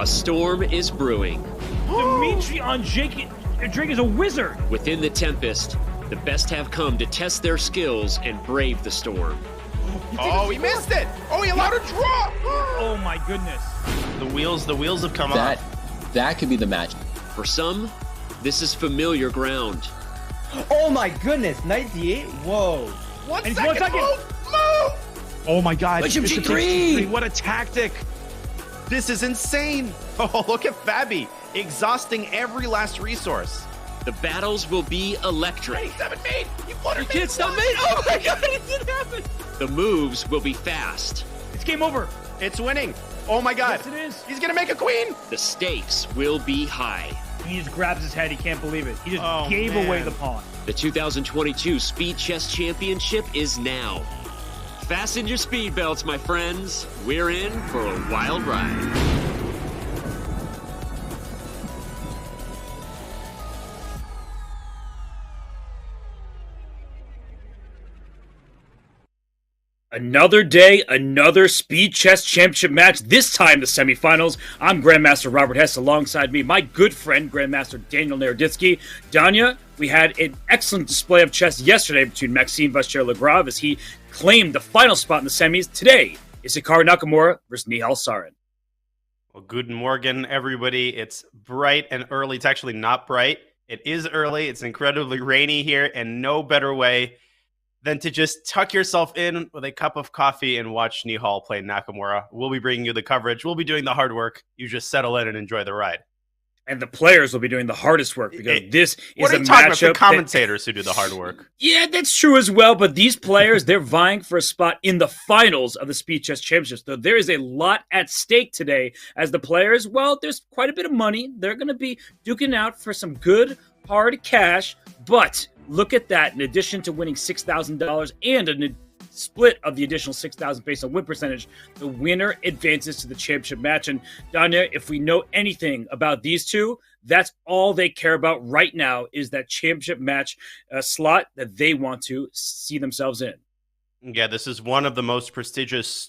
A storm is brewing. Dimitri on Drake is a wizard. Within the tempest, the best have come to test their skills and brave the storm. Oh, he missed it! Oh, he allowed a draw! Oh my goodness. The wheels have come off. That could be the match. For some, this is familiar ground. Oh my goodness, knight d8? Whoa. One And second, 1 second. move! Oh my god. Bishop Bishop G3. G3. What a tactic. This is insane. Oh, look at Fabi, exhausting every last resource. The battles will be electric. 97 mate! You won it! Can't stop me! Oh my god, it didn't happen! The moves will be fast. It's game over. It's winning. Oh my god. Yes, it is. He's gonna make a queen! The stakes will be high. He just grabs his head. He can't believe it. He just Oh, gave man. away the pawn. The 2022 Speed Chess Championship is now. Fasten your speed belts, my friends. We're in for a wild ride. Another day, another Speed Chess Championship match, this time the semifinals. I'm Grandmaster Robert Hess, alongside me, my good friend, Grandmaster Daniel Naroditsky. Danya, we had an excellent display of chess yesterday between Maxime Vachier-Lagrave as he claimed the final spot in the semis. Today is Hikaru Nakamura versus Nihal Sarin. Well, guten Morgen, everybody. It's bright and early. It's actually not bright. It is early. It's incredibly rainy here, and no better way than to just tuck yourself in with a cup of coffee and watch Nihal play Nakamura. We'll be bringing you the coverage. We'll be doing the hard work. You just settle in and enjoy the ride. And the players will be doing the hardest work because this is What are a you talking about? The matchup. commentators who do the hard work. Yeah, that's true as well. But these players, they're vying for a spot in the finals of the Speed Chess Championships. So there is a lot at stake today as the players, well, there's quite a bit of money. They're going to be duking out for some good, hard cash. But look at that. In addition to winning $6,000 and a split of the additional $6,000 based on win percentage, the winner advances to the championship match. And Danya, if we know anything about these two, that's all they care about right now is that championship match slot that they want to see themselves in. Yeah, this is one of the most prestigious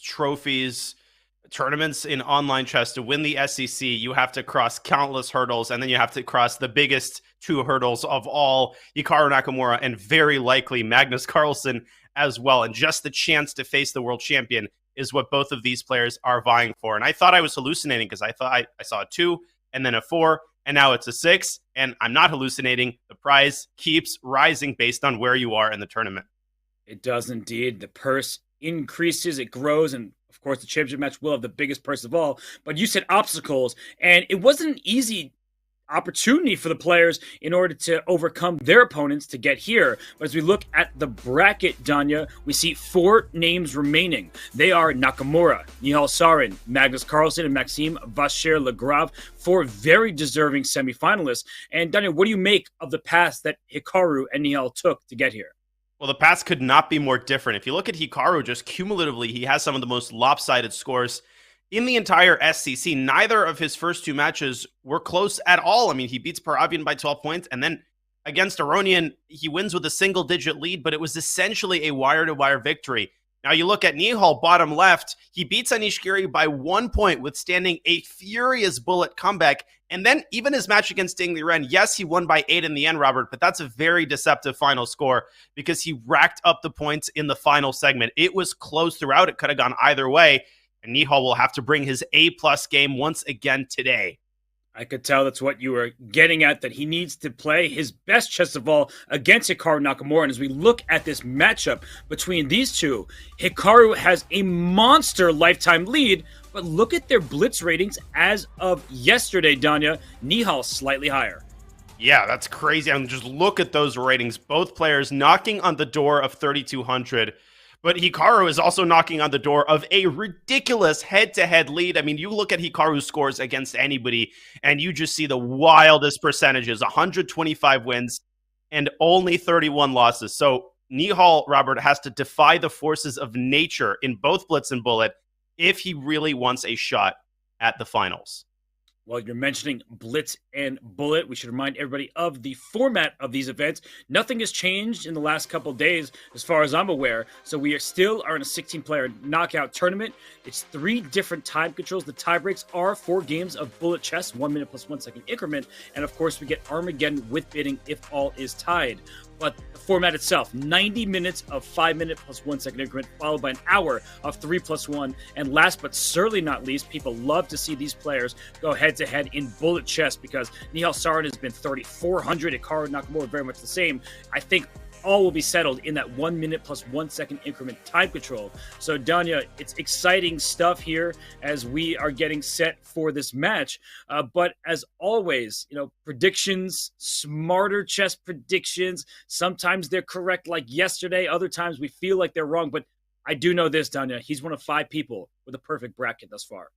tournaments in online chess. To win the SEC, you have to cross countless hurdles, and then you have to cross the biggest two hurdles of all, Hikaru Nakamura and very likely Magnus Carlsen as well. And just the chance to face the world champion is what both of these players are vying for. And I thought I was hallucinating because I thought I saw a 2 and then a 4, and now it's a 6. And I'm not hallucinating. The prize keeps rising based on where you are in the tournament. It does indeed. The purse increases, it grows, and of course the championship match will have the biggest purse of all. But you said obstacles, and it wasn't an easy opportunity for the players in order to overcome their opponents to get here. But as we look at the bracket, Danya, we see 4 names remaining. They are Nakamura, Nihal Sarin, Magnus Carlsen, and Maxime Vachier-Lagrave, 4 very deserving semifinalists. And Danya, what do you make of the path that Hikaru and Nihal took to get here? Well, the paths could not be more different. If you look at Hikaru, just cumulatively, he has some of the most lopsided scores in the entire SCC. Neither of his first 2 matches were close at all. I mean, he beats Paravian by 12 points, and then against Aronian, he wins with a single-digit lead, but it was essentially a wire-to-wire victory. Now, you look at Nihal, bottom left, he beats Anish Giri by 1 point, withstanding a furious bullet comeback. And then even his match against Ding Liren, yes, he won by 8 in the end, Robert, but that's a very deceptive final score because he racked up the points in the final segment. It was close throughout. It could have gone either way. And Nihal will have to bring his A-plus game once again today. I could tell that's what you were getting at, that he needs to play his best chess of all against Hikaru Nakamura. And as we look at this matchup between these two, Hikaru has a monster lifetime lead, but look at their blitz ratings as of yesterday, Danya. Nihal slightly higher. Yeah, that's crazy. I mean, just look at those ratings. Both players knocking on the door of 3,200. But Hikaru is also knocking on the door of a ridiculous head-to-head lead. I mean, you look at Hikaru's scores against anybody, and you just see the wildest percentages, 125 wins and only 31 losses. So Nihal, Robert, has to defy the forces of nature in both Blitz and Bullet if he really wants a shot at the finals. While you're mentioning Blitz and Bullet, we should remind everybody of the format of these events. Nothing has changed in the last couple of days, as far as I'm aware. So we are still in a 16-player knockout tournament. It's 3 different time controls. The tie breaks are 4 games of bullet chess, 1 minute plus 1 second increment. And of course, we get Armageddon with bidding if all is tied. But the format itself, 90 minutes of 5 minute plus 1 second increment, followed by an hour of 3 plus 1. And last but certainly not least, people love to see these players go head to head in bullet chess because Nihal Sarin has been 3,400. Hikaru Nakamura very much the same. I think all will be settled in that 1 minute plus 1 second increment time control. So, Danya, it's exciting stuff here as we are getting set for this match. But as always, predictions, smarter chess predictions. Sometimes they're correct like yesterday. Other times we feel like they're wrong. But I do know this, Danya. He's one of 5 people with a perfect bracket thus far.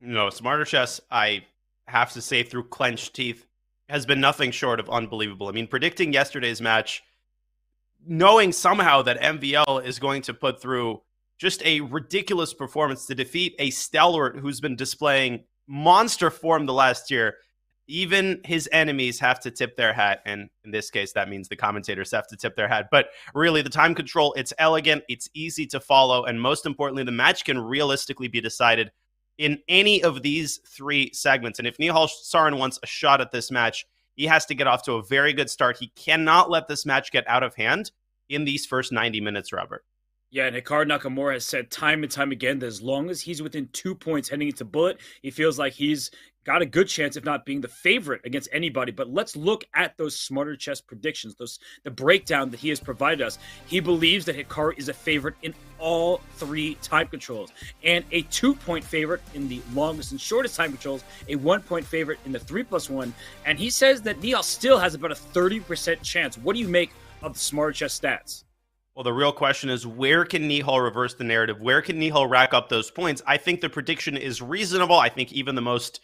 No, smarter chess, I have to say, through clenched teeth, has been nothing short of unbelievable. I mean, predicting yesterday's match, knowing somehow that MVL is going to put through just a ridiculous performance to defeat a stalwart who's been displaying monster form the last year, even his enemies have to tip their hat. And in this case, that means the commentators have to tip their hat. But really, the time control, it's elegant, it's easy to follow, and most importantly, the match can realistically be decided in any of these 3 segments. And if Nihal Sarin wants a shot at this match, he has to get off to a very good start. He cannot let this match get out of hand in these first 90 minutes, Robert. Yeah, and Hikaru Nakamura has said time and time again that as long as he's within 2 points heading into Bullet, he feels like he's got a good chance of not being the favorite against anybody. But let's look at those smarter chess predictions, the breakdown that he has provided us. He believes that Hikaru is a favorite in all 3 time controls, and a 2-point favorite in the longest and shortest time controls, a 1-point favorite in the 3 plus 1. And he says that Nihal still has about a 30% chance. What do you make of the smarter chess stats? Well, the real question is, where can Nihal reverse the narrative? Where can Nihal rack up those points? I think the prediction is reasonable. I think even the most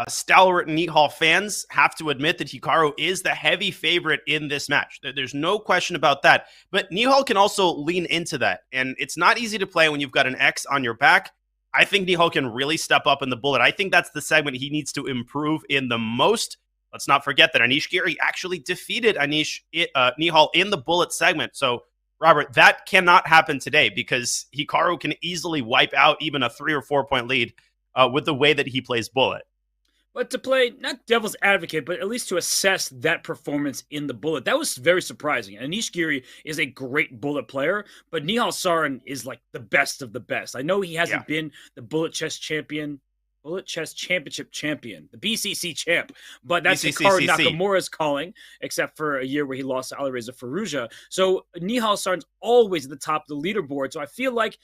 stalwart Nihal fans have to admit that Hikaru is the heavy favorite in this match. There's no question about that. But Nihal can also lean into that. And it's not easy to play when you've got an X on your back. I think Nihal can really step up in the bullet. I think that's the segment he needs to improve in the most. Let's not forget that Anish Giri actually defeated Nihal in the bullet segment. So, Robert, that cannot happen today because Hikaru can easily wipe out even a 3 or 4 point lead with the way that he plays bullet. But to play, not devil's advocate, but at least to assess that performance in the bullet, that was very surprising. Anish Giri is a great bullet player, but Nihal Sarin is like the best of the best. I know he hasn't been the bullet chess championship champion, the BCC champ, but that's Hikaru Nakamura's calling, except for a year where he lost to Alireza Firouzja. So Nihal Sarin's always at the top of the leaderboard. So I feel like,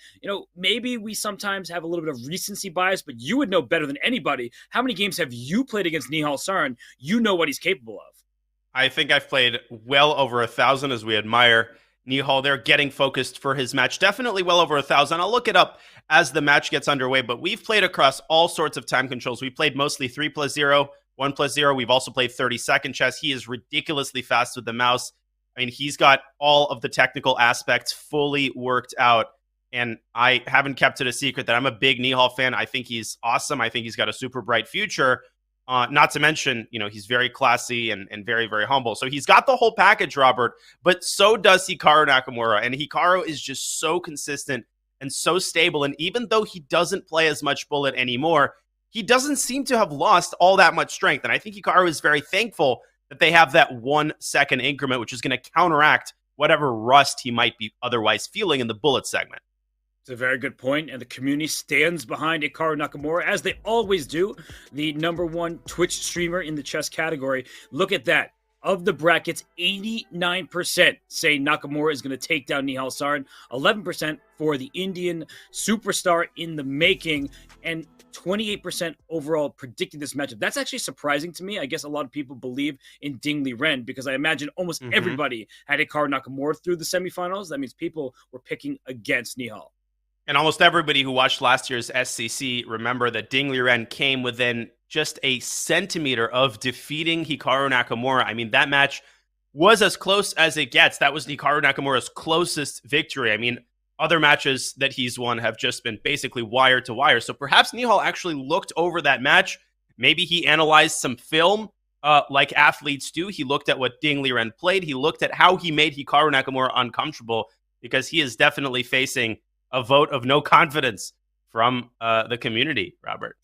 maybe we sometimes have a little bit of recency bias, but you would know better than anybody. How many games have you played against Nihal Sarin? You know what he's capable of. I think I've played well over 1,000 as we admire Nihal there, getting focused for his match. Definitely well over 1,000. I'll look it up as the match gets underway, but we've played across all sorts of time controls. We played mostly 3 plus 0, 1 plus 0. We've also played 30-second chess. He is ridiculously fast with the mouse. I mean, he's got all of the technical aspects fully worked out, and I haven't kept it a secret that I'm a big Nihal fan. I think he's awesome. I think he's got a super bright future. Not to mention, he's very classy and very, very humble. So he's got the whole package, Robert, but so does Hikaru Nakamura. And Hikaru is just so consistent and so stable. And even though he doesn't play as much bullet anymore, he doesn't seem to have lost all that much strength. And I think Hikaru is very thankful that they have that 1 second increment, which is going to counteract whatever rust he might be otherwise feeling in the bullet segment. It's a very good point, and the community stands behind Hikaru Nakamura, as they always do, the #1 Twitch streamer in the chess category. Look at that. Of the brackets, 89% say Nakamura is going to take down Nihal Sarin, 11% for the Indian superstar in the making, and 28% overall predicting this matchup. That's actually surprising to me. I guess a lot of people believe in Ding Liren because I imagine almost everybody had Hikaru Nakamura through the semifinals. That means people were picking against Nihal. And almost everybody who watched last year's SCC remember that Ding Liren came within just a centimeter of defeating Hikaru Nakamura. I mean, that match was as close as it gets. That was Hikaru Nakamura's closest victory. I mean, other matches that he's won have just been basically wire to wire. So perhaps Nihal actually looked over that match, Maybe he analyzed some film like athletes do. He looked at what Ding Liren played. He looked at how he made Hikaru Nakamura uncomfortable, because he is definitely facing a vote of no confidence from the community, Robert.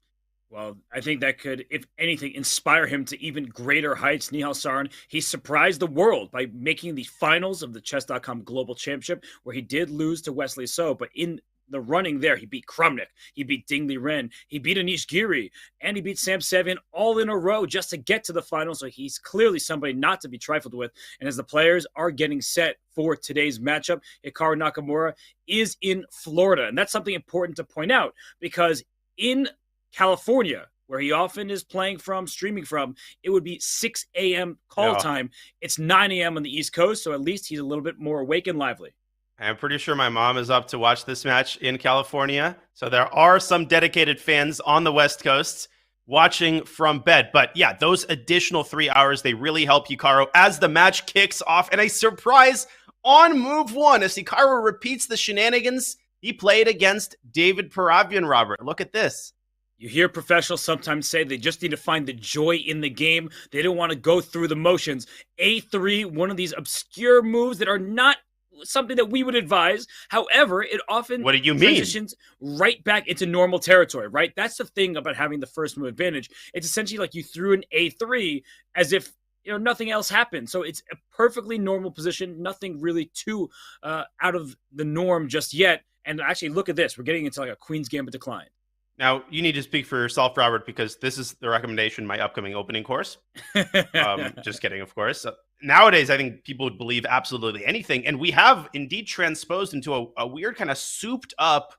Well, I think that could, if anything, inspire him to even greater heights. Nihal Sarin, he surprised the world by making the finals of the Chess.com Global Championship, where he did lose to Wesley So, but in the running there, he beat Krumnik, he beat Ding Liren, he beat Anish Giri, and he beat Sam Savian all in a row just to get to the final. So he's clearly somebody not to be trifled with. And as the players are getting set for today's matchup, Hikaru Nakamura is in Florida. And that's something important to point out, because in California, where he often is playing from, streaming from, it would be 6 a.m. call time. It's 9 a.m. on the East Coast, so at least he's a little bit more awake and lively. I'm pretty sure my mom is up to watch this match in California. So there are some dedicated fans on the West Coast watching from bed. But yeah, those additional 3 hours, they really help Hikaru as the match kicks off. And a surprise on move one as Hikaru repeats the shenanigans he played against David Paravian, Robert. Look at this. You hear professionals sometimes say they just need to find the joy in the game. They don't want to go through the motions. A3, one of these obscure moves that are not something that we would advise. However, it often transitions right back into normal territory, right? That's the thing about having the first move advantage. It's essentially like you threw an A3 as if nothing else happened. So it's a perfectly normal position, nothing really too out of the norm just yet. And actually, look at this. We're getting into like a Queen's Gambit decline. Now, you need to speak for yourself, Robert, because this is the recommendation in my upcoming opening course. Just kidding, of course. Nowadays, I think people would believe absolutely anything. And we have indeed transposed into a weird kind of souped up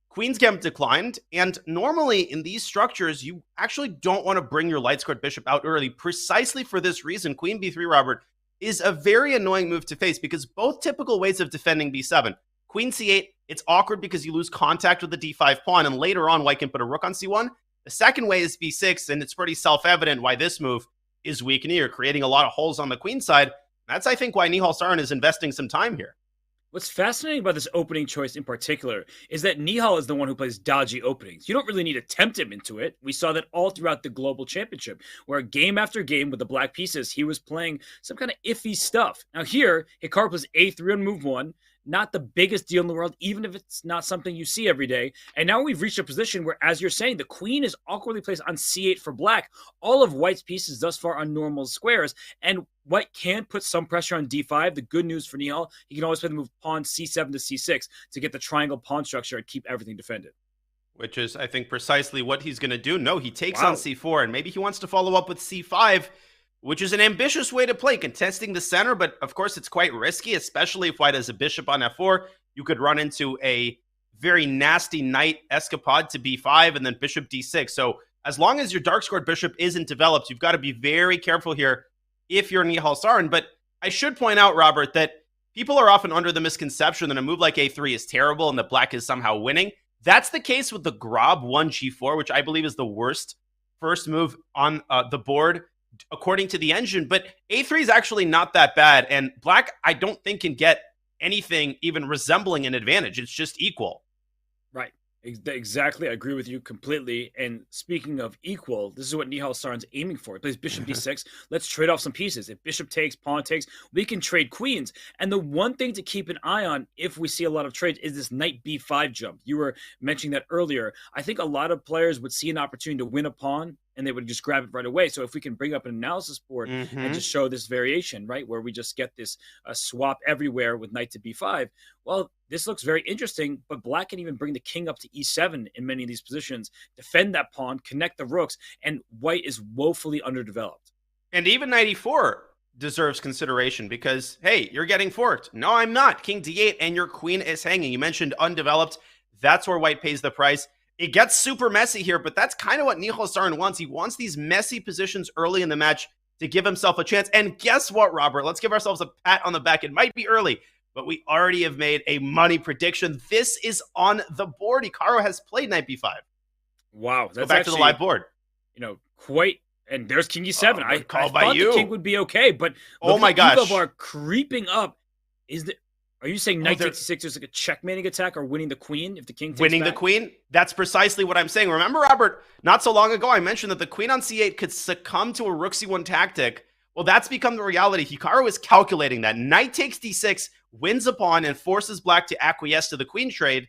Queen's Gambit declined. And normally in these structures, you actually don't want to bring your light squared bishop out early. Precisely for this reason, Queen b3, Robert, is a very annoying move to face, because both typical ways of defending b7. Queen c8, it's awkward because you lose contact with the d5 pawn, and later on, white can put a rook on c1. The second way is b6, and it's pretty self-evident why this move is weak and you're creating a lot of holes on the queen side. That's, I think, why Nihal Sarin is investing some time here. What's fascinating about this opening choice in particular is that Nihal is the one who plays dodgy openings. You don't really need to tempt him into it. We saw that all throughout the Global Championship, where game after game with the black pieces, he was playing some kind of iffy stuff. Now here, Hikaru plays a3 on move one. Not the biggest deal in the world, even if it's not something you see every day. And now we've reached a position where, as you're saying, the queen is awkwardly placed on c8 for black. All of white's pieces thus far on normal squares. And white can put some pressure on d5. The good news for Nihal, he can always play the move pawn c7 to c6 to get the triangle pawn structure and keep everything defended. Which is, I think, precisely what he's going to do. No, he takes on c4, and maybe he wants to follow up with c5, which is an ambitious way to play, contesting the center, but of course it's quite risky, especially if white has a bishop on f4. You could run into a very nasty knight escapade to b5 and then bishop d6. So as long as your dark-scored bishop isn't developed, you've got to be very careful here if you're Nihal Sarin. But I should point out, Robert, that people are often under the misconception that a move like a3 is terrible and that black is somehow winning. That's the case with the Grob 1g4, which I believe is the worst first move on the board, according to the engine. But a3 is actually not that bad, and black, I don't think, can get anything even resembling an advantage. It's just equal. Right. Exactly. I agree with you completely. And speaking of equal, this is what Nihal Sarin's aiming for. He plays bishop d6. Let's trade off some pieces. If bishop takes, pawn takes, we can trade queens. And the one thing to keep an eye on if we see a lot of trades is this knight b5 jump. You were mentioning that earlier. I think a lot of players would see an opportunity to win a pawn, and they would just grab it right away. So if we can bring up an analysis board and just show this variation, right, where we just get this swap everywhere with knight to b5, well, this looks very interesting, but black can even bring the king up to e7 in many of these positions, defend that pawn, connect the rooks, and white is woefully underdeveloped. And even knight e4 deserves consideration because, hey, you're getting forked. No, I'm not. King d8, and your queen is hanging. You mentioned undeveloped. That's where white pays the price. It gets super messy here, but that's kind of what Nihal Sarin wants. He wants these messy positions early in the match to give himself a chance. And guess what, Robert? Let's give ourselves a pat on the back. It might be early, but we already have made a money prediction. This is on the board. Hikaru has played knight b5. Wow. Let's go back to the live board. Quite. And there's king e7. I thought the king would be okay, but oh my gosh, are creeping up. Are you saying knight takes d6 is like a checkmating attack or winning the queen if the king takes winning back? the queen? That's precisely what I'm saying. Remember, Robert, not so long ago, I mentioned that the queen on c8 could succumb to a rook c1 tactic. Well, that's become the reality. Hikaru is calculating that. Knight takes d6, wins a pawn, and forces black to acquiesce to the queen trade.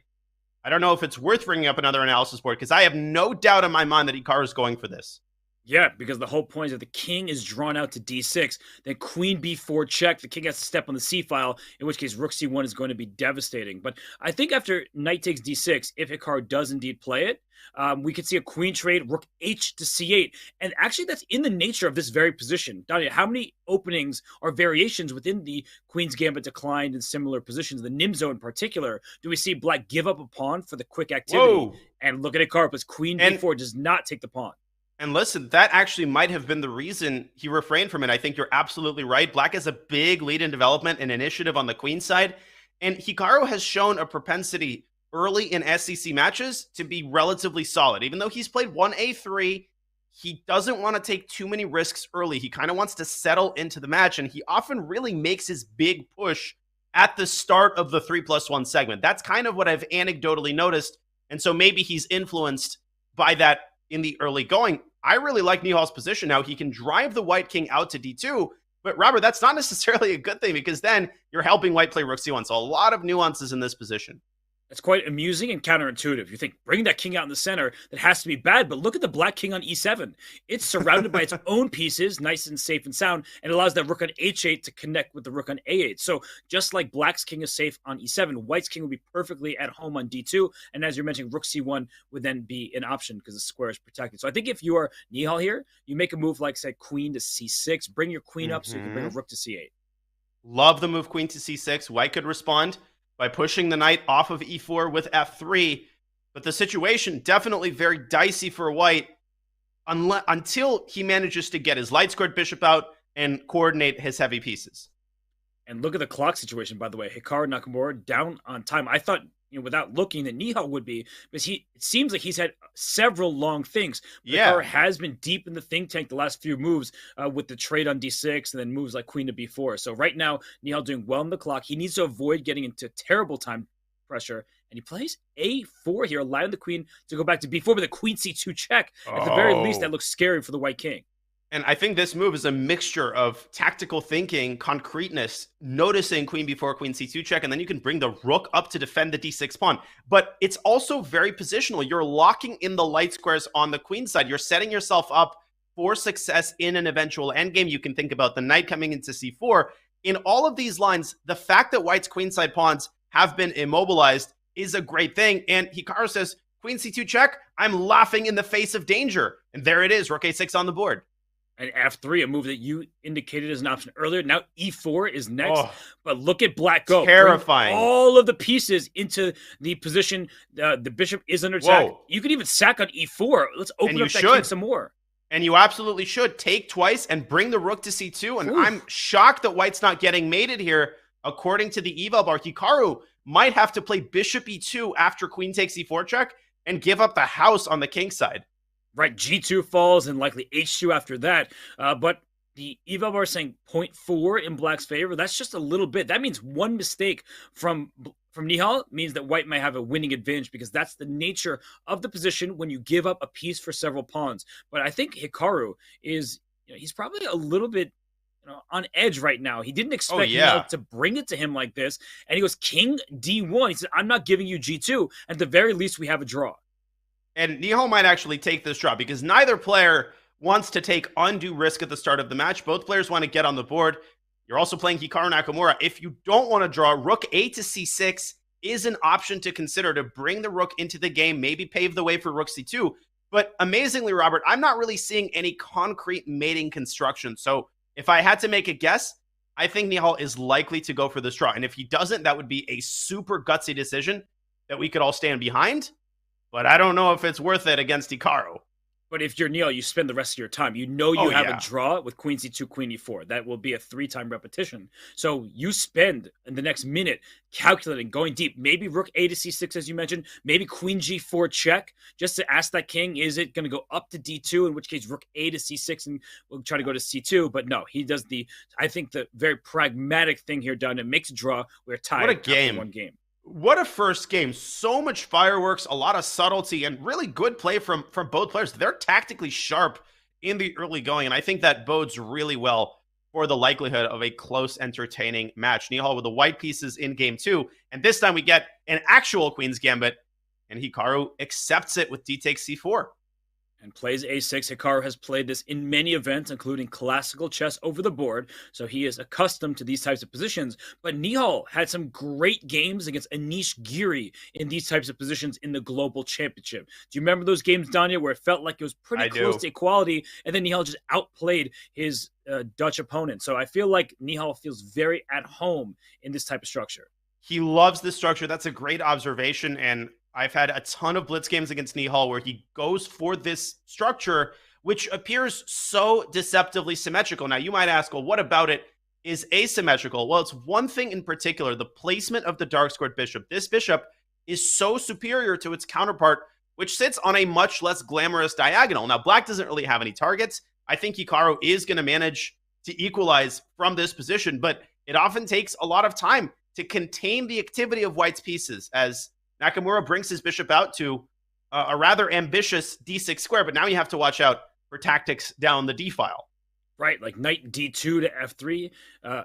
I don't know if it's worth bringing up another analysis board because I have no doubt in my mind that Hikaru is going for this. Yeah, because the whole point is that the king is drawn out to d6, then queen b4 check, the king has to step on the c-file, in which case rook c1 is going to be devastating. But I think after knight takes d6, if Hikaru does indeed play it, we could see a queen trade, rook h to c8. And actually that's in the nature of this very position. Daniel, how many openings or variations within the queen's gambit declined in similar positions, the Nimzo in particular, do we see black give up a pawn for the quick activity? Whoa. And look at Hikaru, because queen b4 does not take the pawn. And listen, that actually might have been the reason he refrained from it. I think you're absolutely right. Black has a big lead in development and initiative on the queen side. And Hikaru has shown a propensity early in SCC matches to be relatively solid. Even though he's played 1a3, he doesn't want to take too many risks early. He kind of wants to settle into the match. And he often really makes his big push at the start of the 3+1 segment. That's kind of what I've anecdotally noticed. And so maybe he's influenced by that in the early going. I really like Nihal's position now. He can drive the white king out to d2, but Robert, that's not necessarily a good thing because then you're helping white play rook c1. So a lot of nuances in this position. It's quite amusing and counterintuitive. You think, bring that king out in the center, that has to be bad, but look at the black king on e7. It's surrounded by its own pieces, nice and safe and sound, and allows that rook on h8 to connect with the rook on a8. So just like black's king is safe on e7, white's king would be perfectly at home on d2, and as you're mentioning, rook c1 would then be an option because the square is protected. So I think if you are Nihal here, you make a move like, say, queen to c6, bring your queen up so you can bring a rook to c8. Love the move queen to c6. White could respond by pushing the knight off of e4 with f3. But the situation definitely very dicey for white until he manages to get his light-squared bishop out and coordinate his heavy pieces. And look at the clock situation, by the way. Hikaru Nakamura down on time. I thought, without looking, that Nihal would be, because it seems like he's had several long things. Yeah. Hikaru has been deep in the think tank the last few moves with the trade on d6 and then moves like queen to b4. So right now, Nihal doing well on the clock. He needs to avoid getting into terrible time pressure. And he plays a4 here, allowing the queen to go back to b4 with a queen c2 check. At the very least, that looks scary for the white king. And I think this move is a mixture of tactical thinking, concreteness, noticing queen b4, queen c2 check, and then you can bring the rook up to defend the d6 pawn. But it's also very positional. You're locking in the light squares on the queen side. You're setting yourself up for success in an eventual endgame. You can think about the knight coming into c4. In all of these lines, the fact that white's queenside pawns have been immobilized is a great thing. And Hikaru says, queen c2 check, I'm laughing in the face of danger. And there it is, rook a6 on the board. And f3, a move that you indicated as an option earlier. Now e4 is next. But look at black go. Terrifying. Bring all of the pieces into the position. The bishop is under attack. Whoa. You could even sack on e4. Let's open up that king some more. And you absolutely should. Take twice and bring the rook to c2. And I'm shocked that white's not getting mated here. According to the eval bar, Hikaru might have to play bishop e2 after queen takes e4 check and give up the house on the king side. Right, G2 falls and likely H2 after that. But the eval bar is saying 0.4 in black's favor. That's just a little bit. That means one mistake from Nihal means that white might have a winning advantage because that's the nature of the position when you give up a piece for several pawns. But I think Hikaru is, he's probably a little bit on edge right now. He didn't expect Nihal to bring it to him like this. And he goes king D1. He said, I'm not giving you G2. At the very least, we have a draw. And Nihal might actually take this draw because neither player wants to take undue risk at the start of the match. Both players want to get on the board. You're also playing Hikaru Nakamura. If you don't want to draw, rook a to c6 is an option to consider to bring the rook into the game, maybe pave the way for rook c2. But amazingly, Robert, I'm not really seeing any concrete mating construction. So if I had to make a guess, I think Nihal is likely to go for this draw. And if he doesn't, that would be a super gutsy decision that we could all stand behind. But I don't know if it's worth it against Hikaru. But if you're Nihal, you spend the rest of your time. You know you have a draw with queen c2, queen e4. That will be a 3-time repetition. So you spend in the next minute calculating, going deep. Maybe rook a to c6, as you mentioned. Maybe queen g4 check, just to ask that king, is it going to go up to d2, in which case rook a to c6, and we'll try to go to c2. But no, he does I think the very pragmatic thing here done. It makes a draw. We're tied. What a game. After one game. What a first game. So much fireworks, a lot of subtlety, and really good play from both players. They're tactically sharp in the early going, and I think that bodes really well for the likelihood of a close, entertaining match. Nihal with the white pieces in game 2, and this time we get an actual Queen's Gambit, and Hikaru accepts it with d takes c4. And plays a6. Hikaru has played this in many events, including classical chess over the board, so he is accustomed to these types of positions. But Nihal had some great games against Anish Giri in these types of positions in the Global Championship. Do you remember those games, Danya, where it felt like it was pretty close to equality, and then Nihal just outplayed his Dutch opponent? So I feel like Nihal feels very at home in this type of structure. He loves this structure. That's a great observation, and I've had a ton of blitz games against Nihal where he goes for this structure, which appears so deceptively symmetrical. Now, you might ask, well, what about it is asymmetrical? Well, it's one thing in particular, the placement of the dark-squared bishop. This bishop is so superior to its counterpart, which sits on a much less glamorous diagonal. Now, black doesn't really have any targets. I think Hikaru is going to manage to equalize from this position, but it often takes a lot of time to contain the activity of white's pieces as Nakamura brings his bishop out to a rather ambitious d6 square, but now you have to watch out for tactics down the d file. Right, like knight d2 to f3.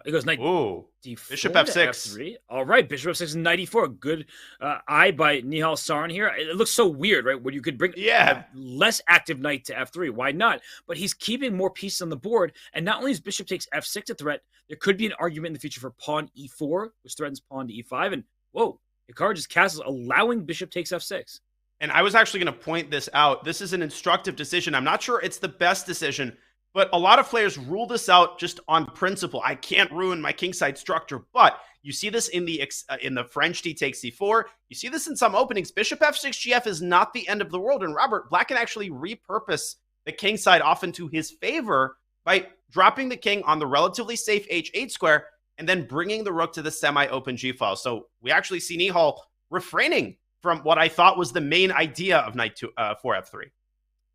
It goes knight d4 bishop f6. To f3. All right, bishop f6 and knight e4. Good eye by Nihal Sarin here. It looks so weird, right? When you could bring a less active knight to f3. Why not? But he's keeping more pieces on the board, and not only is bishop takes f6 a threat, there could be an argument in the future for pawn e4, which threatens pawn to e5, and whoa, Hikaru just castles, allowing bishop takes f6. And I was actually going to point this out. This is an instructive decision. I'm not sure it's the best decision, but a lot of players rule this out just on principle. I can't ruin my kingside structure, but you see this in the French d takes c4. You see this in some openings. Bishop f6 gf is not the end of the world, and Robert, black can actually repurpose the kingside often to his favor by dropping the king on the relatively safe h8 square and then bringing the rook to the semi-open g-file. So we actually see Nihal refraining from what I thought was the main idea of knight 4 f3.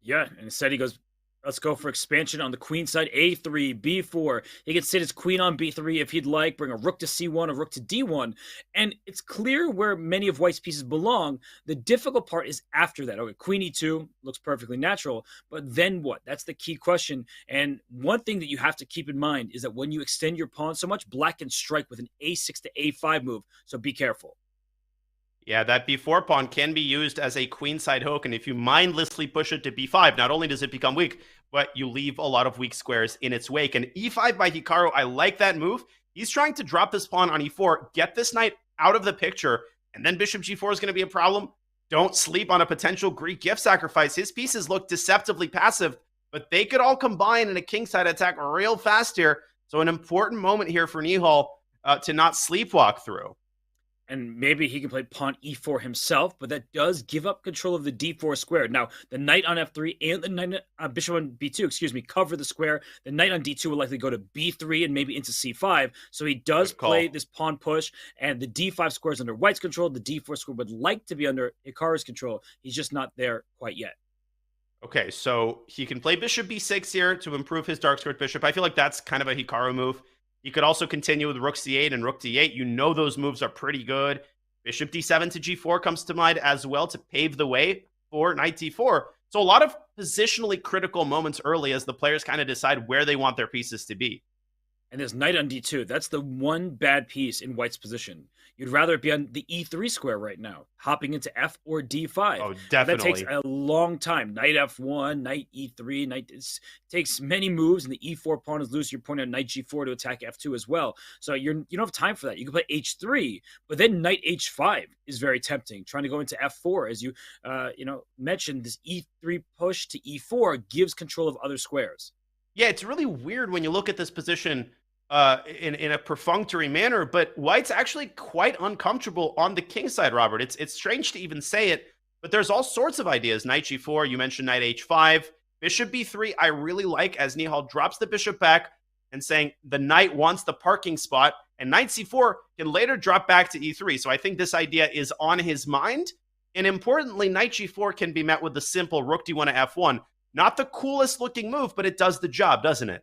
Yeah, and instead he goes, let's go for expansion on the queen side, a3, b4. He can sit his queen on b3 if he'd like, bring a rook to c1, a rook to d1. And it's clear where many of white's pieces belong. The difficult part is after that. Okay, queen e2 looks perfectly natural, but then what? That's the key question. And one thing that you have to keep in mind is that when you extend your pawn so much, black can strike with an a6 to a5 move, so be careful. Yeah, that b4 pawn can be used as a queenside hook, and if you mindlessly push it to b5, not only does it become weak, but you leave a lot of weak squares in its wake. And e5 by Hikaru, I like that move. He's trying to drop this pawn on e4, get this knight out of the picture, and then bishop g4 is going to be a problem. Don't sleep on a potential Greek gift sacrifice. His pieces look deceptively passive, but they could all combine in a kingside attack real fast here. So an important moment here for Nihal to not sleepwalk through. And maybe he can play pawn e4 himself, but that does give up control of the d4 square. Now, the knight on f3 and the knight, bishop on b2, cover the square. The knight on d2 will likely go to b3 and maybe into c5. So he does play this pawn push, and the d5 square is under white's control. The d4 square would like to be under Hikaru's control. He's just not there quite yet. Okay, so he can play bishop b6 here to improve his dark squared bishop. I feel like that's kind of a Hikaru move. You could also continue with rook c8 and rook d8. You know those moves are pretty good. Bishop d7 to g4 comes to mind as well to pave the way for knight d4. So a lot of positionally critical moments early as the players kind of decide where they want their pieces to be. And there's knight on d2. That's the one bad piece in white's position. You'd rather it be on the e3 square right now, hopping into f or d5. Oh, definitely. That takes a long time. Knight f1, knight e3, it takes many moves, and the e4 pawn is loose. You're pointing out knight g4 to attack f2 as well. So you don't have time for that. You can play h3, but then knight h5 is very tempting. Trying to go into f4, as you mentioned, this e3 push to e4 gives control of other squares. Yeah, it's really weird when you look at this position in a perfunctory manner, but white's actually quite uncomfortable on the king side, Robert. It's strange to even say it, but there's all sorts of ideas. Knight g4, you mentioned knight h5. Bishop b3, I really like as Nihal drops the bishop back and saying the knight wants the parking spot, and knight c4 can later drop back to e3. So I think this idea is on his mind. And importantly, knight g4 can be met with the simple rook d1 to f1. Not the coolest looking move, but it does the job, doesn't it?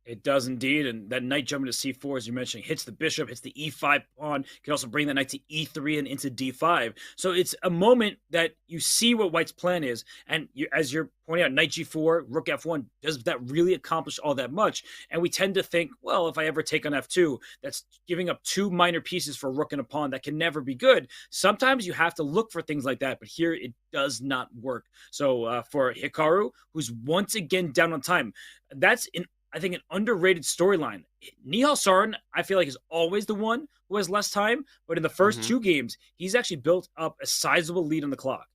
It does indeed, and that knight jumping to c4, as you mentioned, hits the bishop, hits the e5 pawn, can also bring the knight to e3 and into d5. So it's a moment that you see what White's plan is, and as you're pointing out, knight g4, rook f1, does that really accomplish all that much? And we tend to think, well, if I ever take on f2, that's giving up two minor pieces for a rook and a pawn. That can never be good. Sometimes you have to look for things like that, but here it does not work. So for Hikaru, who's once again down on time, that's I think an underrated storyline. Nihal Sarin, I feel like, is always the one who has less time, but in the first two games, he's actually built up a sizable lead on the clock.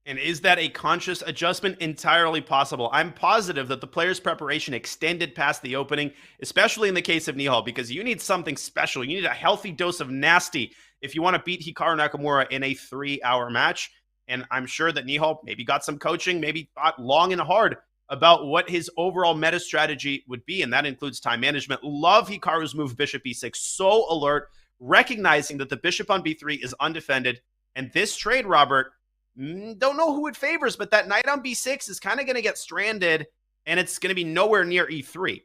And is that a conscious adjustment? Entirely possible. I'm positive that the player's preparation extended past the opening, especially in the case of Nihal, because you need something special. You need a healthy dose of nasty if you want to beat Hikaru Nakamura in a 3-hour match. And I'm sure that Nihal maybe got some coaching, maybe thought long and hard about what his overall meta strategy would be, and that includes time management. Love Hikaru's move, bishop b6. So alert, recognizing that the bishop on b3 is undefended. And this trade, Robert, don't know who it favors, but that knight on b6 is kind of going to get stranded, and it's going to be nowhere near e3.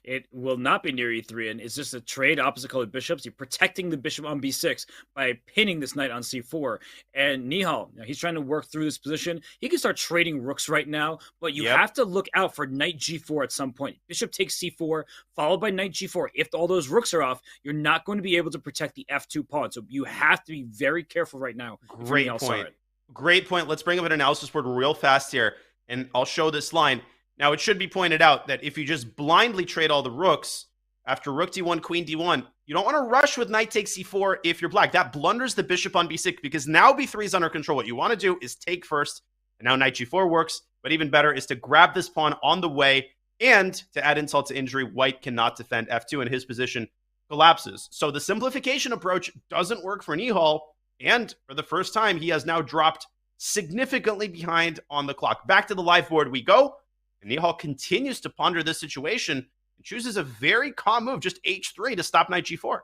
It will not be near e3, and it's just a trade opposite colored bishops. You're protecting the bishop on b6 by pinning this knight on c4. And Nihal, he's trying to work through this position. He can start trading rooks right now, but you have to look out for knight g4 at some point. Bishop takes c4, followed by knight g4. If all those rooks are off, you're not going to be able to protect the f2 pawn. So you have to be very careful right now. Great point. Great point. Let's bring up an analysis board real fast here, and I'll show this line. Now, it should be pointed out that if you just blindly trade all the rooks after rook d1, queen d1, you don't want to rush with knight takes c4 if you're black. That blunders the bishop on b6 because now b3 is under control. What you want to do is take first, and now knight g4 works, but even better is to grab this pawn on the way, and to add insult to injury, White cannot defend f2 and his position collapses. So the simplification approach doesn't work for Nihal, and for the first time, he has now dropped significantly behind on the clock. Back to the live board we go. And Nihal continues to ponder this situation and chooses a very calm move, just h3 to stop knight g4.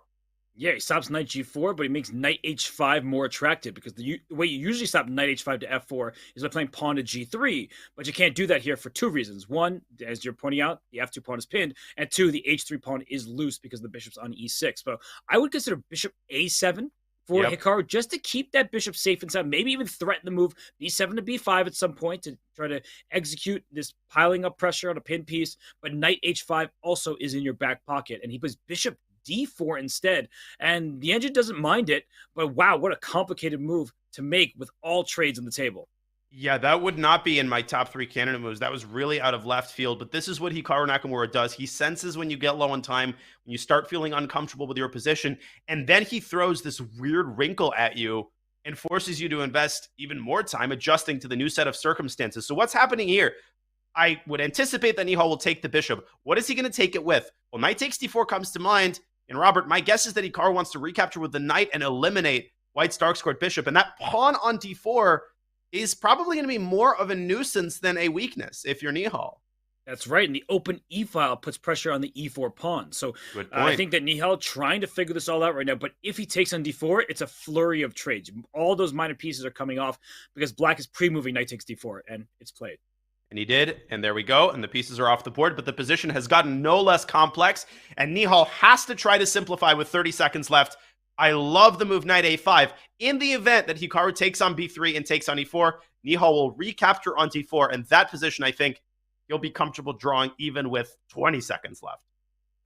Yeah, he stops knight g4, but he makes knight h5 more attractive because the way you usually stop knight h5 to f4 is by playing pawn to g3, but you can't do that here for two reasons. One, as you're pointing out, the f2 pawn is pinned, and two, the h3 pawn is loose because the bishop's on e6. So I would consider bishop a7 for Hikaru, just to keep that bishop safe inside, maybe even threaten the move b7 to b5 at some point to try to execute this piling up pressure on a pin piece. But knight h5 also is in your back pocket, and he plays bishop d4 instead. And the engine doesn't mind it, but wow, what a complicated move to make with all trades on the table. Yeah, that would not be in my top 3 candidate moves. That was really out of left field, but this is what Hikaru Nakamura does. He senses when you get low on time, when you start feeling uncomfortable with your position, and then he throws this weird wrinkle at you and forces you to invest even more time adjusting to the new set of circumstances. So what's happening here? I would anticipate that Nihal will take the bishop. What is he going to take it with? Well, knight takes d4 comes to mind, and Robert, my guess is that Hikaru wants to recapture with the knight and eliminate White's dark squared bishop, and that pawn on d4 is probably going to be more of a nuisance than a weakness if you're Nihal. That's right, and the open e-file puts pressure on the e4 pawn. So I think that Nihal trying to figure this all out right now, but if he takes on d4, it's a flurry of trades. All those minor pieces are coming off because black is pre-moving knight takes d4, and it's played. And he did, and there we go, and the pieces are off the board, but the position has gotten no less complex, and Nihal has to try to simplify with 30 seconds left. I love the move knight a5. In the event that Hikaru takes on b3 and takes on e4, Nihal will recapture on d4, and that position, I think, he'll be comfortable drawing even with 20 seconds left.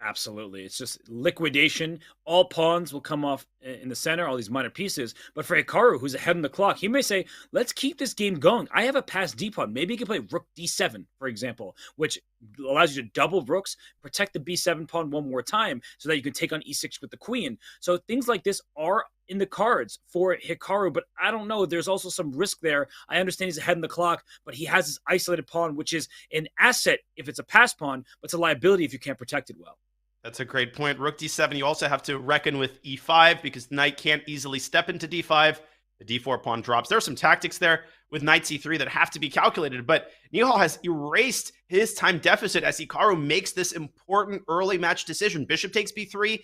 Absolutely. It's just liquidation. All pawns will come off in the center, all these minor pieces. But for Hikaru, who's ahead on the clock, he may say, let's keep this game going. I have a passed d pawn. Maybe he can play rook d7, for example, which allows you to double rooks, protect the b7 pawn one more time so that you can take on e6 with the queen. So things like this are in the cards for Hikaru, but I don't know. There's also some risk there. I understand he's ahead in the clock, but he has this isolated pawn, which is an asset if it's a pass pawn, but it's a liability if you can't protect it well. That's a great point. Rook d7, you also have to reckon with e5 because knight can't easily step into d5. The d4 pawn drops. There are some tactics there with knight c3 that have to be calculated, but Nihal has erased his time deficit as Hikaru makes this important early match decision. Bishop takes b3,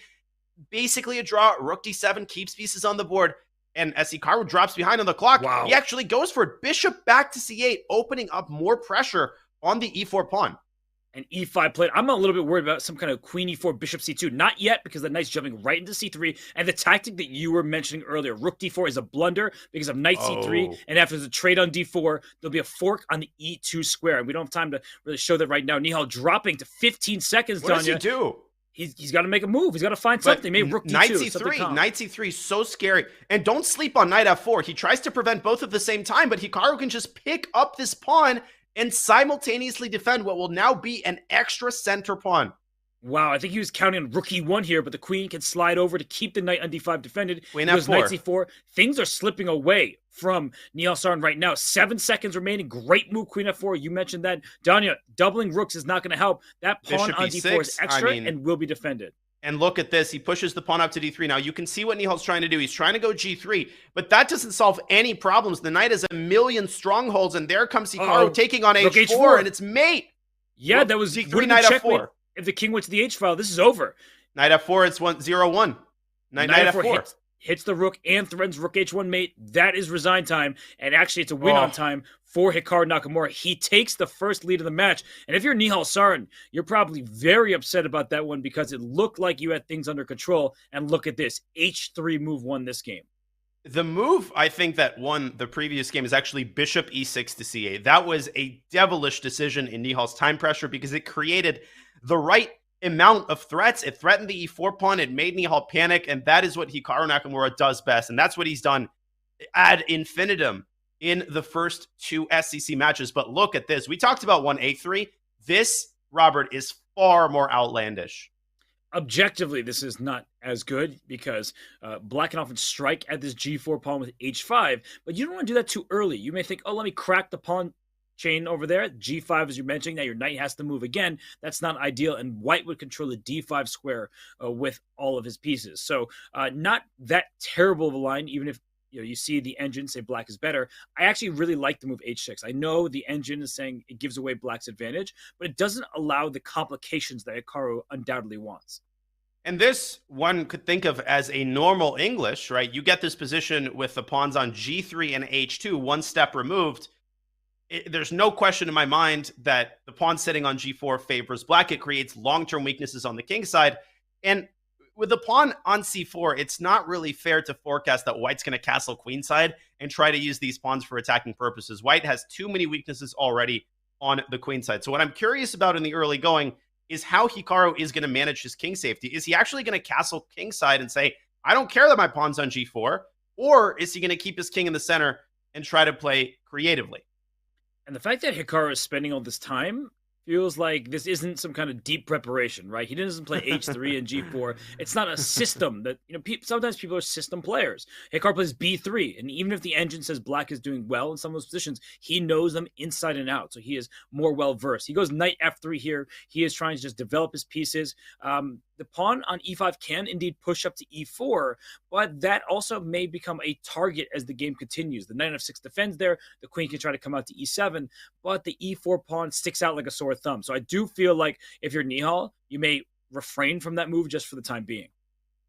basically a draw. Rook d7 keeps pieces on the board, and as Hikaru drops behind on the clock, he actually goes for it. Bishop back to c8, opening up more pressure on the e4 pawn. And e5 played. I'm a little bit worried about some kind of queen e4, bishop c2. Not yet, because the knight's jumping right into c3. And the tactic that you were mentioning earlier, rook d4, is a blunder because of knight c3. And after the trade on d4, there'll be a fork on the e2 square. And we don't have time to really show that right now. Nihal dropping to 15 seconds, What does he do? He's got to make a move. He's got to find something. Maybe rook d2. Knight c3 is so scary. And don't sleep on knight f4. He tries to prevent both at the same time, but Hikaru can just pick up this pawn and simultaneously defend what will now be an extra center pawn. Wow, I think he was counting on rook e1 here, but the queen can slide over to keep the knight on d5 defended. Queen f4. Knight c4. Things are slipping away from Nihal Sarin right now. 7 seconds remaining. Great move, queen f4. You mentioned that. Danya, doubling rooks is not going to help. That pawn Bishop on e6, d4 is extra and will be defended. And look at this. He pushes the pawn up to d3. Now, you can see what Nihal's trying to do. He's trying to go g3, but that doesn't solve any problems. The knight has a million strongholds, and there comes Hikaru taking on h4, and it's mate. Yeah, that was d3, knight f4. If the king went to the h file, this is over. Knight f4, it's 1-0-1. Knight f4. Hits the rook and threatens rook h1 mate. That is resign time, and actually it's a win on time for Hikaru Nakamura. He takes the first lead of the match, and if you're Nihal Sarin, you're probably very upset about that one because it looked like you had things under control, and look at this. h3 move won this game. The move, I think, that won the previous game is actually bishop e6 to c8. That was a devilish decision in Nihal's time pressure because it created the right amount of threats. It threatened the e4 pawn. It made Nihal panic, and that is what Hikaru Nakamura does best, and that's what he's done ad infinitum in the first two SCC matches. But look at this. We talked about 1a3. This, Robert, is far more outlandish. Objectively, this is not as good because black can often strike at this g4 pawn with h5, but you don't want to do that too early. You may think, oh, let me crack the pawn chain over there. G5, as you're mentioning, now your knight has to move again. That's not ideal, and white would control the d5 square with all of his pieces. So not that terrible of a line, even if you see the engine say black is better. I actually really like the move h6. I know the engine is saying it gives away black's advantage, but it doesn't allow the complications that Hikaru undoubtedly wants. And this one could think of as a normal English, right? You get this position with the pawns on g3 and h2, one step removed. There's no question in my mind that the pawn sitting on g4 favors black. It creates long-term weaknesses on the king side. And with the pawn on c4, it's not really fair to forecast that white's going to castle queenside and try to use these pawns for attacking purposes. White has too many weaknesses already on the queen side. So what I'm curious about in the early going is how Hikaru is going to manage his king safety. Is he actually going to castle king side and say, I don't care that my pawn's on g4? Or is he going to keep his king in the center and try to play creatively? And the fact that Hikaru is spending all this time feels like this isn't some kind of deep preparation, right? He doesn't play h3 and g4. It's not a system that, sometimes people are system players. Hikaru plays b3, and even if the engine says black is doing well in some of those positions, he knows them inside and out, so he is more well-versed. He goes knight f3 here. He is trying to just develop his pieces. The pawn on e5 can indeed push up to e4, but that also may become a target as the game continues. The knight on f6 defends there. The queen can try to come out to e7, but the e4 pawn sticks out like a sore thumb. So I do feel like if you're Nihal, you may refrain from that move just for the time being.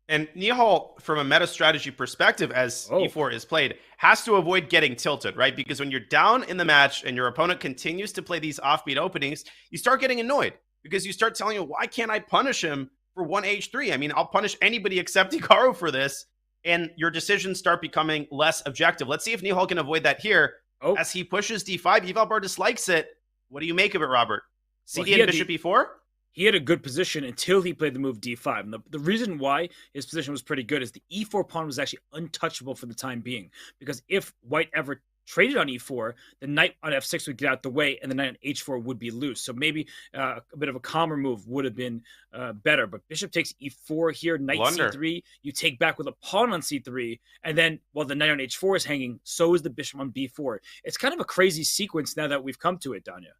And Nihal, from a meta strategy perspective, as e4 is played, has to avoid getting tilted, right? Because when you're down in the match and your opponent continues to play these offbeat openings, you start getting annoyed because you start telling you, why can't I punish him for 1h3? I mean, I'll punish anybody except Hikaru for this. And your decisions start becoming less objective. Let's see if Nihal can avoid that here. As he pushes d5, Evalbar dislikes it. What do you make of it, Robert? CD and bishop e4? He had a good position until he played the move d5. And the reason why his position was pretty good is the e4 pawn was actually untouchable for the time being. Because if white ever traded on e4, the knight on f6 would get out the way, and the knight on h4 would be loose. So maybe a bit of a calmer move would have been better. But bishop takes e4 here, knight c3. You take back with a pawn on c3, and then while the knight on h4 is hanging, so is the bishop on b4. It's kind of a crazy sequence now that we've come to it, Danya.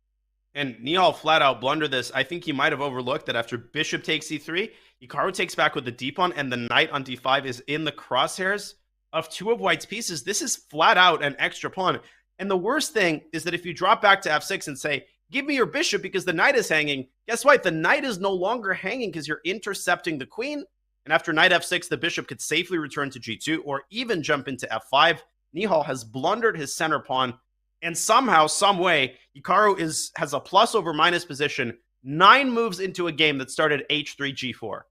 And Nihal flat out blundered this. I think he might have overlooked that after bishop takes e3, Hikaru takes back with the d pawn, and the knight on d5 is in the crosshairs of two of white's pieces. This is flat out an extra pawn. And the worst thing is that if you drop back to f6 and say, give me your bishop because the knight is hanging, guess what? The knight is no longer hanging because you're intercepting the queen. And after knight f6, the bishop could safely return to g2 or even jump into f5. Nihal has blundered his center pawn. And somehow, some way, Hikaru has a plus over minus position 9 moves into a game that started h3, g4.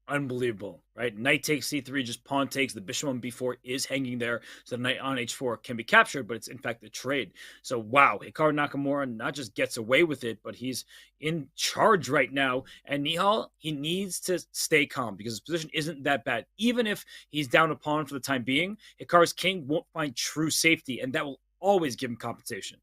Unbelievable, right? Knight takes c3, just pawn takes. The bishop on b4 is hanging there, so the knight on h4 can be captured, but it's in fact a trade. So wow, Hikaru Nakamura not just gets away with it, but he's in charge right now. And Nihal, he needs to stay calm because his position isn't that bad. Even if he's down a pawn for the time being, Hikaru's king won't find true safety, and that will always give him compensation.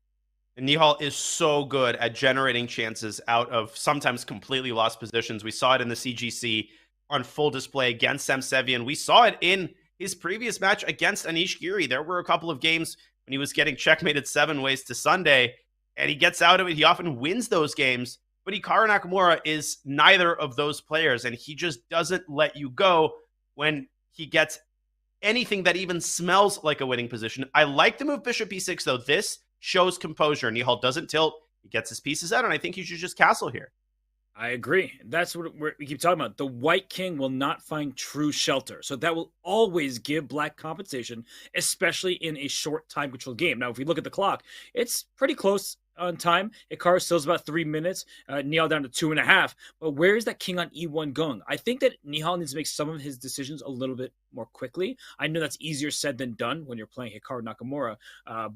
And Nihal is so good at generating chances out of sometimes completely lost positions. We saw it in the CGC on full display against Semsevian. We saw it in his previous match against Anish Giri. There were a couple of games when he was getting checkmated 7 ways to Sunday, and he gets out of it. He often wins those games, but Hikaru Nakamura is neither of those players, and he just doesn't let you go when he gets anything that even smells like a winning position. I like the move bishop e6, though. This shows composure. Nihal doesn't tilt. He gets his pieces out, and I think you should just castle here. I agree. That's what we keep talking about. The white king will not find true shelter. So that will always give black compensation, especially in a short time control game. Now, if we look at the clock, it's pretty close on time. Hikaru still's about 3 minutes. Nihal down to 2.5. But where is that king on e1 going? I think that Nihal needs to make some of his decisions a little bit more quickly. I know that's easier said than done when you're playing Hikaru Nakamura.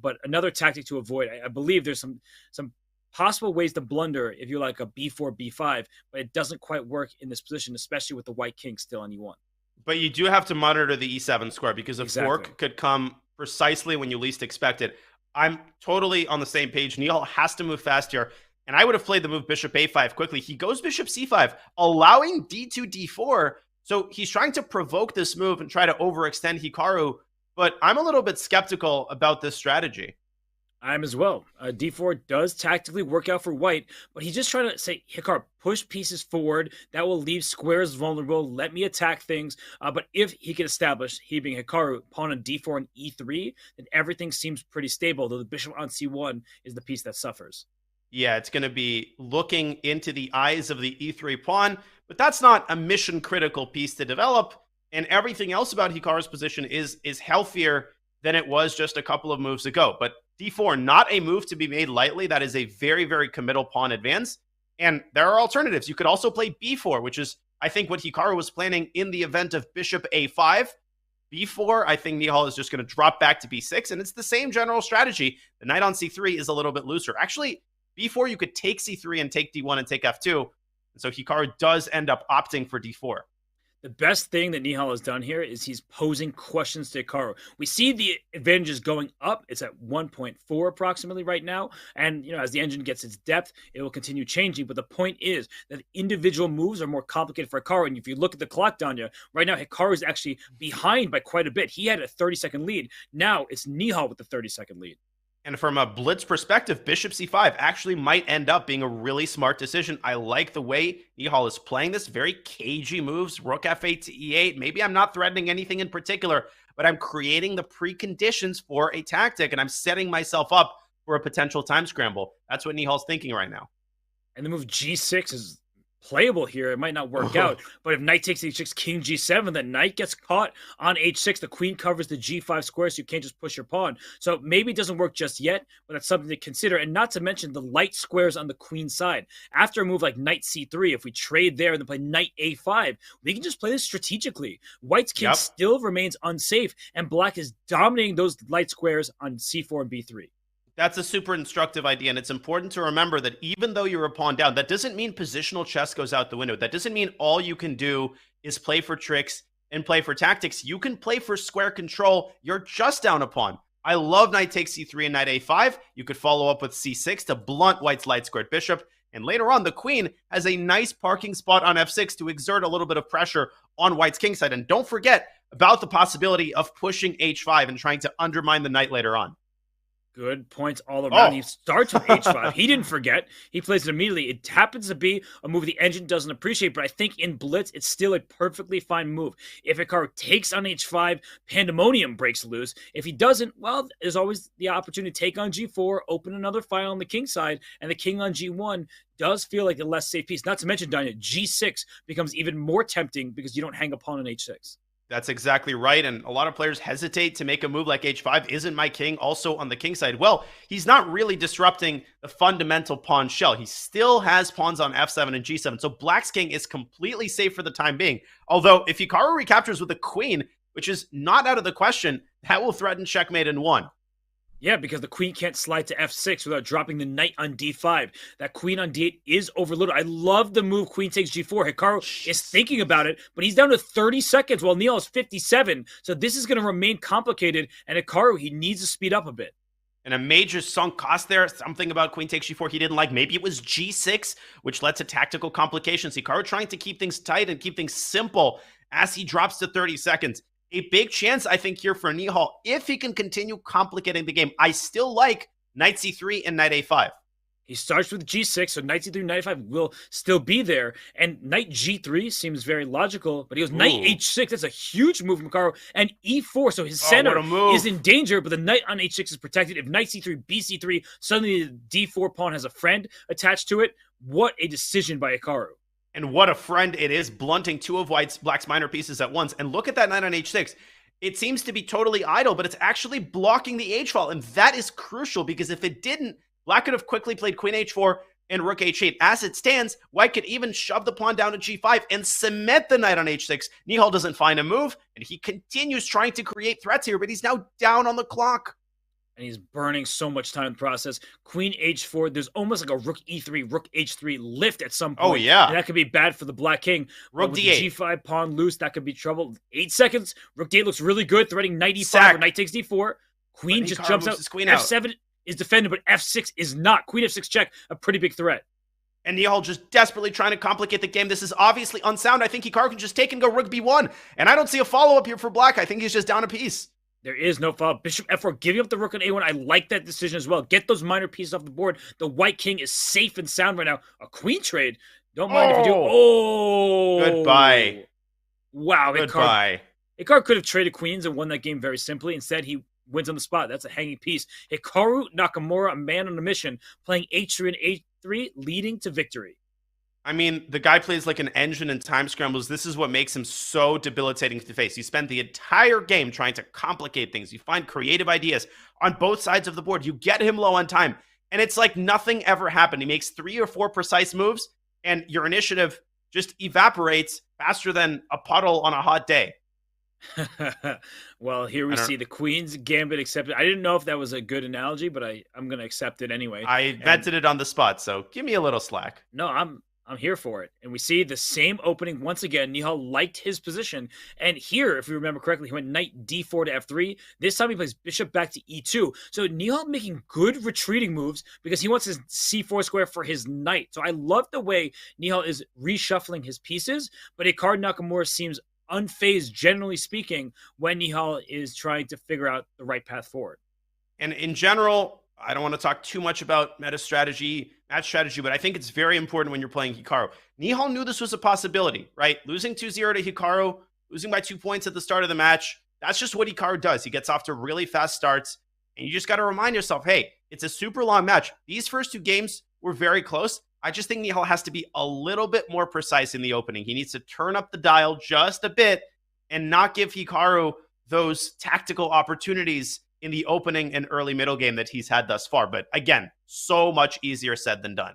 But another tactic to avoid, I believe there's some possible ways to blunder if you like a b4, b5, but it doesn't quite work in this position, especially with the white king still on e1. But you do have to monitor the e7 square because a fork could come precisely when you least expect it. I'm totally on the same page. Nihal has to move fast here, and I would have played the move bishop a5 quickly. He goes bishop c5, allowing d2, d4, so he's trying to provoke this move and try to overextend Hikaru, but I'm a little bit skeptical about this strategy. I'm as well. D4 does tactically work out for white, but he's just trying to say, Hikaru, push pieces forward. That will leave squares vulnerable. Let me attack things. But if he can establish, he being Hikaru, pawn on D4 and E3, then everything seems pretty stable, though the bishop on C1 is the piece that suffers. Yeah, it's going to be looking into the eyes of the E3 pawn, but that's not a mission-critical piece to develop, and everything else about Hikaru's position is healthier than it was just a couple of moves ago. But D4, not a move to be made lightly. That is a very, very committal pawn advance. And there are alternatives. You could also play B4, which is, I think, what Hikaru was planning in the event of bishop A5. B4, I think Nihal is just going to drop back to B6, and it's the same general strategy. The knight on C3 is a little bit looser. Actually, B4, you could take C3 and take D1 and take F2. And so Hikaru does end up opting for D4. The best thing that Nihal has done here is he's posing questions to Hikaru. We see the advantages going up. It's at 1.4 approximately right now. And, as the engine gets its depth, it will continue changing. But the point is that individual moves are more complicated for Hikaru. And if you look at the clock, Danya, right now Hikaru is actually behind by quite a bit. He had a 30-second lead. Now it's Nihal with the 30-second lead. And from a blitz perspective, bishop c5 actually might end up being a really smart decision. I like the way Nihal is playing this. Very cagey moves, rook f8 to e8. Maybe I'm not threatening anything in particular, but I'm creating the preconditions for a tactic, and I'm setting myself up for a potential time scramble. That's what Nihal's thinking right now. And the move g6 is playable here. It might not work out, but if knight takes h6, king g7, the knight gets caught on h6. The queen covers the g5 square, so you can't just push your pawn. So maybe it doesn't work just yet, but that's something to consider. And not to mention the light squares on the queen side. After a move like knight c3, if we trade there and then play knight a5, we can just play this strategically. White's king still remains unsafe, and black is dominating those light squares on c4 and b3. That's a super instructive idea, and it's important to remember that even though you're a pawn down, that doesn't mean positional chess goes out the window. That doesn't mean all you can do is play for tricks and play for tactics. You can play for square control. You're just down a pawn. I love knight takes c3 and knight a5. You could follow up with c6 to blunt white's light squared bishop. And later on, the queen has a nice parking spot on f6 to exert a little bit of pressure on white's kingside. And don't forget about the possibility of pushing h5 and trying to undermine the knight later on. Good points all around. Oh. He starts with h5. He didn't forget. He plays it immediately. It happens to be a move the engine doesn't appreciate, but I think in Blitz, it's still a perfectly fine move. If Hikaru takes on h5, pandemonium breaks loose. If he doesn't, well, there's always the opportunity to take on g4, open another file on the king side, and the king on g1 does feel like a less safe piece. Not to mention, Danya, g6 becomes even more tempting because you don't hang a pawn on h6. That's exactly right. And a lot of players hesitate to make a move like h5. Isn't my king also on the king side? Well, he's not really disrupting the fundamental pawn shell. He still has pawns on f7 and g7. So black's king is completely safe for the time being. Although if Hikaru recaptures with a queen, which is not out of the question, that will threaten checkmate in one. Yeah, because the queen can't slide to f6 without dropping the knight on d5. That queen on d8 is overloaded. I love the move queen takes g4. Hikaru is thinking about it, but he's down to 30 seconds while Nihal is 57. So this is going to remain complicated, and Hikaru, he needs to speed up a bit. And a major sunk cost there. Something about queen takes g4 he didn't like. Maybe it was g6, which led to tactical complications. Hikaru trying to keep things tight and keep things simple as he drops to 30 seconds. A big chance, I think, here for Nihal, if he can continue complicating the game. I still like knight c3 and knight a5. He starts with g6, so knight c3, knight a5 will still be there. And knight g3 seems very logical, but he goes knight h6. That's a huge move from Hikaru. And e4, so his center is in danger, but the knight on h6 is protected. If knight c3, bc3, suddenly the d4 pawn has a friend attached to it. What a decision by Hikaru. And what a friend it is, blunting two of black's minor pieces at once. And look at that knight on h6. It seems to be totally idle, but it's actually blocking the h-file. And that is crucial, because if it didn't, black could have quickly played queen h4 and rook h8. As it stands, white could even shove the pawn down to g5 and cement the knight on h6. Nihal doesn't find a move, and he continues trying to create threats here, but he's now down on the clock. And he's burning so much time in the process. Queen h4, there's almost like a rook e3, rook h3 lift at some point. Oh, yeah. And that could be bad for the black king. Rook d8. G5 pawn loose, that could be trouble. 8 seconds. Rook d8 looks really good, threatening knight e5 or knight takes d4. Queen just jumps out. F7 is defended, but f6 is not. Queen f6 check, a pretty big threat. And Nihal just desperately trying to complicate the game. This is obviously unsound. I think Hikaru can just take and go rook b1. And I don't see a follow-up here for black. I think he's just down a piece. There is no follow. Bishop f4, giving up the rook on a1. I like that decision as well. Get those minor pieces off the board. The white king is safe and sound right now. A queen trade. Don't mind if you do. Oh! Goodbye. Wow. Goodbye. Hikaru could have traded queens and won that game very simply. Instead, he wins on the spot. That's a hanging piece. Hikaru Nakamura, a man on a mission, playing h3 and h3, leading to victory. I mean, the guy plays like an engine in time scrambles. This is what makes him so debilitating to face. You spend the entire game trying to complicate things. You find creative ideas on both sides of the board. You get him low on time, and it's like nothing ever happened. He makes 3 or 4 precise moves, and your initiative just evaporates faster than a puddle on a hot day. Well, here we see the queen's gambit accepted. I didn't know if that was a good analogy, but I'm going to accept it anyway. I invented it on the spot, so give me a little slack. No, I'm here for it. And we see the same opening once again. Nihal liked his position. And here, if we remember correctly, he went knight d4 to f3. This time he plays bishop back to e2. So Nihal making good retreating moves because he wants his c4 square for his knight. So I love the way Nihal is reshuffling his pieces, but Hikaru Nakamura seems unfazed, generally speaking, when Nihal is trying to figure out the right path forward. And in general, I don't want to talk too much about meta strategy, match strategy, but I think it's very important when you're playing Hikaru. Nihal knew this was a possibility, right? Losing 2-0 to Hikaru, losing by 2 points at the start of the match, that's just what Hikaru does. He gets off to really fast starts, and you just got to remind yourself, hey, it's a super long match. These first 2 games were very close. I just think Nihal has to be a little bit more precise in the opening. He needs to turn up the dial just a bit and not give Hikaru those tactical opportunities in the opening and early middle game that he's had thus far. But again, so much easier said than done.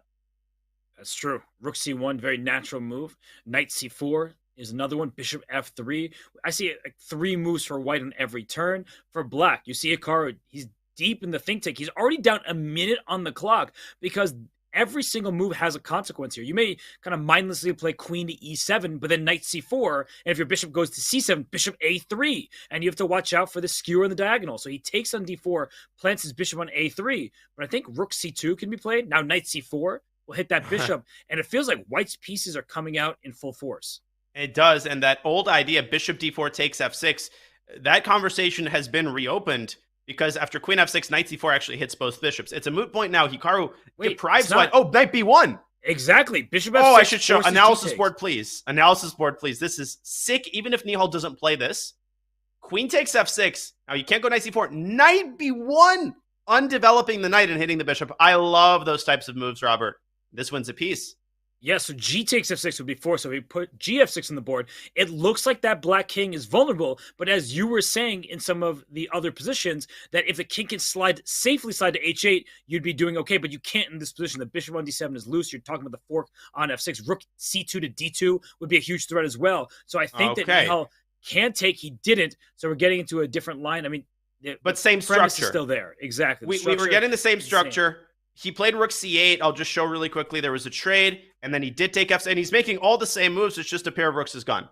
That's true. Rook c1, very natural move. Knight c4 is another one. Bishop f3. I see like 3 moves for white on every turn. For black, you see Hikaru, he's deep in the think tank. He's already down a minute on the clock because every single move has a consequence here. You may kind of mindlessly play queen to e7, but then knight c4, and if your bishop goes to c7, bishop a3, and you have to watch out for the skewer in the diagonal. So he takes on d4, plants his bishop on a3, but I think rook c2 can be played. Now knight c4 will hit that bishop, and it feels like white's pieces are coming out in full force. It does, and that old idea, bishop d4 takes f6, that conversation has been reopened because after queen f6, knight c4 actually hits both bishops. It's a moot point now. Hikaru Wait, deprives it's not. white. Oh, knight b1. Exactly. Bishop F6. Oh, I should show forces analysis G-takes. board, please. Analysis board, please. This is sick. Even if Nihal doesn't play this, queen takes f6. Now you can't go knight c4. Knight b1, undeveloping the knight and hitting the bishop. I love those types of moves, Robert. This wins a piece. Yeah, so G takes F6 would be 4, so we put G-F6 on the board. It looks like that black king is vulnerable, but as you were saying in some of the other positions, that if the king can safely slide to H8, you'd be doing okay, but you can't in this position. The bishop on D7 is loose. You're talking about the fork on F6. Rook C2 to D2 would be a huge threat as well. So I think that Nihal can take. He didn't, so we're getting into a different line. I mean, but same structure. Is still there. Exactly. We were getting the same structure. He played rook c8. I'll just show really quickly. There was a trade, and then he did take f7, and he's making all the same moves. It's just a pair of rooks is gone.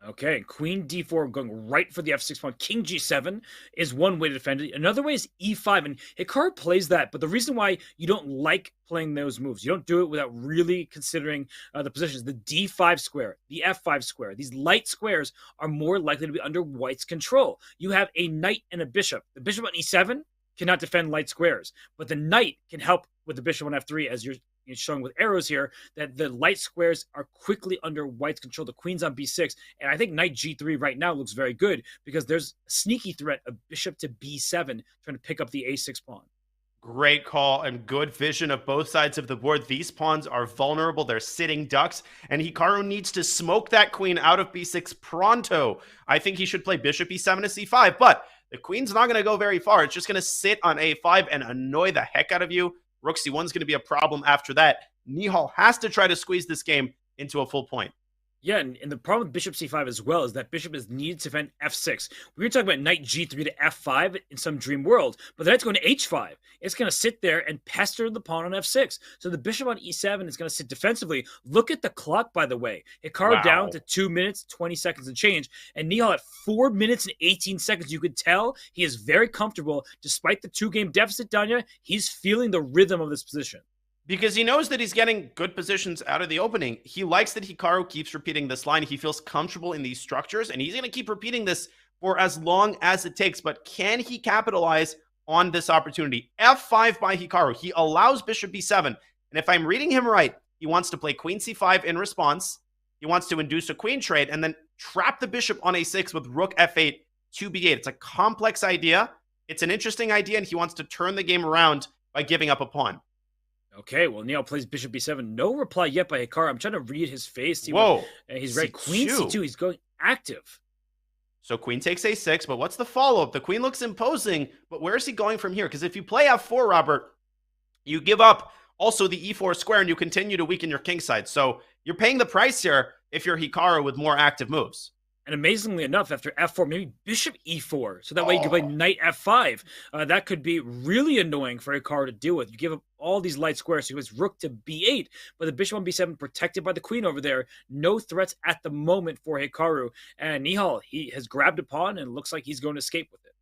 Okay, queen d4 going right for the f6 pawn. King g7 is one way to defend it. Another way is e5, and Hikaru plays that, but the reason why you don't like playing those moves, you don't do it without really considering the positions. The d5 square, the f5 square, these light squares are more likely to be under white's control. You have a knight and a bishop. The bishop on e7 cannot defend light squares, but the knight can help with the bishop on f3, as you're showing with arrows here, that the light squares are quickly under white's control. The queen's on b6, and I think knight g3 right now looks very good because there's a sneaky threat of bishop to b7 trying to pick up the a6 pawn. Great call and good vision of both sides of the board. These pawns are vulnerable. They're sitting ducks, and Hikaru needs to smoke that queen out of b6 pronto. I think he should play bishop e7 to c5, but the queen's not going to go very far. It's just going to sit on a5 and annoy the heck out of you. Rook c1 is going to be a problem after that. Nihal has to try to squeeze this game into a full point. Yeah, and the problem with bishop c5 as well is that bishop is needed to defend f6. We were talking about knight g3 to f5 in some dream world, but the knight's going to h5. It's going to sit there and pester the pawn on f6. So the bishop on e7 is going to sit defensively. Look at the clock, by the way. Hikaru down to 2 minutes, 20 seconds and change, and Nihal at 4 minutes and 18 seconds. You could tell he is very comfortable. Despite the 2-game deficit, Danya, he's feeling the rhythm of this position. Because he knows that he's getting good positions out of the opening. He likes that Hikaru keeps repeating this line. He feels comfortable in these structures, and he's going to keep repeating this for as long as it takes. But can he capitalize on this opportunity? F5 by Hikaru. He allows bishop b7. And if I'm reading him right, he wants to play queen c5 in response. He wants to induce a queen trade and then trap the bishop on a6 with rook f8 to b8. It's a complex idea. It's an interesting idea, and he wants to turn the game around by giving up a pawn. Okay, well, Nihal plays bishop b7. No reply yet by Hikaru. I'm trying to read his face. Whoa. He's right. Queen c2. He's going active. So queen takes a6, but what's the follow-up? The queen looks imposing, but where is he going from here? Because if you play f4, Robert, you give up also the e4 square, and you continue to weaken your king side. So you're paying the price here if you're Hikaru with more active moves. And amazingly enough, after f4, maybe bishop e4. So that way you can play knight f5. That could be really annoying for Hikaru to deal with. You give up all these light squares. So he was rook to b8, but the bishop on b7 protected by the queen over there. No threats at the moment for Hikaru. And Nihal, he has grabbed a pawn and looks like he's going to escape with it.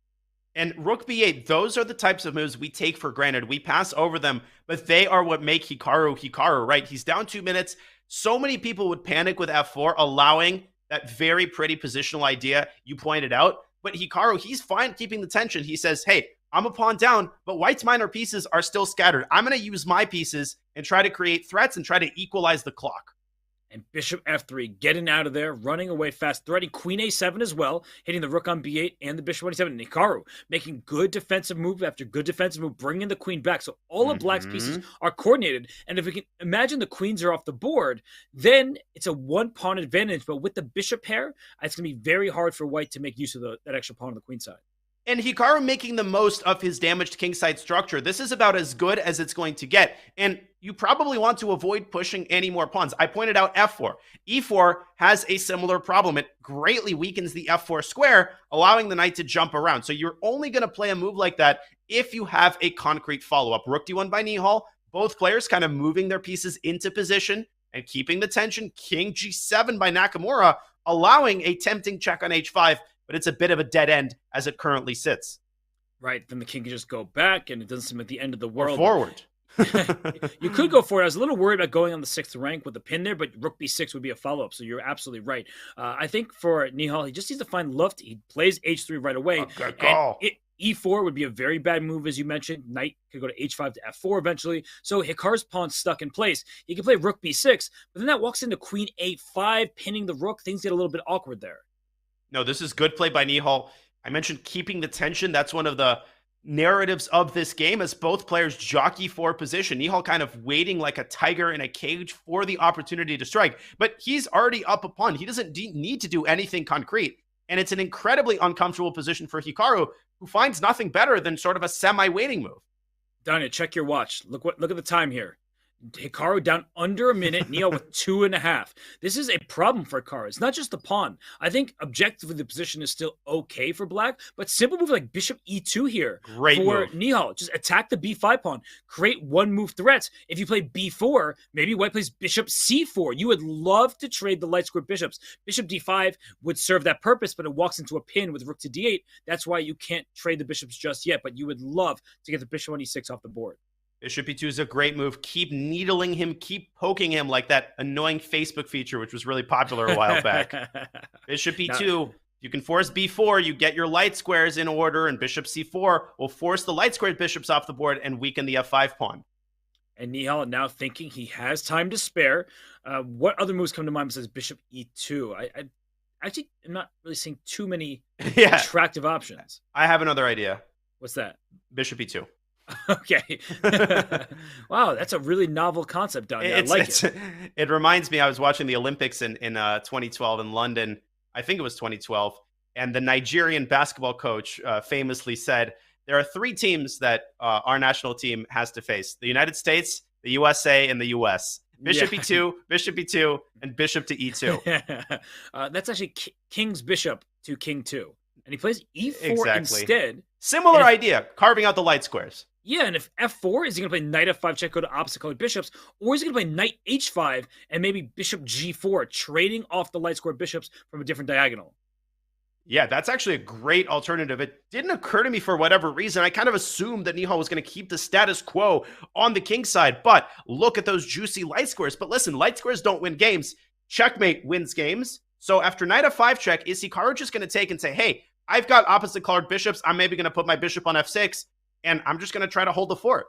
And rook b8, those are the types of moves we take for granted. We pass over them, but they are what make Hikaru Hikaru, right? He's down 2 minutes. So many people would panic with f4, allowing that very pretty positional idea you pointed out. But Hikaru, he's fine keeping the tension. He says, hey, I'm a pawn down, but white's minor pieces are still scattered. I'm going to use my pieces and try to create threats and try to equalize the clock. And bishop f3, getting out of there, running away fast, threatening queen a7 as well, hitting the rook on b8 and the bishop on e7. And Hikaru making good defensive move after good defensive move, bringing the queen back. So all of black's pieces are coordinated. And if we can imagine the queens are off the board, then it's a one-pawn advantage. But with the bishop pair, it's going to be very hard for white to make use of that extra pawn on the queen side. And Hikaru making the most of his damaged kingside structure. This is about as good as it's going to get. And you probably want to avoid pushing any more pawns. I pointed out f4. e4 has a similar problem. It greatly weakens the f4 square, allowing the knight to jump around. So you're only going to play a move like that if you have a concrete follow-up. Rook d1 by Nihal. Both players kind of moving their pieces into position and keeping the tension. King g7 by Nakamura, allowing a tempting check on h5. But it's a bit of a dead end as it currently sits. Right, then the king can just go back, and it doesn't seem like the end of the world. Or forward. You could go forward. I was a little worried about going on the 6th rank with the pin there, but rook b6 would be a follow-up, so you're absolutely right. I think for Nihal, he just needs to find Luft. He plays h3 right away. Good call. e4 would be a very bad move, as you mentioned. Knight could go to h5 to f4 eventually. So Hikaru's pawn's stuck in place. He can play rook b6, but then that walks into queen a5, pinning the rook. Things get a little bit awkward there. No, this is good play by Nihal. I mentioned keeping the tension. That's one of the narratives of this game as both players jockey for position. Nihal kind of waiting like a tiger in a cage for the opportunity to strike, but he's already up a pawn. He doesn't need to do anything concrete. And it's an incredibly uncomfortable position for Hikaru, who finds nothing better than sort of a semi-waiting move. Danya, check your watch. Look at the time here. Hikaru down under a minute, Nihal with 2.5. This is a problem for Hikaru. It's not just the pawn. I think objectively the position is still okay for black, but simple move like bishop e2 here Great for move. Nihal. Just attack the b5 pawn. Create one move threats. If you play b4, maybe white plays bishop c4. You would love to trade the light square bishops. Bishop d5 would serve that purpose, but it walks into a pin with rook to d8. That's why you can't trade the bishops just yet, but you would love to get the bishop on e6 off the board. Bishop e2 is a great move. Keep needling him, keep poking him like that annoying Facebook feature, which was really popular a while back. Bishop e2, you can force b4, you get your light squares in order, and bishop c4 will force the light squared bishops off the board and weaken the f5 pawn. And Nihal now thinking he has time to spare. What other moves come to mind besides bishop e2? I actually am not really seeing too many attractive options. I have another idea. What's that? Bishop e2. Okay. Wow, that's a really novel concept, Don. I like it. It reminds me, I was watching the Olympics in 2012 in London. I think it was 2012. And the Nigerian basketball coach famously said, there are 3 teams that our national team has to face: the United States, the USA, and the US. Bishop e2, and bishop to e2. That's actually king's bishop to king 2. And he plays e4 instead. Similar idea, carving out the light squares. Yeah, and if f4, is he going to play knight f5 check, go to opposite colored bishops, or is he going to play knight h5 and maybe bishop g4, trading off the light square bishops from a different diagonal? Yeah, that's actually a great alternative. It didn't occur to me for whatever reason. I kind of assumed that Nihal was going to keep the status quo on the king side, but look at those juicy light squares. But listen, light squares don't win games. Checkmate wins games. So after knight f5 check, is Hikaru just going to take and say, hey, I've got opposite colored bishops. I'm maybe going to put my bishop on f6, and I'm just going to try to hold the fort.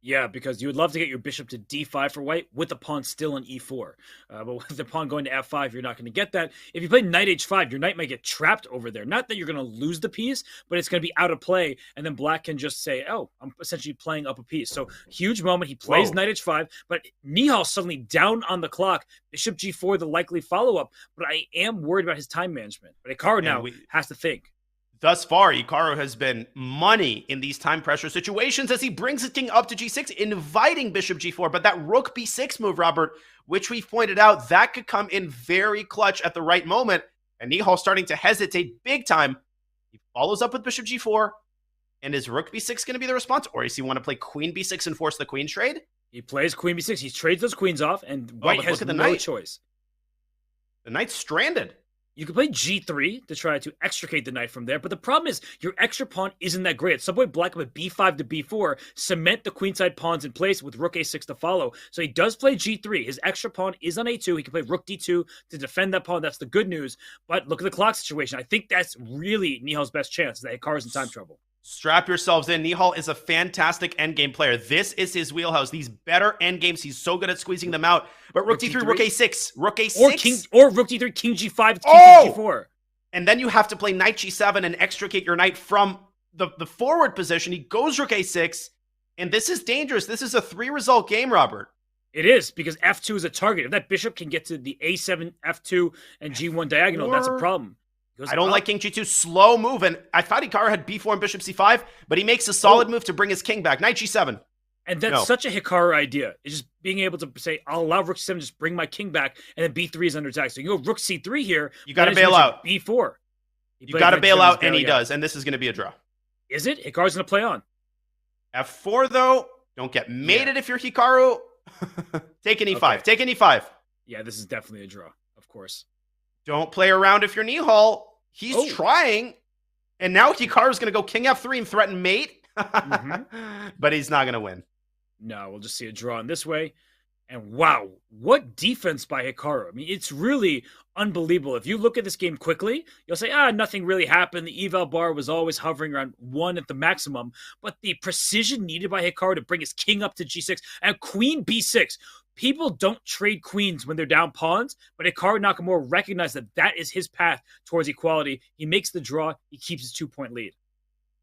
Yeah, because you would love to get your bishop to d5 for white with the pawn still in e4. But with the pawn going to f5, you're not going to get that. If you play knight h5, your knight might get trapped over there. Not that you're going to lose the piece, but it's going to be out of play. And then black can just say, oh, I'm essentially playing up a piece. So huge moment. He plays knight h5, but Nihal suddenly down on the clock. Bishop g4, the likely follow-up. But I am worried about his time management. But Hikaru now has to think. Thus far, Hikaru has been money in these time pressure situations as he brings the king up to g6, inviting bishop g4. But that rook b6 move, Robert, which we've pointed out, that could come in very clutch at the right moment. And Nihal starting to hesitate big time. He follows up with bishop g4. And is rook b6 going to be the response? Or does he want to play queen b6 and force the queen trade? He plays queen b6. He trades those queens off, and white has no choice. The knight's stranded. You can play g3 to try to extricate the knight from there, but the problem is your extra pawn isn't that great. At some point, black with b5 to b4, cement the queenside pawns in place with rook a6 to follow. So he does play g3. His extra pawn is on a2. He can play rook d2 to defend that pawn. That's the good news. But look at the clock situation. I think that's really Nihal's best chance, that Hikaru's in time trouble. Strap yourselves in. Nihal is a fantastic endgame player. This is his wheelhouse. These better endgames, he's so good at squeezing them out. But rook d3, rook a6, rook a6. Or rook d3, king g5, king g4. And then you have to play knight g7 and extricate your knight from the forward position. He goes rook a6, and this is dangerous. This is a 3-result game, Robert. It is, because f2 is a target. If that bishop can get to the a7, f2, and g1 diagonal, that's a problem. I don't like king g2. Slow move. And I thought Hikaru had b4 and bishop c5, but he makes a solid move to bring his king back. Knight g7. And that's such a Hikaru idea. It's just being able to say, I'll allow rook c7, just bring my king back, and then b3 is under attack. So you go rook c3 here. You got to bail out. b4. You got to bail out, and he does. And this is going to be a draw. Is it? Hikaru's going to play on. f4, though. Don't get mated if you're Hikaru. Take an e5. Take an e5. Yeah, this is definitely a draw, of course. Don't play around if you're Nihal. He's trying. And now Hikaru's going to go king f3 and threaten mate. But he's not going to win. No, we'll just see a draw in this way. And wow, what defense by Hikaru. I mean, it's really unbelievable. If you look at this game quickly, you'll say, nothing really happened. The eval bar was always hovering around 1 at the maximum. But the precision needed by Hikaru to bring his king up to g6 and queen b6. People don't trade queens when they're down pawns, but Hikaru Nakamura recognized that that is his path towards equality. He makes the draw. He keeps his 2-point lead.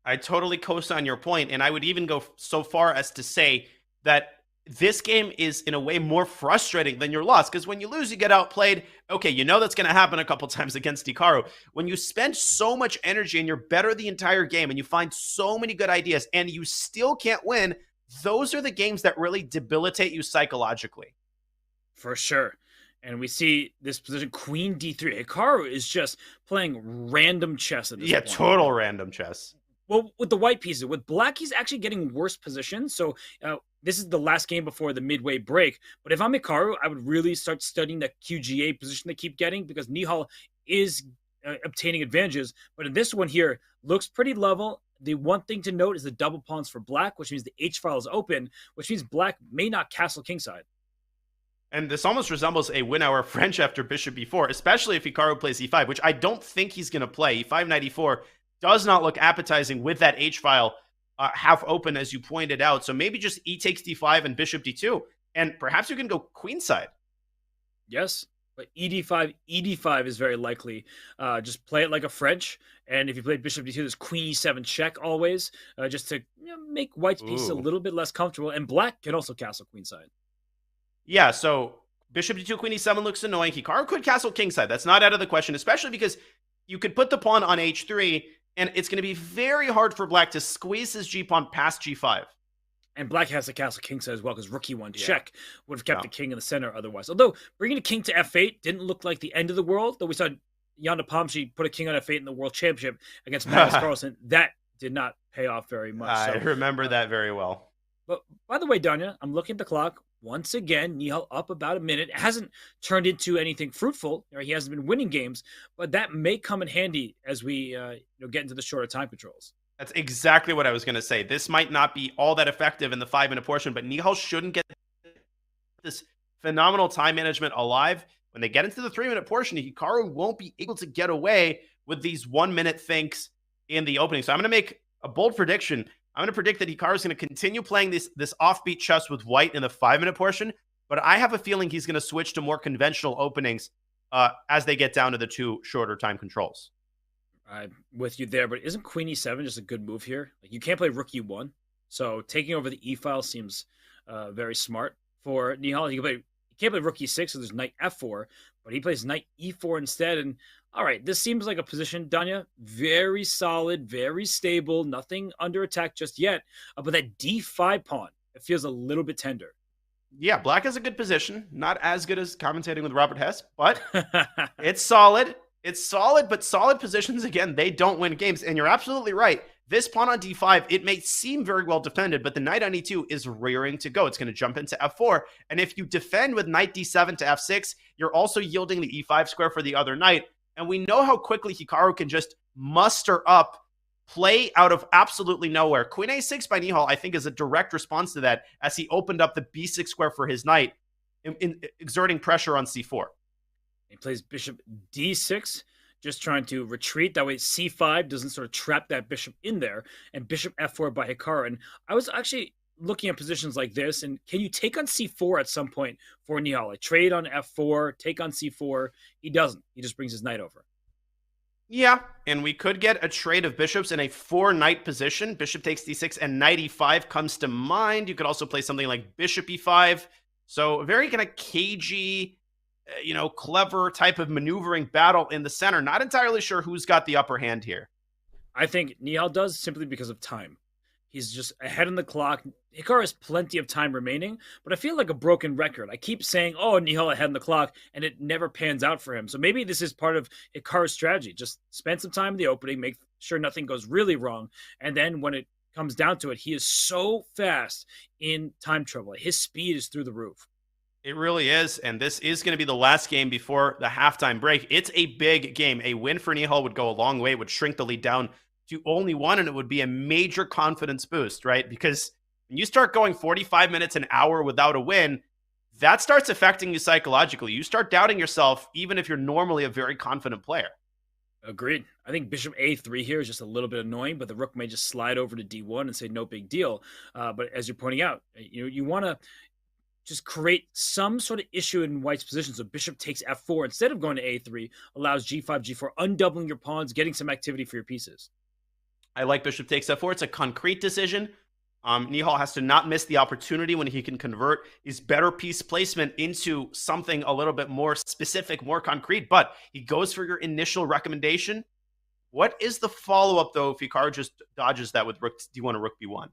I totally co-sign your point, and I would even go so far as to say that this game is, in a way, more frustrating than your loss, because when you lose, you get outplayed. Okay, you know that's going to happen a couple times against Hikaru. When you spend so much energy and you're better the entire game and you find so many good ideas and you still can't win, those are the games that really debilitate you psychologically. For sure. And we see this position, queen d3. Hikaru is just playing random chess at this point. Yeah, total random chess. Well, with the white pieces. With black, he's actually getting worse positions. So this is the last game before the midway break. But if I'm Hikaru, I would really start studying that QGA position they keep getting, because Nihal is obtaining advantages. But in this one here, looks pretty level. The one thing to note is the double pawns for black, which means the H-file is open, which means black may not castle kingside. And this almost resembles a win-hour French after bishop b4, especially if Hikaru plays e5, which I don't think he's going to play. e5 knight e4 does not look appetizing with that H-file half open, as you pointed out. So maybe just e takes d5 and bishop d2, and perhaps you can go queenside. Yes, but ed5 is very likely. Just play it like a French, and if you play bishop d2, there's queen e7 check always, just to make white's piece a little bit less comfortable, and black can also castle queenside. Yeah, so bishop d2, queen e7 looks annoying. Hikaru could castle kingside. That's not out of the question, especially because you could put the pawn on h3, and it's going to be very hard for black to squeeze his g-pawn past g5. And black has to castle kingside as well, because rook e1 check would have kept the king in the center otherwise. Although bringing a king to f8 didn't look like the end of the world, though we saw Jan Nepomniachtchi put a king on f8 in the World Championship against Magnus Carlsen. That did not pay off very much. I remember that very well. But by the way, Danya, I'm looking at the clock. Once again, Nihal up about a minute. It hasn't turned into anything fruitful. He hasn't been winning games, but that may come in handy as we get into the shorter time controls. That's exactly what I was going to say. This might not be all that effective in the 5-minute portion, but Nihal shouldn't get this phenomenal time management alive. When they get into the 3-minute portion, Hikaru won't be able to get away with these 1-minute thinks in the opening. So I'm going to make a bold prediction. I'm going to predict that Hikaru is going to continue playing this offbeat chess with white in the 5-minute portion, but I have a feeling he's going to switch to more conventional openings as they get down to the 2 shorter time controls. I'm with you there, but isn't queen e7 just a good move here? Like, you can't play rook e1, so taking over the e-file seems very smart for Nihal. He can't play rook e6, so there's knight f4, but he plays knight e4 instead. And all right, this seems like a position, Danya, very solid, very stable, nothing under attack just yet. But that d5 pawn, it feels a little bit tender. Yeah, black is a good position. Not as good as commentating with Robert Hess, but it's solid. It's solid, but solid positions, again, they don't win games. And you're absolutely right. This pawn on d5, it may seem very well defended, but the knight on e2 is rearing to go. It's going to jump into f4. And if you defend with knight d7 to f6, you're also yielding the e5 square for the other knight. And we know how quickly Hikaru can just muster up play out of absolutely nowhere. Queen a6 by Nihal, I think, is a direct response to that, as he opened up the b6 square for his knight, exerting pressure on c4. He plays bishop d6, just trying to retreat. That way c5 doesn't sort of trap that bishop in there. And bishop f4 by Hikaru. And I was actually looking at positions like this, and can you take on c4 at some point for Nihal? Like trade on f4, take on c4. He doesn't. He just brings his knight over. Yeah, and we could get a trade of bishops in a 4-knight position. Bishop takes d6 and knight e5 comes to mind. You could also play something like bishop e5. So a very kind of cagey, clever type of maneuvering battle in the center. Not entirely sure who's got the upper hand here. I think Nihal does, simply because of time. He's just ahead on the clock. Hikaru has plenty of time remaining, but I feel like a broken record. I keep saying, Nihal ahead on the clock, and it never pans out for him. So maybe this is part of Hikaru's strategy. Just spend some time in the opening, make sure nothing goes really wrong, and then when it comes down to it, he is so fast in time trouble. His speed is through the roof. It really is, and this is going to be the last game before the halftime break. It's a big game. A win for Nihal would go a long way. It would shrink the lead down to only 1, and it would be a major confidence boost, right? Because when you start going 45 minutes, an hour without a win, that starts affecting you psychologically. You start doubting yourself, even if you're normally a very confident player. Agreed. I think bishop a3 here is just a little bit annoying, but the rook may just slide over to d1 and say no big deal. But as you're pointing out, you want to just create some sort of issue in white's position. So bishop takes f4 instead of going to a3, allows g5, g4, undoubling your pawns, getting some activity for your pieces. I like bishop takes f4. It's a concrete decision. Nihal has to not miss the opportunity when he can convert his better piece placement into something a little bit more specific, more concrete, but he goes for your initial recommendation. What is the follow-up, though, if Hikaru just dodges that with rook d1 or rook b1?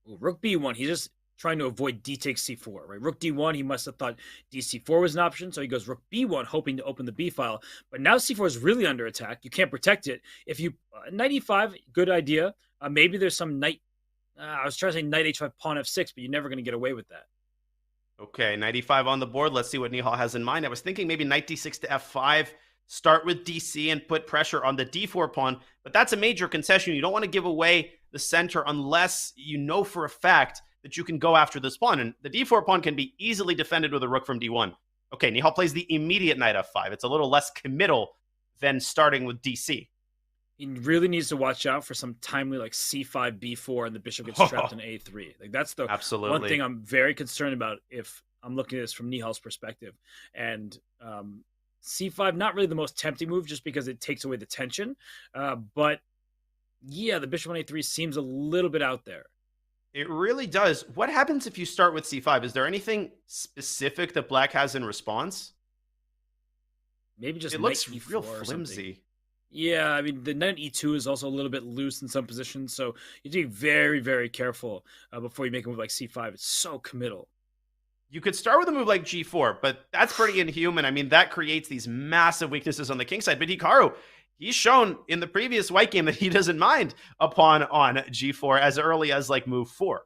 Well, rook b1, he's just trying to avoid d takes c4, right? Rook d1, he must have thought dc4 was an option, so he goes rook b1, hoping to open the b file. But now c4 is really under attack. You can't protect it. If you knight e5, good idea. Maybe there's some knight. I was trying to say knight h5, pawn f6, but you're never going to get away with that. Okay, knight e5 on the board. Let's see what Nihal has in mind. I was thinking maybe knight d6 to f5, start with dc and put pressure on the d4 pawn, but that's a major concession. You don't want to give away the center unless you know for a fact that you can go after this pawn, and the d4 pawn can be easily defended with a rook from d1. Okay, Nihal plays the immediate knight f5. It's a little less committal than starting with dc. He really needs to watch out for some timely like c5, b4, and the bishop gets trapped in a3. Like that's the Absolutely. one thing I'm very concerned about if I'm looking at this from Nihal's perspective. And c5, not really the most tempting move just because it takes away the tension. But yeah, the bishop on a3 seems a little bit out there. It really does. What happens if you start with c5? Is there anything specific that black has in response? Maybe just it looks knight e4 real or flimsy. something. Yeah, I mean, the knight e2 is also a little bit loose in some positions, so you have to be very, very careful before you make a move like c5. It's so committal. You could start with a move like g4, but that's pretty inhuman. I mean, that creates these massive weaknesses on the king side. But Hikaru, he's shown in the previous white game that he doesn't mind a pawn on g4 as early as like move 4.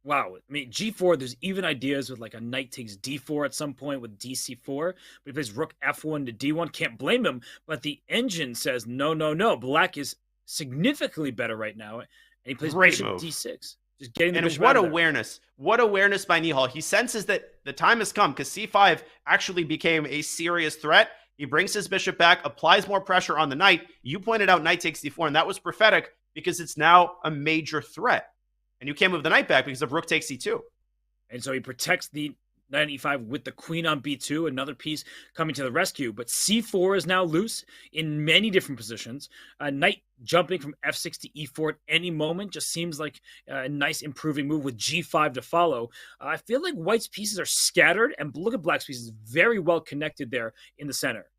Wow. I mean, g4, there's even ideas with like a knight takes d4 at some point with dc4. But he plays rook f1 to d1. Can't blame him. But the engine says, no, no, no. Black is significantly better right now. And he plays bishop d6. Just getting the bishop what out of awareness. What awareness by Nihal. He senses that the time has come because c5 actually became a serious threat. He brings his bishop back, applies more pressure on the knight. You pointed out knight takes d4, and that was prophetic because it's now a major threat. And you can't move the knight back because of rook takes c2. And so he protects the knight on e5 with the queen on b2, another piece coming to the rescue. But c4 is now loose in many different positions. Knight jumping from f6 to e4 at any moment just seems like a nice improving move with g5 to follow. I feel like white's pieces are scattered, and look at black's pieces, very well connected there in the center.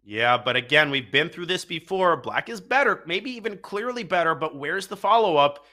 Yeah, but again, we've been through this before. Black is better, maybe even clearly better, but where's the follow-up?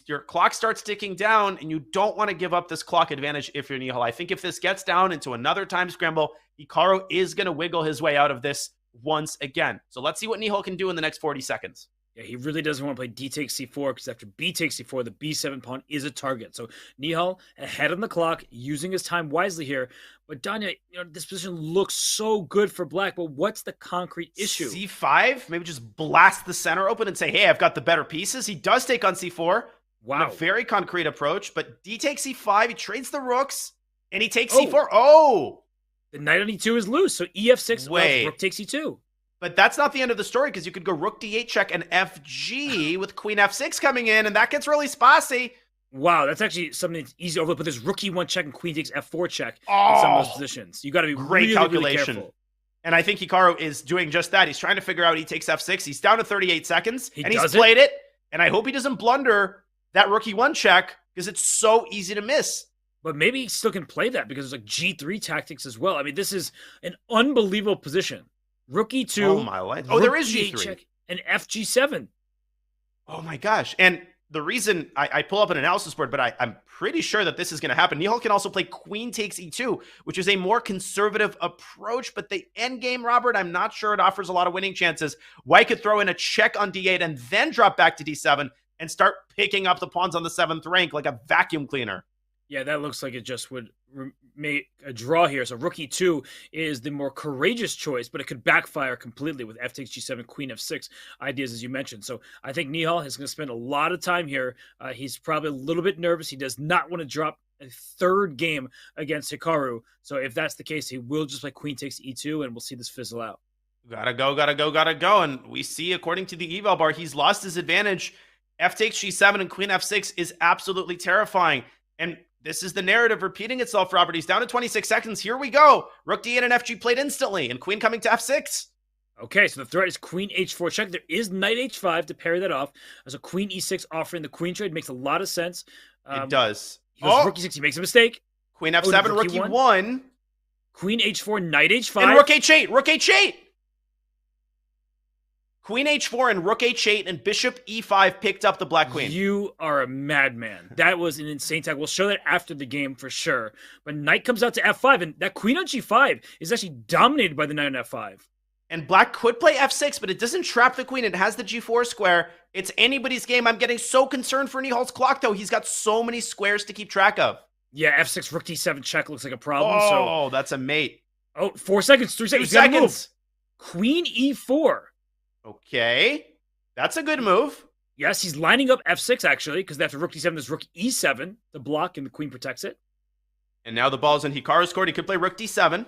Your clock starts ticking down, and you don't want to give up this clock advantage if you're Nihal. I think if this gets down into another time scramble, Hikaru is going to wiggle his way out of this once again. So let's see what Nihal can do in the next 40 seconds. Yeah, he really doesn't want to play d takes c4 because after b takes c4, the b7 pawn is a target. So Nihal ahead on the clock, using his time wisely here. But Danya, this position looks so good for black, but what's the concrete issue? c5? Maybe just blast the center open and say, hey, I've got the better pieces. He does take on c4. Wow. A very concrete approach, but d takes c5. He trades the rooks, and he takes c4. Oh! The knight on e2 is loose, so ef6 allows rook takes e2. But that's not the end of the story, because you could go rook d8 check and fg with queen f6 coming in, and that gets really spicy. Wow, that's actually something that's easy to overlook, but there's rook e1 check and queen takes f4 check in some of those positions. You got to be great really, calculation. really careful. And I think Hikaru is doing just that. He's trying to figure out he takes f6. He's down to 38 seconds, and he's played it. And I hope he doesn't blunder that rook e1 check, because it's so easy to miss. But maybe he still can play that because there's like g3 tactics as well. I mean, this is an unbelievable position. Rook e2. Oh, my life. Oh, there is g3. Check, and fg7. Oh, my gosh. And the reason I pull up an analysis board, but I'm pretty sure that this is going to happen. Nihal can also play queen takes e2, which is a more conservative approach. But the endgame, Robert, I'm not sure it offers a lot of winning chances. White could throw in a check on d8 and then drop back to d7 and start picking up the pawns on the 7th rank like a vacuum cleaner. Yeah, that looks like it just would make a draw here. So rook e2 is the more courageous choice, but it could backfire completely with f takes g7, queen f6 ideas, as you mentioned. So I think Nihal is going to spend a lot of time here. He's probably a little bit nervous. He does not want to drop a third game against Hikaru. So if that's the case, he will just play queen takes e2, and we'll see this fizzle out. Gotta go. And we see, according to the eval bar, he's lost his advantage. F takes g7 and queen f6 is absolutely terrifying. And this is the narrative repeating itself, Robert. He's down to 26 seconds. Here we go. Rook d8 and fg played instantly, and queen coming to f6. Okay, so the threat is queen h4 check. There is knight h5 to parry that off. As a queen e6 offering the queen trade makes a lot of sense. It does. He goes rook e6. He makes a mistake. Queen f7, rook e1. Queen h4, knight h5. And rook h8. Rook h8. Queen h4 and rook h8 and bishop e5 picked up the black queen. You are a madman. That was an insane tag. We'll show that after the game for sure. But knight comes out to f5, and that queen on g5 is actually dominated by the knight on f5. And black could play f6, but it doesn't trap the queen. It has the g4 square. It's anybody's game. I'm getting so concerned for Nihal's clock, though. He's got so many squares to keep track of. Yeah, f6, rook d7 check looks like a problem. Oh, that's a mate. Oh, 4 seconds, 3 seconds. 2 seconds. Queen e4. Okay. That's a good move. Yes, he's lining up f6, actually, because after rook d7, there's rook e7 to block, and the queen protects it. And now the ball's in Hikaru's court. He could play rook d7.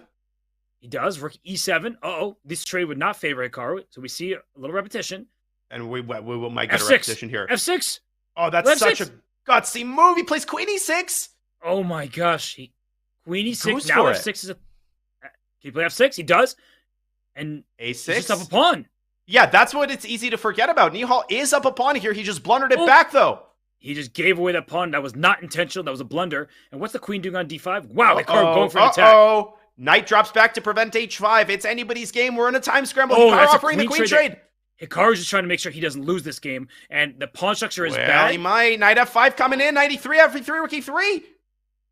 He does. Rook e7. Uh-oh. This trade would not favor Hikaru, so we see a little repetition. And we might get F6. a repetition here. F6. Oh, that's F6. such a gutsy move. He plays queen e6. Oh, my gosh. Queen e6. Goes Now for f6 it. is a... Can he play f6? He does. And a6. he's just up a pawn. Yeah, that's what it's easy to forget about. Nihal is up a pawn here. He just blundered it back, though. He just gave away that pawn. That was not intentional. That was a blunder. And what's the queen doing on d5? Wow, Hikaru going for an attack. Knight drops back to prevent h5. It's anybody's game. We're in a time scramble. Oh, Hikaru offering the queen trade. Hikaru's just trying to make sure he doesn't lose this game. And the pawn structure is Well, bad. he might. Knight f5 coming in. Knight e3, f3, rook e3.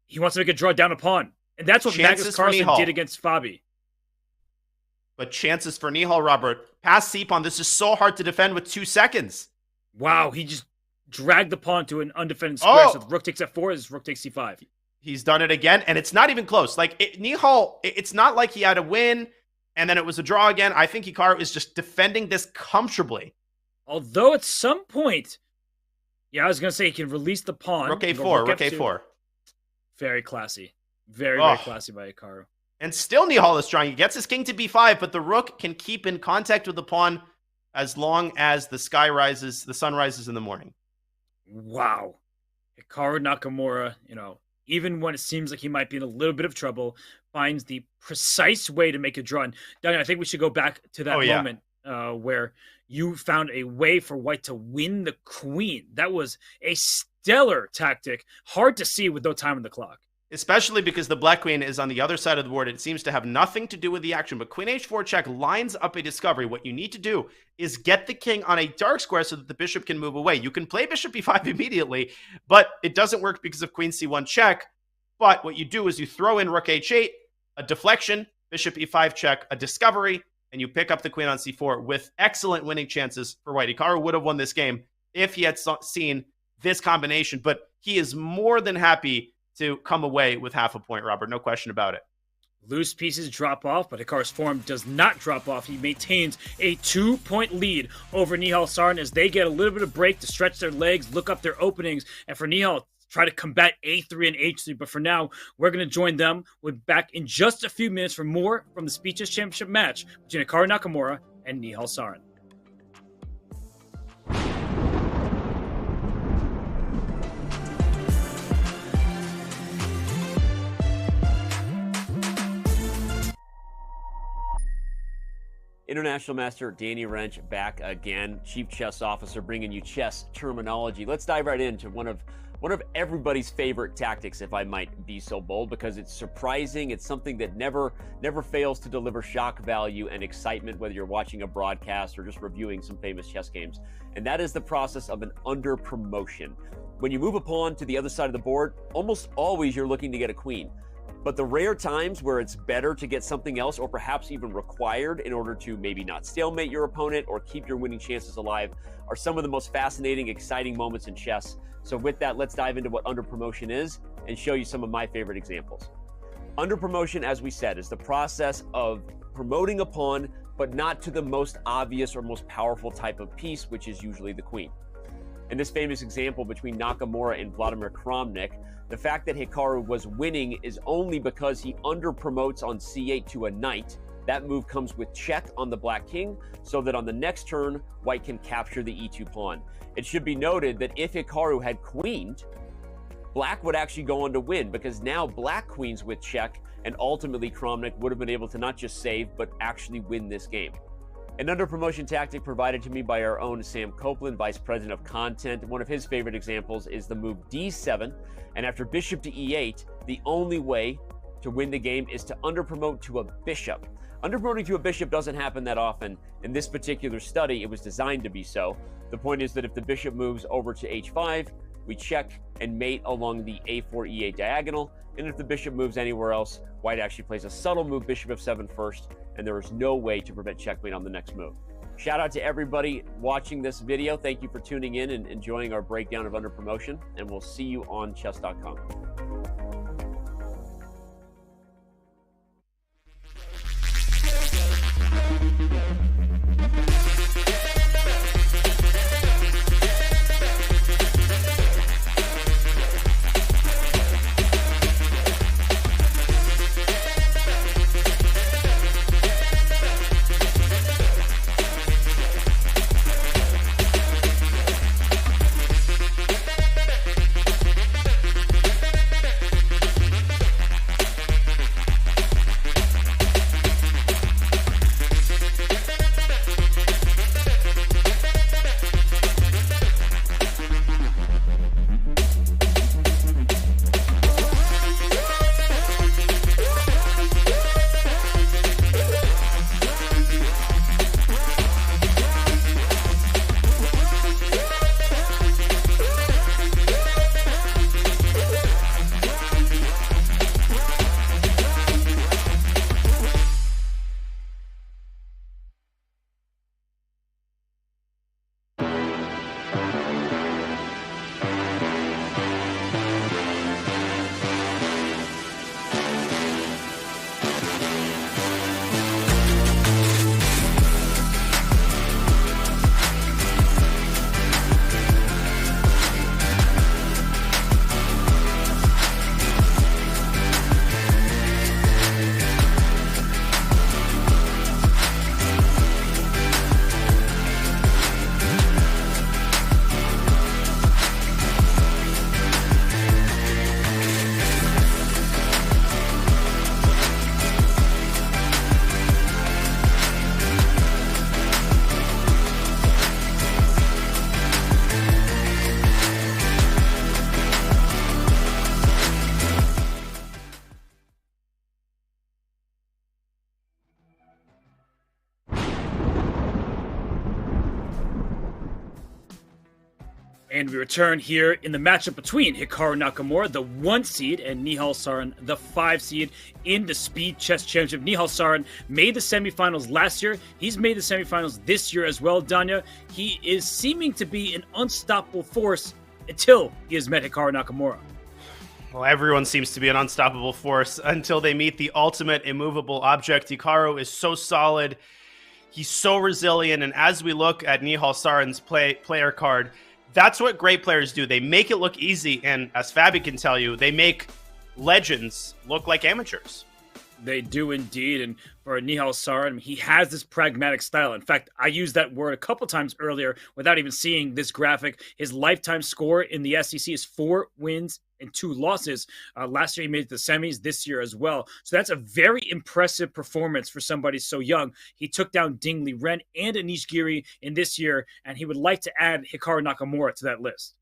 He wants to make a draw down a pawn. And that's what Magnus Carlsen did against Fabi. But chances for Nihal, Robert. Pass c-pawn. This is so hard to defend with 2 seconds. Wow, he just dragged the pawn to an undefended square. So the rook takes f4, his rook takes c5. He's done it again, and it's not even close. Like, Nihal, it's not like he had a win, and then it was a draw again. I think Hikaru is just defending this comfortably. Although at some point, I was going to say he can release the pawn. Rook a4, rook a4. Very classy. Very classy by Hikaru. And still Nihal is trying. He gets his king to b5, but the rook can keep in contact with the pawn as long as the sun rises in the morning. Wow. Hikaru Nakamura, even when it seems like he might be in a little bit of trouble, finds the precise way to make a draw. And Daniel, I think we should go back to that moment where you found a way for white to win the queen. That was a stellar tactic. Hard to see with no time on the clock. Especially because the black queen is on the other side of the board. It seems to have nothing to do with the action. But queen h4 check lines up a discovery. What you need to do is get the king on a dark square so that the bishop can move away. You can play bishop e5 immediately, but it doesn't work because of queen c1 check. But what you do is you throw in rook h8, a deflection, bishop e5 check, a discovery, and you pick up the queen on c4 with excellent winning chances for white. Hikaru would have won this game if he had seen this combination, but he is more than happy to come away with half a point, Robert. No question about it. Loose pieces drop off, but Hikaru's form does not drop off. He maintains a 2-point lead over Nihal Sarin as they get a little bit of break to stretch their legs, look up their openings, and for Nihal, try to combat a3 and h3. But for now, we're going to join them. We're back in just a few minutes for more from the Speed Chess Championship match between Hikaru Nakamura and Nihal Sarin. International Master Danny Wrench back again, Chief Chess Officer, bringing you chess terminology. Let's dive right into one of everybody's favorite tactics, if I might be so bold, because it's surprising. It's something that never fails to deliver shock value and excitement, whether you're watching a broadcast or just reviewing some famous chess games. And that is the process of an under promotion. When you move a pawn to the other side of the board, almost always you're looking to get a queen. But the rare times where it's better to get something else, or perhaps even required in order to maybe not stalemate your opponent or keep your winning chances alive, are some of the most fascinating, exciting moments in chess. So with that, let's dive into what under promotion is and show you some of my favorite examples. Under promotion, as we said, is the process of promoting a pawn, but not to the most obvious or most powerful type of piece, which is usually the queen. In this famous example between Nakamura and Vladimir Kramnik, the fact that Hikaru was winning is only because he under-promotes on c8 to a knight. That move comes with check on the black king, so that on the next turn, white can capture the e2 pawn. It should be noted that if Hikaru had queened, black would actually go on to win, because now black queens with check, and ultimately Kramnik would have been able to not just save, but actually win this game. An under-promotion tactic provided to me by our own Sam Copeland, Vice President of Content. One of his favorite examples is the move d7, and after bishop to e8, the only way to win the game is to under-promote to a bishop. Under-promoting to a bishop doesn't happen that often. In this particular study, it was designed to be so. The point is that if the bishop moves over to h5, we check and mate along the a4 e8 diagonal, and if the bishop moves anywhere else, white actually plays a subtle move, bishop f7 first, and there is no way to prevent checkmate on the next move. Shout out to everybody watching this video. Thank you for tuning in and enjoying our breakdown of under promotion, and we'll see you on Chess.com. And we return here in the matchup between Hikaru Nakamura, the 1 seed, and Nihal Sarin, the 5 seed, in the Speed Chess Championship. Nihal Sarin made the semifinals last year. He's made the semifinals this year as well, Danya. He is seeming to be an unstoppable force until he has met Hikaru Nakamura. Well, everyone seems to be an unstoppable force until they meet the ultimate immovable object. Hikaru is so solid. He's so resilient. And as we look at Nihal Sarin's player card, that's what great players do. They make it look easy, and as Fabi can tell you, they make legends look like amateurs. They do indeed, and for Nihal Sarin, he has this pragmatic style. In fact, I used that word a couple times earlier without even seeing this graphic. His lifetime score in the SEC is 4 wins and 2 losses. Last year, he made the semis, this year as well. So that's a very impressive performance for somebody so young. He took down Dingley Ren and Anish Giri in this year, and he would like to add Hikaru Nakamura to that list.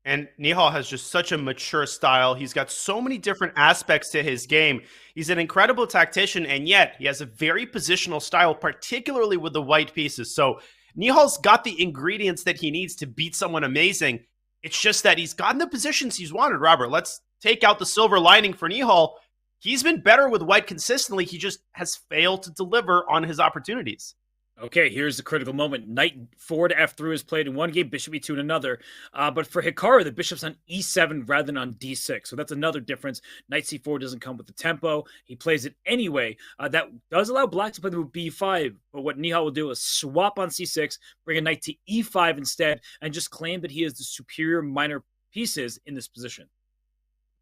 And Nihal has just such a mature style. He's got so many different aspects to his game. He's an incredible tactician, and yet he has a very positional style, particularly with the white pieces. So Nihal's got the ingredients that he needs to beat someone amazing. It's just that he's gotten the positions he's wanted, Robert. Let's take out the silver lining for Nihal. He's been better with white consistently. He just has failed to deliver on his opportunities. Okay, here's the critical moment. Knight 4 to f3 is played in one game, bishop e2 in another. But for Hikaru, the bishop's on e7 rather than on d6. So that's another difference. Knight c4 doesn't come with the tempo. He plays it anyway. That does allow black to play the move b5. But what Nihal will do is swap on c6, bring a knight to e5 instead, and just claim that he has the superior minor pieces in this position.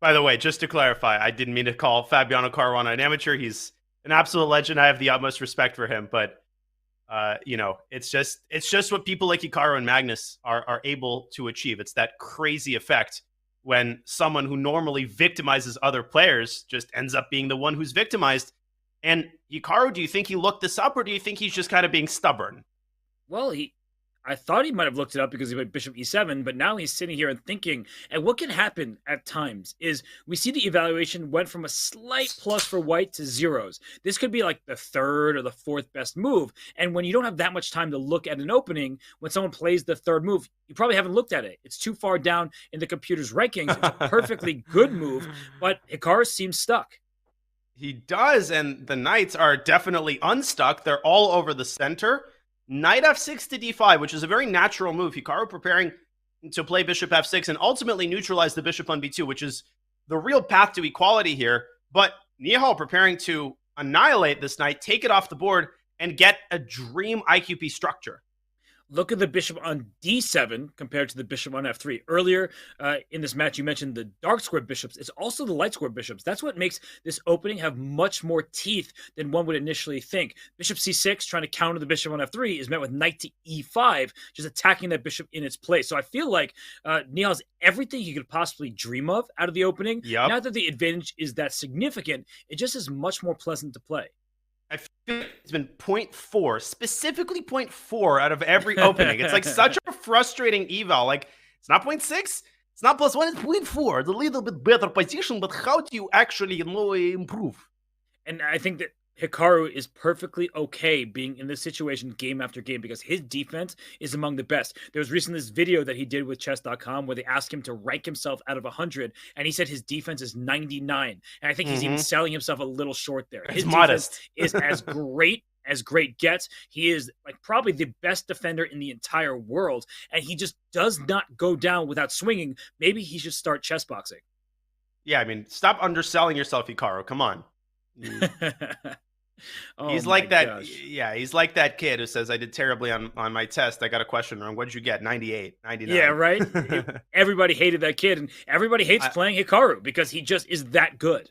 By the way, just to clarify, I didn't mean to call Fabiano Caruana an amateur. He's an absolute legend. I have the utmost respect for him, but it's just what people like Hikaru and Magnus are able to achieve. It's that crazy effect when someone who normally victimizes other players just ends up being the one who's victimized. And Hikaru, do you think he looked this up, or do you think he's just kind of being stubborn? Well, I thought he might have looked it up because he played bishop e7, but now he's sitting here and thinking. And what can happen at times is we see the evaluation went from a slight plus for white to zeros. This could be like the third or the fourth best move. And when you don't have that much time to look at an opening, when someone plays the third move, you probably haven't looked at it. It's too far down in the computer's rankings. It's a perfectly good move, but Hikaru seems stuck. He does, and the knights are definitely unstuck. They're all over the center. Knight f6 to d5, which is a very natural move. Hikaru preparing to play bishop f6 and ultimately neutralize the bishop on b2, which is the real path to equality here. But Nihal preparing to annihilate this knight, take it off the board, and get a dream IQP structure. Look at the bishop on d7 compared to the bishop on f3. Earlier in this match, you mentioned the dark squared bishops. It's also the light squared bishops. That's what makes this opening have much more teeth than one would initially think. Bishop c6, trying to counter the bishop on f3, is met with knight to e5, just attacking that bishop in its place. So I feel like Nihal has everything he could possibly dream of out of the opening. Yep. Not that the advantage is that significant. It just is much more pleasant to play. I feel like it's been 0.4, specifically 0.4 out of every opening. It's like such a frustrating eval. Like, it's not 0.6, it's not +1, it's 0.4. It's a little bit better position, but how do you actually improve? And I think that Hikaru is perfectly okay being in this situation game after game because his defense is among the best. There was recently this video that he did with Chess.com where they asked him to rank himself out of 100, and he said his defense is 99. And I think he's even selling himself a little short there. His modest. Defense is as great gets. He is like probably the best defender in the entire world, and he just does not go down without swinging. Maybe he should start chess boxing. Yeah, I mean, stop underselling yourself, Hikaru. Come on. Oh, he's like that. Gosh. Yeah, he's like that kid who says, I did terribly on my test. I got a question wrong. What did you get? 98, 99. Yeah, right? Everybody hated that kid, and everybody hates playing Hikaru because he just is that good.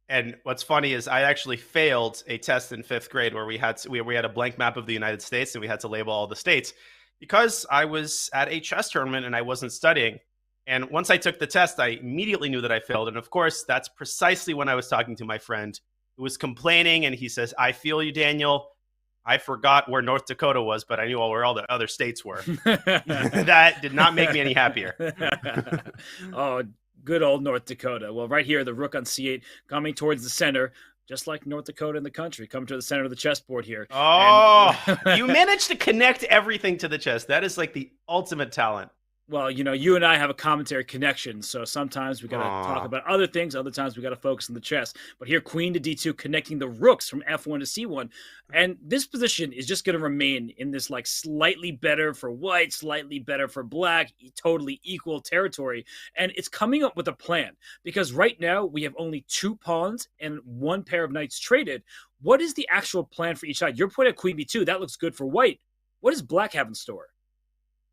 And what's funny is I actually failed a test in 5th grade where we had a blank map of the United States and we had to label all the states because I was at a chess tournament and I wasn't studying. And once I took the test, I immediately knew that I failed. And of course, that's precisely when I was talking to my friend who was complaining. And he says, I feel you, Daniel. I forgot where North Dakota was, but I knew where all the other states were. That did not make me any happier. Oh, good old North Dakota. Well, right here, the rook on c8 coming towards the center, just like North Dakota in the country, coming to the center of the chessboard here. Oh, you managed to connect everything to the chess. That is like the ultimate talent. Well, you know, you and I have a commentary connection, so sometimes we got to talk about other things. Other times we got to focus on the chess. But here, queen to d2, connecting the rooks from f1 to c1. And this position is just going to remain in this like slightly better for white, slightly better for black, totally equal territory. And it's coming up with a plan because right now we have only 2 pawns and 1 pair of knights traded. What is the actual plan for each side? You're putting at queen b2. That looks good for white. What does black have in store?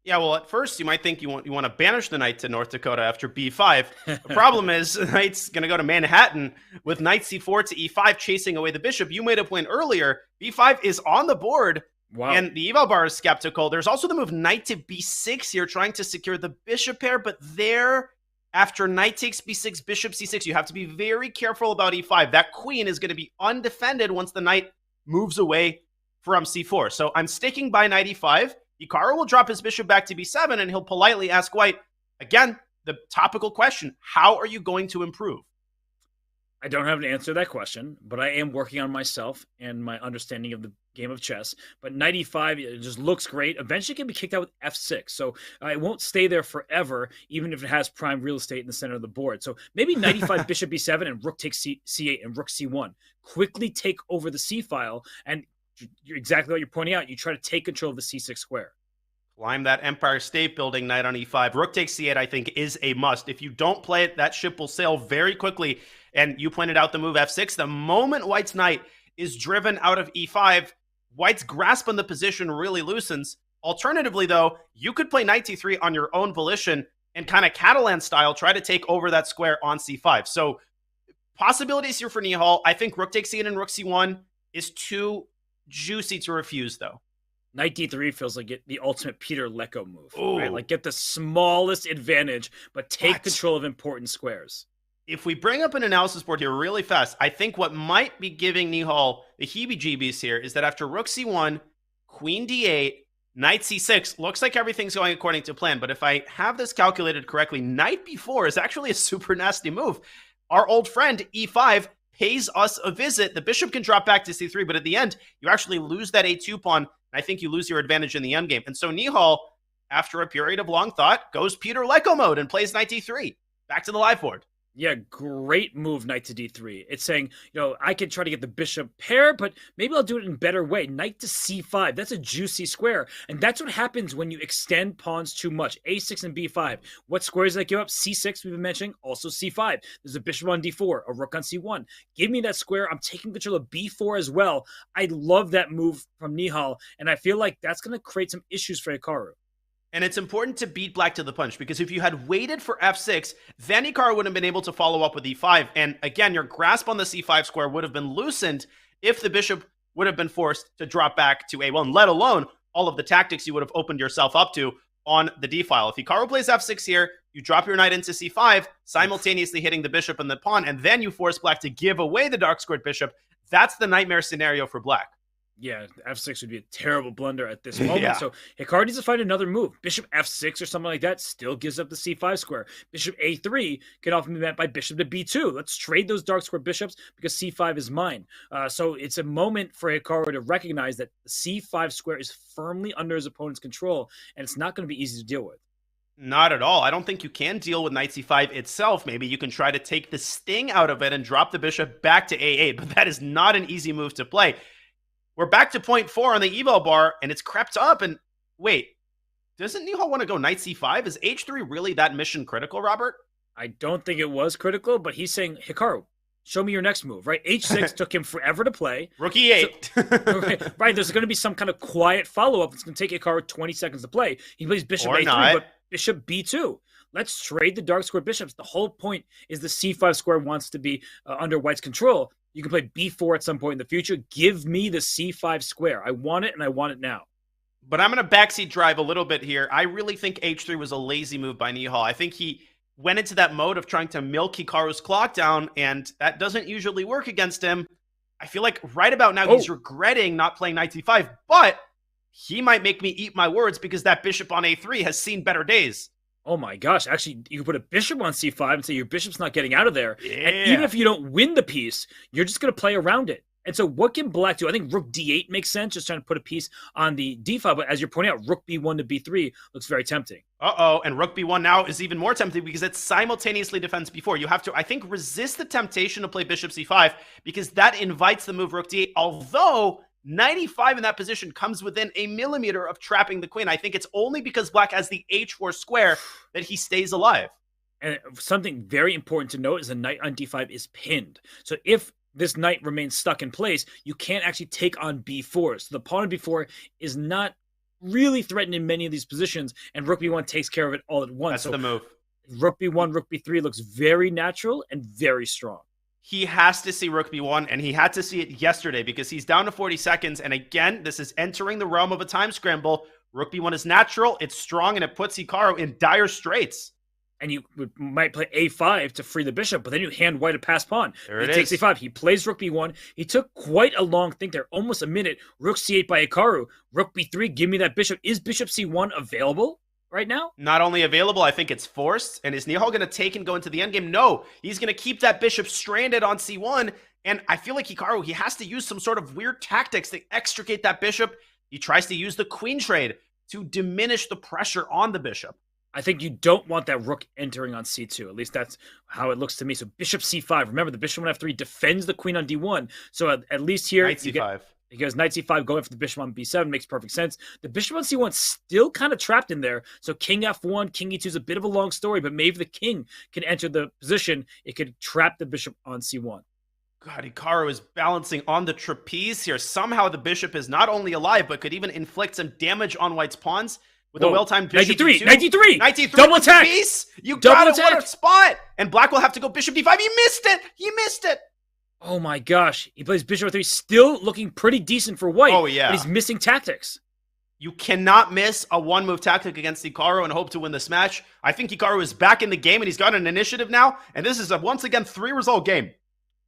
Yeah, well, at first you might think you want to banish the knight to North Dakota after b5. The problem is the knight's going to go to Manhattan with knight c4 to e5, chasing away the bishop. You made a point earlier. b5 is on the board, and the eval bar is skeptical. There's also the move knight to b6 here, trying to secure the bishop pair, but there, after knight takes b6, bishop c6, you have to be very careful about e5. That queen is going to be undefended once the knight moves away from c4. So I'm sticking by knight e5. Hikaru will drop his bishop back to b7, and he'll politely ask white, again, the topical question, how are you going to improve? I don't have an answer to that question, but I am working on myself and my understanding of the game of chess. But knight e5, it just looks great. Eventually it can be kicked out with f6, so it won't stay there forever, even if it has prime real estate in the center of the board. So maybe knight e5, bishop b7, and rook takes c8 and rook c1. Quickly take over the c file and you're exactly what you're pointing out. You try to take control of the c6 square. Climb that Empire State Building, knight on e5. Rook takes c8, I think, is a must. If you don't play it, that ship will sail very quickly. And you pointed out the move f6. The moment White's knight is driven out of e5, White's grasp on the position really loosens. Alternatively, though, you could play knight t3 on your own volition and kind of Catalan style try to take over that square on c5. So possibilities here for Nihal. I think rook takes c8 and rook c1 is too juicy to refuse, though. Knight d3 feels like the ultimate Peter Lecco move, right? Like get the smallest advantage, but take control of important squares. If we bring up an analysis board here really fast, I think what might be giving Nihal the heebie-jeebies here is that after rook c1, queen d8, knight c6, looks like everything's going according to plan. But if I have this calculated correctly, knight b4 is actually a super nasty move. Our old friend e5 pays us a visit. The bishop can drop back to c3, but at the end, you actually lose that a2 pawn. I think you lose your advantage in the endgame. And so Nihal, after a period of long thought, goes Peter Lecco mode and plays knight d3. Back to the live board. Yeah, great move, knight to d3. It's saying, I can try to get the bishop pair, but maybe I'll do it in a better way. Knight to c5. That's a juicy square. And that's what happens when you extend pawns too much. a6 and b5. What squares that give up? c6, we've been mentioning. Also c5. There's a bishop on d4, a rook on c1. Give me that square. I'm taking control of b4 as well. I love that move from Nihal, and I feel like that's going to create some issues for Hikaru. And it's important to beat black to the punch, because if you had waited for f6, then Hikaru would have been able to follow up with e5. And again, your grasp on the c5 square would have been loosened if the bishop would have been forced to drop back to a1, let alone all of the tactics you would have opened yourself up to on the d file. If Hikaru plays f6 here, you drop your knight into c5, simultaneously hitting the bishop and the pawn, and then you force black to give away the dark squared bishop. That's the nightmare scenario for black. Yeah, f6 would be a terrible blunder at this moment. So Hikaru needs to find another move. Bishop f6 or something like that still gives up the c5 square. Bishop a3 can often be met by bishop to b2. Let's trade those dark square bishops because c5 is mine. So it's a moment for Hikaru to recognize that the c5 square is firmly under his opponent's control, and it's not going to be easy to deal with. Not at all. I don't think you can deal with knight c5 itself. Maybe you can try to take the sting out of it and drop the bishop back to a8, but that is not an easy move to play. We're back to point 4 on the eval bar, and it's crept up. And wait, doesn't Nihal want to go knight c5? Is h3 really that mission critical, Robert? I don't think it was critical, but he's saying, Hikaru, show me your next move, right? h6 took him forever to play. Rook e8. So, right, there's going to be some kind of quiet follow-up. It's going to take Hikaru 20 seconds to play. He plays bishop a3, but bishop b2. Let's trade the dark square bishops. The whole point is the c5 square wants to be under White's control. You can play b4 at some point in the future. Give me the c5 square. I want it, and I want it now. But I'm going to backseat drive a little bit here. I really think h3 was a lazy move by Nihal. I think he went into that mode of trying to milk Hikaru's clock down, and that doesn't usually work against him. I feel like right about now he's regretting not playing knight c5, but he might make me eat my words because that bishop on a3 has seen better days. Oh my gosh, actually, you can put a bishop on c5 and say your bishop's not getting out of there. Yeah. And even if you don't win the piece, you're just going to play around it. And so what can black do? I think rook d8 makes sense, just trying to put a piece on the d file. But as you're pointing out, rook b1 to b3 looks very tempting. And rook b1 now is even more tempting because it simultaneously defends b4. You have to, I think, resist the temptation to play bishop c5 because that invites the move rook d8, although 95 in that position comes within a millimeter of trapping the queen. I think it's only because black has the h4 square that he stays alive. And something very important to note is the knight on d5 is pinned. So if this knight remains stuck in place, you can't actually take on b4. So the pawn on b4 is not really threatened in many of these positions, and rook b1 takes care of it all at once. That's the move. Rook b1, rook b3 looks very natural and very strong. He has to see rook b1, and he had to see it yesterday because he's down to 40 seconds. And again, this is entering the realm of a time scramble. Rook b1 is natural, it's strong, and it puts Hikaru in dire straits. And you might play a5 to free the bishop, but then you hand White a pass pawn. There he takes a5. He plays rook b1. He took quite a long think there, almost a minute. Rook c8 by Hikaru. Rook b3, give me that bishop. Is bishop c1 available right now? Not only available, I think it's forced. And is Nihal going to take and go into the endgame? No. He's going to keep that bishop stranded on c1. And I feel like Hikaru, he has to use some sort of weird tactics to extricate that bishop. He tries to use the queen trade to diminish the pressure on the bishop. I think you don't want that rook entering on c2. At least that's how it looks to me. So bishop c5. Remember, the bishop on f3 defends the queen on d1. So at least here, Knight c5. because knight c5 going for the bishop on b7 makes perfect sense. The bishop on c1 still kind of trapped in there. So king f1, king e2 is a bit of a long story, but maybe the king can enter the position. It could trap the bishop on c1. God, Hikaru is balancing on the trapeze here. Somehow the bishop is not only alive, but could even inflict some damage on white's pawns with a well-timed bishop 93, d2. 93! 93 Double attack! Piece. You Double got it, attack! what a spot! And black will have to go bishop d5. He missed it! He missed it! Oh my gosh. He plays bishop f3, still looking pretty decent for white. Oh, yeah. But he's missing tactics. You cannot miss a one-move tactic against Hikaru and hope to win this match. I think Hikaru is back in the game, and he's got an initiative now. And this is a, once again, 3-result game.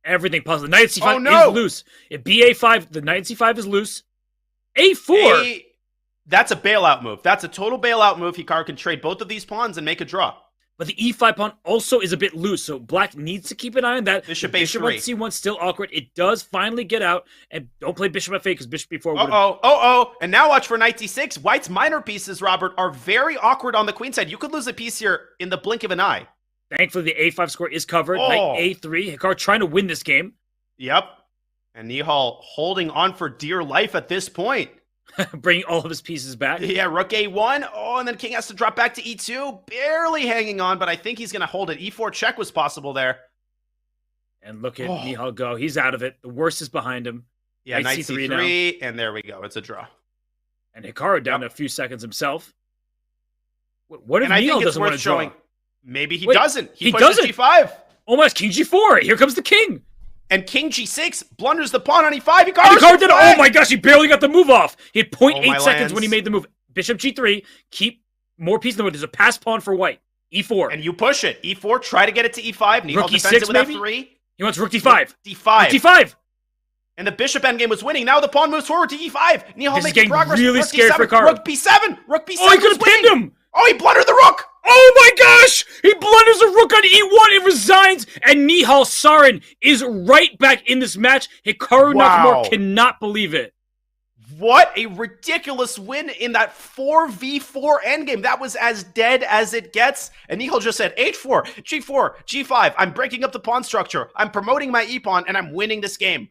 Everything possible. The knight c5 is loose. If ba5, the knight c5 is loose. a4. That's a bailout move. That's a total bailout move. Hikaru can trade both of these pawns and make a draw. But the e5 pawn also is a bit loose, so black needs to keep an eye on that. Bishop bishop a3. on c1 still awkward. It does finally get out, and don't play bishop f8 because bishop b4 would Uh-oh. And now watch for knight d6. White's minor pieces, Robert, are very awkward on the queen side. You could lose a piece here in the blink of an eye. Thankfully, the a5 score is covered. Knight a3. Hikaru trying to win this game. Yep. And Nihal holding on for dear life at this point. Bringing all of his pieces back. Yeah, rook a1. Oh, and then king has to drop back to e2. Barely hanging on, but I think he's going to hold it. e4 check was possible there. And look at Nihal go. He's out of it. The worst is behind him. Yeah, knight c3, and there we go. It's a draw. And Hikaru down to a few seconds himself. What if and Nihal doesn't want to draw? Maybe he doesn't. He pushes doesn't. g5. Oh my gosh, king g4. Here comes the king. And king g6 blunders the pawn on e5. Hikaru did it. Oh my gosh, he barely got the move off. He had 0.8 seconds lands. when he made the move. Bishop g3. Keep more pieces than what. There's a pass pawn for white. e4. And you push it. e4, try to get it to e5. Nihal Rook defends e6 it with maybe? f3. He wants rook d5. d5. Rook d5. And the bishop endgame was winning. Now the pawn moves forward to e5. Nihal This is making getting progress. really Rook scary d7. for Hikaru. Rook b7. Rook b7. Oh, he could have pinned him. Oh, he blundered the rook. Oh my gosh! He blunders a rook on e1, it resigns, and Nihal Sarin is right back in this match. Hikaru Nakamura cannot believe it. What a ridiculous win in that 4v4 endgame. That was as dead as it gets. And Nihal just said h4, g4, g5. I'm breaking up the pawn structure. I'm promoting my e-pawn, and I'm winning this game.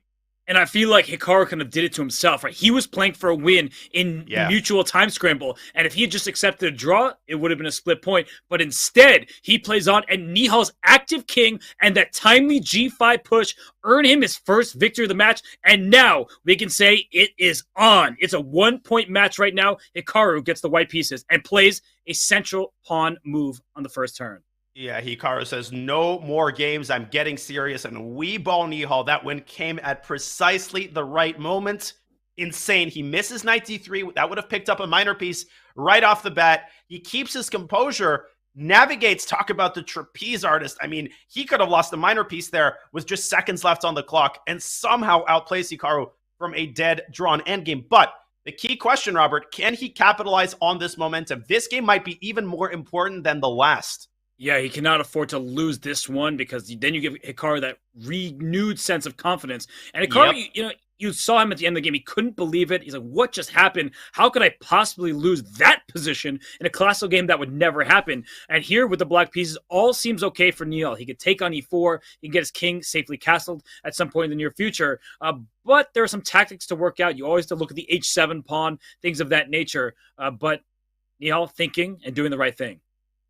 And I feel like Hikaru kind of did it to himself, right? He was playing for a win in mutual time scramble. And if he had just accepted a draw, it would have been a split point. But instead, he plays on, and Nihal's active king and that timely g5 push earn him his first victory of the match. And now we can say it is on. It's a 1-point match right now. Hikaru gets the white pieces and plays a central pawn move on the first turn. Yeah, Hikaru says, no more games. I'm getting serious. And we ball Nihal. That win came at precisely the right moment. Insane. He misses knight d3. That would have picked up a minor piece right off the bat. He keeps his composure, navigates. Talk about the trapeze artist. I mean, he could have lost a minor piece there with just seconds left on the clock and somehow outplays Hikaru from a dead drawn endgame. But the key question, Robert, can he capitalize on this momentum? This game might be even more important than the last. Yeah, he cannot afford to lose this one because then you give Hikaru that renewed sense of confidence. And Hikaru, you saw him at the end of the game. He couldn't believe it. He's like, what just happened? How could I possibly lose that position in a classical game that would never happen? And here with the black pieces, all seems okay for Nihal. He could take on e4. He can get his king safely castled at some point in the near future. But there are some tactics to work out. You always have to look at the h7 pawn, things of that nature. But Nihal thinking and doing the right thing.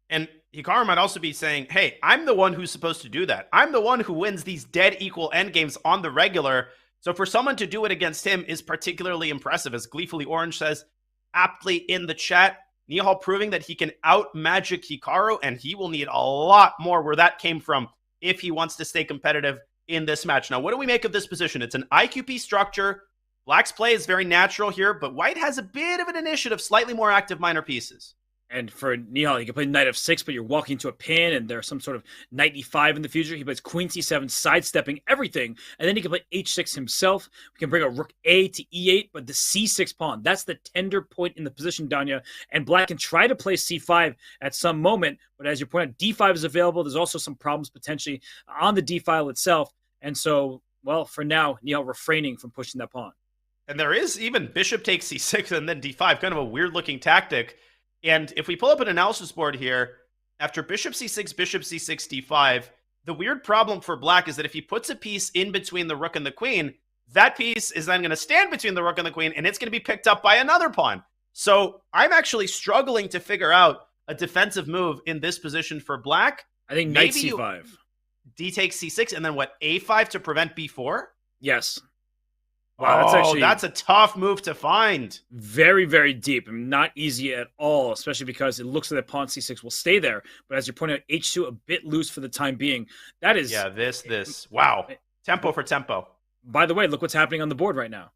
And Hikaru might also be saying, hey, I'm the one who's supposed to do that. I'm the one who wins these dead equal endgames on the regular. So for someone to do it against him is particularly impressive. As Gleefully Orange says aptly in the chat, Nihal proving that he can out-magic Hikaru, and he will need a lot more where that came from if he wants to stay competitive in this match. Now, what do we make of this position? It's an IQP structure. Black's play is very natural here, but White has a bit of an initiative, slightly more active minor pieces. And for Nihal, you can play knight f6, but you're walking to a pin, and there's some sort of knight e5 in the future. He plays queen c7, sidestepping everything. And then he can play h6 himself. We can bring a rook a to e8, but the c6 pawn, that's the tender point in the position, Danya. And Black can try to play c5 at some moment, but as you point out, d5 is available. There's also some problems potentially on the d file itself. And so, well, for now, Nihal refraining from pushing that pawn. And there is even bishop takes c6 and then d5, kind of a weird-looking tactic. And if we pull up an analysis board here, after bishop c6, d5, the weird problem for Black is that if he puts a piece in between the rook and the queen, That piece is then going to stand between the rook and the queen, and it's going to be picked up by another pawn. So I'm actually struggling to figure out a defensive move in this position for black. I think knight c5. D takes c6, and then what, a5 to prevent b4? Yes. Wow, that's a tough move to find. Very, very deep and not easy at all, especially because it looks like the pawn c6 will stay there. But as you're pointing out, h2 a bit loose for the time being. That is... Yeah, this. Wow. Tempo for tempo. By the way, look what's happening on the board right now.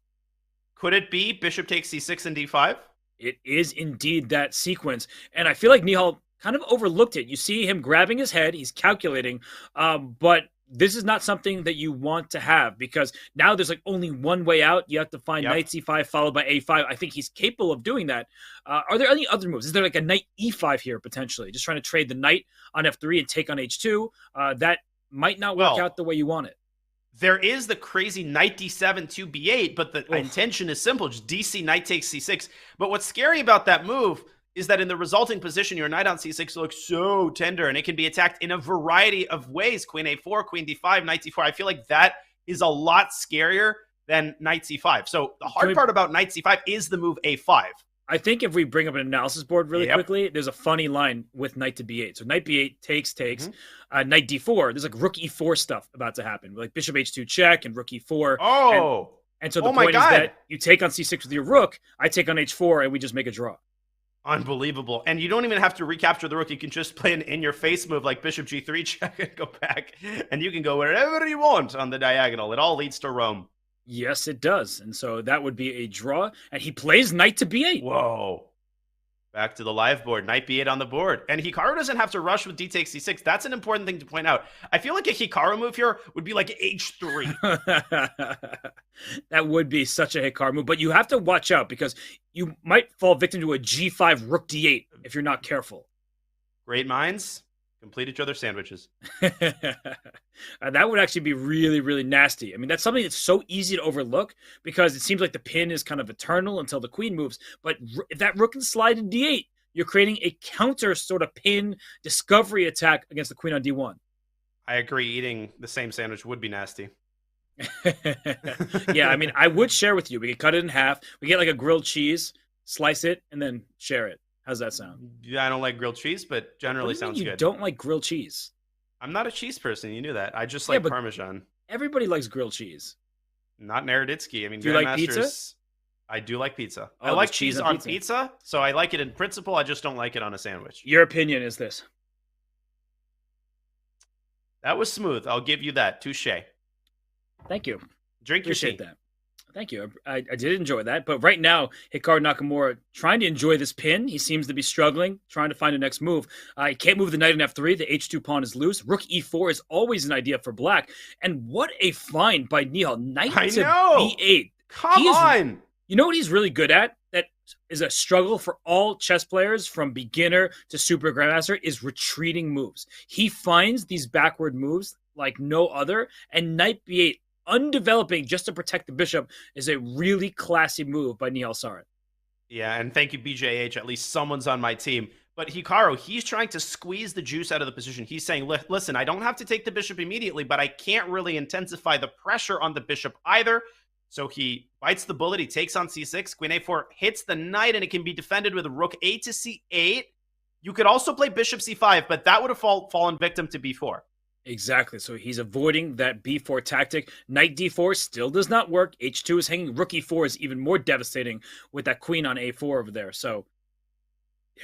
Could it be bishop takes c6 and d5? It is indeed that sequence. And I feel like Nihal kind of overlooked it. You see him grabbing his head. He's calculating. But this is not something that you want to have because now there's like only one way out. You have to find knight c5 followed by a5. I think he's capable of doing that. Are there any other moves? Is there like a knight e5 here potentially? Just trying to trade the knight on f3 and take on h2. That might not work out the way you want it. There is the crazy knight d7 to b8, but the intention is simple. Just dc knight takes c6. But what's scary about that move is that in the resulting position, your knight on c6 looks so tender, and it can be attacked in a variety of ways. Queen a4, queen d5, knight c4. I feel like that is a lot scarier than knight c5. So the hard part about knight c5 is the move a5. I think if we bring up an analysis board really quickly, there's a funny line with knight to b8. So knight b8 takes. Knight d4, there's like rook e4 stuff about to happen. Like bishop h2 check and rook e4. And so the point is that you take on c6 with your rook, I take on h4, and we just make a draw. Unbelievable. And you don't even have to recapture the rook. You can just play an in-your-face move like bishop g3 check and go back. And you can go wherever you want on the diagonal. It all leads to Rome. Yes, it does. And so that would be a draw. And he plays knight to b8. Whoa. Back to the live board. Knight b8 on the board. And Hikaru doesn't have to rush with d takes c6. That's an important thing to point out. I feel like a Hikaru move here would be like h3. That would be such a Hikaru move. But you have to watch out because you might fall victim to a g5 rook d8 if you're not careful. Great minds complete each other's sandwiches. That would actually be really, really nasty. I mean, that's something that's so easy to overlook because it seems like the pin is kind of eternal until the queen moves. But if that rook can slide in d8, you're creating a counter sort of pin discovery attack against the queen on d1. I agree. Eating the same sandwich would be nasty. Yeah, I mean, I would share with you. We could cut it in half. We get like a grilled cheese, slice it, and then share it. How's that sound? Yeah, I don't like grilled cheese, but generally sounds good. You don't like grilled cheese? I'm not a cheese person. You knew that. I just like Parmesan. Everybody likes grilled cheese. Not Naroditsky. I mean, do you like pizza? I do like pizza. Oh, I like cheese on pizza, so I like it in principle. I just don't like it on a sandwich. Your opinion is this? That was smooth. I'll give you that. Touche. Thank you. Drink your tea. Appreciate that. Thank you. I did enjoy that. But right now, Hikaru Nakamura trying to enjoy this pin. He seems to be struggling, trying to find a next move. He can't move the knight in f3. The h2 pawn is loose. Rook e4 is always an idea for black. And what a find by Nihal. Knight to b8. Come on. You know what he's really good at? That is a struggle for all chess players from beginner to super grandmaster is retreating moves. He finds these backward moves like no other. And knight b8, undeveloping just to protect the bishop, is a really classy move by Nihal Sarin. Yeah, and thank you, BJH. At least someone's on my team. But Hikaru, he's trying to squeeze the juice out of the position. He's saying, listen, I don't have to take the bishop immediately, but I can't really intensify the pressure on the bishop either. So he bites the bullet. He takes on c6. Queen a4 hits the knight, and it can be defended with rook a to c8. You could also play bishop c5, but that would have fallen victim to b4. Exactly. So he's avoiding that b4 tactic. Knight d4 still does not work. h2 is hanging. Rook e4 is even more devastating with that queen on a4 over there. So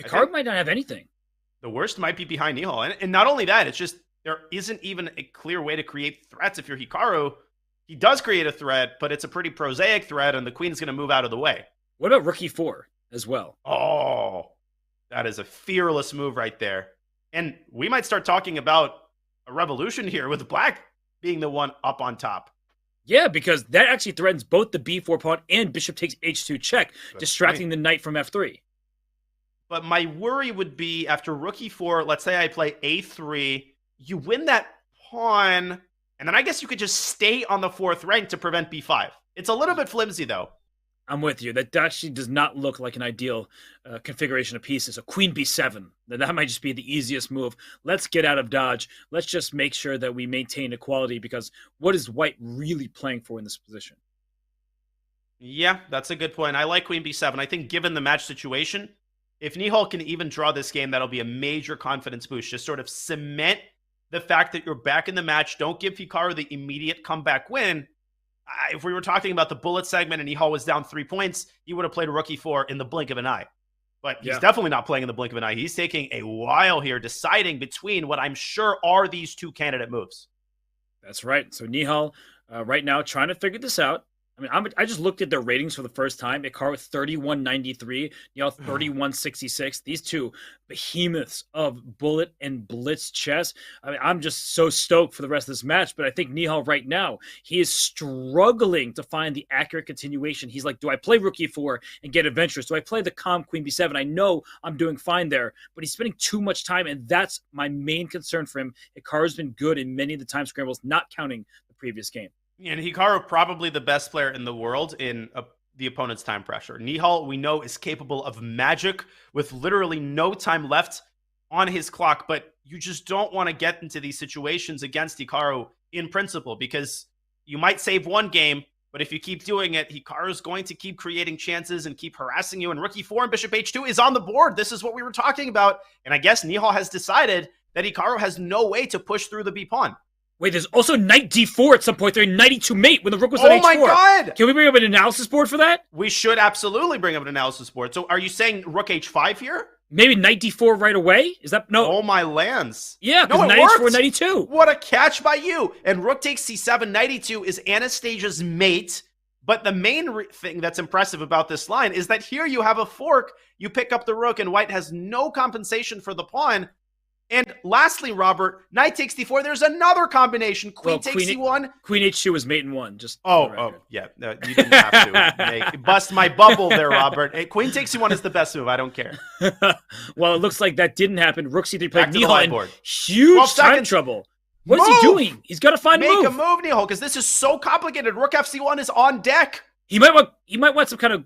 Hikaru might not have anything. The worst might be behind Nihal. And not only that, it's just there isn't even a clear way to create threats. If you're Hikaru, he does create a threat, but it's a pretty prosaic threat, and the queen's going to move out of the way. What about rook e4 as well? Oh, that is a fearless move right there. And we might start talking about a revolution here with black being the one up on top. Yeah, because that actually threatens both the b4 pawn and bishop takes h2 check, distracting the knight from f3. But my worry would be after rook e4, let's say I play a3, you win that pawn, and then I guess you could just stay on the fourth rank to prevent b5. It's a little bit flimsy, though. I'm with you. That actually does not look like an ideal configuration of pieces. So queen b7. That might just be the easiest move. Let's get out of dodge. Let's just make sure that we maintain equality, because what is white really playing for in this position? Yeah, that's a good point. I like queen b7. I think given the match situation, if Nihal can even draw this game, that'll be a major confidence boost. Just sort of cement the fact that you're back in the match. Don't give Hikaru the immediate comeback win. If we were talking about the bullet segment and Nihal was down 3 points, he would have played rook e4 in the blink of an eye. But he's definitely not playing in the blink of an eye. He's taking a while here, deciding between what I'm sure are these two candidate moves. That's right. So Nihal, right now, trying to figure this out. I mean, I just looked at their ratings for the first time. Hikaru 3193, Nihal 3166. These two behemoths of bullet and blitz chess. I mean, I'm just so stoked for the rest of this match. But I think Nihal right now, he is struggling to find the accurate continuation. He's like, do I play rook e4 and get adventurous? Do I play the calm queen b7? I know I'm doing fine there, but he's spending too much time, and that's my main concern for him. Hikaru's been good in many of the time scrambles, not counting the previous game. And Hikaru, probably the best player in the world in the opponent's time pressure. Nihal, we know, is capable of magic with literally no time left on his clock, but you just don't want to get into these situations against Hikaru in principle, because you might save one game, but if you keep doing it, Hikaru is going to keep creating chances and keep harassing you, and rook e4 and bishop h2 is on the board. This is what we were talking about, and I guess Nihal has decided that Hikaru has no way to push through the b-pawn. Wait, there's also knight d4 at some point. They're knight e2 mate when the rook was on h4. Oh my god! Can we bring up an analysis board for that? We should absolutely bring up an analysis board. So are you saying rook h5 here? Maybe knight d4 right away? Is that no? Oh my lands. Yeah, because no, knight h4, knight e2. What a catch by you. And rook takes c7, knight e2 is Anastasia's mate. But the main thing that's impressive about this line is that here you have a fork. You pick up the rook and white has no compensation for the pawn. And lastly, Robert, knight takes d4. There's another combination. Queen takes c1. Queen h2 is mate in one. Just yeah. No, you didn't have to bust my bubble there, Robert. Hey, queen takes c1 is the best move. I don't care. Well, it looks like that didn't happen. Rook c3 played Nihal in huge time trouble. What is he doing? He's got to find a move. Make a move, Nihal, because this is so complicated. Rook fc1 is on deck. He might want some kind of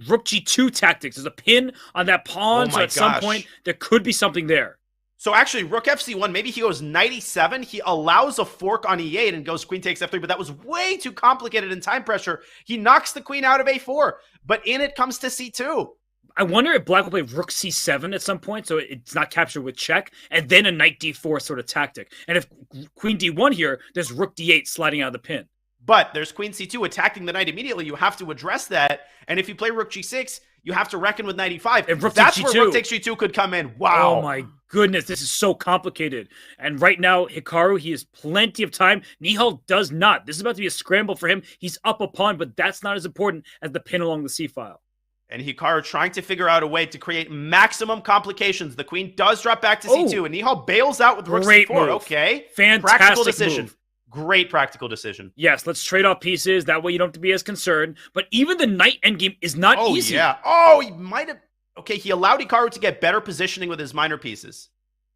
rook g2 tactics. There's a pin on that pawn, so at some point there could be something there. So actually, rook fc1, maybe he goes knight e7. He allows a fork on e8 and goes queen takes f3, but that was way too complicated in time pressure. He knocks the queen out of a4, but in it comes to c2. I wonder if black will play rook c7 at some point, so it's not captured with check, and then a knight d4 sort of tactic. And if queen d1 here, there's rook d8 sliding out of the pin. But there's queen c2 attacking the knight immediately. You have to address that. And if you play rook g6, you have to reckon with knight e5. And that's where rook takes g2 could come in. Wow. Oh my goodness, this is so complicated. And right now, Hikaru, he has plenty of time. Nihal does not. This is about to be a scramble for him. He's up a pawn, but that's not as important as the pin along the c-file. And Hikaru trying to figure out a way to create maximum complications. The queen does drop back to c2, and Nihal bails out with rook c4. Move. Okay. Fantastic practical decision. Move. Great practical decision. Yes, let's trade off pieces. That way you don't have to be as concerned. But even the knight endgame is not easy. Yeah. Oh, he might have... Okay, he allowed Hikaru to get better positioning with his minor pieces.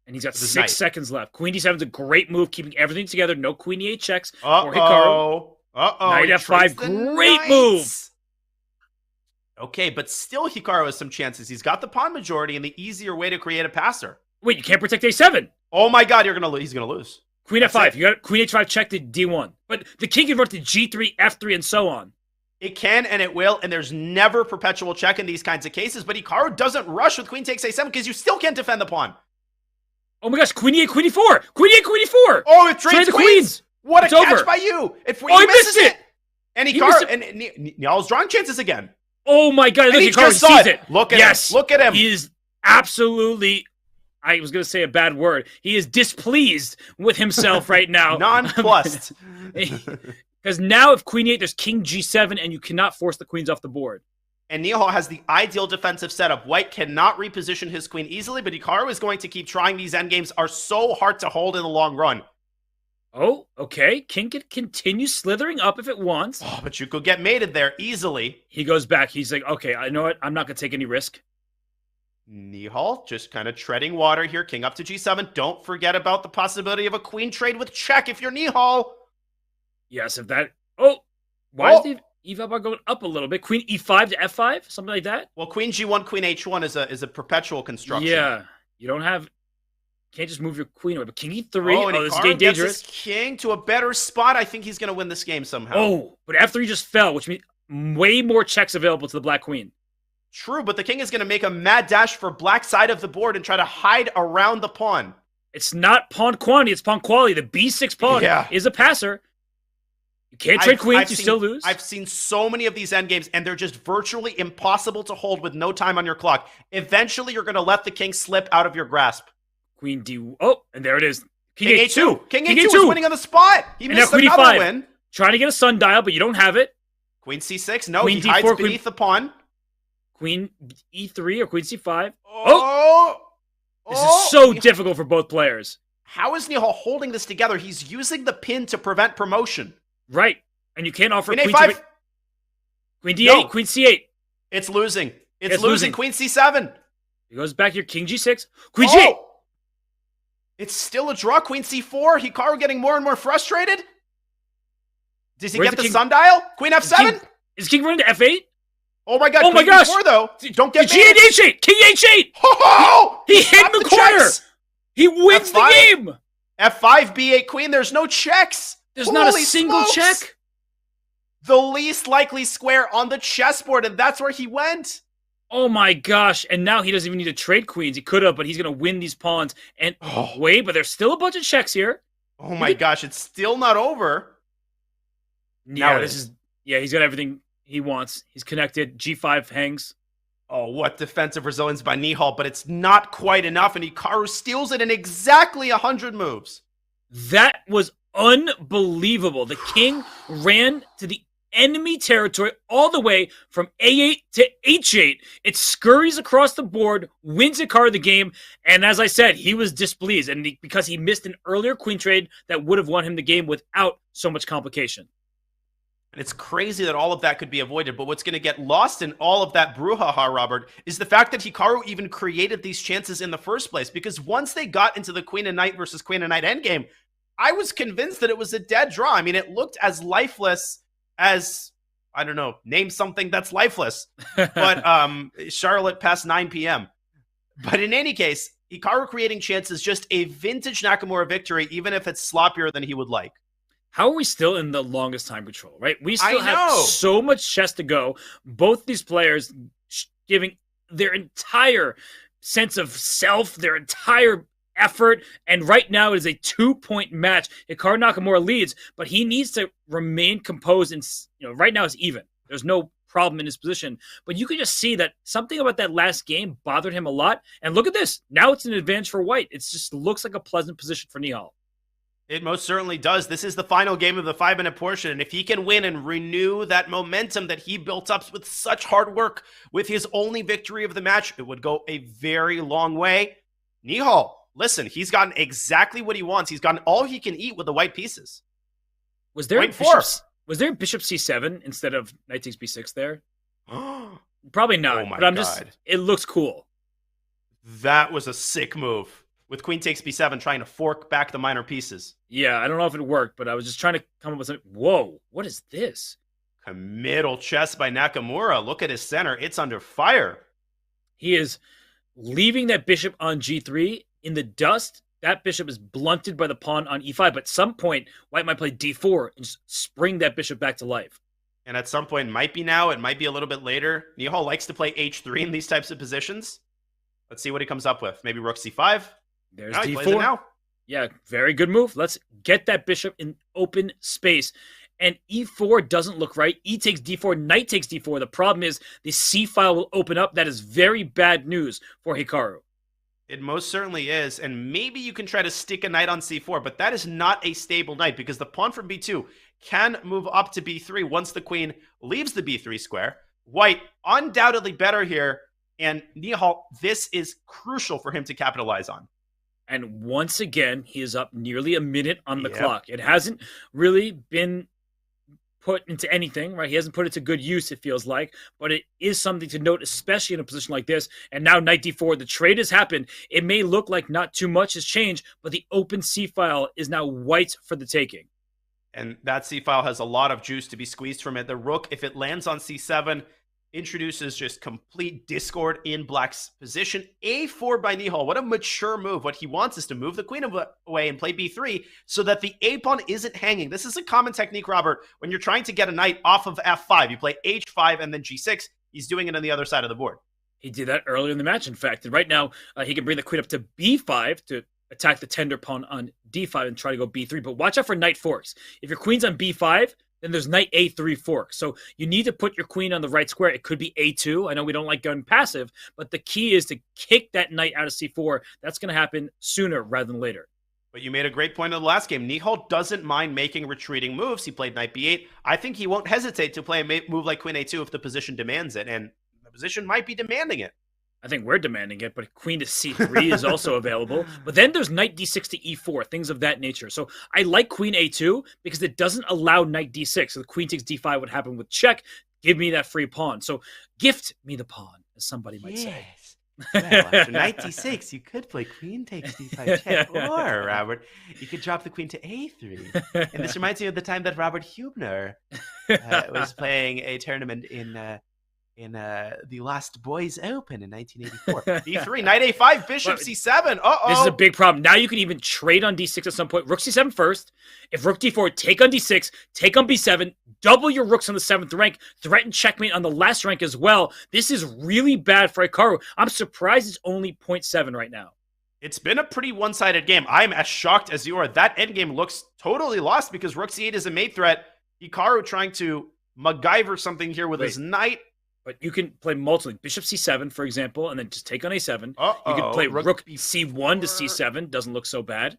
And he's got 6 seconds left. Queen d7 is a great move, keeping everything together. No queen e8 checks for Hikaru. Knight f5, great move. Okay, but still Hikaru has some chances. He's got the pawn majority and the easier way to create a passer. Wait, you can't protect a7. Oh my god, he's going to lose. Queen f5. You got queen h5 check to d1. But the king can run to g3, f3, and so on. It can and it will, and there's never perpetual check in these kinds of cases, but Hikaru doesn't rush with queen takes a7 because you still can't defend the pawn. Oh my gosh, queen e8, queen e4! Queen e8, queen e4! Oh, it trades the queens! What it's a catch over. by you! He missed it! And Hikaru, and Nihal's drawing chances again. Oh my god, look, Hikaru sees it! Look at him! Look at him! He is absolutely... I was going to say a bad word. He is displeased with himself right now. Nonplussed. Because now if queen e8, there's king g7, and you cannot force the queens off the board. And Nihal has the ideal defensive setup. White cannot reposition his queen easily, but Hikaru is going to keep trying. These endgames are so hard to hold in the long run. Oh, okay. King can continue slithering up if it wants. Oh, but you could get mated there easily. He goes back. He's like, okay, I know what? I'm not going to take any risk. Nihal just kind of treading water here. King up to g7. Don't forget about the possibility of a queen trade with check if you're Nihal. Yes, if that... Oh! Why is the eval bar going up a little bit? Queen e5 to f5? Something like that? Well, queen g1, queen h1 is a perpetual construction. Yeah. You don't have... Can't just move your queen away. But king e3... and this is getting dangerous. Gets his king to a better spot. I think he's going to win this game somehow. Oh! But f3 just fell, which means... way more checks available to the black queen. True, but the king is going to make a mad dash for black side of the board and try to hide around the pawn. It's not pawn quantity, it's pawn quality. The b6 pawn is a passer. You can't trade queens, you still lose. I've seen so many of these endgames, and they're just virtually impossible to hold with no time on your clock. Eventually, you're going to let the king slip out of your grasp. Queen d. Oh, and there it is. King a2. King a2 is winning on the spot. He missed another e5. win. Trying to get a sundial, but you don't have it. Queen c6. No, queen he d4, hides beneath the pawn. Queen e3 or queen c5. This Oh, is so difficult for both players. How is Nihal holding this together? He's using the pin to prevent promotion. Right. And you can't offer queen a5. Queen d8, queen c8. It's losing. It's losing. Queen c7. He goes back here. King g6. Queen g8. It's still a draw. Queen c4. Hikaru getting more and more frustrated. Does he get the sundial? Queen f7. Is king running to f8? Oh my god. Oh my gosh. Before, though. Don't get G8 h8. King h8. He hit in the corner. Checks. He wins the game. f5, b8, queen. There's no checks. There's not a single check. The least likely square on the chessboard, and that's where he went. Oh my gosh. And now he doesn't even need to trade queens. He could have, but he's going to win these pawns. And wait, but there's still a bunch of checks here. Oh my gosh, it's still not over. Yeah, he's got everything he wants. He's connected. G5 hangs. Oh, what defensive resilience by Nihal, but it's not quite enough, and Hikaru steals it in exactly 100 moves. That was unbelievable. The king ran to the enemy territory all the way from A8 to H8. It scurries across the board, wins Hikaru the game, and as I said, he was displeased, and because he missed an earlier queen trade that would have won him the game without so much complication. And it's crazy that all of that could be avoided, but what's going to get lost in all of that brouhaha, Robert, is the fact that Hikaru even created these chances in the first place, because once they got into the queen and knight versus queen and knight endgame, I was convinced that it was a dead draw. I mean, it looked as lifeless as, I don't know, name something that's lifeless, but Charlotte past 9 p.m. But in any case, Hikaru creating chances, just a vintage Nakamura victory, even if it's sloppier than he would like. How are we still in the longest time control, right? We still have so much chess to go. Both these players giving their entire sense of self, their entire effort, and right now it is a 2-point match. Hikaru Nakamura leads, but he needs to remain composed, and right now it's even. There's no problem in his position, but you can just see that something about that last game bothered him a lot. And look at this. Now it's an advantage for white. It just looks like a pleasant position for Nihal. It most certainly does. This is the final game of the 5-minute portion, and if he can win and renew that momentum that he built up with such hard work with his only victory of the match, it would go a very long way. Nihal, listen, he's gotten exactly what he wants. He's gotten all he can eat with the white pieces. Was there bishop c7 instead of knight takes b6 there? Probably not. Oh my God. It looks cool. That was a sick move. With queen takes b7, trying to fork back the minor pieces. Yeah, I don't know if it worked, but I was just trying to come up with something. Whoa, what is this? Committal chess by Nakamura. Look at his center. It's under fire. He is leaving that bishop on g3 in the dust. That bishop is blunted by the pawn on e5, but at some point, white might play d4 and just spring that bishop back to life. And at some point, might be now, it might be a little bit later. Nihal likes to play h3 in these types of positions. Let's see what he comes up with. Maybe rook c5. There's d4. Now. Yeah, very good move. Let's get that bishop in open space. And e4 doesn't look right. E takes d4, knight takes d4. The problem is the c file will open up. That is very bad news for Hikaru. It most certainly is. And maybe you can try to stick a knight on c4, but that is not a stable knight because the pawn from b2 can move up to b3 once the queen leaves the b3 square. White undoubtedly better here. And Nihal, this is crucial for him to capitalize on. And once again, he is up nearly a minute on the clock. It hasn't really been put into anything, right? He hasn't put it to good use, it feels like. But it is something to note, especially in a position like this. And now knight d4, the trade has happened. It may look like not too much has changed, but the open c-file is now white for the taking. And that c-file has a lot of juice to be squeezed from it. The rook, if it lands on c7, introduces just complete discord in black's position. A4 by Nihal. What a mature move. What he wants is to move the queen away and play b3 so that the a pawn isn't hanging. This is a common technique, Robert, when you're trying to get a knight off of f5. You play h5 and then g6. He's doing it on the other side of the board. He did that earlier in the match, in fact. And right now, he can bring the queen up to b5 to attack the tender pawn on d5 and try to go b3. But watch out for knight forks. If your queen's on b5, then there's knight a3 fork. So you need to put your queen on the right square. It could be a2. I know we don't like going passive, but the key is to kick that knight out of c4. That's going to happen sooner rather than later. But you made a great point in the last game. Nihal doesn't mind making retreating moves. He played knight b8. I think he won't hesitate to play a move like queen a2 if the position demands it, and the position might be demanding it. I think we're demanding it, but queen to c3 is also available. But then there's knight d6 to e4, things of that nature. So I like queen a2 because it doesn't allow knight d6. So the queen takes d5 would happen with check. Give me that free pawn. So gift me the pawn, as somebody might say. Well, after knight d6, you could play queen takes d5 check, or, Robert, you could drop the queen to a3. And this reminds me of the time that Robert Hubner was playing a tournament in the Last Boys Open in 1984. d3, knight a5, bishop c7. Uh-oh. This is a big problem. Now you can even trade on d6 at some point. Rook c7 first. If rook d4, take on d6, take on b7, double your rooks on the 7th rank, threaten checkmate on the last rank as well. This is really bad for Hikaru. I'm surprised it's only 0.7 right now. It's been a pretty one-sided game. I'm as shocked as you are. That endgame looks totally lost because rook c8 is a mate threat. Hikaru trying to MacGyver something here with his knight. But you can play multiple. Bishop c7, for example, and then just take on a7. Uh-oh. You can play rook c1 to c7. Doesn't look so bad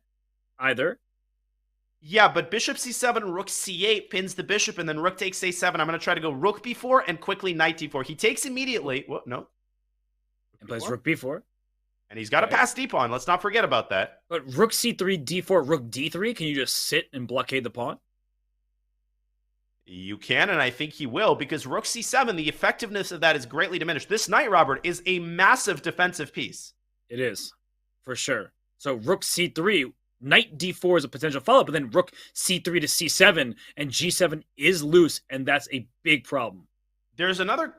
either. Yeah, but bishop c7, rook c8 pins the bishop, and then rook takes a7. I'm going to try to go rook b4 and quickly knight d4. He takes immediately. What? No. And plays rook b4. And he's got to pass d-pawn. Let's not forget about that. But rook c3, d4, rook d3, can you just sit and blockade the pawn? You can, and I think he will, because rook c7, the effectiveness of that is greatly diminished. This knight, Robert, is a massive defensive piece. It is, for sure. So rook c3, knight d4 is a potential follow-up, but then rook c3 to c7, and g7 is loose, and that's a big problem. There's another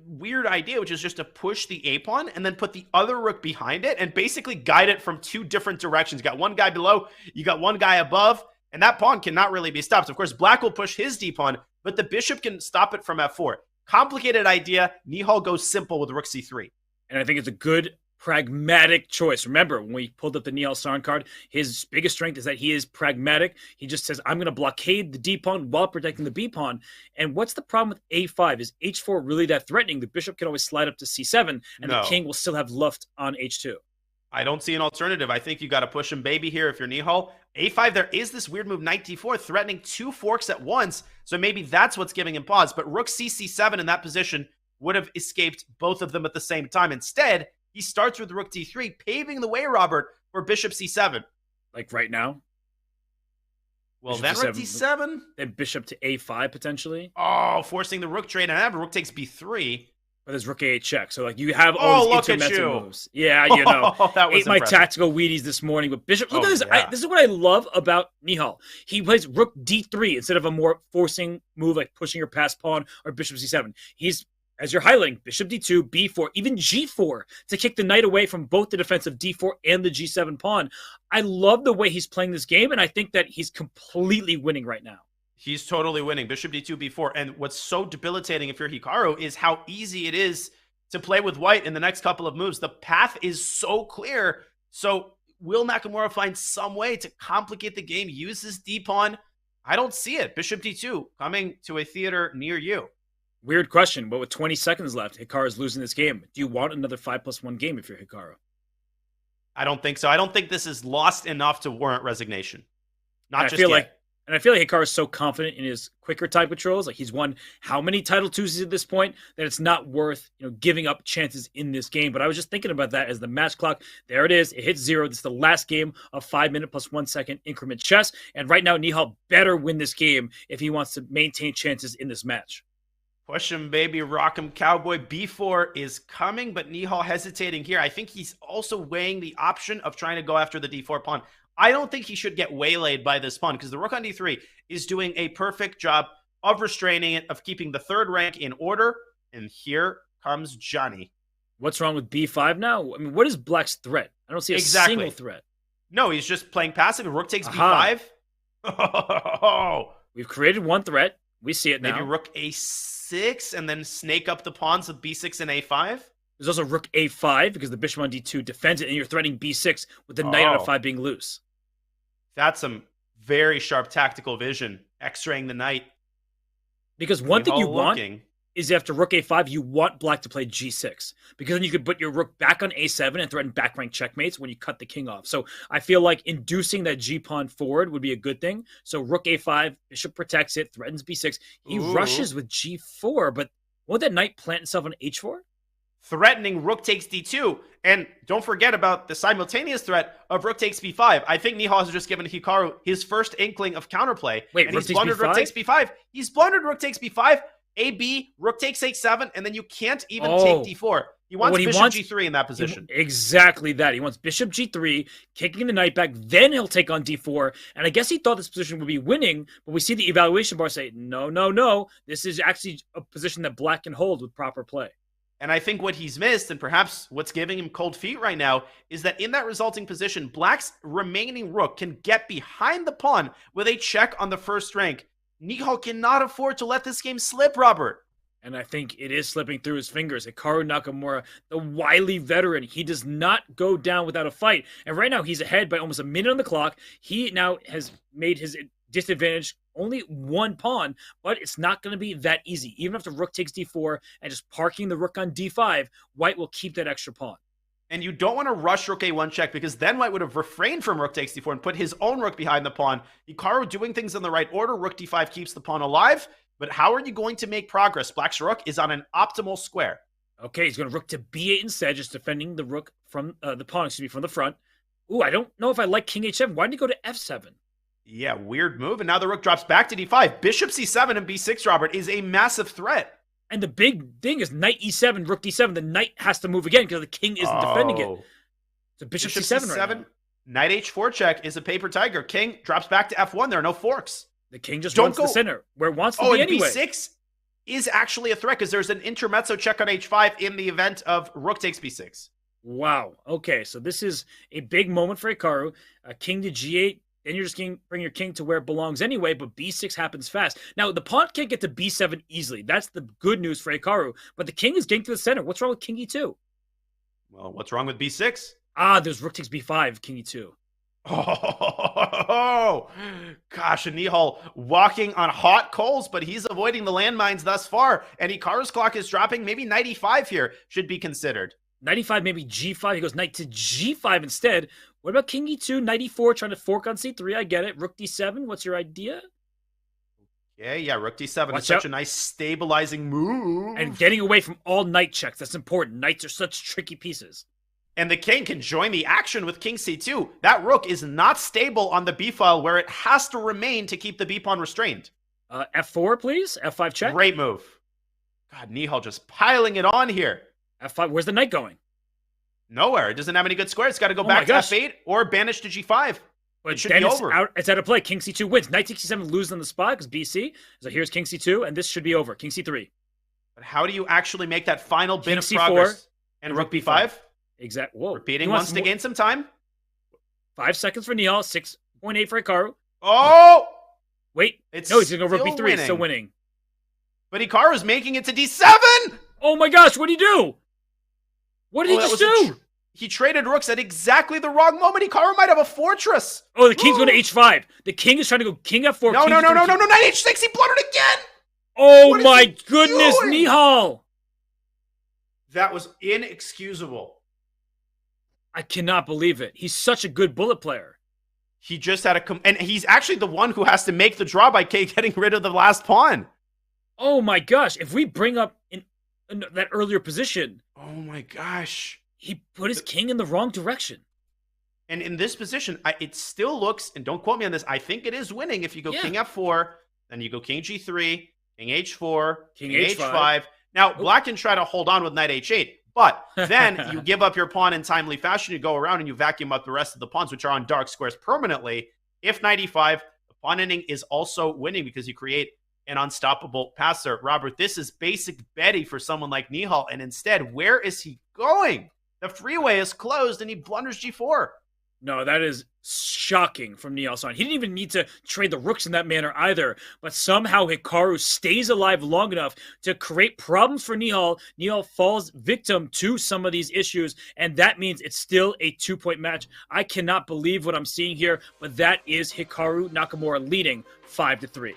weird idea, which is just to push the a-pawn and then put the other rook behind it and basically guide it from two different directions. You got one guy below, you got one guy above, and that pawn cannot really be stopped. Of course, black will push his d-pawn, but the bishop can stop it from f4. Complicated idea. Nihal goes simple with rook c3. And I think it's a good, pragmatic choice. Remember, when we pulled up the Nihal Sarin card, his biggest strength is that he is pragmatic. He just says, I'm going to blockade the d-pawn while protecting the b-pawn. And what's the problem with a5? Is h4 really that threatening? The bishop can always slide up to c7, and the king will still have luft on h2. I don't see an alternative. I think you got to push him baby here if you're Nihal. a5, there is this weird move, knight d4, threatening two forks at once. So maybe that's what's giving him pause. But rook c7 in that position would have escaped both of them at the same time. Instead, he starts with rook d3, paving the way, Robert, for bishop c7. Like right now? Well, then rook d7. Then bishop to a5, potentially. Oh, forcing the rook trade. And then rook takes b3. But there's rook a8 check. So, like, you have all these intermezzo moves. Yeah, you know. That was my tactical Wheaties this morning. But bishop, look at this. Yeah. This is what I love about Nihal. He plays rook d3 instead of a more forcing move like pushing your pass pawn or bishop c7. He's, as you're highlighting, bishop d2, b4, even g4 to kick the knight away from both the defensive d4 and the g7 pawn. I love the way he's playing this game, and I think that he's completely winning right now. He's totally winning. Bishop d2, b4. And what's so debilitating if you're Hikaru is how easy it is to play with white in the next couple of moves. The path is so clear. So will Nakamura find some way to complicate the game, use his d-pawn? I don't see it. Bishop d2 coming to a theater near you. Weird question, but with 20 seconds left, Hikaru is losing this game. Do you want another 5+1 game if you're Hikaru? I don't think so. I don't think this is lost enough to warrant resignation. Not just yet. And I feel like Hikaru is so confident in his quicker type controls. Like, he's won how many title twos at this point that it's not worth, giving up chances in this game. But I was just thinking about that as the match clock. There it is. It hits 0. This is the last game of 5 minute plus 1 second increment chess. And right now, Nihal better win this game if he wants to maintain chances in this match. Push him, baby. Rock him, cowboy. B4 is coming, but Nihal hesitating here. I think he's also weighing the option of trying to go after the d4 pawn. I don't think he should get waylaid by this pawn because the rook on d3 is doing a perfect job of restraining it, of keeping the third rank in order. And here comes Johnny. What's wrong with b5 now? I mean, what is black's threat? I don't see a single threat. No, he's just playing passive. Rook takes b5. Oh. We've created one threat. We see it now. Maybe rook a6 and then snake up the pawns with b6 and a5. There's also rook a5 because the bishop on d2 defends it, and you're threatening b6 with the knight on a5 being loose. That's some very sharp tactical vision, x-raying the knight. Because one thing you want is after rook a5, you want black to play g6. Because then you could put your rook back on a7 and threaten back rank checkmates when you cut the king off. So I feel like inducing that g-pawn forward would be a good thing. So rook a5, bishop protects it, threatens b6. He rushes with g4, but won't that knight plant itself on h4? Threatening rook takes d2. And don't forget about the simultaneous threat of rook takes b5. I think Nihal has just given Hikaru his first inkling of counterplay. Wait, and rook he's blundered rook takes b5. He's blundered rook takes b5, AB, rook takes h7, and then you can't even take d4. He wants bishop g3 in that position. Exactly that. He wants bishop g3, kicking the knight back, then he'll take on d4. And I guess he thought this position would be winning, but we see the evaluation bar say, no, no, no. This is actually a position that black can hold with proper play. And I think what he's missed, and perhaps what's giving him cold feet right now, is that in that resulting position, black's remaining rook can get behind the pawn with a check on the first rank. Nihal cannot afford to let this game slip, Robert. And I think it is slipping through his fingers. Hikaru Nakamura, the wily veteran, he does not go down without a fight. And right now he's ahead by almost a minute on the clock. He now has made his disadvantage only one pawn, but it's not going to be that easy. Even after rook takes d4 and just parking the rook on d5, white will keep that extra pawn. And you don't want to rush rook a1 check because then white would have refrained from rook takes d4 and put his own rook behind the pawn. Hikaru doing things in the right order. Rook d5 keeps the pawn alive. But how are you going to make progress? Black's rook is on an optimal square. Okay, he's going to rook to b8 instead, just defending the rook from the pawn, from the front. Ooh, I don't know if I like king h7. Why did he go to f7? Yeah, weird move. And now the rook drops back to d5. Bishop c7 and b6, Robert, is a massive threat. And the big thing is knight e7, rook d7. The knight has to move again because the king isn't defending it. So bishop c7 right now. Knight h4 check is a paper tiger. King drops back to f1. There are no forks. The king just runs to the center where it wants to be anyway. b6 is actually a threat because there's an intermezzo check on h5 in the event of rook takes b6. Wow. Okay, so this is a big moment for Hikaru. King to g8. Then you're just bring your king to where it belongs anyway, but b6 happens fast. Now, the pawn can't get to b7 easily. That's the good news for Hikaru. But the king is getting to the center. What's wrong with king e2? Well, what's wrong with b6? There's rook takes b5, king e2. Oh, gosh, and Nihal walking on hot coals, but he's avoiding the landmines thus far. And Hikaru's clock is dropping. Maybe knight e5 here should be considered. Knight e5, maybe g5. He goes knight to g5 instead. What about king e2, knight e4, trying to fork on c3? I get it. Rook d7, what's your idea? Yeah, rook d7 is such a nice stabilizing move. And getting away from all knight checks, that's important. Knights are such tricky pieces. And the king can join the action with king c2. That rook is not stable on the b file where it has to remain to keep the b pawn restrained. f4, please. f5 check. Great move. God, Nihal just piling it on here. f5, where's the knight going? Nowhere. It doesn't have any good squares. It's got to go back to f8 or banish to g5. But it should be over. It's out of play. King c2 wins. Knight takes c7 loses on the spot because bc. So here's king c2, and this should be over. King c3. But how do you actually make that final bit king of c4, progress? And rook b5? Exactly. Whoa. Repeating once to gain some time. 5 seconds for Nihal. 6.8 for Hikaru. Oh! Wait. No, he's going to go rook b3. Winning. Still winning. But Hikaru's making it to d7! Oh my gosh, what did he do? What did he just do? He traded rooks at exactly the wrong moment. Hikaru might have a fortress. Oh, the king's going to h5. The king is trying to go king f4. No, knight h6. He blundered again. Oh my goodness, Nihal. That was inexcusable. I cannot believe it. He's such a good bullet player. He just had and he's actually the one who has to make the draw by getting rid of the last pawn. Oh my gosh. If we bring up in that earlier position. Oh my gosh. He put his king in the wrong direction. And in this position, it still looks, and don't quote me on this, I think it is winning if you go king f4, then you go king g3, king h4, king h5. Now, black can try to hold on with knight h8, but then you give up your pawn in timely fashion, you go around and you vacuum up the rest of the pawns, which are on dark squares permanently. If knight e5, the pawn ending is also winning because you create an unstoppable passer. Robert, this is basic Betty for someone like Nihal, and instead, where is he going? The freeway is closed, and he blunders G4. No, that is shocking from Nihal Sarin. He didn't even need to trade the rooks in that manner either, but somehow Hikaru stays alive long enough to create problems for Nihal. Nihal falls victim to some of these issues, and that means it's still a 2-point match. I cannot believe what I'm seeing here, but that is Hikaru Nakamura leading 5-3.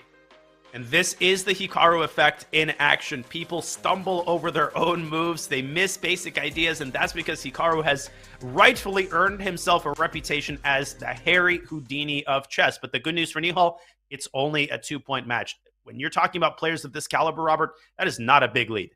And this is the Hikaru effect in action. People stumble over their own moves. They miss basic ideas, and that's because Hikaru has rightfully earned himself a reputation as the Harry Houdini of chess. But the good news for Nihal, it's only a 2-point match. When you're talking about players of this caliber, Robert, that is not a big lead.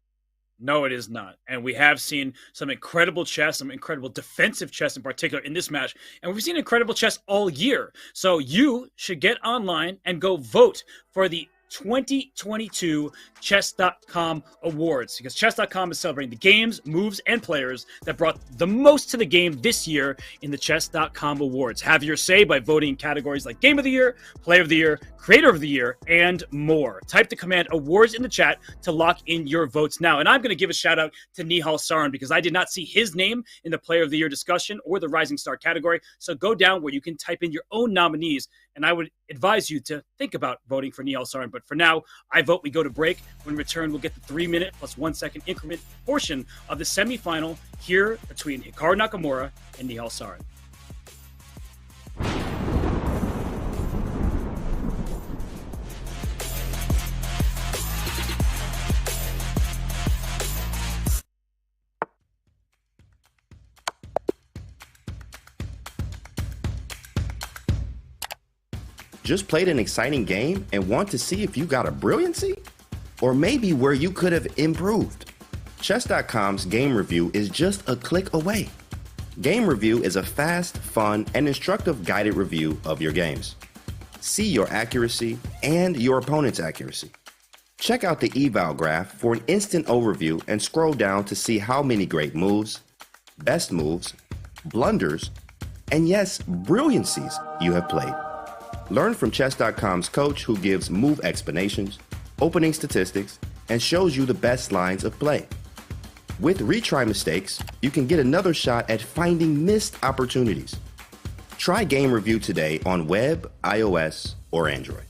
No, it is not. And we have seen some incredible chess, some incredible defensive chess in particular in this match. And we've seen incredible chess all year. So you should get online and go vote for the 2022 Chess.com awards, because Chess.com is celebrating the games, moves, and players that brought the most to the game this year in the Chess.com awards. Have your say by voting in categories like Game of the Year, Player of the Year, Creator of the Year, and more. Type the command awards in the chat to lock in your votes now. And I'm going to give a shout out to Nihal Sarin because I did not see his name in the Player of the Year discussion or the Rising Star category. So go down where you can type in your own nominees, and I would advise you to think about voting for Nihal Sarin. But for now, I vote we go to break. When returned, we'll get the 3-minute plus 1-second increment portion of the semifinal here between Hikaru Nakamura and Nihal Sarin. Just played an exciting game and want to see if you got a brilliancy? Or maybe where you could have improved? Chess.com's game review is just a click away. Game review is a fast, fun, and instructive guided review of your games. See your accuracy and your opponent's accuracy. Check out the eval graph for an instant overview and scroll down to see how many great moves, best moves, blunders, and yes, brilliancies you have played. Learn from Chess.com's coach who gives move explanations, opening statistics, and shows you the best lines of play. With retry mistakes, you can get another shot at finding missed opportunities. Try Game Review today on web, iOS, or Android.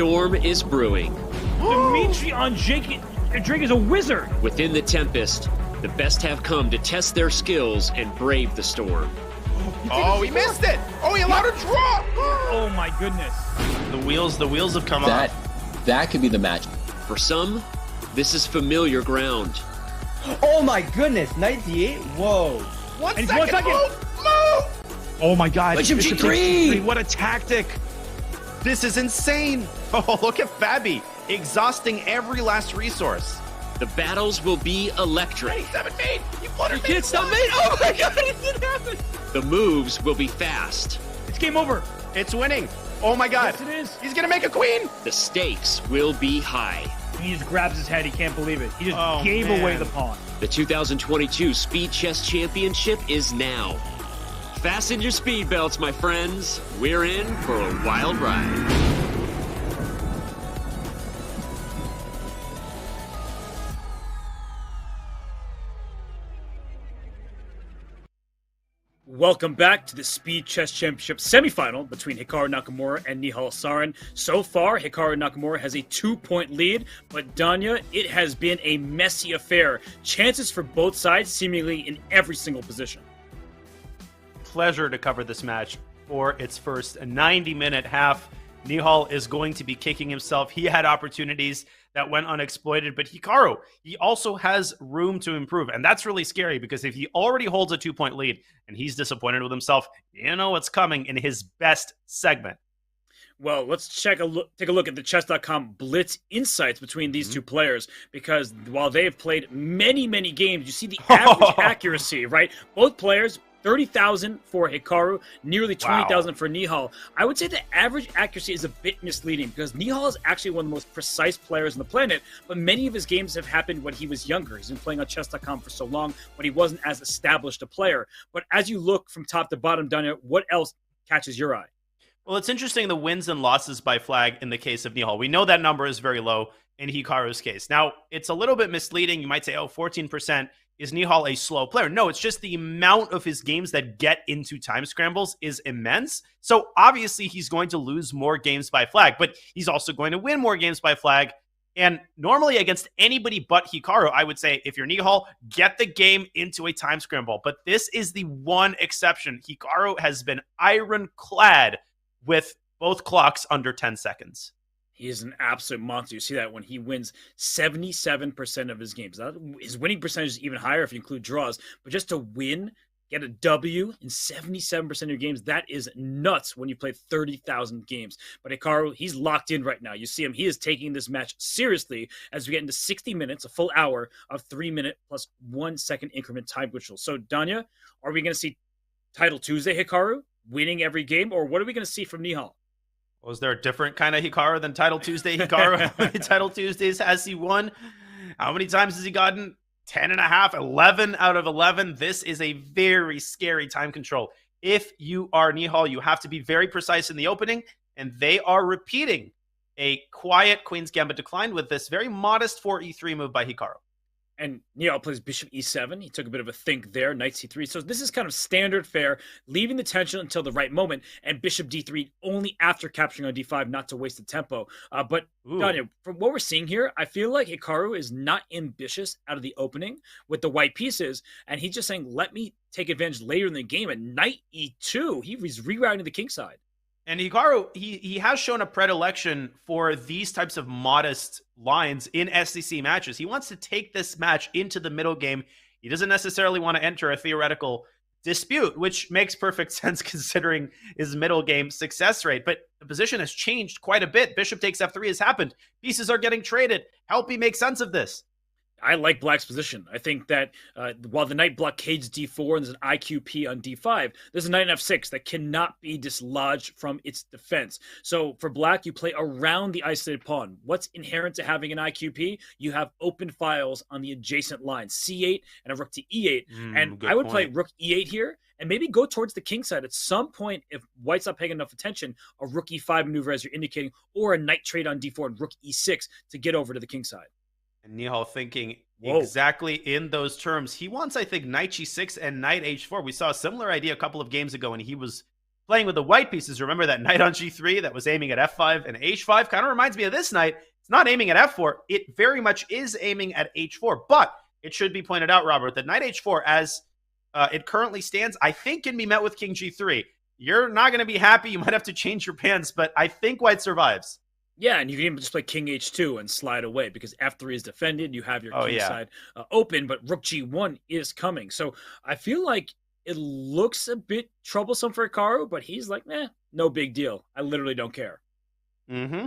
storm is brewing. Dimitri on Drake is a wizard. Within the tempest, the best have come to test their skills and brave the storm. Oh, he missed it. Oh, he allowed a draw. Oh my goodness. The wheels have come off. That could be the match. For some, this is familiar ground. Oh my goodness, knight d8? Whoa. One And second. 1 second. Move. Oh my God. Bishop G3. What a tactic. This is insane. Oh, look at Fabi exhausting every last resource. The battles will be electric. 17. You fluttered. Can't stop me. Oh my God, it didn't happen. The moves will be fast. It's game over. It's winning. Oh my God. Yes, it is. He's gonna make a queen. The stakes will be high. He just grabs his head. He can't believe it. He just gave man. away the pawn. The 2022 Speed Chess Championship is now. Fasten your speed belts, my friends. We're in for a wild ride. Welcome back to the Speed Chess Championship semifinal between Hikaru Nakamura and Nihal Sarin. So far, Hikaru Nakamura has a 2-point lead, but Danya, it has been a messy affair. Chances for both sides seemingly in every single position. Pleasure to cover this match for its first 90-minute half. Nihal is going to be kicking himself. He had opportunities that went unexploited, but Hikaru, he also has room to improve. And that's really scary because if he already holds a 2-point lead and he's disappointed with himself, you know what's coming in his best segment. Well, let's take a look at the Chess.com Blitz insights between these two players, because while they have played many, many games, you see the average accuracy, right? Both players, 30,000 for Hikaru, nearly 20,000 for Nihal. I would say the average accuracy is a bit misleading because Nihal is actually one of the most precise players on the planet, but many of his games have happened when he was younger. He's been playing on Chess.com for so long, but he wasn't as established a player. But as you look from top to bottom, Danya, what else catches your eye? Well, it's interesting the wins and losses by flag in the case of Nihal. We know that number is very low in Hikaru's case. Now, it's a little bit misleading. You might say, 14%. Is Nihal a slow player? No, it's just the amount of his games that get into time scrambles is immense. So obviously he's going to lose more games by flag, but he's also going to win more games by flag. And normally against anybody but Hikaru, I would say if you're Nihal, get the game into a time scramble. But this is the one exception. Hikaru has been ironclad with both clocks under 10 seconds. He is an absolute monster. You see that when he wins 77% of his games. His winning percentage is even higher if you include draws. But just to win, get a W in 77% of your games, that is nuts when you play 30,000 games. But Hikaru, he's locked in right now. You see him. He is taking this match seriously as we get into 60 minutes, a full hour of 3-minute plus 1 second increment time control. So, Danya, are we going to see Title Tuesday Hikaru winning every game, or what are we going to see from Nihal? Was there a different kind of Hikaru than Title Tuesday Hikaru? How many Title Tuesdays has he won? How many times has he gotten 10.5, 11 out of 11? This is a very scary time control. If you are Nihal, you have to be very precise in the opening, and they are repeating a quiet Queen's Gambit decline with this very modest 4e3 move by Hikaru. And Nihal plays Bishop e7. He took a bit of a think there, Knight c3. So this is kind of standard fare, leaving the tension until the right moment, and Bishop d3 only after capturing on d5, not to waste the tempo. But Danya, from what we're seeing here, I feel like Hikaru is not ambitious out of the opening with the white pieces, and he's just saying, let me take advantage later in the game. At Knight e2, he was rerouting the king side. And Hikaru, he has shown a predilection for these types of modest lines in SCC matches. He wants to take this match into the middle game. He doesn't necessarily want to enter a theoretical dispute, which makes perfect sense considering his middle game success rate. But the position has changed quite a bit. Bishop takes f3 has happened. Pieces are getting traded. Help me make sense of this. I like Black's position. I think that while the knight blockades d4 and there's an IQP on d5, there's a knight on f6 that cannot be dislodged from its defense. So for Black, you play around the isolated pawn. What's inherent to having an IQP? You have open files on the adjacent lines, c8 and a rook to e8. And I would play rook e8 here and maybe go towards the king side. At some point, if White's not paying enough attention, a rook e5 maneuver as you're indicating, or a knight trade on d4 and rook e6 to get over to the king side. And Nihal thinking exactly in those terms. He wants, I think, knight g6 and knight h4. We saw a similar idea a couple of games ago, and he was playing with the white pieces. Remember that knight on g3 that was aiming at f5 and h5? Kind of reminds me of this knight. It's not aiming at f4. It very much is aiming at h4. But it should be pointed out, Robert, that knight h4, as it currently stands, I think can be met with king g3. You're not going to be happy. You might have to change your plans, but I think white survives. Yeah, and you can even just play king h2 and slide away because f3 is defended. You have your king side open, but rook g1 is coming. So I feel like it looks a bit troublesome for Hikaru, but he's like, no big deal. I literally don't care. Mm-hmm.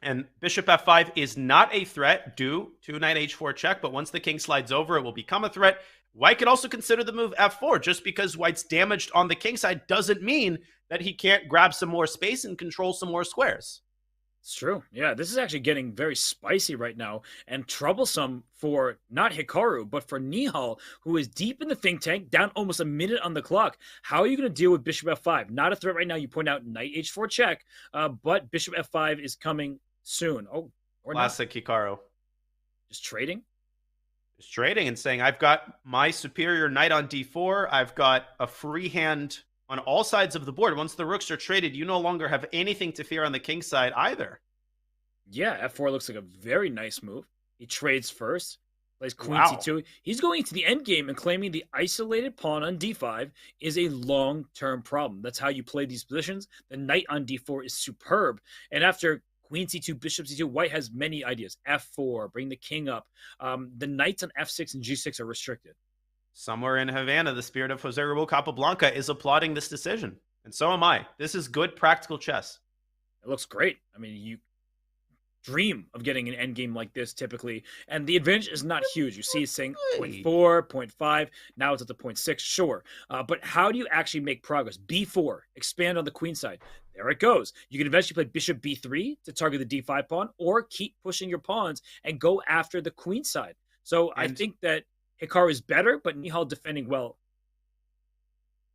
And bishop f5 is not a threat due to knight h4 check, but once the king slides over, it will become a threat. White could also consider the move f4. Just because white's damaged on the king side doesn't mean that he can't grab some more space and control some more squares. It's true. Yeah, this is actually getting very spicy right now and troublesome for not Hikaru, but for Nihal, who is deep in the think tank, down almost a minute on the clock. How are you going to deal with bishop f5? Not a threat right now. You point out knight h4 check, but bishop f5 is coming soon. Oh, or classic not. Hikaru. Just trading? Just trading and saying, I've got my superior knight on d4. I've got a free hand on all sides of the board. Once the rooks are traded, you no longer have anything to fear on the king side either. Yeah, f4 looks like a very nice move. He trades first, plays queen Wow. c2. He's going into the endgame and claiming the isolated pawn on d5 is a long-term problem. That's how you play these positions. The knight on d4 is superb. And after queen c2, bishop c2, white has many ideas. f4, bring the king up. The knights on f6 and g6 are restricted. Somewhere in Havana, the spirit of Jose Raul Capablanca is applauding this decision. And so am I. This is good practical chess. It looks great. I mean, you dream of getting an endgame like this typically. And the advantage is not huge. You see it's saying 0.4, 0.5. Now it's at the 0.6, sure. But how do you actually make progress? b4, expand on the queen side. There it goes. You can eventually play bishop b3 to target the d5 pawn, or keep pushing your pawns and go after the queen side. So I think that Hikaru is better, but Nihal defending well.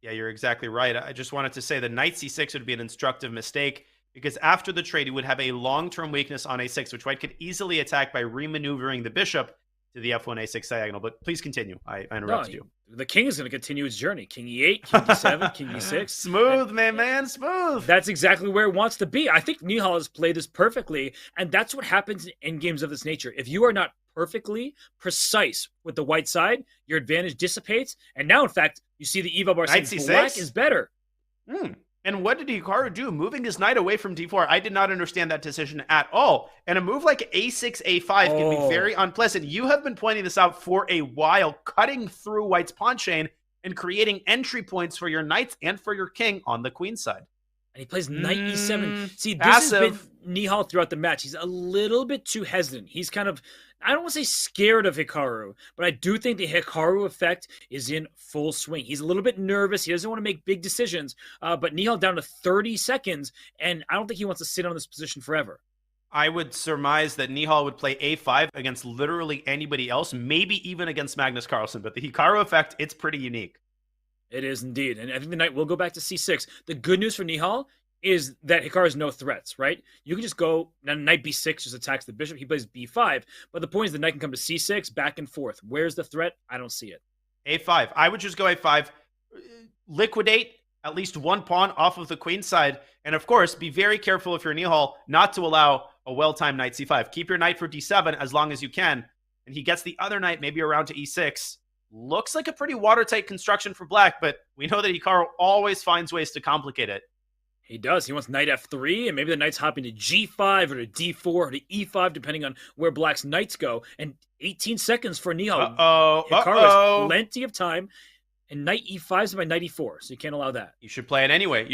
Yeah, you're exactly right. I just wanted to say the knight c6 would be an instructive mistake, because after the trade, he would have a long-term weakness on a6, which white could easily attack by remaneuvering the bishop to the f1 a6 diagonal. But please continue. I interrupted you. The king is going to continue its journey. King e8, king d7, king e6. Smooth, man, smooth. That's exactly where it wants to be. I think Nihal has played this perfectly, and that's what happens in endgames of this nature. If you are not perfectly precise with the white side, your advantage dissipates. And now, in fact, you see the eval bar saying black is better. And what did Hikaru do? Moving his knight away from d4. I did not understand that decision at all. And a move like a6, a5 can be very unpleasant. You have been pointing this out for a while, cutting through white's pawn chain and creating entry points for your knights and for your king on the queen side. And he plays knight e7. See, this passive. has been Nihal throughout the match. He's a little bit too hesitant. He's kind of, I don't want to say scared of Hikaru, but I do think the Hikaru effect is in full swing. He's a little bit nervous. He doesn't want to make big decisions. But Nihal down to 30 seconds, and I don't think he wants to sit on this position forever. I would surmise that Nihal would play a5 against literally anybody else, maybe even against Magnus Carlsen. But the Hikaru effect, it's pretty unique. It is indeed. And I think the knight will go back to c6. The good news for Nihal is that Hikaru has no threats, right? You can just go, now knight b6 just attacks the bishop. He plays b5. But the point is the knight can come to c6, back and forth. Where's the threat? I don't see it. a5. I would just go a5, liquidate at least one pawn off of the queen side. And of course, be very careful if you're Nihal not to allow a well-timed knight c5. Keep your knight for d7 as long as you can. And he gets the other knight maybe around to e6. Looks like a pretty watertight construction for black, but we know that Hikaru always finds ways to complicate it. He does. He wants knight f3, and maybe the knight's hopping to g5 or to d4 or to e5, depending on where black's knights go. And 18 seconds for Nihal. Hikaru has plenty of time. And knight e5 is by knight e4, so you can't allow that. You should play it anyway.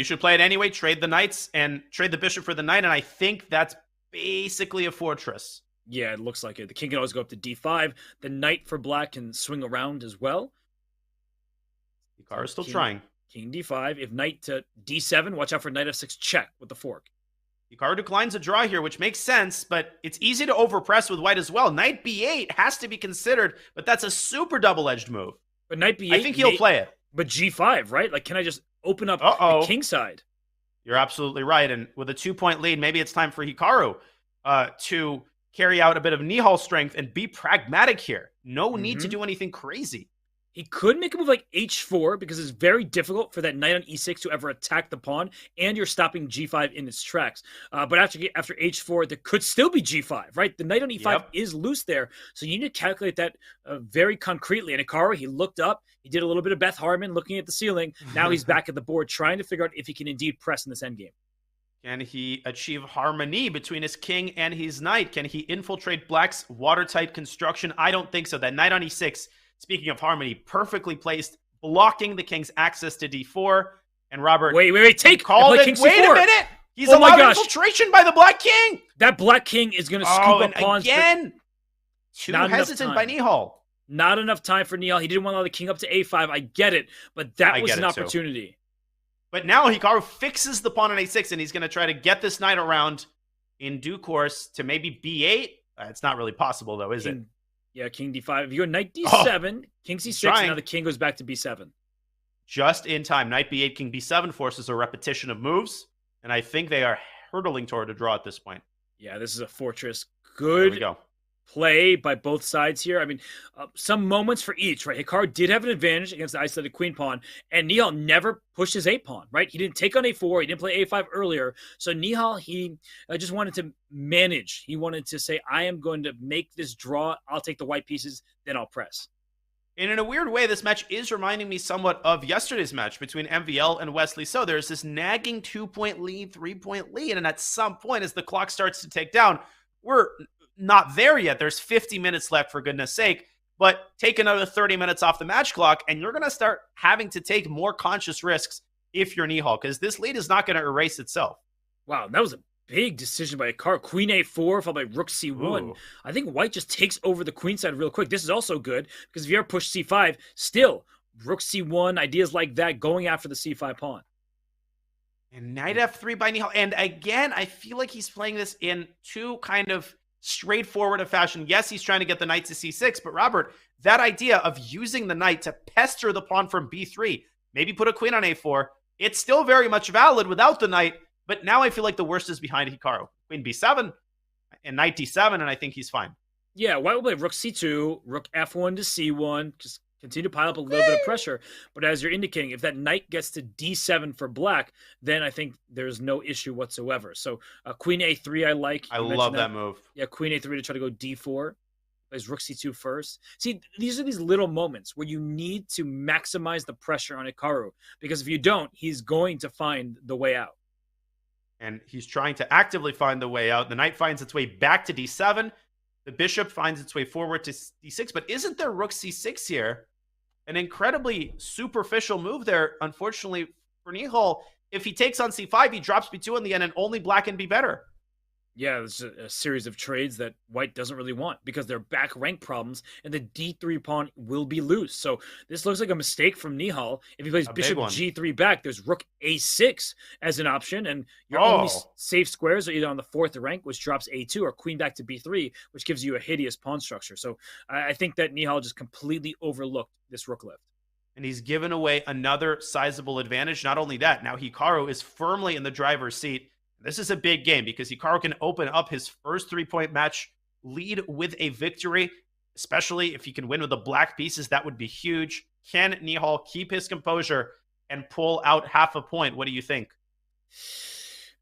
Trade the knights and trade the bishop for the knight, and I think that's basically a fortress. Yeah, it looks like it. The king can always go up to d5. The knight for black can swing around as well. Hikaru's still trying. King d5. If knight to d7, watch out for knight f6 check with the fork. Hikaru declines a draw here, which makes sense, but it's easy to overpress with white as well. Knight b8 has to be considered, but that's a super double-edged move. But knight b8... I think he'll play it. But g5, right? Like, can I just open up the king side? You're absolutely right, and with a 2-point lead, maybe it's time for Hikaru to carry out a bit of Nihal strength and be pragmatic here. No need to do anything crazy. He could make a move like h4 because it's very difficult for that knight on e6 to ever attack the pawn, and you're stopping g5 in its tracks. But after h4, there could still be g5, right? The knight on e5 is loose there, so you need to calculate that very concretely. And Hikaru, he looked up, he did a little bit of Beth Harmon looking at the ceiling. Now he's back at the board trying to figure out if he can indeed press in this endgame. Can he achieve harmony between his king and his knight? Can he infiltrate Black's watertight construction? I don't think so. That knight on e6, speaking of harmony, perfectly placed, blocking the king's access to d4. And Robert, wait, take called it. King Wait C4. A minute. He's allowed infiltration by the black king. That black king is going to scoop up pawns. Again, too hesitant by Nihal. Not enough time for Nihal. He didn't want to allow the king up to a5. I get it, but that was an opportunity. Too. But now Hikaru fixes the pawn on a6, and he's going to try to get this knight around in due course to maybe b8. It's not really possible, though, is it? Yeah, king d5. If you go knight d7, king c6, and now the king goes back to b7. Just in time. Knight b8, king b7 forces a repetition of moves, and I think they are hurtling toward a draw at this point. Yeah, this is a fortress. Good play by both sides here. I mean, some moments for each, right? Hikaru did have an advantage against the isolated queen pawn, and Nihal never pushed his a pawn, right? He didn't take on a4. He didn't play a5 earlier. So Nihal, he just wanted to manage. He wanted to say, I am going to make this draw. I'll take the white pieces, then I'll press. And in a weird way, this match is reminding me somewhat of yesterday's match between MVL and Wesley. So there's this nagging 2-point lead, 3-point lead, and at some point, as the clock starts to tick down, we're not there yet. There's 50 minutes left, for goodness sake, but take another 30 minutes off the match clock, and you're going to start having to take more conscious risks if you're Nihal, because this lead is not going to erase itself. Wow, that was a big decision by Hikaru. Queen a4 followed by rook c1. Ooh. I think white just takes over the queen side real quick. This is also good, because if you ever push c5, still, rook c1, ideas like that, going after the c5 pawn. And knight f3 by Nihal. And again, I feel like he's playing this in too kind of straightforward a fashion. Yes, he's trying to get the knight to c6, but Robert, that idea of using the knight to pester the pawn from b3, maybe put a queen on a4, it's still very much valid without the knight, but now I feel like the worst is behind Hikaru. Queen b7 and knight d7, and I think he's fine. Yeah, white will play rook c2, rook f1 to c1, just continue to pile up a little bit of pressure. But as you're indicating, if that knight gets to d7 for black, then I think there's no issue whatsoever. So queen a3 I like. I love that move. Yeah, queen a3 to try to go d4. Plays rook c2 first. See, these are these little moments where you need to maximize the pressure on Hikaru, because if you don't, he's going to find the way out. And he's trying to actively find the way out. The knight finds its way back to d7. The bishop finds its way forward to d6, but isn't there rook c6 here? An incredibly superficial move there, unfortunately, for Nihal. If he takes on c5, he drops b2 in the end, and only black can be better. Yeah, it's a series of trades that white doesn't really want because they're back rank problems, and the d3 pawn will be loose. So this looks like a mistake from Nihal. If he plays bishop g3 back, there's rook a6 as an option, and your only safe squares are either on the fourth rank, which drops a2, or queen back to b3, which gives you a hideous pawn structure. So I think that Nihal just completely overlooked this rook lift. And he's given away another sizable advantage. Not only that, now Hikaru is firmly in the driver's seat. This is a big game because Hikaru can open up his first 3-point match lead with a victory, especially if he can win with the black pieces. That would be huge. Can Nihal keep his composure and pull out half a point? What do you think?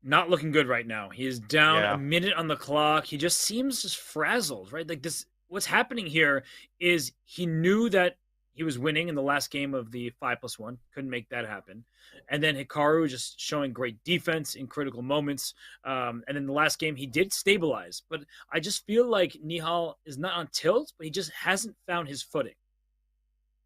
Not looking good right now. He is down a minute on the clock. He just seems just frazzled, right? Like this, what's happening here is he knew that he was winning in the last game of the 5+1. Couldn't make that happen. And then Hikaru just showing great defense in critical moments. And in the last game, he did stabilize. But I just feel like Nihal is not on tilt, but he just hasn't found his footing.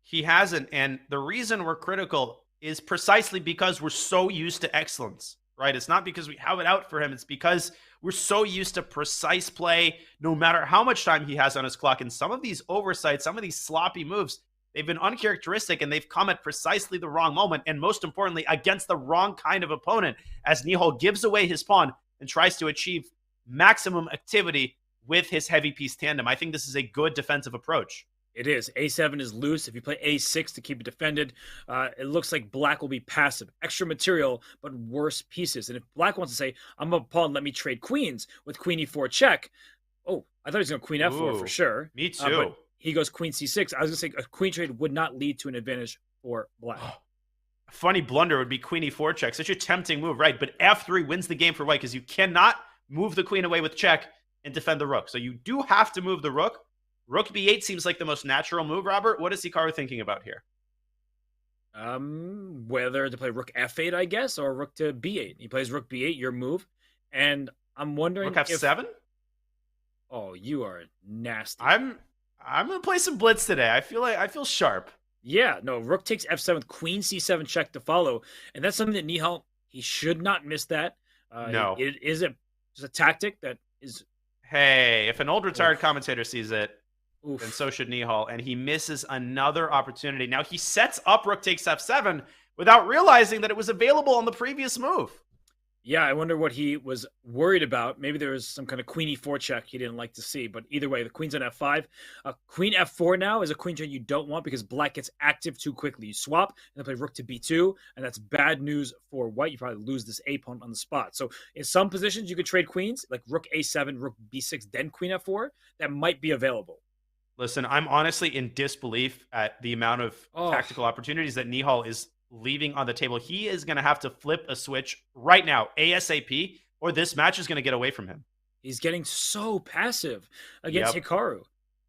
He hasn't. And the reason we're critical is precisely because we're so used to excellence, right? It's not because we have it out for him. It's because we're so used to precise play, no matter how much time he has on his clock. And some of these oversights, some of these sloppy moves, they've been uncharacteristic, and they've come at precisely the wrong moment, and most importantly, against the wrong kind of opponent, as Nihal gives away his pawn and tries to achieve maximum activity with his heavy piece tandem. I think this is a good defensive approach. It is. a7 is loose. If you play a6 to keep it defended, it looks like black will be passive. Extra material, but worse pieces. And if black wants to say, I'm a pawn, let me trade queens with queen e4 check. Oh, I thought he was going to queen f4 for sure. Me too. he goes queen c6. I was going to say a queen trade would not lead to an advantage for black. A funny blunder would be queen e4 check. Such a tempting move, right? But f3 wins the game for white because you cannot move the queen away with check and defend the rook. So you do have to move the rook. Rook b8 seems like the most natural move, Robert. What is Hikaru thinking about here? Whether to play rook f8, I guess, or rook to b8. He plays rook b8, your move. And I'm wondering rook f7? Oh, you are nasty. I'm going to play some blitz today. I feel sharp. Yeah, no, rook takes f7, queen c7 check to follow. And that's something that Nihal, he should not miss that. No. It is a tactic that is... Hey, if an old retired commentator sees it, Oof. then so should Nihal. And he misses another opportunity. Now he sets up rook takes f7 without realizing that it was available on the previous move. Yeah, I wonder what he was worried about. Maybe there was some kind of queen e4 check he didn't like to see. But either way, the queen's on f5. Queen f4 now is a queen trade you don't want because black gets active too quickly. You swap and then play rook to b2, and that's bad news for white. You probably lose this a pawn on the spot. So in some positions, you could trade queens, like rook a7, rook b6, then queen f4. That might be available. Listen, I'm honestly in disbelief at the amount of tactical opportunities that Nihal is leaving on the table. He is going to have to flip a switch right now, ASAP, or this match is going to get away from him. He's getting so passive against Hikaru.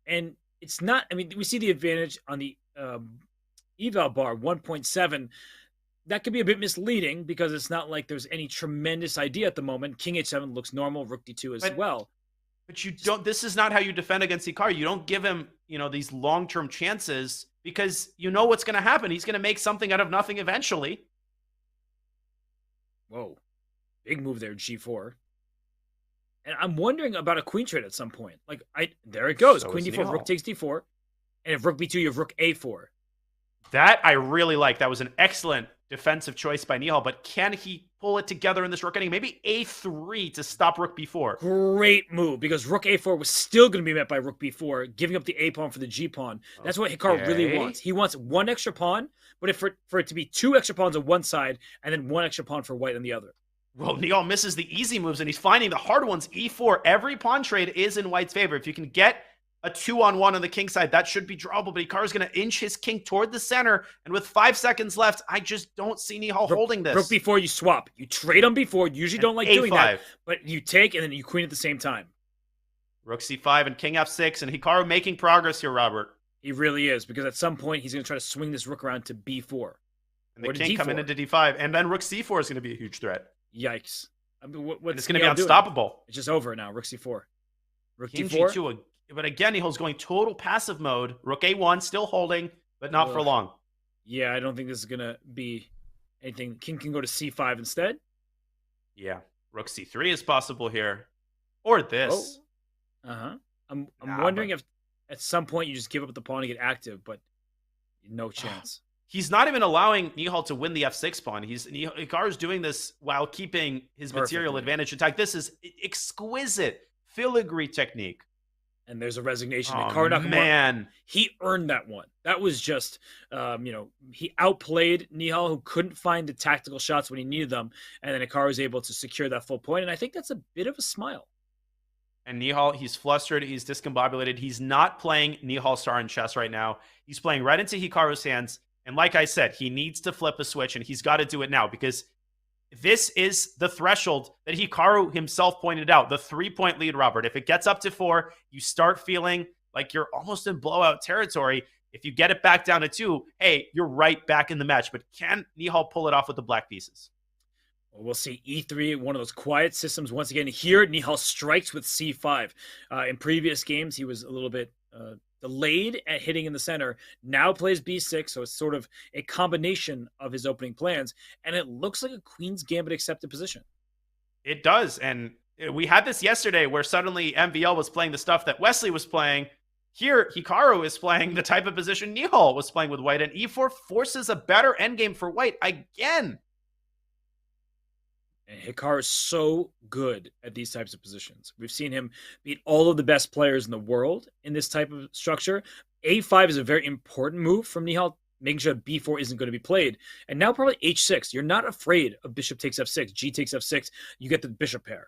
And it's not, I mean, we see the advantage on the eval bar, 1.7. That could be a bit misleading because it's not like there's any tremendous idea at the moment. King h7 looks normal, rook d2 as well. But you don't, this is not how you defend against Hikaru. You don't give him, these long-term chances because you know what's going to happen. He's going to make something out of nothing eventually. Whoa. Big move there, g4. And I'm wondering about a queen trade at some point. There it goes. Queen d4, rook takes d4. And if rook b2, you have rook a4. That I really like. That was an excellent defensive choice by Nihal, but can he pull it together in this rook ending? Maybe a3 to stop rook b4. Great move, because rook a4 was still going to be met by rook b4, giving up the a pawn for the g pawn. That's what Hikaru really wants. He wants one extra pawn, but for it to be two extra pawns on one side and then one extra pawn for white on the other. Well, Nihal misses the easy moves, and he's finding the hard ones. e4, every pawn trade is in white's favor. If you can get a 2-on-1 on the king side, that should be drawable, but Hikaru's going to inch his king toward the center, and with 5 seconds left, I just don't see Nihal holding this. Rook b4, you swap. You trade on b4. You usually don't like doing that, but you take and then you queen at the same time. Rook c5 and king f6, and Hikaru making progress here, Robert. He really is, because at some point, he's going to try to swing this rook around to b4. And the king coming into d5, and then rook c4 is going to be a huge threat. Yikes. I mean, it's going to be unstoppable. It's just over now. Rook c4. Rook king d4. G2, but again, Nihal's going total passive mode. Rook a1, still holding, but not for long. Yeah, I don't think this is going to be anything. King can go to c5 instead. Yeah. Rook c3 is possible here. Or this. I'm wondering if at some point you just give up the pawn to get active, but no chance. He's not even allowing Nihal to win the f6 pawn. Hikaru's doing this while keeping his material advantage intact. This is exquisite filigree technique. And there's a resignation. Hikaru Nakamura, man, he earned that one. That was just, he outplayed Nihal, who couldn't find the tactical shots when he needed them. And then Hikaru was able to secure that full point. And I think that's a bit of a smile. And Nihal, he's flustered. He's discombobulated. He's not playing Nihal Sarin chess right now. He's playing right into Hikaru's hands. And like I said, he needs to flip a switch, and he's got to do it now because this is the threshold that Hikaru himself pointed out, the 3-point lead, Robert. If it gets up to 4, you start feeling like you're almost in blowout territory. If you get it back down to 2, hey, you're right back in the match. But can Nihal pull it off with the black pieces? Well, we'll see. E3, one of those quiet systems. Once again, here, Nihal strikes with C5. In previous games, he was a little bit delayed at hitting in the center. Now plays B6, so it's sort of a combination of his opening plans. And it looks like a Queen's Gambit accepted position. It does. And we had this yesterday where suddenly MVL was playing the stuff that Wesley was playing. Here, Hikaru is playing the type of position Nihal was playing with white. And E4 forces a better endgame for white again. And Hikaru is so good at these types of positions. We've seen him beat all of the best players in the world in this type of structure. A5 is a very important move from Nihal, making sure B4 isn't going to be played. And now probably H6. You're not afraid of bishop takes F6, G takes F6. You get the bishop pair.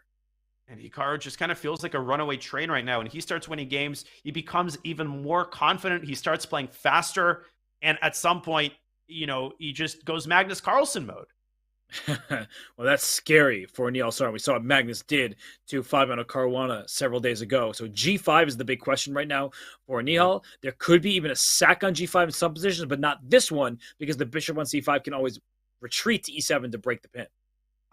And Hikaru just kind of feels like a runaway train right now. And he starts winning games. He becomes even more confident. He starts playing faster. And at some point, he just goes Magnus Carlsen mode. Well, that's scary for Nihal Sarin. We saw what Magnus did to Fabiano Caruana several days ago. So G5 is the big question right now for Nihal. There could be even a sack on G5 in some positions, but not this one, because the bishop on C5 can always retreat to E7 to break the pin.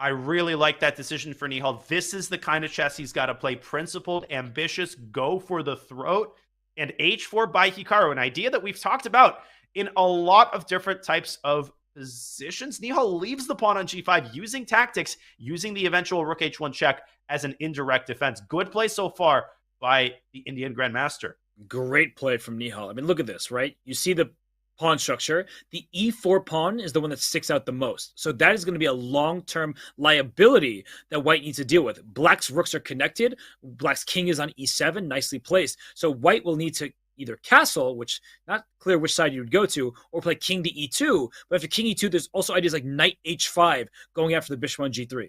I really like that decision for Nihal. This is the kind of chess he's got to play. Principled, ambitious, go for the throat. And H4 by Hikaru, an idea that we've talked about in a lot of different types of positions. Nihal leaves the pawn on G5 using tactics, using the eventual rook H1 check as an indirect defense. Good play so far by the Indian Grandmaster. Great play from Nihal. I mean, look at this, right? You see the pawn structure. The E4 pawn is the one that sticks out the most. So that is going to be a long-term liability that White needs to deal with. Black's rooks are connected. Black's king is on E7, nicely placed. So White will need to either castle, which not clear which side you would go to, or play king to E2. But after king E2, there's also ideas like knight H5 going after the bishop on G3.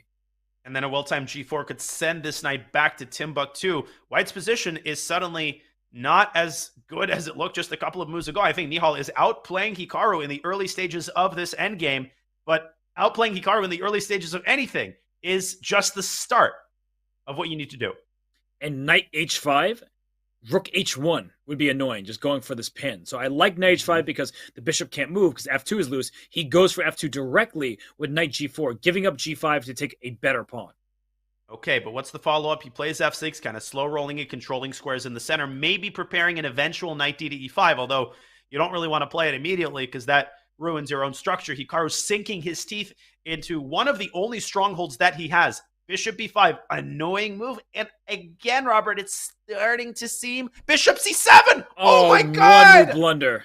And then a well-timed G4 could send this knight back to Timbuktu. White's position is suddenly not as good as it looked just a couple of moves ago. I think Nihal is outplaying Hikaru in the early stages of this endgame, but outplaying Hikaru in the early stages of anything is just the start of what you need to do. And knight H5, rook H1 would be annoying, just going for this pin. So I like knight H5 because the bishop can't move because F2 is loose. He goes for F2 directly with knight G4, giving up G5 to take a better pawn. Okay, but what's the follow-up? He plays F6, kind of slow rolling and controlling squares in the center, maybe preparing an eventual knight D to E5, although you don't really want to play it immediately because that ruins your own structure. Hikaru's sinking his teeth into one of the only strongholds that he has. Bishop B5, annoying move. And again, Robert, it's starting to seem Bishop C7. Oh my God. One blunder.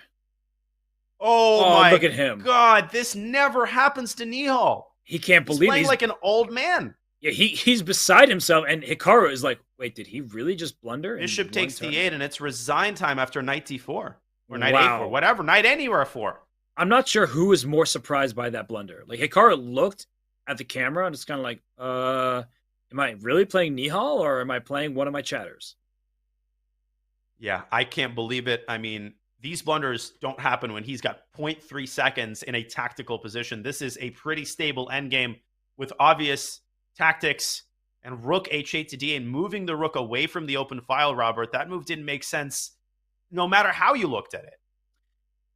Oh my look at him. God, this never happens to Nihal. He can't believe he's playing like an old man. Yeah, he's beside himself, and Hikaru is like, wait, did he really just blunder? Bishop takes D8, and it's resign time after knight D4. Or knight A4, whatever, knight anywhere 4. I'm not sure who is more surprised by that blunder. Like, Hikaru looked at the camera, and it's kind of like, am I really playing Nihal, or am I playing one of my chatters? Yeah, I can't believe it. I mean, these blunders don't happen when he's got 0.3 seconds in a tactical position. This is a pretty stable endgame with obvious tactics and rook H8 to D8, moving the rook away from the open file, Robert. That move didn't make sense no matter how you looked at it.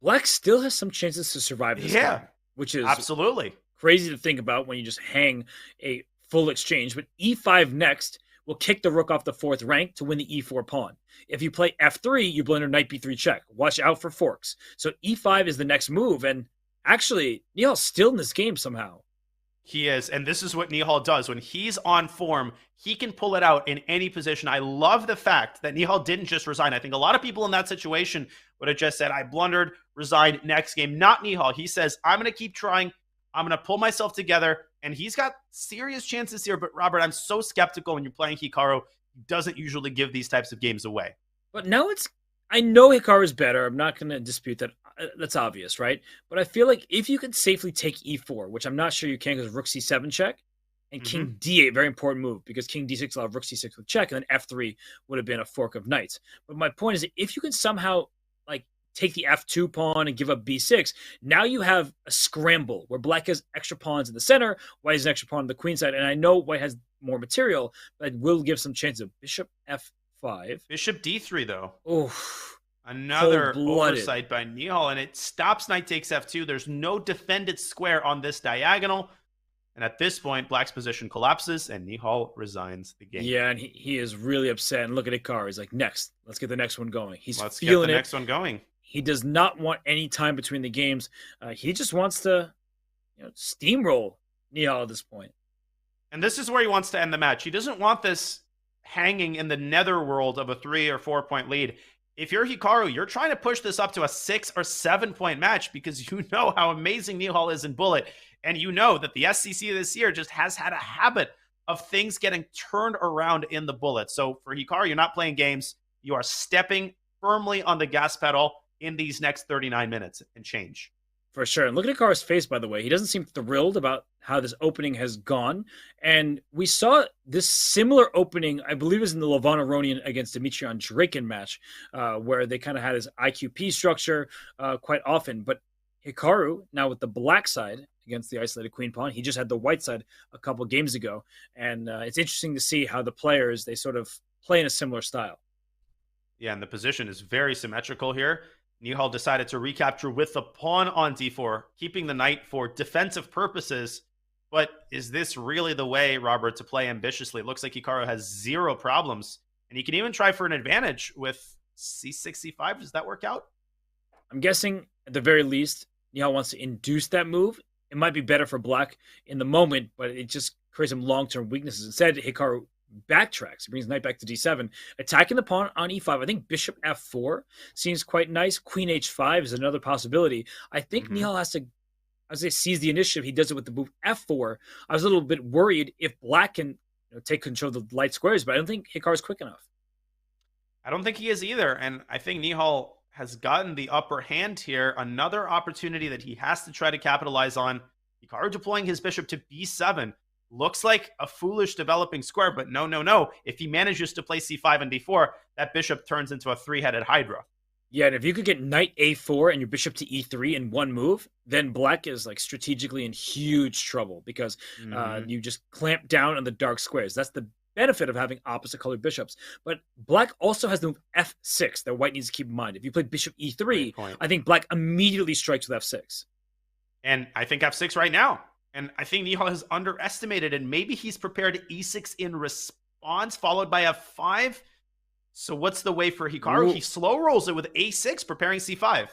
Black still has some chances to survive this game, which is absolutely crazy to think about when you just hang a full exchange. But E5 next will kick the rook off the 4th rank to win the E4 pawn. If you play F3, you blunder knight B3 check. Watch out for forks. So E5 is the next move, and actually, Nihal's still in this game somehow. He is, and this is what Nihal does. When he's on form, he can pull it out in any position. I love the fact that Nihal didn't just resign. I think a lot of people in that situation would have just said, I blundered, resigned, next game. Not Nihal. He says, I'm going to keep trying. I'm going to pull myself together, and he's got serious chances here. But Robert, I'm so skeptical when you're playing Hikaru. He doesn't usually give these types of games away. But now I know Hikaru's better. I'm not going to dispute that. That's obvious, right? But I feel like if you can safely take E4, which I'm not sure you can because rook C7 check, and king D8, very important move because king D6 allowed rook C6 with check, and then F3 would have been a fork of knights. But my point is that if you can somehow like take the F2 pawn and give up B6, now you have a scramble where black has extra pawns in the center, white has an extra pawn on the queen side, and I know white has more material, but it will give some chance of bishop F5. Bishop D3, though. Oof. Another oversight by Nihal, and it stops knight takes F2. There's no defended square on this diagonal. And at this point, black's position collapses, and Nihal resigns the game. Yeah, and he is really upset. And look at Hikaru. He's like, next. Let's get the next one going. Let's get the next one going. He does not want any time between the games. He just wants to steamroll Nihal at this point. And this is where he wants to end the match. He doesn't want this hanging in the netherworld of a 3 or 4 point lead. If you're Hikaru, you're trying to push this up to a 6 or 7 point match because you know how amazing Nihal is in Bullet. And you know that the SCC this year just has had a habit of things getting turned around in the Bullet. So for Hikaru, you're not playing games. You are stepping firmly on the gas pedal in these next 39 minutes and change. For sure. And look at Hikaru's face, by the way. He doesn't seem thrilled about how this opening has gone. And we saw this similar opening, I believe it was in the Lovanaronian against Dimitrian Draken match, where they kind of had his IQP structure quite often. But Hikaru, now with the black side against the isolated queen pawn, he just had the white side a couple games ago. And it's interesting to see how the players, they sort of play in a similar style. Yeah, and the position is very symmetrical here. Nihal decided to recapture with the pawn on d4, keeping the knight for defensive purposes. But is this really the way, Robert, to play ambitiously? It looks like Hikaru has zero problems, and he can even try for an advantage with c6, c5. Does that work out? I'm guessing, at the very least, Nihal wants to induce that move. It might be better for black in the moment, but it just creates some long-term weaknesses. Instead, Hikaru backtracks. He brings knight back to d7, attacking the pawn on e5. I think bishop f4 seems quite nice. Queen h5 is another possibility. I think Nihal has to, as they seize the initiative, he does it with the move f4. I was a little bit worried if black can take control of the light squares, but I don't think Hikaru's quick enough. I don't think he is either, and I think Nihal has gotten the upper hand here. Another opportunity that he has to try to capitalize on. Hikaru deploying his bishop to b7. Looks like a foolish developing square, but no. If he manages to play c5 and d4, that bishop turns into a three-headed hydra. Yeah, and if you could get knight a4 and your bishop to e3 in one move, then black is like strategically in huge trouble because you just clamp down on the dark squares. That's the benefit of having opposite colored bishops. But black also has the move f6 that white needs to keep in mind. If you play bishop e3, I think black immediately strikes with f6. And I think f6 right now. And I think Nihal has underestimated, and maybe he's prepared e6 in response, followed by f5. So what's the way for Hikaru? Ooh. He slow rolls it with a6, preparing c5.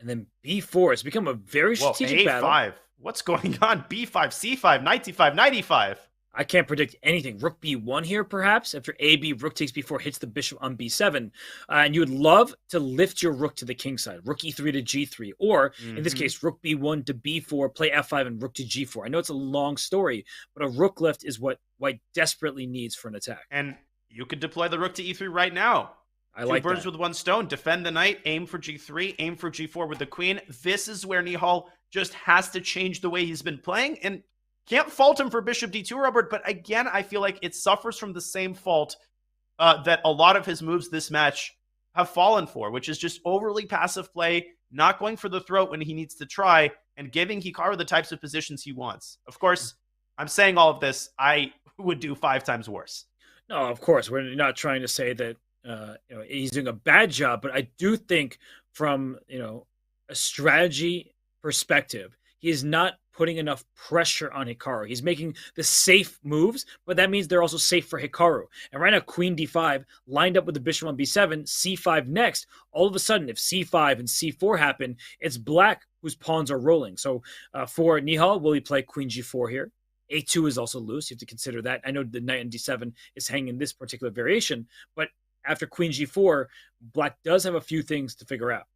And then b4. It's become a very strategic battle. a5. What's going on? b5, c5, knight d5, knight e5. I can't predict anything. Rook b1 here, perhaps. After ab, rook takes b4, hits the bishop on b7. And you would love to lift your rook to the king side. Rook e3 to g3. Or, in this case, rook b1 to b4, play f5, and rook to g4. I know it's a long story, but a rook lift is what white desperately needs for an attack. And you could deploy the rook to e3 right now. I like Two birds that. with one stone. Defend the knight, aim for g3, aim for g4 with the queen. This is where Nihal just has to change the way he's been playing. And can't fault him for bishop d2, Robert, but again, I feel like it suffers from the same fault that a lot of his moves this match have fallen for, which is just overly passive play, not going for the throat when he needs to try, and giving Hikaru the types of positions he wants. Of course, I'm saying all of this, I would do 5 times worse. No, of course, we're not trying to say that he's doing a bad job, but I do think from a strategy perspective, he is not putting enough pressure on Hikaru. He's making the safe moves, but that means they're also safe for Hikaru. And right now, queen d5, lined up with the bishop on b7, c5 next. All of a sudden, if c5 and c4 happen, it's black whose pawns are rolling. So for Nihal, will he play queen g4 here? a2 is also loose. You have to consider that. I know the knight on d7 is hanging in this particular variation, but after queen g4, black does have a few things to figure out.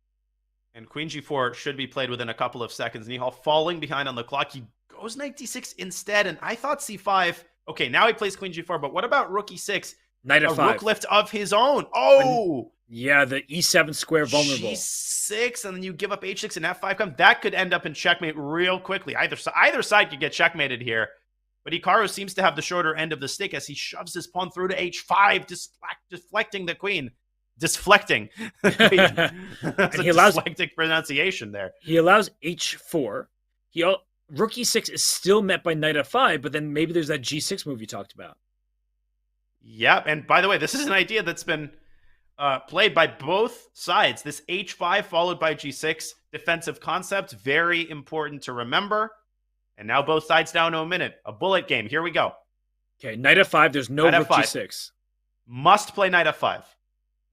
And queen g4 should be played within a couple of seconds. Nihal falling behind on the clock. He goes knight d6 instead, and I thought c5. Okay, now he plays queen g4, but what about rook e6? Knight f5. A rook lift of his own. Oh! Yeah, the e7 square vulnerable. g6, and then you give up h6 and f5 come. That could end up in checkmate real quickly. Either side could get checkmated here. But Hikaru seems to have the shorter end of the stick as he shoves his pawn through to h5, deflecting the queen. Deflecting. That's a dyslexic pronunciation there. He allows h4. Rook e6 is still met by knight f5, but then maybe there's that g6 move you talked about. Yeah, and by the way, this is an idea that's been played by both sides. This h5 followed by g6 defensive concept, very important to remember. And now both sides down to a minute. A bullet game. Here we go. Okay, knight f5. There's no rook g6. Must play knight f5.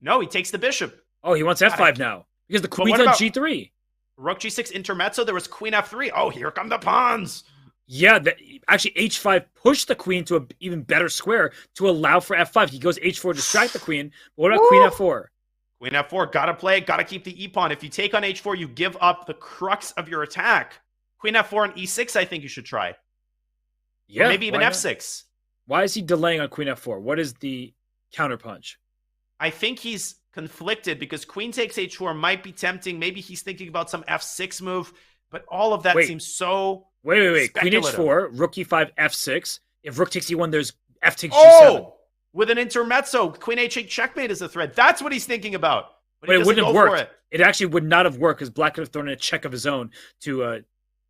No, he takes the bishop. Oh, he wants f5 now because the queen's on g3. Rook g6 intermezzo. There was queen f3. Oh, here come the pawns. Yeah, actually h5 pushed the queen to an even better square to allow for f5. He goes h4 to distract the queen. But what about queen f4? Queen f4. Gotta play it. Gotta keep the e-pawn. If you take on h4, you give up the crux of your attack. Queen f4 and e6, I think you should try. Yeah, or maybe even f6. Why is he delaying on queen f4? What is the counterpunch? I think he's conflicted because queen takes h4 might be tempting. Maybe he's thinking about some f6 move. But all of that Wait. seems so Wait. Queen speculative. h4, rook e5, f6. If rook takes e1, there's f takes g7. With an intermezzo, queen h8 checkmate is a threat. That's what he's thinking about. But it wouldn't have worked. It actually would not have worked because black could have thrown in a check of his own to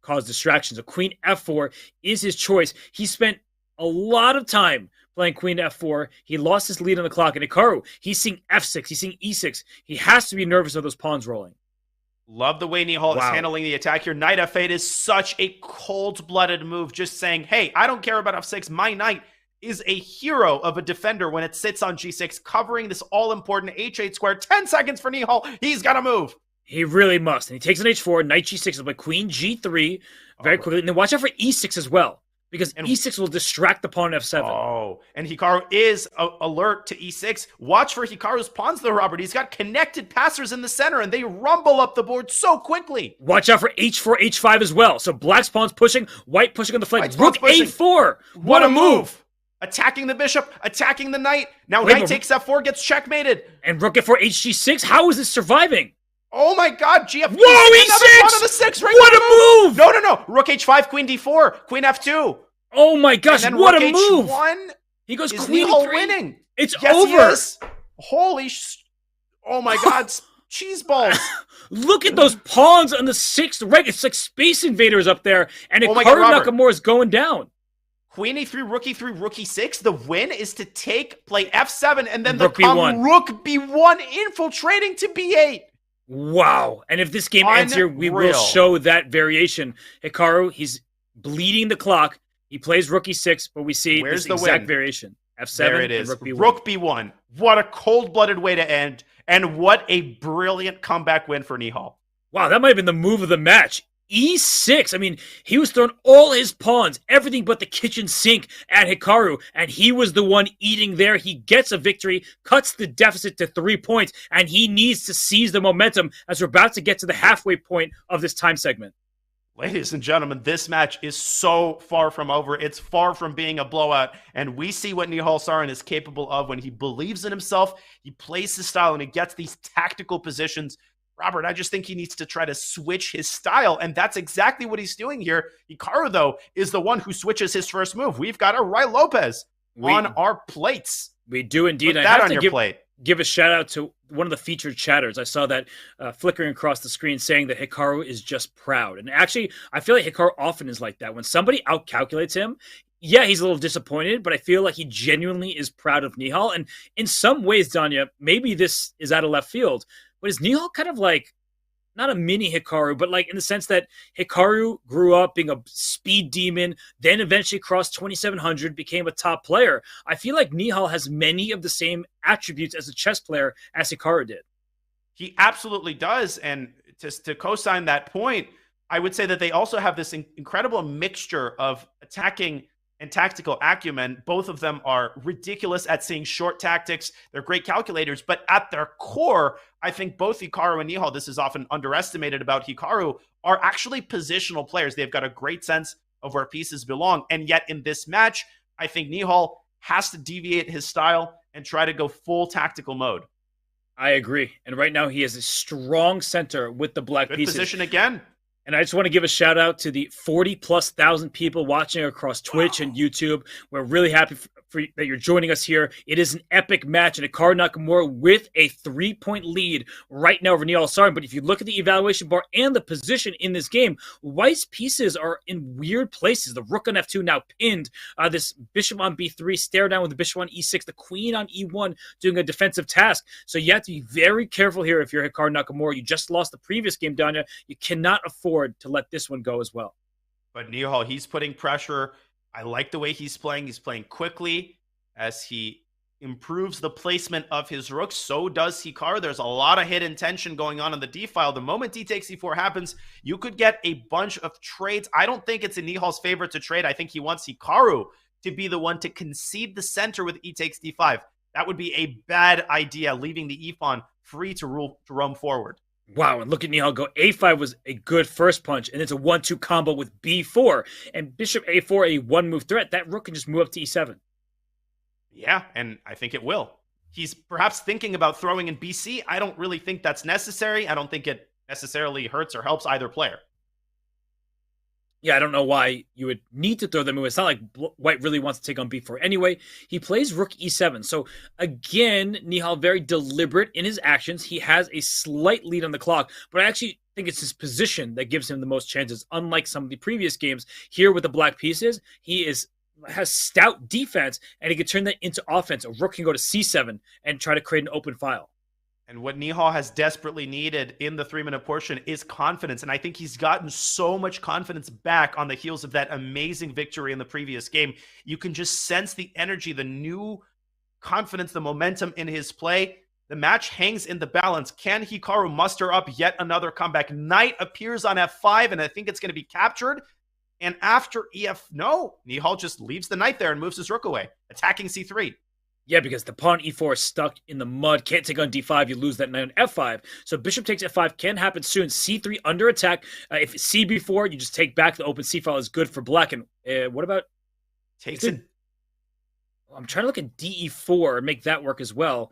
cause distractions. So queen f4 is his choice. He spent a lot of time playing queen f4. He lost his lead on the clock. And Hikaru, he's seeing f6. He's seeing e6. He has to be nervous of those pawns rolling. Love the way Nihal is handling the attack here. Knight f8 is such a cold-blooded move. Just saying, hey, I don't care about f6. My knight is a hero of a defender when it sits on g6, covering this all-important h8 square. 10 seconds for Nihal. He's got to move. He really must. And he takes an h4, knight g6, but queen g3 very quickly. And then watch out for e6 as well, because e6 will distract the pawn at f7. Oh, and Hikaru is alert to e6. Watch for Hikaru's pawns, though, Robert. He's got connected passers in the center, and they rumble up the board so quickly. Watch out for h4, h5 as well. So black's pawn's pushing, white pushing on the flank. Rook a4. What a move. Attacking the bishop, attacking the knight. Now knight takes f4, gets checkmated. And rook f4, hg6. How is this surviving? Oh my god, GF. Whoa, e6! Pawn on the 6, right? What a move! No. Rook h5, queen d4, queen f2. Oh my gosh, what a move! H1 he goes is queen Nihal e3. winning. It's yes, over. He is. Holy oh my god, cheese balls. Look at those pawns on the 6th rank. It's like Space Invaders up there. And Hikaru Nakamura is going down. Queen e3, rook e3, rook e6. The win is to play f7, and then rook b1. Rook b1 infiltrating to b8. Wow. And if this game ends here, we will show that variation. Hikaru, he's bleeding the clock. He plays rook e6, but we see this exact variation. F7 there it is. Rook b1. Rook b1. What a cold-blooded way to end, and what a brilliant comeback win for Nihal. Wow, that might have been the move of the match. E6. I mean, he was throwing all his pawns, everything but the kitchen sink at Hikaru, and he was the one eating there. He gets a victory, cuts the deficit to 3 points, and he needs to seize the momentum as we're about to get to the halfway point of this time segment. Ladies and gentlemen, this match is so far from over. It's far from being a blowout, and we see what Nihal Sarin is capable of when he believes in himself, he plays his style, and he gets these tactical positions. Robert, I just think he needs to try to switch his style, and that's exactly what he's doing here. Hikaru, though, is the one who switches his first move. We've got a Rai Lopez on our plates. We do indeed. Put that on your plate. Give a shout out to one of the featured chatters. I saw that flickering across the screen saying that Hikaru is just proud. And actually, I feel like Hikaru often is like that. When somebody outcalculates him, yeah, he's a little disappointed, but I feel like he genuinely is proud of Nihal. And in some ways, Danya, maybe this is out of left field, but is Nihal kind of like, not a mini Hikaru, but like in the sense that Hikaru grew up being a speed demon, then eventually crossed 2,700, became a top player. I feel like Nihal has many of the same attributes as a chess player as Hikaru did. He absolutely does. And to co-sign that point, I would say that they also have this incredible mixture of attacking and tactical acumen. Both of them are ridiculous at seeing short tactics. They're great calculators, but at their core, I think both Hikaru and Nihal, this is often underestimated about Hikaru, are actually positional players. They've got a great sense of where pieces belong. And yet in this match, I think Nihal has to deviate his style and try to go full tactical mode. I agree. And right now he has a strong center with the black pieces. Good position again. And I just want to give a shout out to the 40,000+ people watching across Twitch and YouTube. We're really happy that you're joining us here. It is an epic match, and Hikaru Nakamura with a 3-point lead right now over Nihal Sarin. But if you look at the evaluation bar and the position in this game, white's pieces are in weird places. The rook on f2 now pinned. This bishop on b3, stare down with the bishop on e6, the queen on e1 doing a defensive task. So you have to be very careful here if you're Hikaru Nakamura. You just lost the previous game, Danya. You cannot afford to let this one go as well. But Nihal, he's putting pressure. I like the way he's playing. He's playing quickly as he improves the placement of his rooks. So does Hikaru. There's a lot of hidden tension going on the D file. The moment d takes e4 happens, you could get a bunch of trades. I don't think it's in Nihal's favor to trade. I think he wants Hikaru to be the one to concede the center with e takes d5. That would be a bad idea, leaving the e-pawn free to roam forward. Wow, and look at Nihal go. A5 was a good first punch, and it's a 1-2 combo with b4. And bishop a4, a one-move threat. That rook can just move up to e7. Yeah, and I think it will. He's perhaps thinking about throwing in bc. I don't really think that's necessary. I don't think it necessarily hurts or helps either player. Yeah, I don't know why you would need to throw the move. It's not like White really wants to take on b4 anyway. He plays rook e7. So again, Nihal very deliberate in his actions. He has a slight lead on the clock, but I actually think it's his position that gives him the most chances. Unlike some of the previous games, here with the black pieces, has stout defense, and he can turn that into offense. A rook can go to c7 and try to create an open file. And what Nihal has desperately needed in the 3-minute portion is confidence. And I think he's gotten so much confidence back on the heels of that amazing victory in the previous game. You can just sense the energy, the new confidence, the momentum in his play. The match hangs in the balance. Can Hikaru muster up yet another comeback? Knight appears on f5, and I think it's going to be captured. And after no, Nihal just leaves the knight there and moves his rook away, attacking c3. Yeah, because the pawn e4 is stuck in the mud. Can't take on d5. You lose that knight on f5. So bishop takes f5 can happen soon. c3 under attack. If it's cb4, you just take back. The open c file is good for black. And what about... Takes it. I'm trying to look at de4 and make that work as well.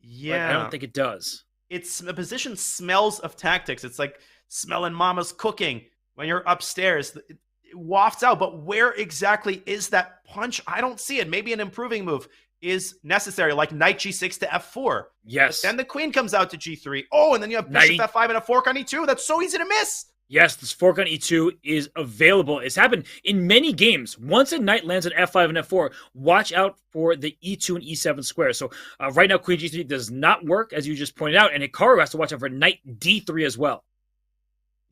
Yeah. I don't think it does. It's the position smells of tactics. It's like smelling mama's cooking when you're upstairs. It wafts out. But where exactly is that punch? I don't see it. Maybe an improving move is necessary, like knight g6 to f4. Yes. Then the queen comes out to g3. Oh, and then you have bishop f5 and a fork on e2. That's so easy to miss. Yes, this fork on e2 is available. It's happened in many games. Once a knight lands on f5 and f4, watch out for the e2 and e7 squares. So right now, queen g3 does not work, as you just pointed out, and Hikaru has to watch out for knight d3 as well.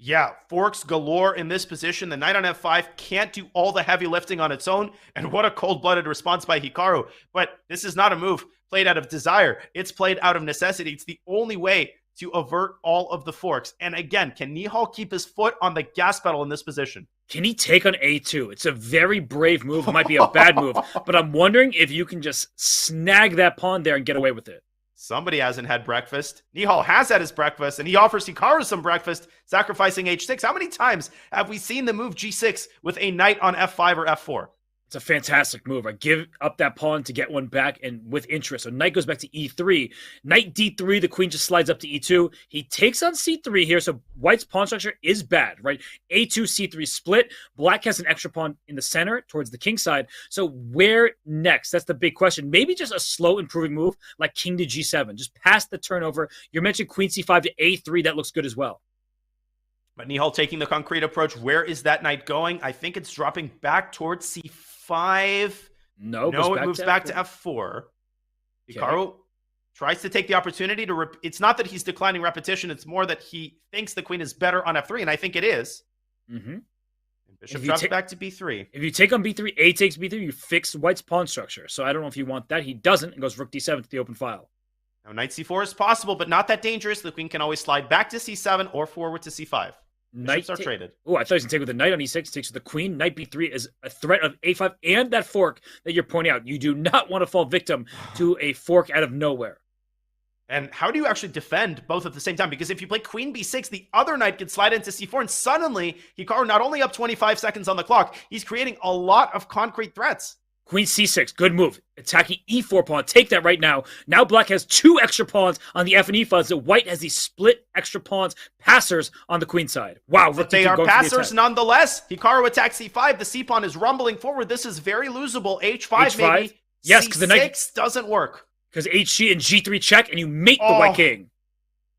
Yeah, forks galore in this position. The knight on f5 can't do all the heavy lifting on its own. And what a cold-blooded response by Hikaru. But this is not a move played out of desire. It's played out of necessity. It's the only way to avert all of the forks. And again, can Nihal keep his foot on the gas pedal in this position? Can he take on a2? It's a very brave move. It might be a bad move. But I'm wondering if you can just snag that pawn there and get away with it. Somebody hasn't had breakfast. Nihal has had his breakfast, and he offers Hikaru some breakfast, sacrificing h6. How many times have we seen the move g6 with a knight on f5 or f4? It's a fantastic move. I give up that pawn to get one back and with interest. So knight goes back to e3. Knight d3, the queen just slides up to e2. He takes on c3 here, so white's pawn structure is bad, right? a2, c3 split. Black has an extra pawn in the center towards the king side. So where next? That's the big question. Maybe just a slow improving move like king to g7. Just pass the turnover. You mentioned queen c5 to a3. That looks good as well. But Nihal taking the concrete approach. Where is that knight going? I think it's dropping back towards c5. No, it moves back to f4. Hikaru tries to take the opportunity to... It's not that he's declining repetition. It's more that he thinks the queen is better on f3, and I think it is. Mm-hmm. And bishop drops back to b3. If you take on b3, a takes b3, you fix white's pawn structure. So I don't know if you want that. He doesn't, and goes rook d7 to the open file. Now, knight c4 is possible, but not that dangerous. The queen can always slide back to c7 or forward to c5. Bishops are traded. Oh, I thought he was going to take with the knight on e6. Takes with the queen. Knight b3 is a threat of a5 and that fork that you're pointing out. You do not want to fall victim to a fork out of nowhere. And how do you actually defend both at the same time? Because if you play queen b6, the other knight can slide into c4, and suddenly Hikaru not only up 25 seconds on the clock, he's creating a lot of concrete threats. Queen c6, good move. Attacking e4 pawn. Take that right now. Now black has 2 extra pawns on the f and e files. So white has these split extra pawns, passers on the queen side. Wow. But they are passers nonetheless. Hikaru attacks c5. The c pawn is rumbling forward. This is very losable. h5 maybe. Yes, because the knight doesn't work. Because hg and g3 check, and you mate the white king.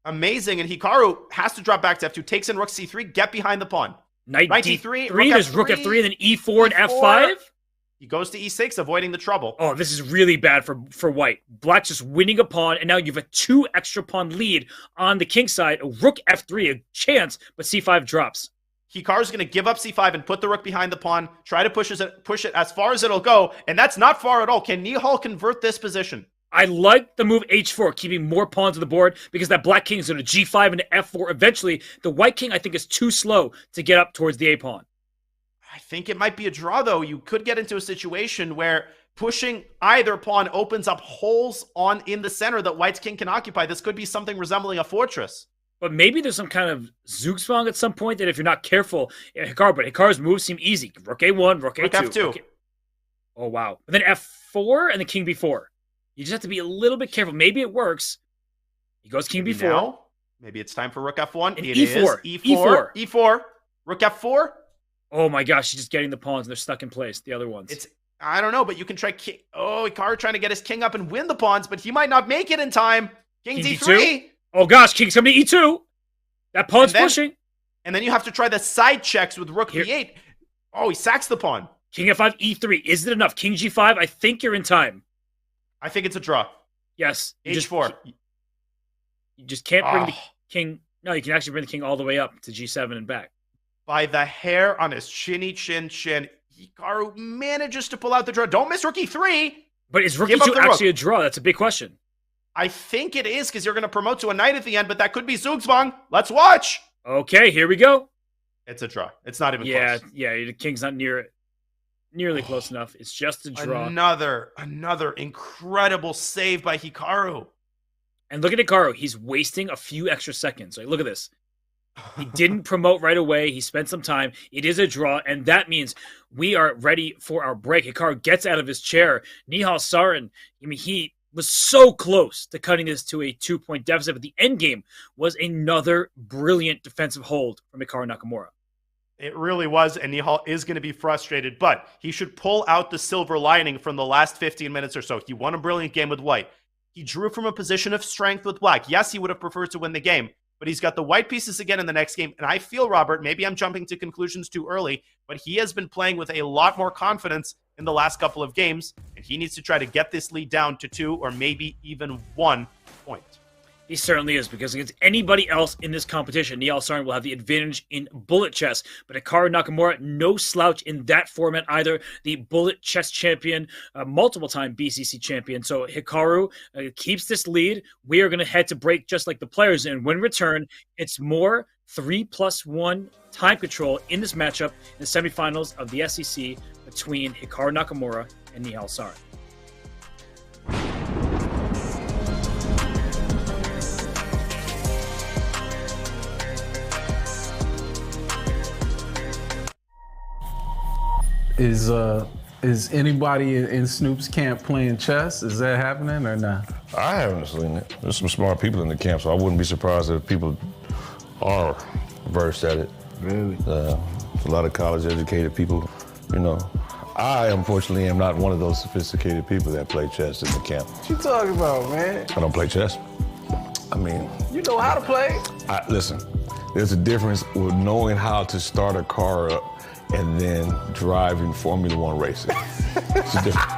Amazing. And Hikaru has to drop back to f2. Takes in rook c3. Get behind the pawn. Knight d3. There's rook f3, and then e4 and f5. He goes to e6, avoiding the trouble. Oh, this is really bad for white. Black just winning a pawn, and now you have a 2 extra pawn lead on the king side. A rook f3, a chance, but c5 drops. Hikaru's going to give up c5 and put the rook behind the pawn, try to push it as far as it'll go, and that's not far at all. Can Nihal convert this position? I like the move h4, keeping more pawns on the board, because that black king is going to g5 and f4 eventually. The white king, I think, is too slow to get up towards the a pawn. I think it might be a draw, though. You could get into a situation where pushing either pawn opens up holes in the center that white's king can occupy. This could be something resembling a fortress. But maybe there's some kind of Zugzwang at some point that if you're not careful, Hikaru, but Hikaru's moves seem easy. Rook a1, rook a2. F2. Oh, wow. And then f4 and then king b4. You just have to be a little bit careful. Maybe it works. He goes king b4. Now, maybe it's time for rook f1. And it E4. E4. E4. Rook f4. Oh my gosh, he's just getting the pawns and they're stuck in place. The other ones. I don't know, but you can try king. Oh, Hikaru trying to get his king up and win the pawns, but he might not make it in time. King D3. Oh gosh, king's coming to E2. That pawn's pushing. And then you have to try the side checks with rook B8. Oh, he sacks the pawn. King F5, E3. Is it enough? King G5, I think you're in time. I think it's a draw. Yes. H4. You just can't bring the king. No, you can actually bring the king all the way up to G7 and back. By the hair on his chinny chin. Hikaru manages to pull out the draw. Don't miss rook E3. But is rook E2 actually a draw? That's a big question. I think it is because you're going to promote to a knight at the end, but that could be Zugzwang. Let's watch. Okay, here we go. It's a draw. It's not even close. Yeah, the king's not nearly close enough. It's just a draw. Another incredible save by Hikaru. And look at Hikaru. He's wasting a few extra seconds. Like, look at this. He didn't promote right away. He spent some time. It is a draw, and that means we are ready for our break. Hikaru gets out of his chair. Nihal Sarin, he was so close to cutting this to a 2-point deficit, but the end game was another brilliant defensive hold from Hikaru Nakamura. It really was, and Nihal is going to be frustrated, but he should pull out the silver lining from the last 15 minutes or so. He won a brilliant game with white. He drew from a position of strength with black. Yes, he would have preferred to win the game, but he's got the white pieces again in the next game, and I feel, Robert, maybe I'm jumping to conclusions too early, but he has been playing with a lot more confidence in the last couple of games, and he needs to try to get this lead down to 2 or maybe even 1 point. He certainly is, because against anybody else in this competition, Nihal Sarin will have the advantage in bullet chess. But Hikaru Nakamura, no slouch in that format either. The bullet chess champion, multiple-time BCC champion. So Hikaru keeps this lead. We are going to head to break just like the players. And when return, it's more 3+1 time control in this matchup in the semifinals of the SEC between Hikaru Nakamura and Nihal Sarin. Is anybody in Snoop's camp playing chess? Is that happening or not? I haven't seen it. There's some smart people in the camp, so I wouldn't be surprised if people are versed at it. Really? A lot of college-educated people, I, unfortunately, am not one of those sophisticated people that play chess in the camp. What you talking about, man? I don't play chess. I mean... You know how to play? Listen, there's a difference with knowing how to start a car up and then driving Formula One racing. It's a difference.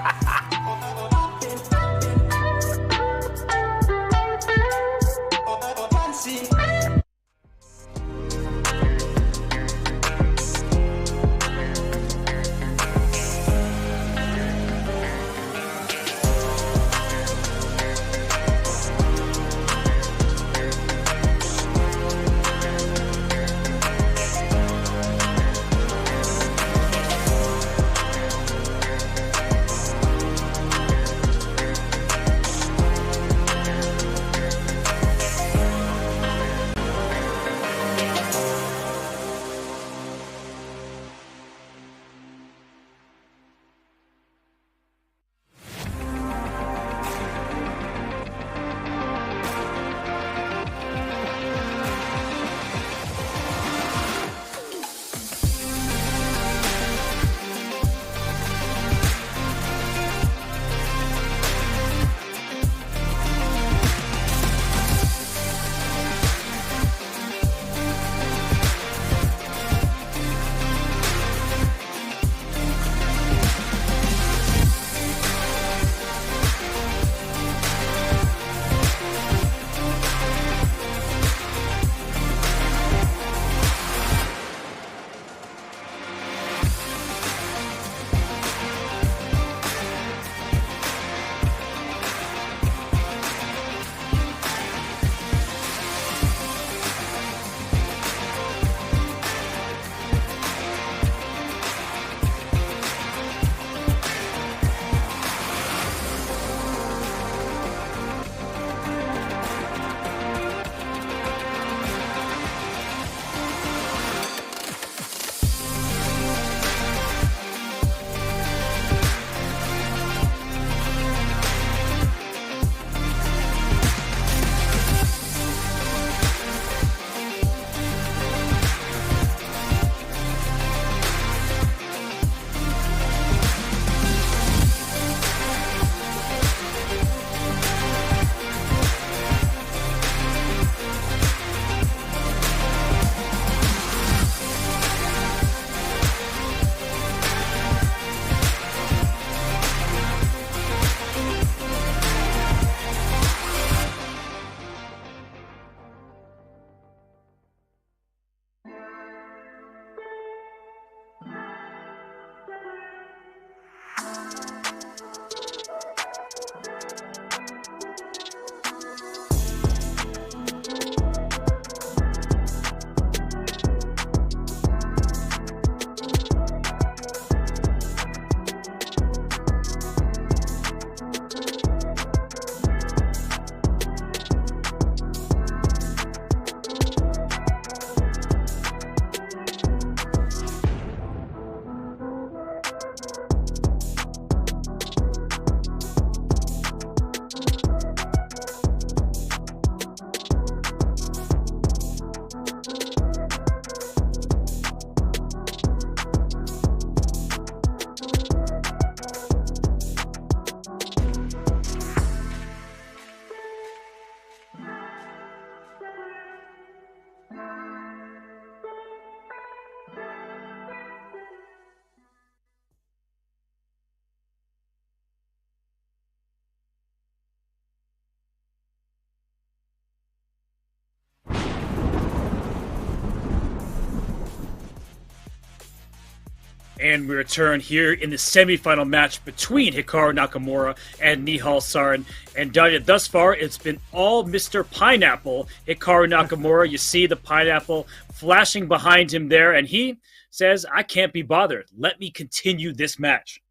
And we return here in the semifinal match between Hikaru Nakamura and Nihal Sarin. And Danya, thus far, it's been all Mr. Pineapple. Hikaru Nakamura, you see the pineapple flashing behind him there, and he says, I can't be bothered. Let me continue this match.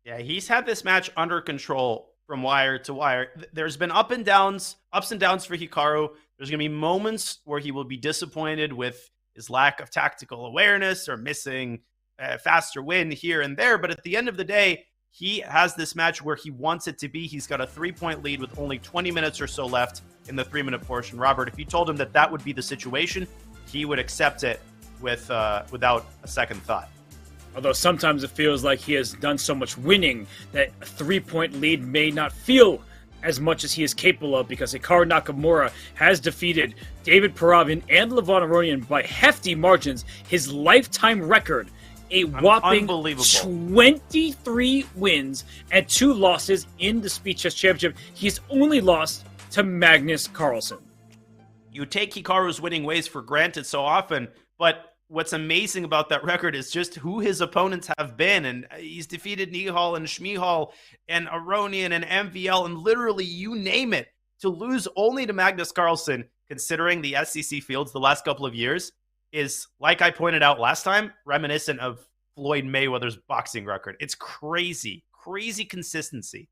Yeah, he's had this match under control from wire to wire. There's been ups and downs for Hikaru. There's going to be moments where he will be disappointed with his lack of tactical awareness or missing a faster win here and there. But at the end of the day, he has this match where he wants it to be. He's got a 3-point lead with only 20 minutes or so left in the 3-minute portion. Robert, if you told him that that would be the situation, he would accept it without a second thought. Although sometimes it feels like he has done so much winning that a 3-point lead may not feel as much as he is capable of, because Hikaru Nakamura has defeated David Peravin and Levon Aronian by hefty margins. His lifetime record, a whopping 23 wins and 2 losses in the Speed Chess Championship. He's only lost to Magnus Carlsen. You take Hikaru's winning ways for granted so often, but what's amazing about that record is just who his opponents have been. And he's defeated Nihal and Shmihal and Aronian and MVL and literally you name it. To lose only to Magnus Carlsen, considering the SEC fields the last couple of years, is, like I pointed out last time, reminiscent of Floyd Mayweather's boxing record. It's crazy consistency.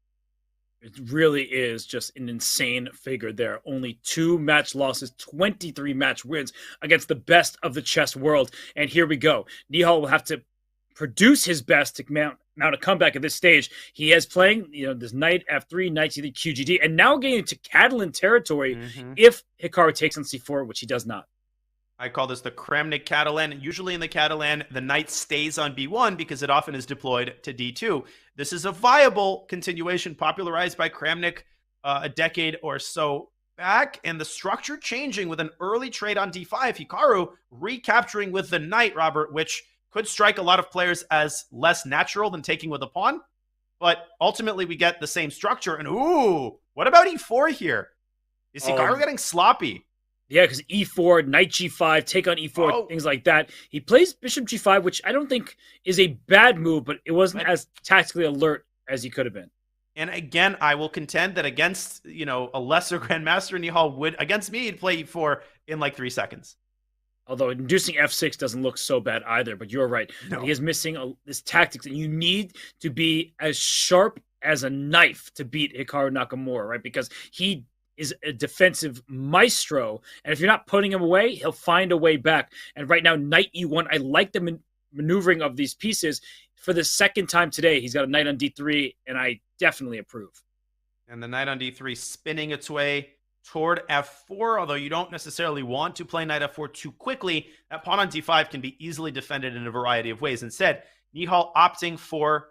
It really is just an insane figure there. Only 2 match losses, 23 match wins against the best of the chess world. And here we go. Nihal will have to produce his best to mount a comeback at this stage. He is playing, this knight f3, knight c3, QGD, and now getting into Catalan territory if Hikaru takes on c4, which he does not. I call this the Kramnik Catalan. Usually in the Catalan, the knight stays on b1 because it often is deployed to d2. This is a viable continuation popularized by Kramnik a decade or so back, and the structure changing with an early trade on d5. Hikaru recapturing with the knight, Robert, which could strike a lot of players as less natural than taking with a pawn. But ultimately, we get the same structure. And ooh, what about e4 here? Is Hikaru getting sloppy? Yeah, because e4, knight g5, take on e4, things like that. He plays bishop g5, which I don't think is a bad move, but it wasn't as tactically alert as he could have been. And again, I will contend that against, a lesser grandmaster, Nihal would, against me, he'd play e4 in like 3 seconds. Although inducing f6 doesn't look so bad either, but you're right. No. He is missing this tactics, and you need to be as sharp as a knife to beat Hikaru Nakamura, right? Because he is a defensive maestro, and if you're not putting him away, he'll find a way back. And right now, knight e1, I like the maneuvering of these pieces. For the second time today, he's got a knight on d3, and I definitely approve. And the knight on d3 spinning its way toward f4, although you don't necessarily want to play knight f4 too quickly. That pawn on d5 can be easily defended in a variety of ways. Instead, Nihal opting for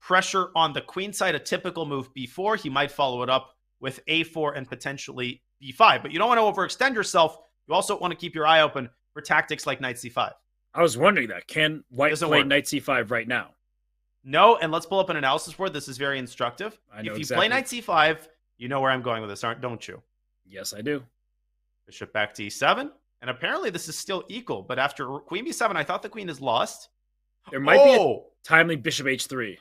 pressure on the queen side, a typical move b4. He might follow it up with a4 and potentially b5. But you don't want to overextend yourself. You also want to keep your eye open for tactics like knight c5. I was wondering that. Can White play knight c5 right now? No, and let's pull up an analysis board. This is very instructive. I know if you exactly. play knight c5, you know where I'm going with this, don't you? Yes, I do. Bishop back to e7. And apparently this is still equal. But after queen b7, I thought the queen is lost. There might be a timely bishop h3.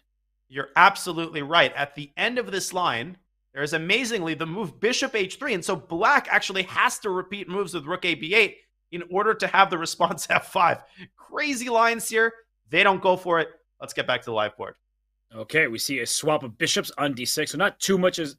You're absolutely right. At the end of this line, there is amazingly the move bishop h3. And so black actually has to repeat moves with rook a b8 in order to have the response f5. Crazy lines here. They don't go for it. Let's get back to the live board. Okay, we see a swap of bishops on d6. So not too much as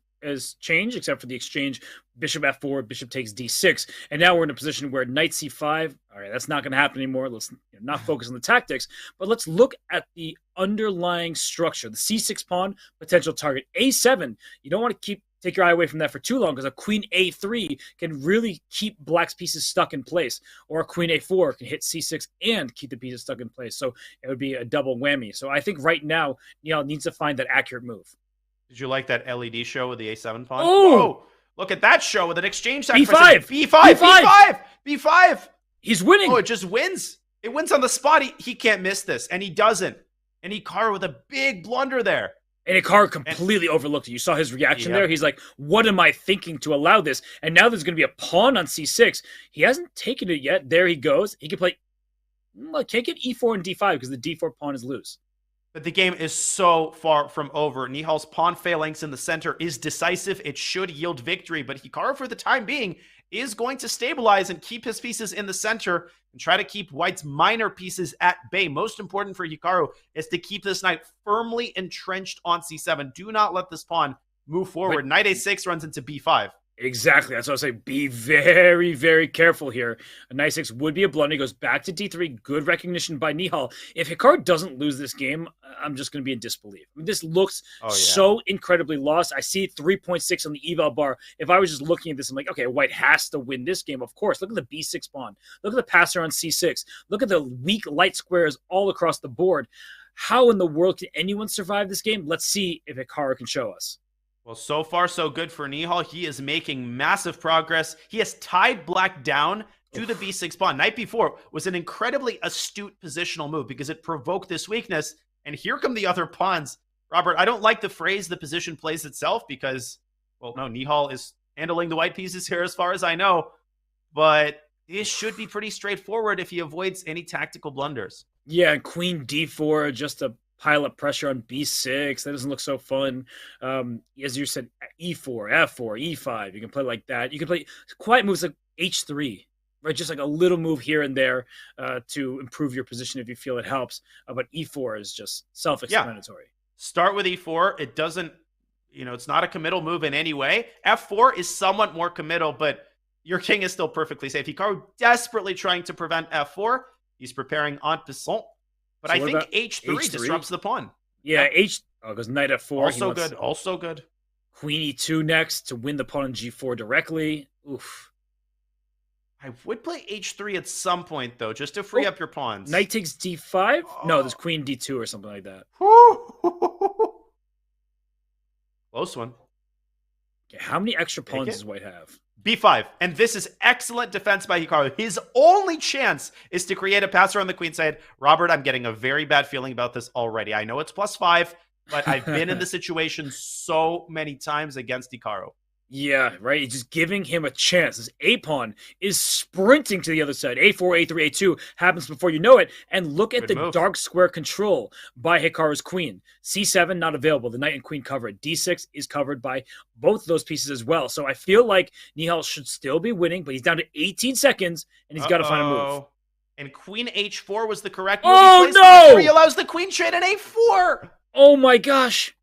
changed, except for the exchange bishop f4, bishop takes d6. And now we're in a position where knight c5, all right, that's not going to happen anymore. Let's not focus on the tactics, but let's look at the underlying structure. The c6 pawn, potential target. a7, you don't want to take your eye away from that for too long, because a queen a3 can really keep black's pieces stuck in place, or a queen a4 can hit c6 and keep the pieces stuck in place. So it would be a double whammy. So I think right now, Nihal needs to find that accurate move. Did you like that LED show with the a7 pawn? Oh! Whoa, look at that show with an exchange sacrifice. b5! b5! b5! b5! He's winning! Oh, it just wins. It wins on the spot. He can't miss this, and he doesn't. And Hikaru with a big blunder there. And Hikaru completely overlooked it. You saw his reaction there. He's like, what am I thinking to allow this? And now there's going to be a pawn on c6. He hasn't taken it yet. There he goes. He can play Look, can't get e4 and d5 because the d4 pawn is loose. But the game is so far from over. Nihal's pawn phalanx in the center is decisive. It should yield victory, but Hikaru, for the time being, is going to stabilize and keep his pieces in the center and try to keep White's minor pieces at bay. Most important for Hikaru is to keep this knight firmly entrenched on c7. Do not let this pawn move forward. Knight a6 runs into b5. Exactly. That's what I was saying. Be very, very careful here. A knight 6 would be a blunder. He goes back to d3. Good recognition by Nihal. If Hikaru doesn't lose this game, I'm just going to be in disbelief. I mean, this looks so incredibly lost. I see 3.6 on the eval bar. If I was just looking at this, I'm like, okay, White has to win this game. Of course. Look at the b6 pawn. Look at the passer on c6. Look at the weak light squares all across the board. How in the world can anyone survive this game? Let's see if Hikaru can show us. Well, so far, so good for Nihal. He is making massive progress. He has tied black down to the b6 pawn. Knight b4 was an incredibly astute positional move because it provoked this weakness. And here come the other pawns. Robert, I don't like the phrase the position plays itself because, well, no, Nihal is handling the white pieces here as far as I know. But this should be pretty straightforward if he avoids any tactical blunders. Yeah, queen d4, just a pile up pressure on b6. That doesn't look so fun. As you said, e4, f4, e5. You can play like that. You can play quiet moves like h3, right? Just like a little move here and there to improve your position if you feel it helps. But e4 is just self-explanatory. Yeah. Start with e4. It doesn't, it's not a committal move in any way. f4 is somewhat more committal, but your king is still perfectly safe. Hikaru desperately trying to prevent f4. He's preparing en passant. But so I think h3 disrupts the pawn. Yeah, because knight f4. Also good. Also good. Queen e2 next to win the pawn on g4 directly. Oof. I would play h3 at some point, though, just to free up your pawns. Knight takes d5? No, there's queen d2 or something like that. Close one. Okay, how many extra pawns does White have? b5. And this is excellent defense by Hikaru. His only chance is to create a passer on the queen side. Robert, I'm getting a very bad feeling about this already. I know it's +5, but I've been in the situation so many times against Hikaru. Yeah, right. It's just giving him a chance. This A-pawn is sprinting to the other side. A4, A3, A2 happens before you know it. And look at the dark square control by Hikaru's queen. C7, not available. The knight and queen covered. D6 is covered by both of those pieces as well. So I feel like Nihal should still be winning, but he's down to 18 seconds, and he's got to find a move. And queen H4 was the correct move. Oh, no! He allows the queen trade in A4. Oh, my gosh.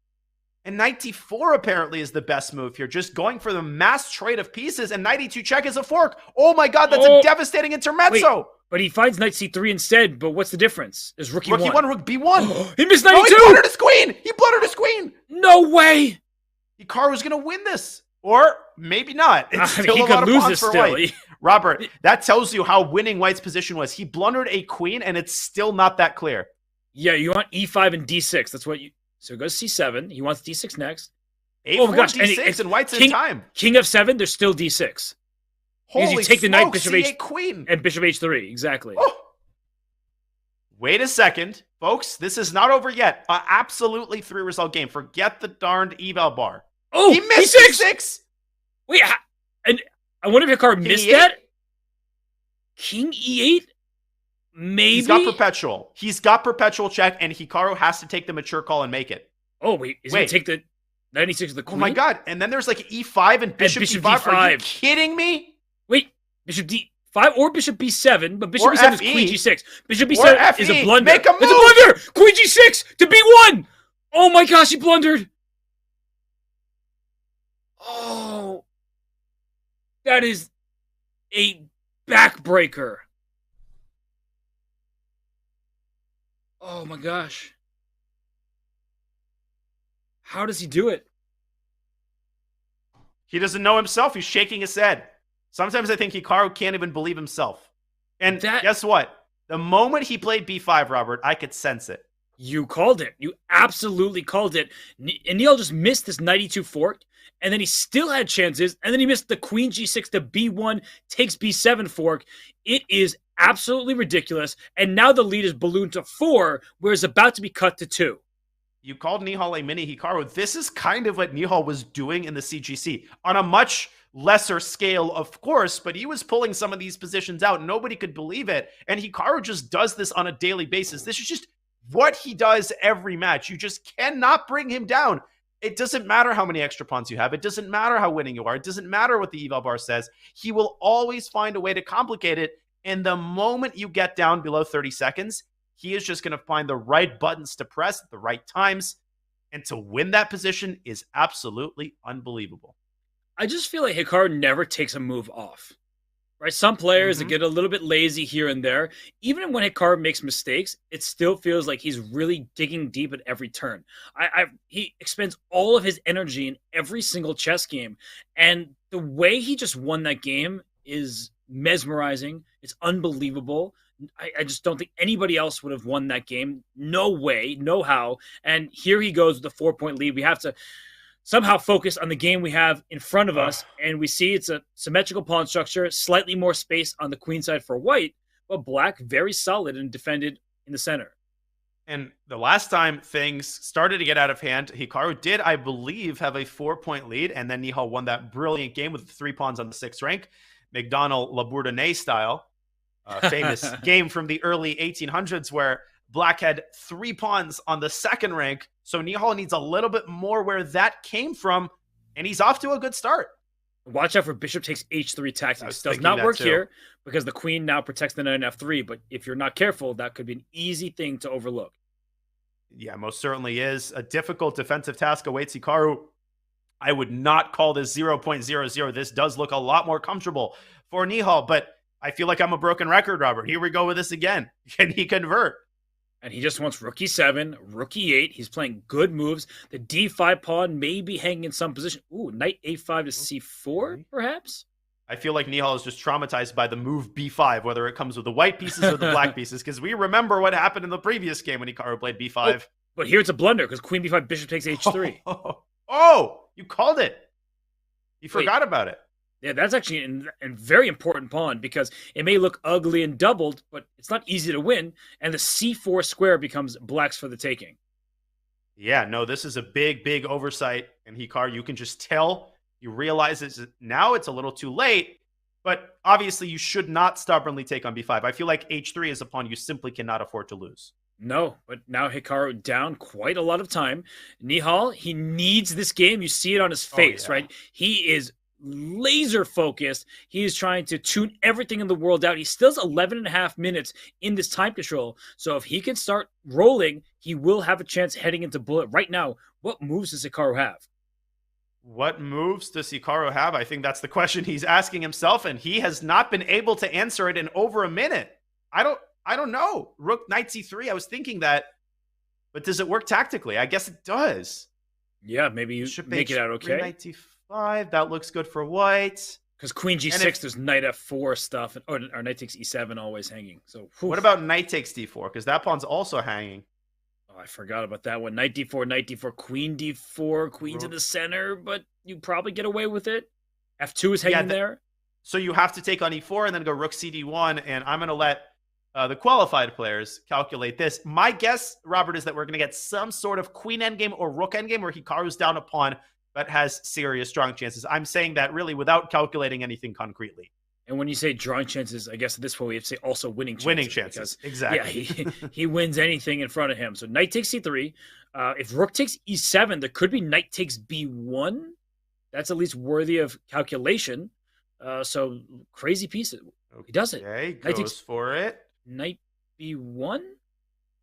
And knight d4 apparently is the best move here. Just going for the mass trade of pieces, and knight e2 check is a fork. Oh my god, that's a devastating intermezzo. Wait, but he finds knight c3 instead, but what's the difference? There's rook e1. Rook e1, rook b1. He missed knight e2. He blundered his queen. He blundered his queen. No way. Hikaru's going to win this. Or maybe not. It's still he a lot could of lose pawns this for still. White. Robert, that tells you how winning White's position was. He blundered a queen, and it's still not that clear. Yeah, you want e5 and d6. That's what you... So it goes c7. He wants d6 next. A4, oh my gosh, D6, and White's in time. King f7, there's still D6. Holy because you take the knight, bishop C8 queen. And bishop h3, exactly. Oh. Wait a second. Folks, this is not over yet. Absolutely 3-result game. Forget the darned eval bar. Oh, he missed E6. Wait, and I wonder if Hikaru missed E8? that? King e8? Maybe? He's got perpetual check, and Hikaru has to take the mature call and make it. Oh, wait. Is he going to take the... 96 of the queen. Oh my god! And then there's like e5 and bishop d5. Are you kidding me? Wait, bishop d5 or bishop b7, but bishop b7 is queen g6. Bishop b7 is a blunder. Make a move. It's a blunder. Queen g6 to b1. Oh my gosh, he blundered. Oh, that is a backbreaker. Oh my gosh. How does he do it? He doesn't know himself. He's shaking his head. Sometimes I think Hikaru can't even believe himself. And guess what? The moment he played b5, Robert, I could sense it. You called it. You absolutely called it. And Nihal just missed this knight e2 fork, and then he still had chances, and then he missed the queen g6 to b1, takes b7 fork. It is absolutely ridiculous. And now the lead is ballooned to 4, where it's about to be cut to 2. You called Nihal a mini Hikaru. This is kind of what Nihal was doing in the CGC on a much lesser scale, of course, but he was pulling some of these positions out. Nobody could believe it. And Hikaru just does this on a daily basis. This is just what he does every match. You just cannot bring him down. It doesn't matter how many extra pawns you have. It doesn't matter how winning you are. It doesn't matter what the eval bar says. He will always find a way to complicate it. And the moment you get down below 30 seconds, he is just going to find the right buttons to press at the right times. And to win that position is absolutely unbelievable. I just feel like Hikaru never takes a move off. Right? Some players that get a little bit lazy here and there. Even when Hikaru makes mistakes, it still feels like he's really digging deep at every turn. He expends all of his energy in every single chess game. And the way he just won that game is mesmerizing. It's unbelievable. I just don't think anybody else would have won that game. No way, no how. And here he goes with a 4-point lead. We have to somehow focus on the game we have in front of us, and we see it's a symmetrical pawn structure, slightly more space on the queen side for white, but black very solid and defended in the center. And the last time things started to get out of hand, Hikaru did, I believe, have a 4-point lead, and then Nihal won that brilliant game with 3 pawns on the 6th rank, McDonald Labourdonnais style. Famous game from the early 1800s where black had 3 pawns on the 2nd rank. So Nihal needs a little bit more where that came from, and he's off to a good start. Watch out for bishop takes h3 tactics. Does not work here because the queen now protects the knight on f3, but if you're not careful, that could be an easy thing to overlook. Yeah, most certainly is. A difficult defensive task awaits Hikaru. I would not call this 0.00. This does look a lot more comfortable for Nihal, but I feel like I'm a broken record, Robert. Here we go with this again. Can he convert? And he just wants rook e7, rook e8. He's playing good moves. The d5 pawn may be hanging in some position. Ooh, knight a5 to c4, perhaps? I feel like Nihal is just traumatized by the move b5, whether it comes with the white pieces or the black pieces, because we remember what happened in the previous game when Hikaru played b5. Oh, but here it's a blunder, because queen b5, bishop takes h3. Oh, you called it. You forgot about it. Yeah, that's actually a very important pawn because it may look ugly and doubled, but it's not easy to win. And the c4 square becomes black's for the taking. Yeah, no, this is a big, big oversight. And Hikaru, you can just tell, you realize now it's a little too late. But obviously, you should not stubbornly take on b5. I feel like h3 is a pawn you simply cannot afford to lose. No, but now Hikaru down quite a lot of time. Nihal, he needs this game. You see it on his face, right? He is laser focused. He is trying to tune everything in the world out. He still has 11.5 minutes in this time control. So if he can start rolling, he will have a chance heading into bullet. Right now, what moves does Hikaru have? What moves does Hikaru have? I think that's the question he's asking himself, and he has not been able to answer it in over a minute. I don't know. Rook knight c3. I was thinking that, but does it work tactically? I guess it does. Yeah, maybe you should make it out okay. Knight c5. That looks good for white. Because queen g6, there's knight f4 stuff, or knight takes e7 always hanging. So what about knight takes d4? Because that pawn's also hanging. Oh, I forgot about that one. Knight d4, queen d4, queen's in the center, but you probably get away with it. f2 is hanging there. So you have to take on e4 and then go rook cd1, and I'm going to let the qualified players calculate this. My guess, Robert, is that we're going to get some sort of queen endgame or rook endgame where Hikaru's down a pawn but has serious strong chances. I'm saying that really without calculating anything concretely. And when you say drawing chances, I guess at this point we have to say also winning chances. Winning chances, exactly. Yeah, he wins anything in front of him. So knight takes c3. If rook takes e7, there could be knight takes b1. That's at least worthy of calculation. So crazy pieces. He does it. Okay, goes for it. Knight b1?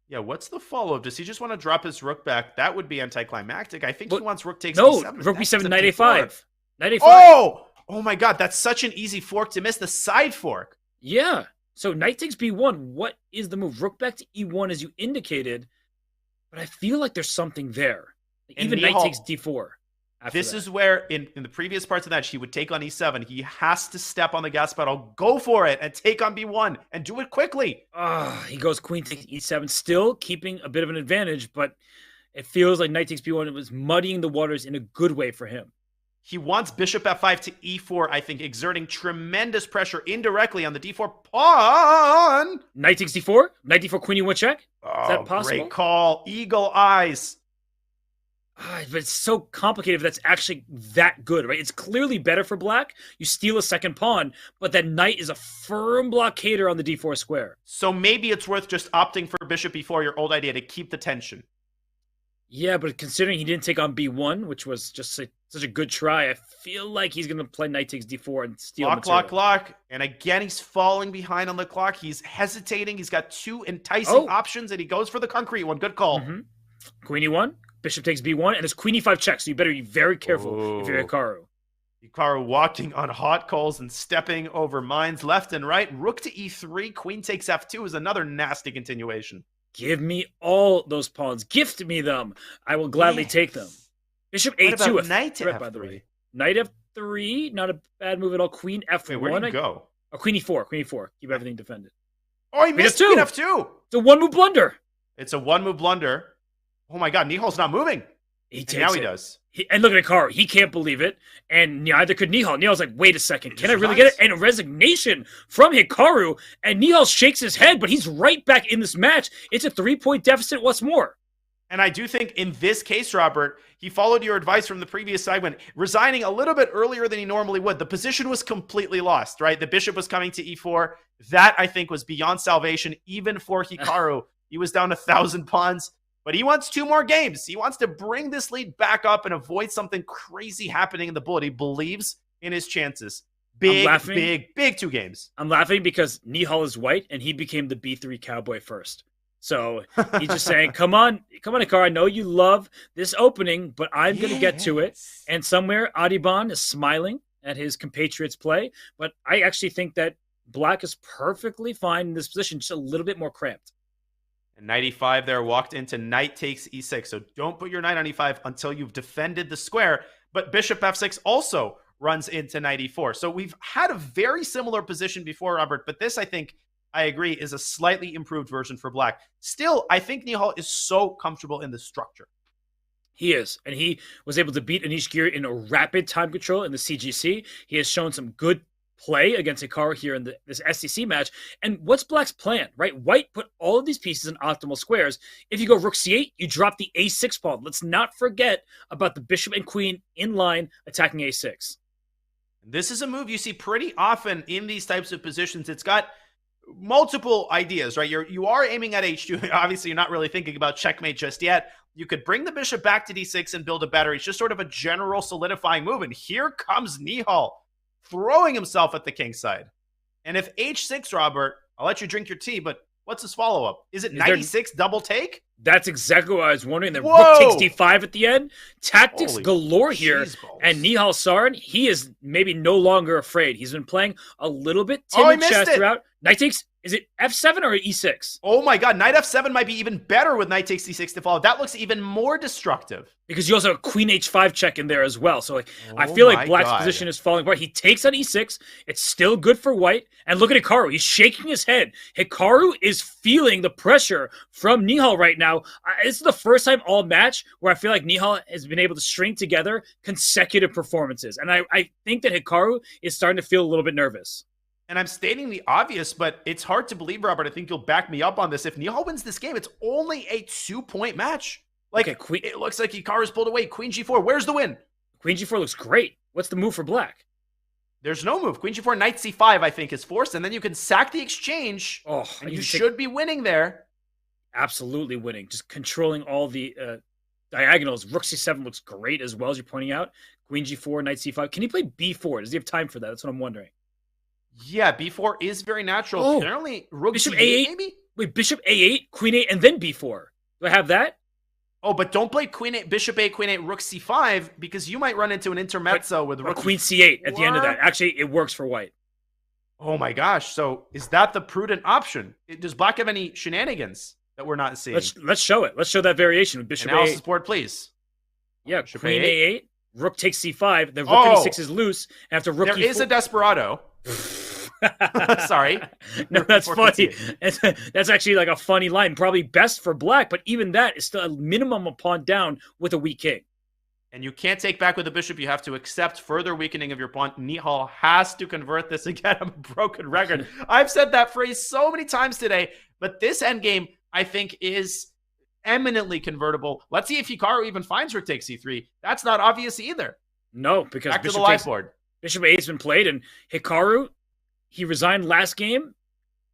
Yeah, what's the follow-up? Does he just want to drop his rook back? That would be anticlimactic. I think he wants rook takes e7. Rook b7, knight a5. Knight a5. Oh my God, that's such an easy fork to miss. The side fork. Yeah. So knight takes b1. What is the move? Rook back to e1 as you indicated, but I feel like there's something there. Even knight takes d4. This is where, in the previous parts of that, he would take on e7. He has to step on the gas pedal, go for it, and take on b1, and do it quickly. He goes queen takes e7, still keeping a bit of an advantage, but it feels like knight takes b1. It was muddying the waters in a good way for him. He wants bishop f5 to e4, I think, exerting tremendous pressure indirectly on the d4 pawn. Knight takes d4? Knight d4, queen e1 check? Is that possible? Great call. Eagle eyes. But it's so complicated if that's actually that good, right? It's clearly better for black. You steal a second pawn, but that knight is a firm blockader on the d4 square. So maybe it's worth just opting for bishop b4, your old idea, to keep the tension. Yeah, but considering he didn't take on b1, which was just such a good try, I feel like he's going to play knight takes d4 and steal material. Clock. And again, he's falling behind on the clock. He's hesitating. He's got two enticing options, and he goes for the concrete one. Good call. Queen e1, bishop takes b1, and it's queen e5 check, so you better be very careful if you're Hikaru. Hikaru walking on hot coals and stepping over mines left and right. Rook to e3, queen takes f2 is another nasty continuation. Give me all those pawns. Gift me them. I will gladly take them. Bishop a2. Knight to threat, f3? by the way. Knight f3. Not a bad move at all. Queen f1. Wait, where do you go? Oh, queen e4. Queen e4. Keep everything defended. Oh, he missed queen f2. It's a one-move blunder. It's a one-move blunder. Oh my God, Nihal's not moving. He does. And look at Hikaru. He can't believe it. And neither could Nihal. Nihal's like, wait a second. Can I really get it? And a resignation from Hikaru. And Nihal shakes his head, but he's right back in this match. It's a 3-point deficit. What's more? And I do think in this case, Robert, he followed your advice from the previous segment, resigning a little bit earlier than he normally would. The position was completely lost, right? The bishop was coming to e4. That, I think, was beyond salvation, even for Hikaru. He was down 1,000 pawns. But he wants 2 more games. He wants to bring this lead back up and avoid something crazy happening in the bullet. He believes in his chances. Big 2 games. I'm laughing because Nihal is white and he became the B3 cowboy first. So he's just saying, come on, Hikaru. I know you love this opening, but I'm going to get to it. And somewhere Adiban is smiling at his compatriots' play. But I actually think that black is perfectly fine in this position, just a little bit more cramped. And knight e5 there walked into knight takes e6. So don't put your knight on e5 until you've defended the square. But bishop f6 also runs into knight e4. So we've had a very similar position before, Robert. But this, I think, I agree, is a slightly improved version for black. Still, I think Nihal is so comfortable in the structure. He is. And he was able to beat Anish Giri in a rapid time control in the CGC. He has shown some good play against Hikaru here in this SCC match. And what's black's plan, right? White put all of these pieces in optimal squares. If you go rook c8, you drop the a6 pawn. Let's not forget about the bishop and queen in line attacking a6. This is a move you see pretty often in these types of positions. It's got multiple ideas, right? You are aiming at h2. Obviously, you're not really thinking about checkmate just yet. You could bring the bishop back to d6 and build a battery. It's just sort of a general solidifying move. And here comes Nihal, throwing himself at the king's side. And if h6, Robert, I'll let you drink your tea, but what's his follow-up? Is it 96 double take? That's exactly what I was wondering. Then rook takes d5 at the end. Tactics Holy galore here. And Nihal Sarin, he is maybe no longer afraid. He's been playing a little bit timid chess throughout. Knight takes, is it f7 or e6? Oh my God, knight f7 might be even better with knight takes d6 to follow. That looks even more destructive. Because you also have a queen h5 check in there as well. So I feel like black's position is falling apart. He takes on e6. It's still good for white. And look at Hikaru. He's shaking his head. Hikaru is feeling the pressure from Nihal right now. This is the first time all match where I feel like Nihal has been able to string together consecutive performances. And I think that Hikaru is starting to feel a little bit nervous. And I'm stating the obvious, but it's hard to believe, Robert. I think you'll back me up on this. If Nihal wins this game, it's only a 2-point match. Like, it looks like Hikaru's pulled away. Queen g4. Where's the win? Queen g4 looks great. What's the move for black? There's no move. Queen g4, knight c5, I think, is forced. And then you can sack the exchange. And you should be winning there. Absolutely winning. Just controlling all the diagonals. Rook c7 looks great as well, as you're pointing out. Queen g4, knight c5. Can he play b4? Does he have time for that? That's what I'm wondering. Yeah, b4 is very natural. Apparently, rook bishop c8, a8, maybe? Wait, bishop a8, queen 8, and then b4. Do I have that? Oh, but don't play queen 8, bishop 8, queen 8, rook c5, because you might run into an intermezzo with rook. Queen c8 at the end of that. Actually, it works for white. Oh my gosh. So is that the prudent option? Does black have any shenanigans that we're not seeing? Let's show it. Let's show that variation with bishop Analysis a8. board, please. Yeah, Bishop queen a8. a8, rook takes c5, then rook e6 is loose, and after rook there e4... is a desperado. Sorry. No, that's funny. That's actually like a funny line. Probably best for black, but even that is still a minimum of pawn down with a weak king. And you can't take back with the bishop. You have to accept further weakening of your pawn. Nihal has to convert this. Again, I'm a broken record. I've said that phrase so many times today, but this endgame, I think, is eminently convertible. Let's see if Hikaru even finds rook takes c3. That's not obvious either. No, because Back to the live board. Bishop A8's been played, and Hikaru, he resigned last game.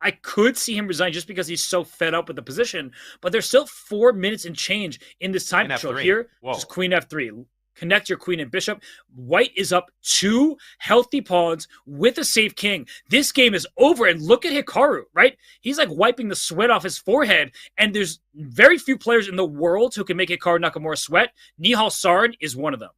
I could see him resign just because he's so fed up with the position, but there's still 4 minutes and change in this time control here. Just queen f3. Connect your queen and bishop. White is up 2 healthy pawns with a safe king. This game is over, and look at Hikaru, right? He's like wiping the sweat off his forehead, and there's very few players in the world who can make Hikaru Nakamura sweat. Nihal Sarin is one of them.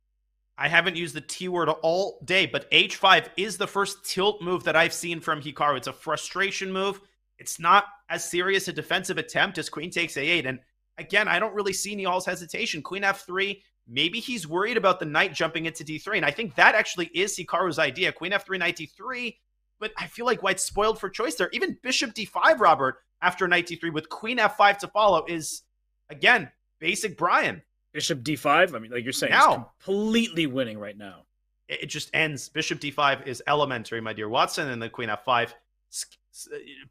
I haven't used the T word all day, but H5 is the first tilt move that I've seen from Hikaru. It's a frustration move. It's not as serious a defensive attempt as queen takes A8. And again, I don't really see Nihal's hesitation. Queen F3, maybe he's worried about the knight jumping into D3. And I think that actually is Hikaru's idea. Queen F3, knight D3. But I feel like White's spoiled for choice there. Even bishop D5, Robert, after knight D3 with queen F5 to follow is, again, basic Brian. Bishop D5, I mean, like you're saying, it's completely winning right now. It just ends. Bishop D5 is elementary, my dear Watson, and then queen F5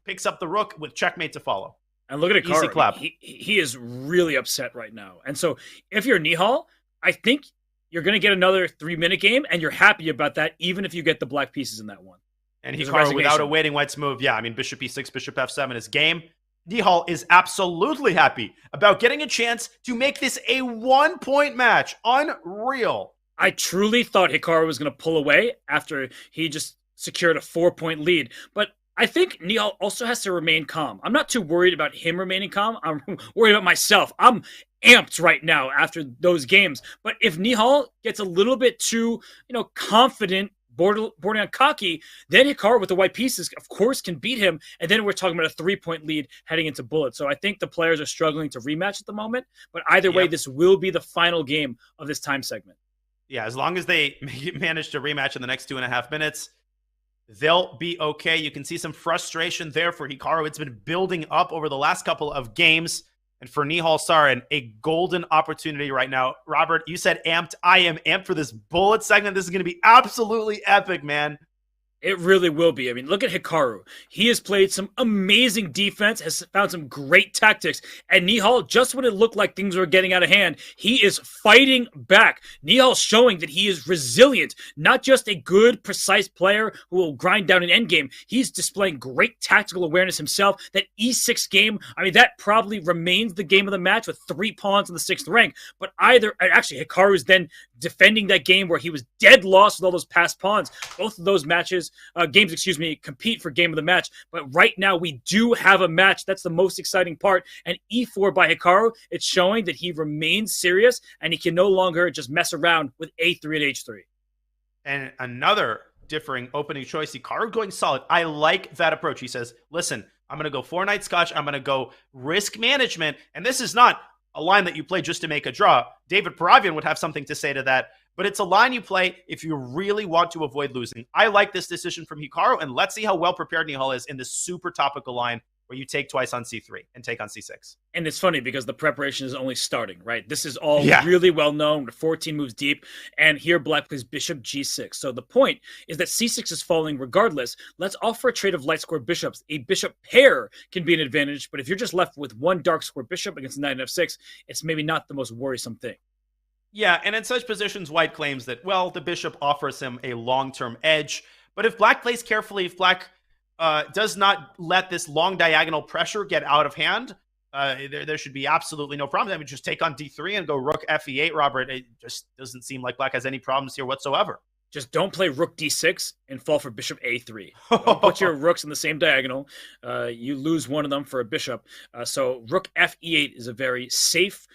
picks up the rook with checkmate to follow. And look at Hikaru. Easy clap. He is really upset right now. And so if you're Nihal, I think you're going to get another 3-minute game, and you're happy about that, even if you get the black pieces in that one. And Hikaru, without awaiting White's move, yeah, I mean, bishop E6, bishop F7 is game. Nihal is absolutely happy about getting a chance to make this a 1-point match. Unreal. I truly thought Hikaru was going to pull away after he just secured a 4-point lead. But I think Nihal also has to remain calm. I'm not too worried about him remaining calm. I'm worried about myself. I'm amped right now after those games. But if Nihal gets a little bit too, confident, bordering on cocky, then Hikaru with the white pieces, of course, can beat him. And then we're talking about a 3-point lead heading into bullet. So I think the players are struggling to rematch at the moment. But either way, this will be the final game of this time segment. Yeah, as long as they manage to rematch in the next 2.5 minutes, they'll be okay. You can see some frustration there for Hikaru. It's been building up over the last couple of games. And for Nihal Sarin, a golden opportunity right now. Robert, you said amped. I am amped for this bullet segment. This is going to be absolutely epic, man. It really will be. I mean, look at Hikaru. He has played some amazing defense, has found some great tactics. And Nihal, just when it looked like things were getting out of hand, he is fighting back. Nihal's showing that he is resilient, not just a good, precise player who will grind down an endgame. He's displaying great tactical awareness himself. That E6 game, I mean, that probably remains the game of the match with 3 pawns in the 6th rank. But actually, Hikaru is then defending that game where he was dead lost with all those passed pawns. Both of those games, compete for game of the match. But right now, we do have a match. That's the most exciting part. And E4 by Hikaru, it's showing that he remains serious and he can no longer just mess around with A3 and H3. And another differing opening choice, Hikaru going solid. I like that approach. He says, listen, I'm going to go 4-knight Scotch. I'm going to go risk management. And this is not a line that you play just to make a draw. David Paravian would have something to say to that. But it's a line you play if you really want to avoid losing. I like this decision from Hikaru, and let's see how well prepared Nihal is in this super topical line where you take twice on C3 and take on C6. And it's funny because the preparation is only starting, right? This is all really well known. We're 14 moves deep, and here Black plays bishop G6. So the point is that C6 is falling regardless. Let's offer a trade of light square bishops. A bishop pair can be an advantage, but if you're just left with one dark square bishop against knight and F6, it's maybe not the most worrisome thing. Yeah, and in such positions, White claims that, well, the bishop offers him a long-term edge. But if Black plays carefully, if Black does not let this long diagonal pressure get out of hand, there should be absolutely no problem. I mean, just take on D3 and go rook Fe8, Robert. It just doesn't seem like Black has any problems here whatsoever. Just don't play rook D6 and fall for bishop A3. Don't put your rooks in the same diagonal. You lose one of them for a bishop. So rook Fe8 is a very safe,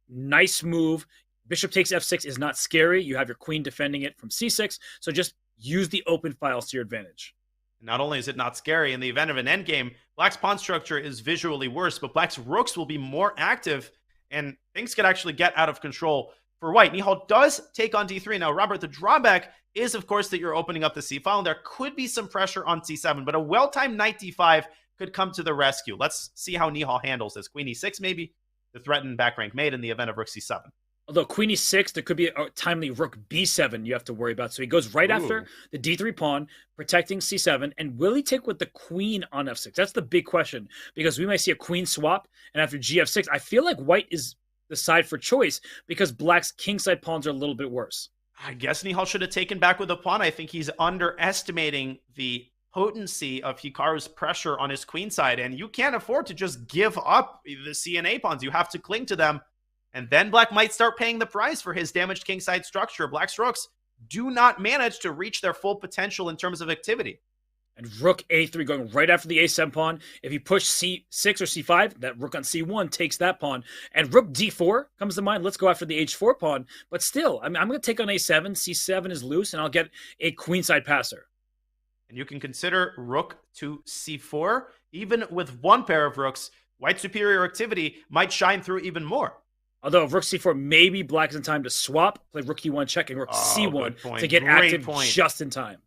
nice move. Bishop takes F6 is not scary. You have your queen defending it from C6. So just use the open files to your advantage. Not only is it not scary, in the event of an endgame, Black's pawn structure is visually worse, but Black's rooks will be more active, and things could actually get out of control for White. Nihal does take on D3. Now, Robert, the drawback is, of course, that you're opening up the C file, and there could be some pressure on C7, but a well-timed knight D5 could come to the rescue. Let's see how Nihal handles this. Queen E6, maybe, the threatened back rank mate in the event of rook C7. Although queen e6, there could be a timely rook b7 you have to worry about. So he goes right after the d3 pawn, protecting c7. And will he take with the queen on f6? That's the big question, because we might see a queen swap. And after gf6, I feel like white is the side for choice because black's kingside pawns are a little bit worse. I guess Nihal should have taken back with a pawn. I think he's underestimating the potency of Hikaru's pressure on his queen side. And you can't afford to just give up the C and A pawns. You have to cling to them. And then black might start paying the price for his damaged kingside structure. Black's rooks do not manage to reach their full potential in terms of activity. And rook a3 going right after the a7 pawn. If you push c6 or c5, that rook on c1 takes that pawn. And rook d4 comes to mind. Let's go after the h4 pawn. But still, I'm going to take on a7. c7 is loose, and I'll get a queenside passer. And you can consider rook to c4. Even with one pair of rooks, white's superior activity might shine through even more. Although if rook c4, maybe black is in time to swap, play rook e1 check, and rook c1 to get active just in time.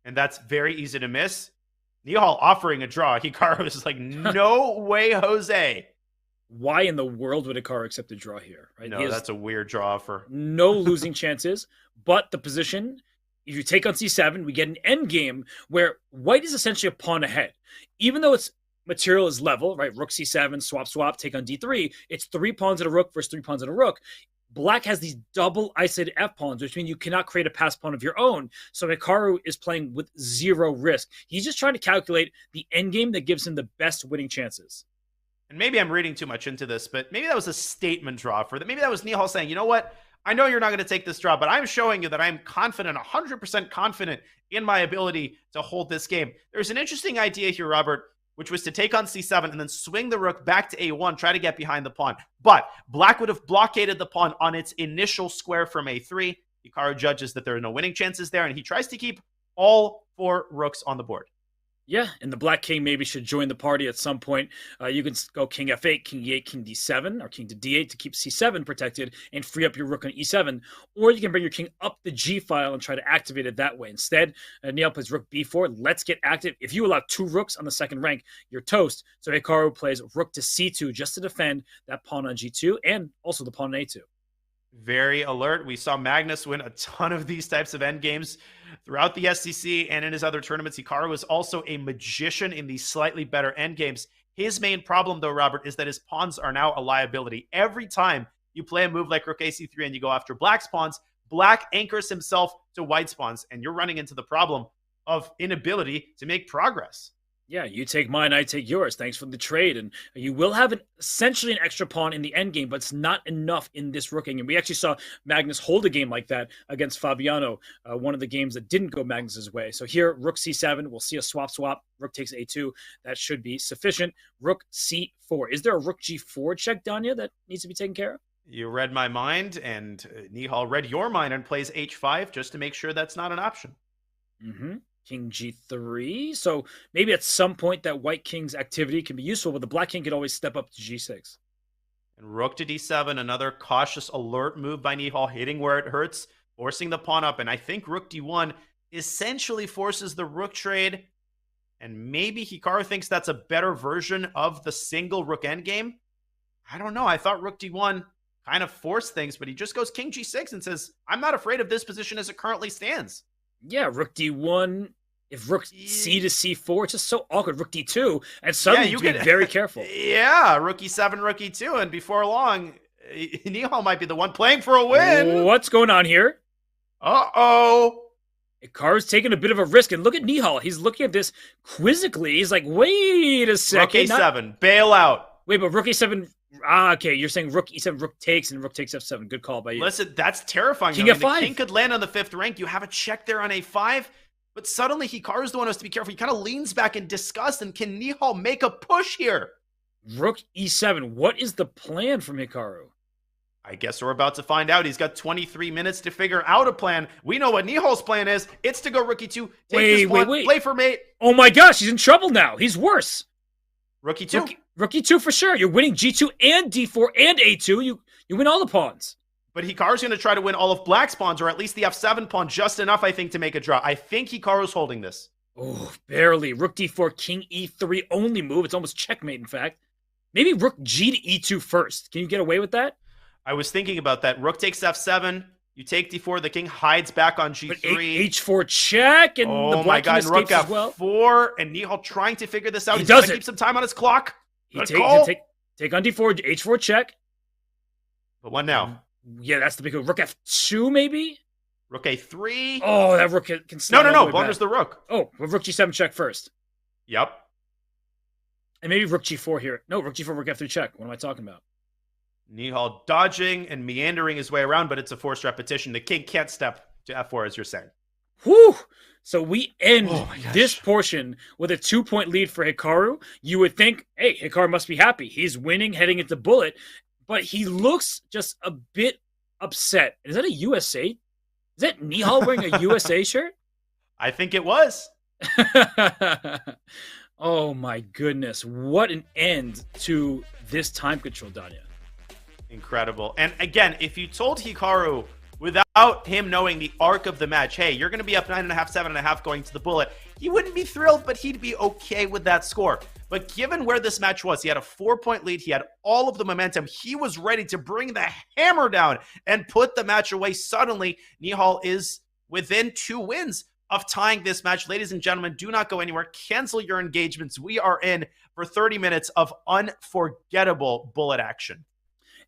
And that's very easy to miss. Nihal offering a draw. Hikaru is like, no way, Jose. Why in the world would Hikaru accept a draw here? Right? No, that's a weird draw offer. No losing chances, but the position, if you take on c7, we get an end game where white is essentially a pawn ahead. Even though its material is level, right? Rook c7, swap, take on d3. It's 3 pawns and a rook versus 3 pawns and a rook. Black has these double isolated f-pawns, which means you cannot create a pass pawn of your own. So Hikaru is playing with 0 risk. He's just trying to calculate the endgame that gives him the best winning chances. And maybe I'm reading too much into this, but maybe that was a statement draw for that. Maybe that was Nihal saying, you know what? I know you're not going to take this draw, but I'm showing you that I'm confident, 100% confident in my ability to hold this game. There's an interesting idea here, Robert, which was to take on c7 and then swing the rook back to a1, try to get behind the pawn. But black would have blockaded the pawn on its initial square from a3. Hikaru judges that there are no winning chances there, and he tries to keep all 4 rooks on the board. Yeah, and the black king maybe should join the party at some point. You can go king f8, king e8, king d7, or king to d8 to keep c7 protected and free up your rook on e7. Or you can bring your king up the g file and try to activate it that way. Instead, Nihal plays rook b4. Let's get active. If you allow 2 rooks on the second rank, you're toast. So Hikaru plays rook to c2 just to defend that pawn on g2 and also the pawn on a2. Very alert. We saw Magnus win a ton of these types of endgames throughout the SCC and in his other tournaments. Hikaru is also a magician in these slightly better endgames. His main problem, though, Robert, is that his pawns are now a liability. Every time you play a move like rook ac3 and you go after black's pawns, black anchors himself to white's pawns, and you're running into the problem of inability to make progress. Yeah, you take mine, I take yours. Thanks for the trade. And you will have essentially an extra pawn in the endgame, but it's not enough in this rooking. And we actually saw Magnus hold a game like that against Fabiano, one of the games that didn't go Magnus's way. So here, rook c7, we'll see a swap, rook takes a2. That should be sufficient. Rook c4. Is there a rook g4 check, Danya, that needs to be taken care of? You read my mind, and Nihal read your mind and plays h5 just to make sure that's not an option. Mm-hmm. King g3. So maybe at some point that white king's activity can be useful, but the black king could always step up to g6. And rook to d7, another cautious, alert move by Nihal, hitting where it hurts, forcing the pawn up. And I think rook d1 essentially forces the rook trade. And maybe Hikaru thinks that's a better version of the single rook endgame. I don't know. I thought rook d1 kind of forced things, but he just goes king g6 and says, I'm not afraid of this position as it currently stands. Yeah, rook d1. If rook c to c4, it's just so awkward. Rook d2, and suddenly you get very careful. Yeah, rook e7, rook e2, and before long, Nihal might be the one playing for a win. What's going on here? Uh-oh. Hikaru's taking a bit of a risk, and look at Nihal. He's looking at this quizzically. He's like, wait a second. Rook a7, bail out. Wait, but rook a7... okay, you're saying rook e7, rook takes, and rook takes f7. Good call by you. Listen, that's terrifying. King f5. The king could land on the 5th rank. You have a check there on a5, but suddenly Hikaru's the one who has to be careful. He kind of leans back in disgust, and can Nihal make a push here? Rook e7. What is the plan from Hikaru? I guess we're about to find out. He's got 23 minutes to figure out a plan. We know what Nihal's plan is. It's to go rook e2, take this pawn, play for mate. Oh my gosh, he's in trouble now. He's worse. Rook e2. Rook e2 for sure. You're winning g2 and d4 and a2. You win all the pawns. But Hikaru's going to try to win all of black's pawns, or at least the f7 pawn, just enough, I think, to make a draw. I think Hikaru's holding this. Oh, barely. Rook d4, king e3 only move. It's almost checkmate, in fact. Maybe rook g to e2 first. Can you get away with that? I was thinking about that. Rook takes f7. You take d4. The king hides back on g3. But h4 check, and the black king escapes as well. Rook f4, and Nihal trying to figure this out. He's trying to keep some time on his clock. He take on d4, h4 check. But what now? Yeah, that's the big one. Rook f2, maybe? Rook a3. Oh, that rook can slide. No. Blunders the rook. Oh, rook g7 check first. Yep. And maybe rook g4 here. No, rook g4, rook f3 check. What am I talking about? Nihal dodging and meandering his way around, but it's a forced repetition. The king can't step to f4, as you're saying. Whew! So we end this portion with a 2-point lead for Hikaru. You would think, hey, Hikaru must be happy. He's winning, heading into bullet. But he looks just a bit upset. Is that a USA? Is that Nihal wearing a USA shirt? I think it was. Oh, my goodness. What an end to this time control, Danya. Incredible. And again, if you told Hikaru without him knowing the arc of the match, hey, you're going to be up 9.5, 7.5 going to the bullet, he wouldn't be thrilled, but he'd be okay with that score. But given where this match was, he had a 4-point lead. He had all of the momentum. He was ready to bring the hammer down and put the match away. Suddenly, Nihal is within 2 wins of tying this match. Ladies and gentlemen, do not go anywhere. Cancel your engagements. We are in for 30 minutes of unforgettable bullet action.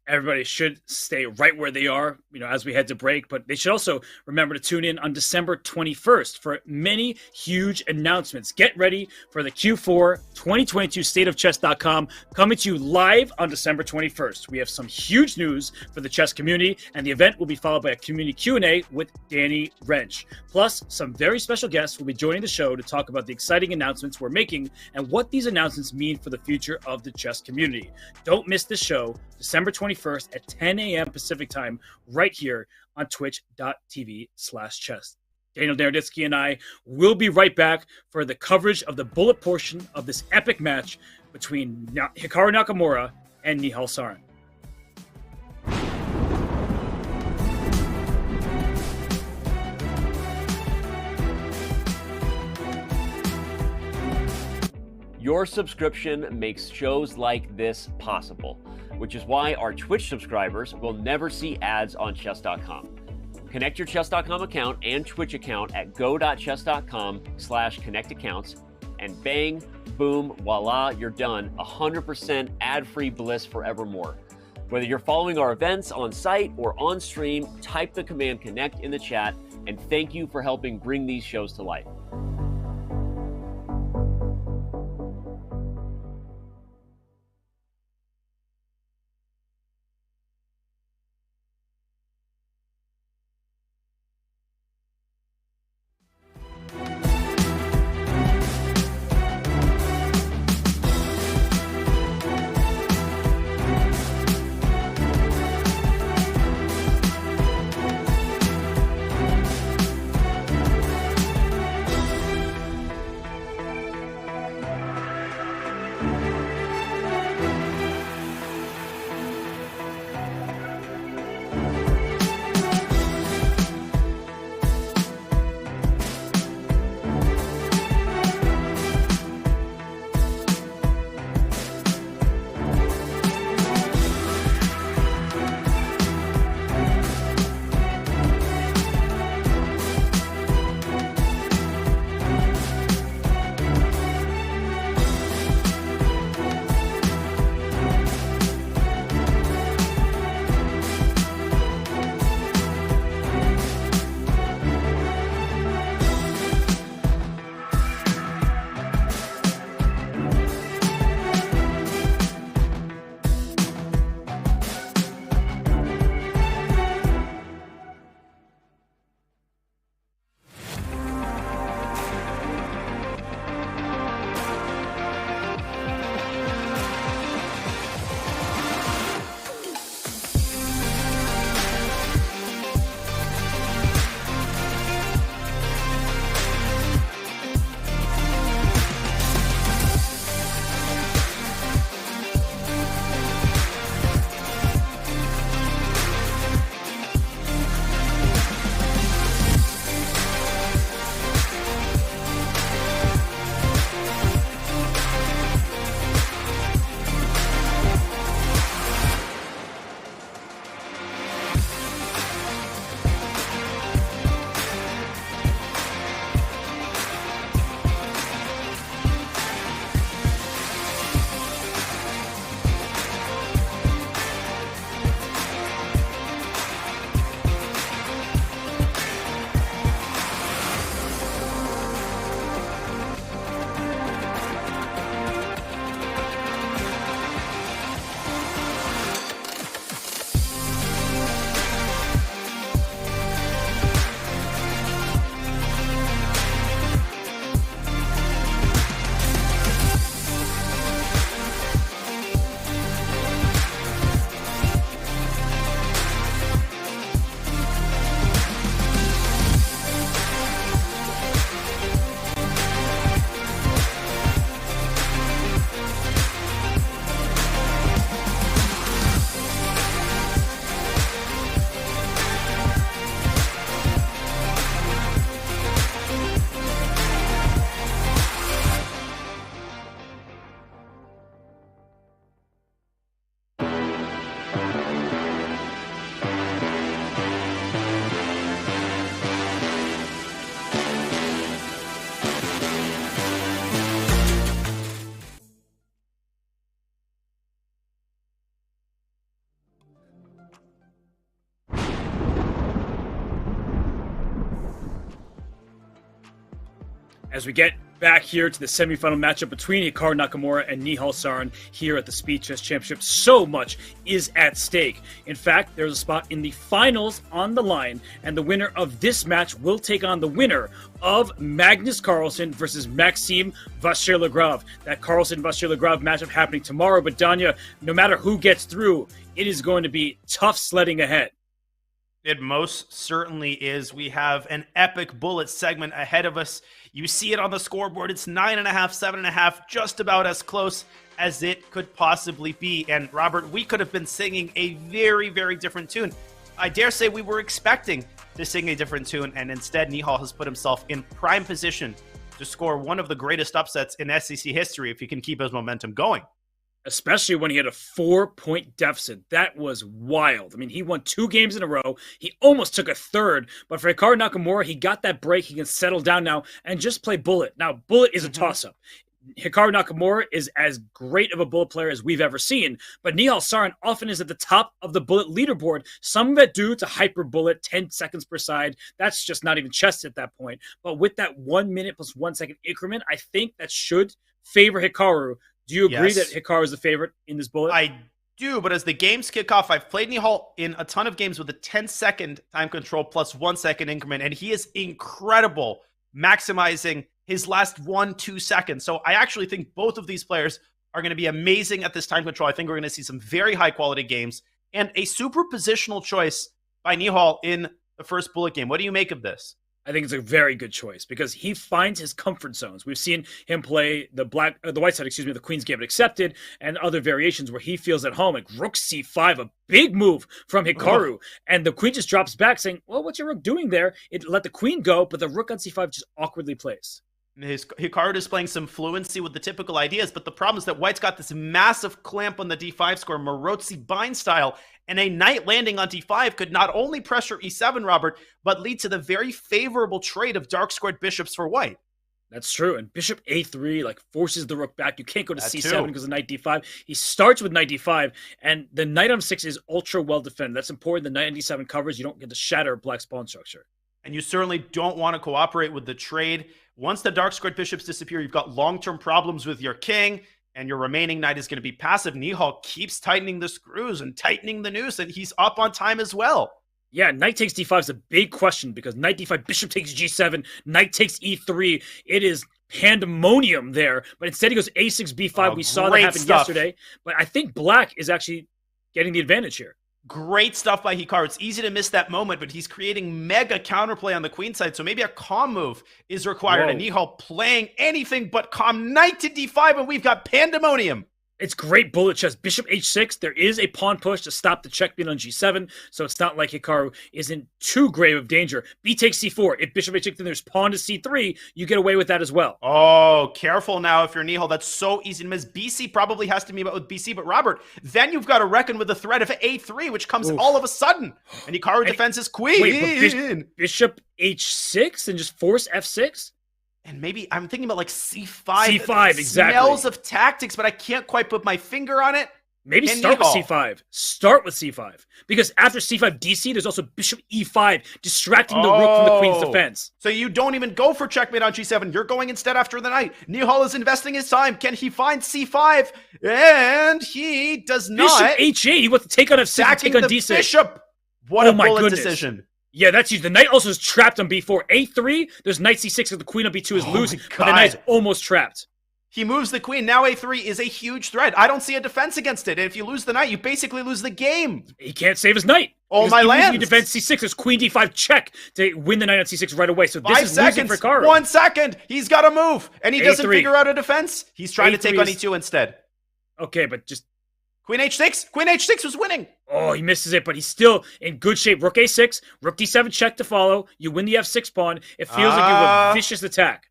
Everybody should stay right where they are, as we head to break. But they should also remember to tune in on December 21st for many huge announcements. Get ready for the Q4 2022 State of Chess.com coming to you live on December 21st. We have some huge news for the chess community, and the event will be followed by a community Q&A with Danny Wrench. Plus, some very special guests will be joining the show to talk about the exciting announcements we're making and what these announcements mean for the future of the chess community. Don't miss this show, December 21st at 10 a.m. Pacific time, right here on twitch.tv/chess. Daniel Naroditsky and I will be right back for the coverage of the bullet portion of this epic match between Hikaru Nakamura and Nihal Sarin. Your subscription makes shows like this possible, which is why our Twitch subscribers will never see ads on Chess.com. Connect your Chess.com account and Twitch account at go.chess.com/connect accounts, and bang, boom, voila, you're done. 100% ad-free bliss forevermore. Whether you're following our events on site or on stream, type the command connect in the chat, and thank you for helping bring these shows to life. As we get back here to the semifinal matchup between Hikaru Nakamura and Nihal Sarin here at the Speed Chess Championship, so much is at stake. In fact, there's a spot in the finals on the line, and the winner of this match will take on the winner of Magnus Carlsen versus Maxime Vachier-Lagrave. That Carlsen-Vachier-Lagrave matchup happening tomorrow, but Danya, no matter who gets through, it is going to be tough sledding ahead. It most certainly is. We have an epic bullet segment ahead of us. You see it on the scoreboard. It's 9.5, 7.5, just about as close as it could possibly be. And Robert, we could have been singing a very, very different tune. I dare say we were expecting to sing a different tune, and instead Nihal has put himself in prime position to score one of the greatest upsets in SEC history if he can keep his momentum going. Especially when he had a 4-point deficit. That was wild. I mean, he won 2 games in a row. He almost took a third. But for Hikaru Nakamura, he got that break. He can settle down now and just play bullet. Now, bullet is a toss-up. Hikaru Nakamura is as great of a bullet player as we've ever seen. But Nihal Sarin often is at the top of the bullet leaderboard. Some of it due to hyper bullet, 10 seconds per side. That's just not even chess at that point. But with that 1 minute plus 1 second increment, I think that should favor Hikaru. Do you agree that Hikaru is the favorite in this bullet? I do, but as the games kick off, I've played Nihal in a ton of games with a 10-second time control plus 1 second increment, and he is incredible maximizing his last 1-2 seconds. So I actually think both of these players are going to be amazing at this time control. I think we're going to see some very high-quality games and a super positional choice by Nihal in the first bullet game. What do you make of this? I think it's a very good choice because he finds his comfort zones. We've seen him play the white side, the Queen's Gambit accepted, and other variations where he feels at home. Like Rook C5, a big move from Hikaru, and the Queen just drops back saying, well, what's your Rook doing there? It let the Queen go, but the Rook on C5 just awkwardly plays. Hikaru is playing some fluency with the typical ideas, but the problem is that White's got this massive clamp on the D5 score, Marozzi bind style, and a knight landing on D5 could not only pressure E7, Robert, but lead to the very favorable trade of dark squared bishops for White. That's true. And Bishop A3 forces the rook back. You can't go to C7 because of knight D5. He starts with knight D5, and the knight on 6 is ultra well defended. That's important. The knight on D7 covers. You don't get to shatter Black's pawn structure. And you certainly don't want to cooperate with the trade. Once the dark squared bishops disappear, you've got long-term problems with your king, and your remaining knight is going to be passive. Nihal keeps tightening the screws and tightening the noose, and he's up on time as well. Yeah, knight takes D5 is a big question because knight D5, bishop takes G7, knight takes E3. It is pandemonium there, but instead he goes A6, B5. We saw that happen yesterday, but I think Black is actually getting the advantage here. Great stuff by Hikaru. It's easy to miss that moment, but he's creating mega counterplay on the queen side, so maybe a calm move is required. And Nihal playing anything but calm. Knight to D5, and we've got pandemonium. It's great bullet chess. Bishop H6, there is a pawn push to stop the checkmate on G7, so it's not like Hikaru is in too grave of danger. B takes C4. If Bishop H6, then there's pawn to C3, you get away with that as well. Oh, careful now if you're Nihal. That's so easy to miss. BC probably has to meet up with BC, but Robert, then you've got to reckon with the threat of A3, which comes all of a sudden. And Hikaru defends his queen. Wait, Bishop H6 and just force F6? And maybe I'm thinking about C5. C5, exactly. Smells of tactics, but I can't quite put my finger on it. Maybe start with C5. Start with C5. Because after C5 DC, there's also Bishop E5, distracting the rook from the queen's defense. So you don't even go for checkmate on G7. You're going instead after the knight. Nihal is investing his time. Can he find C5? And he does not. Bishop H8. He wants to take on F6 and take on D6. Bishop. What a bullet decision. Yeah, that's huge. The knight also is trapped on B4. A3, there's knight C6 because the queen on B2 is losing, but the knight's almost trapped. He moves the queen. Now A3 is a huge threat. I don't see a defense against it. And if you lose the knight, you basically lose the game. He can't save his knight. My lands. You defend C6. There's queen D5 check to win the knight on C6 right away. So this is losing for Hikaru. 1 second. He's got to move. And he doesn't figure out a defense. He's trying to take on E2 instead. Okay, but just... Queen H6. Queen H6 was winning. Oh, he misses it, but he's still in good shape. Rook A6, Rook D7 check to follow. You win the F6 pawn. It feels like you have a vicious attack.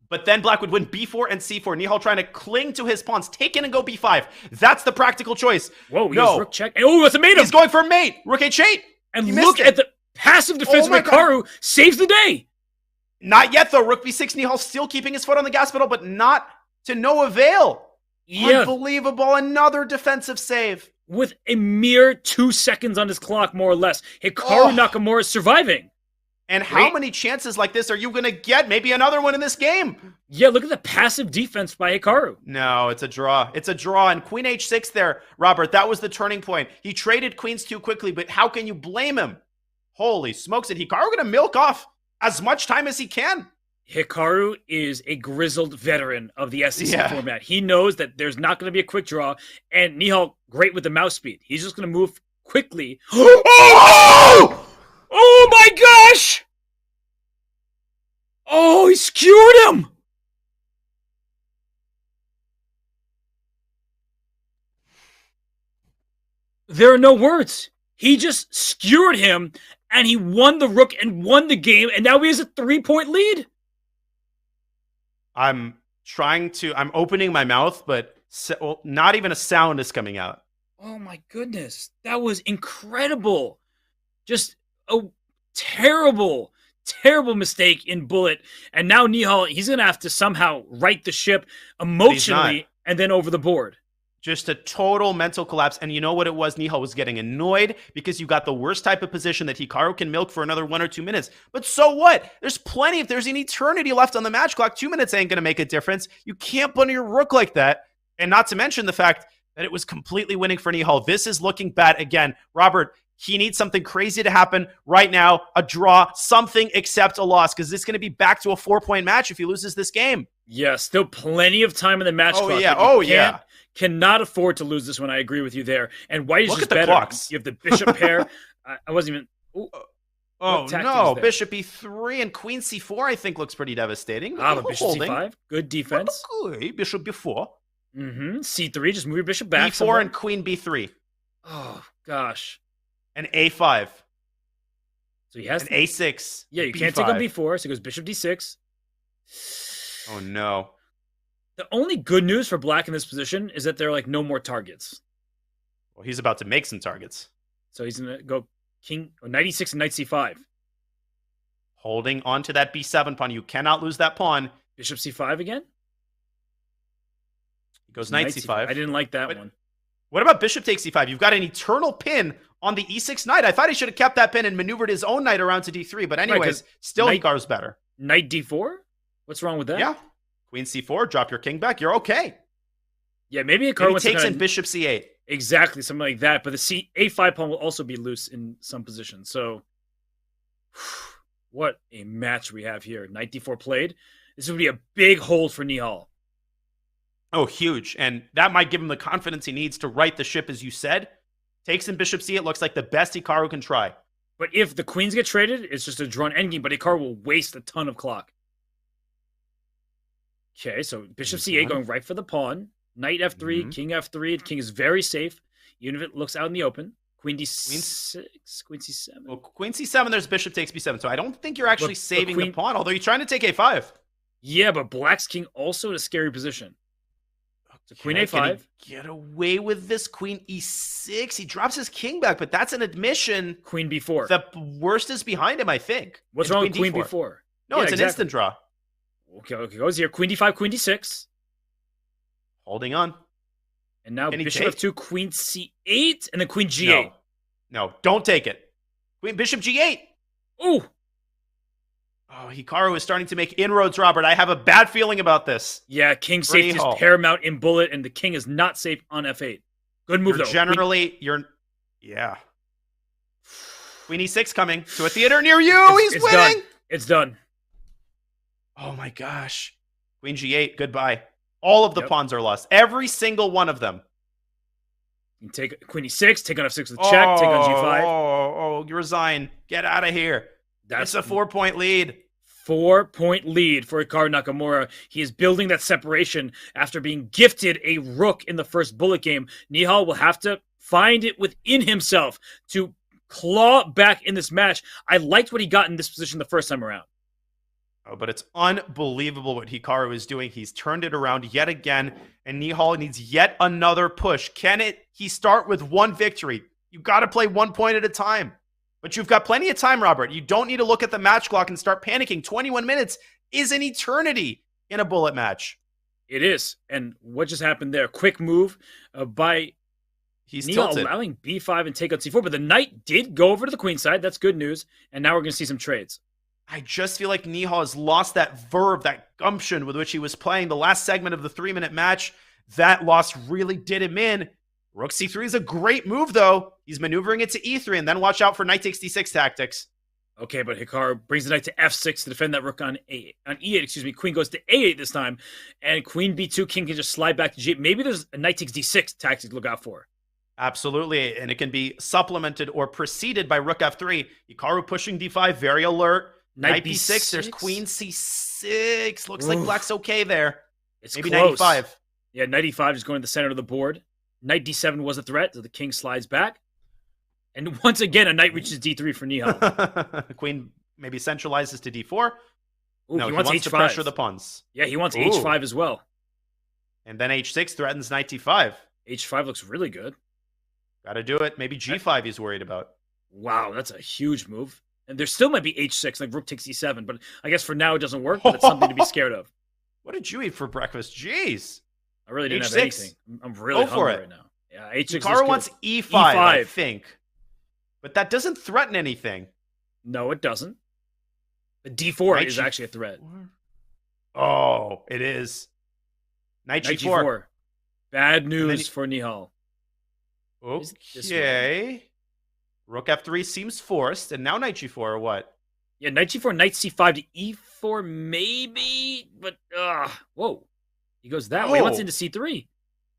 But then Black would win B4 and C4. Nihal trying to cling to his pawns. Take in and go B5. That's the practical choice. Whoa, he goes Rook check. Oh, that's a mate. He's going for mate. Rook H8. And look at the passive defense of Hikaru. Saves the day. Not yet, though. Rook B6. Nihal still keeping his foot on the gas pedal, but not to no avail. Yeah. Unbelievable. Another defensive save. With a mere 2 seconds on his clock, more or less. Hikaru Nakamura is surviving. And how many chances like this are you going to get? Maybe another one in this game. Yeah, look at the passive defense by Hikaru. No, it's a draw. It's a draw. And queen h6 there, Robert, that was the turning point. He traded queens too quickly, but how can you blame him? Holy smokes. Is Hikaru going to milk off as much time as he can? Hikaru is a grizzled veteran of the SEC format. He knows that there's not going to be a quick draw. And Nihal, great with the mouse speed. He's just going to move quickly. Oh! Oh my gosh! Oh, he skewered him! There are no words. He just skewered him, and he won the rook and won the game, and now he has a 3-point lead. I'm opening my mouth, but not even a sound is coming out. Oh my goodness. That was incredible. Just a terrible, terrible mistake in bullet. And now Nihal, he's going to have to somehow right the ship emotionally and then over the board. Just a total mental collapse. And you know what it was? Nihal was getting annoyed because you got the worst type of position that Hikaru can milk for another 1 or 2 minutes. But so what? There's plenty. If there's an eternity left on the match clock, 2 minutes ain't going to make a difference. You can't bundle your rook like that. And not to mention the fact that it was completely winning for Nihal. This is looking bad again. Robert, he needs something crazy to happen right now, a draw, something except a loss, because this is going to be back to a 4-point match if he loses this game. Yeah, still plenty of time in the match clock. Yeah. Cannot afford to lose this one. I agree with you there. And white is Look just at the better. clocks. You have the bishop pair. I wasn't even... Oh, no. Bishop e3 and queen c4, I think, looks pretty devastating. But bishop c5. Good defense. Okay, bishop b4. C3, just move your bishop back. b4 somewhere. And queen b3. Oh, gosh. And a5. So he has an a6. Yeah, you b5. can't take on b4, so he goes bishop d6. Oh, no. The only good news for black in this position is that there are like no more targets. Well, he's about to make some targets. So he's going to go king, knight e6 and knight c5. Holding on to that b7 pawn. You cannot lose that pawn. Bishop c5 again? He goes knight c5. I didn't like that one. What about bishop takes c5? You've got an eternal pin on the e6 knight. I thought he should have kept that pin and maneuvered his own knight around to d3. But anyways, still Hikaru's better. Knight d4? What's wrong with that? Yeah. Queen c4, drop your king back. You're okay. Yeah, maybe Hikaru takes in bishop c8. Exactly, something like that. But the a5 pawn will also be loose in some positions. So, what a match we have here. Knight d4 played. This would be a big hold for Nihal. Oh, huge. And that might give him the confidence he needs to right the ship, as you said. Takes in bishop c8. Looks like the best Hikaru can try. But if the queens get traded, it's just a drawn endgame. But Hikaru will waste a ton of clock. Okay, so bishop c8 going right for the pawn. Knight f3, king f3. The king is very safe, even if it looks out in the open. Queen d6, queen c7. Well, queen c7, there's bishop takes b7. So I don't think you're actually saving the pawn, although you're trying to take a5. Yeah, but black's king also in a scary position. So queen a5. Get away with this. Queen e6. He drops his king back, but that's an admission. Queen b4. The worst is behind him, I think. What's wrong with queen b4? No, it's an instant draw. Okay, goes here. Queen d5, queen d6. Holding on. And now bishop f2, queen c8, and then queen g8. No, don't take it. Bishop g8. Ooh. Oh, Hikaru is starting to make inroads, Robert. I have a bad feeling about this. Yeah, king safety is paramount in bullet, and the king is not safe on f8. Good move, though. Yeah. Queen e6 coming to a theater near you. He's winning. It's done. Oh, my gosh. Queen g8, goodbye. All of the pawns are lost. Every single one of them. You take queen e6, take on f6 with check, take on g5. You resign. Get out of here. That's a 4-point lead. 4-point lead for Hikaru Nakamura. He is building that separation after being gifted a rook in the first bullet game. Nihal will have to find it within himself to claw back in this match. I liked what he got in this position the first time around. Oh, but it's unbelievable what Hikaru is doing. He's turned it around yet again, and Nihal needs yet another push. Can he start with one victory? You've got to play 1 point at a time. But you've got plenty of time, Robert. You don't need to look at the match clock and start panicking. 21 minutes is an eternity in a bullet match. It is. And what just happened there? Quick move by Nihal allowing b5 and take on c4. But the knight did go over to the queen side. That's good news. And now we're going to see some trades. I just feel like Nihal has lost that verve, that gumption with which he was playing the last segment of the 3-minute match. That loss really did him in. Rook c3 is a great move, though. He's maneuvering it to e3, and then watch out for knight takes d6 tactics. Okay, but Hikaru brings the knight to f6 to defend that rook on e8. Queen goes to a8 this time, and queen b2. King can just slide back to g8. Maybe there's a knight takes d6 tactic to look out for. Absolutely, and it can be supplemented or preceded by rook f3. Hikaru pushing d5, very alert. Knight b6. There's queen c6. Looks like black's okay there. It's maybe close. knight e5. Yeah, knight e5 is going to the center of the board. Knight d7 was a threat, so the king slides back. And once again, a knight reaches d3 for Nihal. Queen maybe centralizes to d4. Ooh, No, he wants to pressure the pawns. Yeah, he wants h5 as well. And then h6 threatens knight d5. h5 looks really good. Got to do it. Maybe g5 he's worried about. Wow, that's a huge move. And there still might be h6, like rook takes e7, but I guess for now it doesn't work, but it's something to be scared of. What did you eat for breakfast? Jeez. I really didn't H6. have anything. I'm really hungry right now. Yeah, h6 Hikaru wants e5, I think. But that doesn't threaten anything. No, it doesn't. But d4 is actually a threat. Oh, it is. Knight g4. Bad news for Nihal. Okay. Rook f3 seems forced, and now knight g4 or what? Yeah, knight g4, knight c5 to e4 maybe, but whoa. He goes that way. He wants into c3.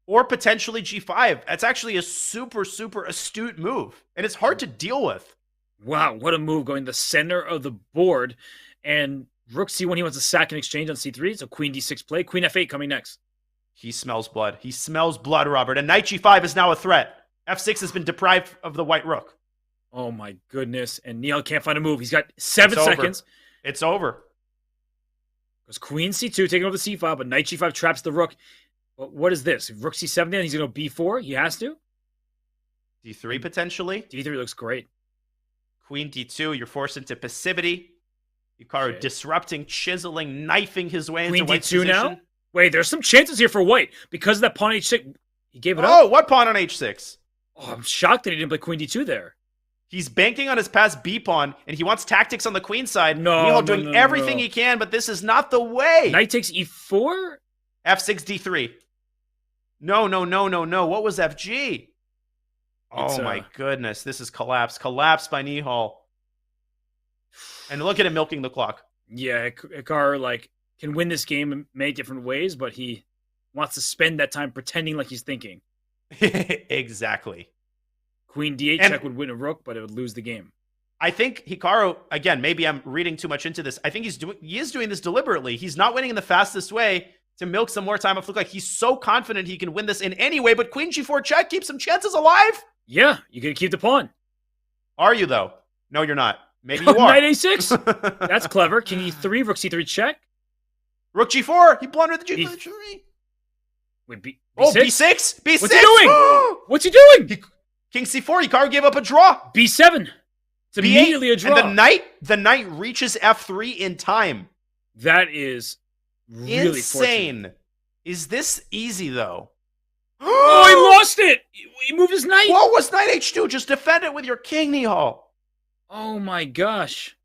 Or potentially g5. That's actually a super, super astute move, and it's hard to deal with. Wow, what a move going to the center of the board. And rook c1, he wants a sack in exchange on c3, so queen d6 play. Queen f8 coming next. He smells blood. He smells blood, Robert. And knight g5 is now a threat. f6 has been deprived of the white rook. Oh my goodness. And Nihal can't find a move. He's got 7 seconds. It's over. Goes queen c2, taking over the c5, but knight g5 traps the rook. But what is this? Rook c7 then? He's going to go b4? He has to? d3 potentially. d3 looks great. Queen d2, you're forced into passivity. Hikaru disrupting, chiseling, knifing his way into white's Queen d2 position. now? Wait, there's some chances here for white. Because of that pawn h6, he gave it up? Oh, what pawn on h6? Oh, I'm shocked that he didn't play queen d2 there. He's banking on his past b pawn, and he wants tactics on the queen side. Nihal doing everything he can, but this is not the way. Knight takes e4? f6 d3. No. What was FG? Oh my goodness. This is collapse. Collapse by Nihal. And look at him milking the clock. Yeah, Hikaru can win this game in many different ways, but he wants to spend that time pretending like he's thinking. Exactly. Queen d8 check would win a rook, but it would lose the game. I think Hikaru, again, maybe I'm reading too much into this. I think he is doing this deliberately. He's not winning in the fastest way to milk some more time. It looks like he's so confident he can win this in any way, but queen g4 check keeps some chances alive. Yeah, you can keep the pawn. Are you, though? No, you're not. Maybe you are. Knight a6. That's clever. King e3, rook c3 check. Rook g4. He blundered the g3. Wait, b6? B6? B6? What's he doing? What's he doing? King c4. Hikaru gave up a draw. b7. It's immediately a draw. And the knight reaches f3 in time. That is really insane. Fortunate. Is this easy, though? Oh, he lost it. He moved his knight. What was knight h2? Just defend it with your king, Nihal. Oh my gosh.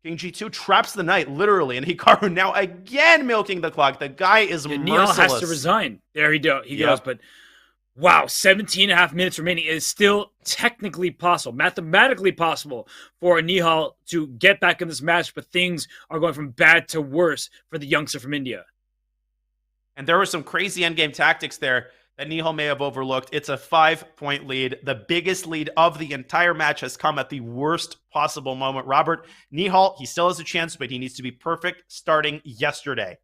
King g2 traps the knight, literally, and Hikaru now again milking the clock. The guy is merciless. Nihal has to resign. There he goes, but wow, 17 and a half minutes remaining. It is still technically possible, mathematically possible for Nihal to get back in this match, but things are going from bad to worse for the youngster from India. And there were some crazy endgame tactics there that Nihal may have overlooked. It's a 5-point lead. The biggest lead of the entire match has come at the worst possible moment. Robert, Nihal, he still has a chance, but he needs to be perfect starting yesterday.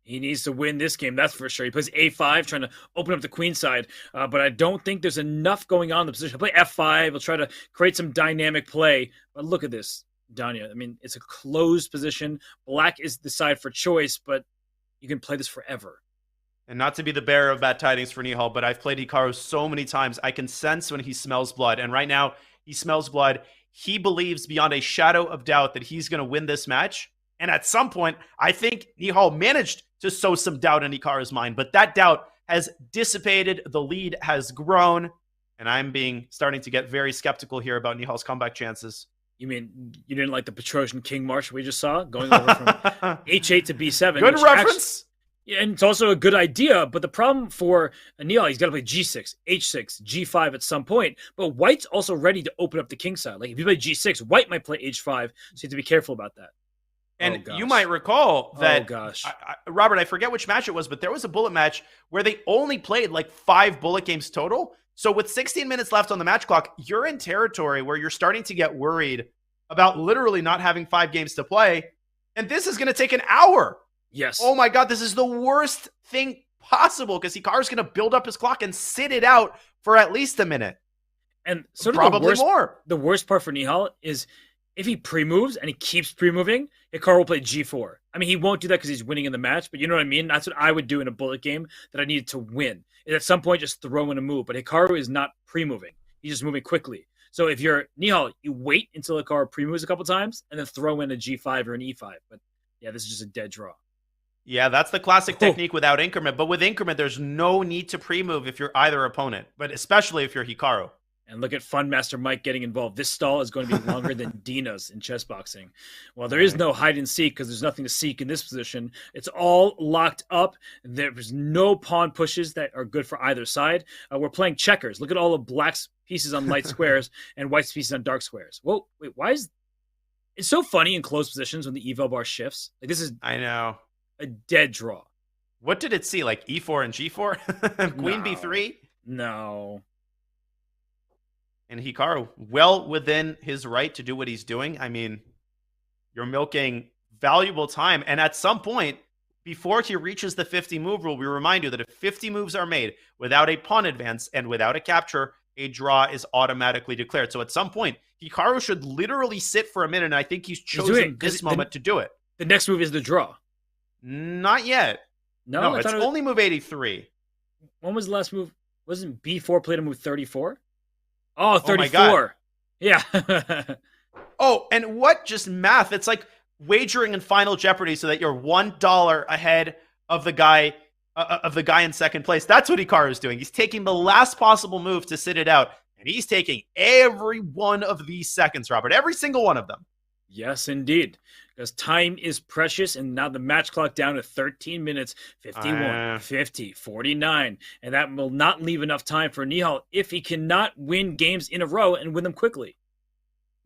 He needs to win this game, that's for sure. He plays a5, trying to open up the queen side, but I don't think there's enough going on in the position. He'll play f5. He'll try to create some dynamic play. But look at this, Danya. I mean, it's a closed position. Black is the side for choice, but you can play this forever. And not to be the bearer of bad tidings for Nihal, but I've played Hikaru so many times. I can sense when he smells blood. And right now, he smells blood. He believes beyond a shadow of doubt that he's going to win this match. And at some point, I think Nihal managed to sow some doubt in Hikaru's mind. But that doubt has dissipated. The lead has grown. And I'm starting to get very skeptical here about Nihal's comeback chances. You mean you didn't like the Petrosian King March we just saw going over from H8 to B7? Good reference. And it's also a good idea, but the problem for Nihal, he's got to play G6, H6, G5 at some point. But White's also ready to open up the king side. Like if you play G6, White might play H5, so you have to be careful about that. And you might recall that, gosh. Robert, I forget which match it was, but there was a bullet match where they only played like 5 bullet games total. So with 16 minutes left on the match clock, you're in territory where you're starting to get worried about literally not having 5 games to play. And this is going to take an hour. Yes. Oh my God, this is the worst thing possible because Hikaru's going to build up his clock and sit it out for at least a minute. And sort of probably more. The worst part for Nihal is if he pre-moves and he keeps pre-moving, Hikaru will play G4. I mean, he won't do that because he's winning in the match, but you know what I mean? That's what I would do in a bullet game that I needed to win. And at some point, just throw in a move. But Hikaru is not pre-moving. He's just moving quickly. So if you're Nihal, you wait until Hikaru pre-moves a couple times and then throw in a G5 or an E5. But yeah, this is just a dead draw. Yeah, that's the classic technique without increment. But with increment, there's no need to pre-move if you're either opponent, but especially if you're Hikaru. And look at Funmaster Mike getting involved. This stall is going to be longer than Dina's in chess boxing. Well, there is no hide and seek because there's nothing to seek in this position. It's all locked up. There's no pawn pushes that are good for either side. We're playing checkers. Look at all of Black's pieces on light squares and White's pieces on dark squares. Whoa, wait, why is... It's so funny in close positions when the eval bar shifts. Like this is... I know. A dead draw. What did it see? Like E4 and G4? Queen B3? No. And Hikaru, well within his right to do what he's doing. I mean, you're milking valuable time. And at some point, before he reaches the 50 move rule, we remind you that if 50 moves are made without a pawn advance and without a capture, a draw is automatically declared. So at some point, Hikaru should literally sit for a minute. And I think he's chosen this moment to do it. The next move is the draw. Not yet. No, it's only move 83. When was the last move? Wasn't B4 played a move 34? Oh, 34. Oh my God. Yeah. Oh, and what just math? It's like wagering in Final Jeopardy so that you're $1 ahead of the guy in second place. That's what Hikaru is doing. He's taking the last possible move to sit it out, and he's taking every one of these seconds, Robert. Every single one of them. Yes, indeed. Because time is precious, and now the match clock down to 13 minutes, 51, 50, 49. And that will not leave enough time for Nihal if he cannot win games in a row and win them quickly.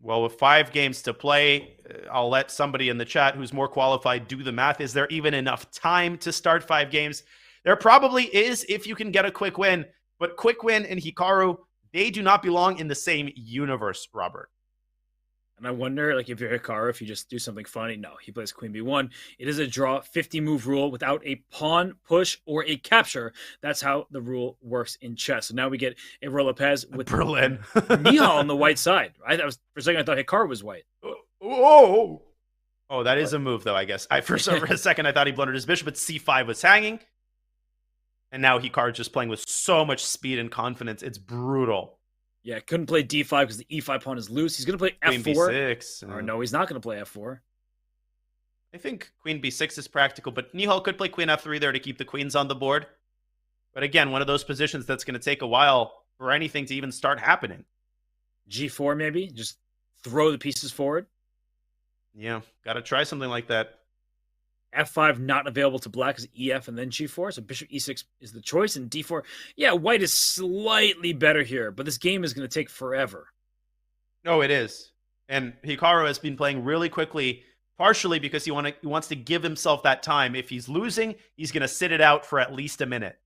Well, with 5 games to play, I'll let somebody in the chat who's more qualified do the math. Is there even enough time to start 5 games? There probably is if you can get a quick win. But quick win and Hikaru, they do not belong in the same universe, Robert. And I wonder, like, if you're Hikaru, if you just do something funny. No, he plays Queen B1. It is a draw, 50-move rule without a pawn, push, or a capture. That's how the rule works in chess. So now we get a Lopez with Berlin. Nihal on the white side. For a second, I thought Hikaru was white. Oh, that is a move, though, I guess. For a second, I thought he blundered his bishop, but C5 was hanging. And now Hikaru's just playing with so much speed and confidence. It's brutal. Yeah, couldn't play D5 because the E5 pawn is loose. He's going to play F4. Queen B6. Or no, he's not going to play F4. I think Queen B6 is practical, but Nihal could play Queen F3 there to keep the queens on the board. But again, one of those positions that's going to take a while for anything to even start happening. G4 maybe? Just throw the pieces forward? Yeah, got to try something like that. F5 not available to black is EF and then G4. So bishop E6 is the choice. And D4, yeah, white is slightly better here. But this game is going to take forever. No, it is. And Hikaru has been playing really quickly, partially because he wants to give himself that time. If he's losing, he's going to sit it out for at least a minute.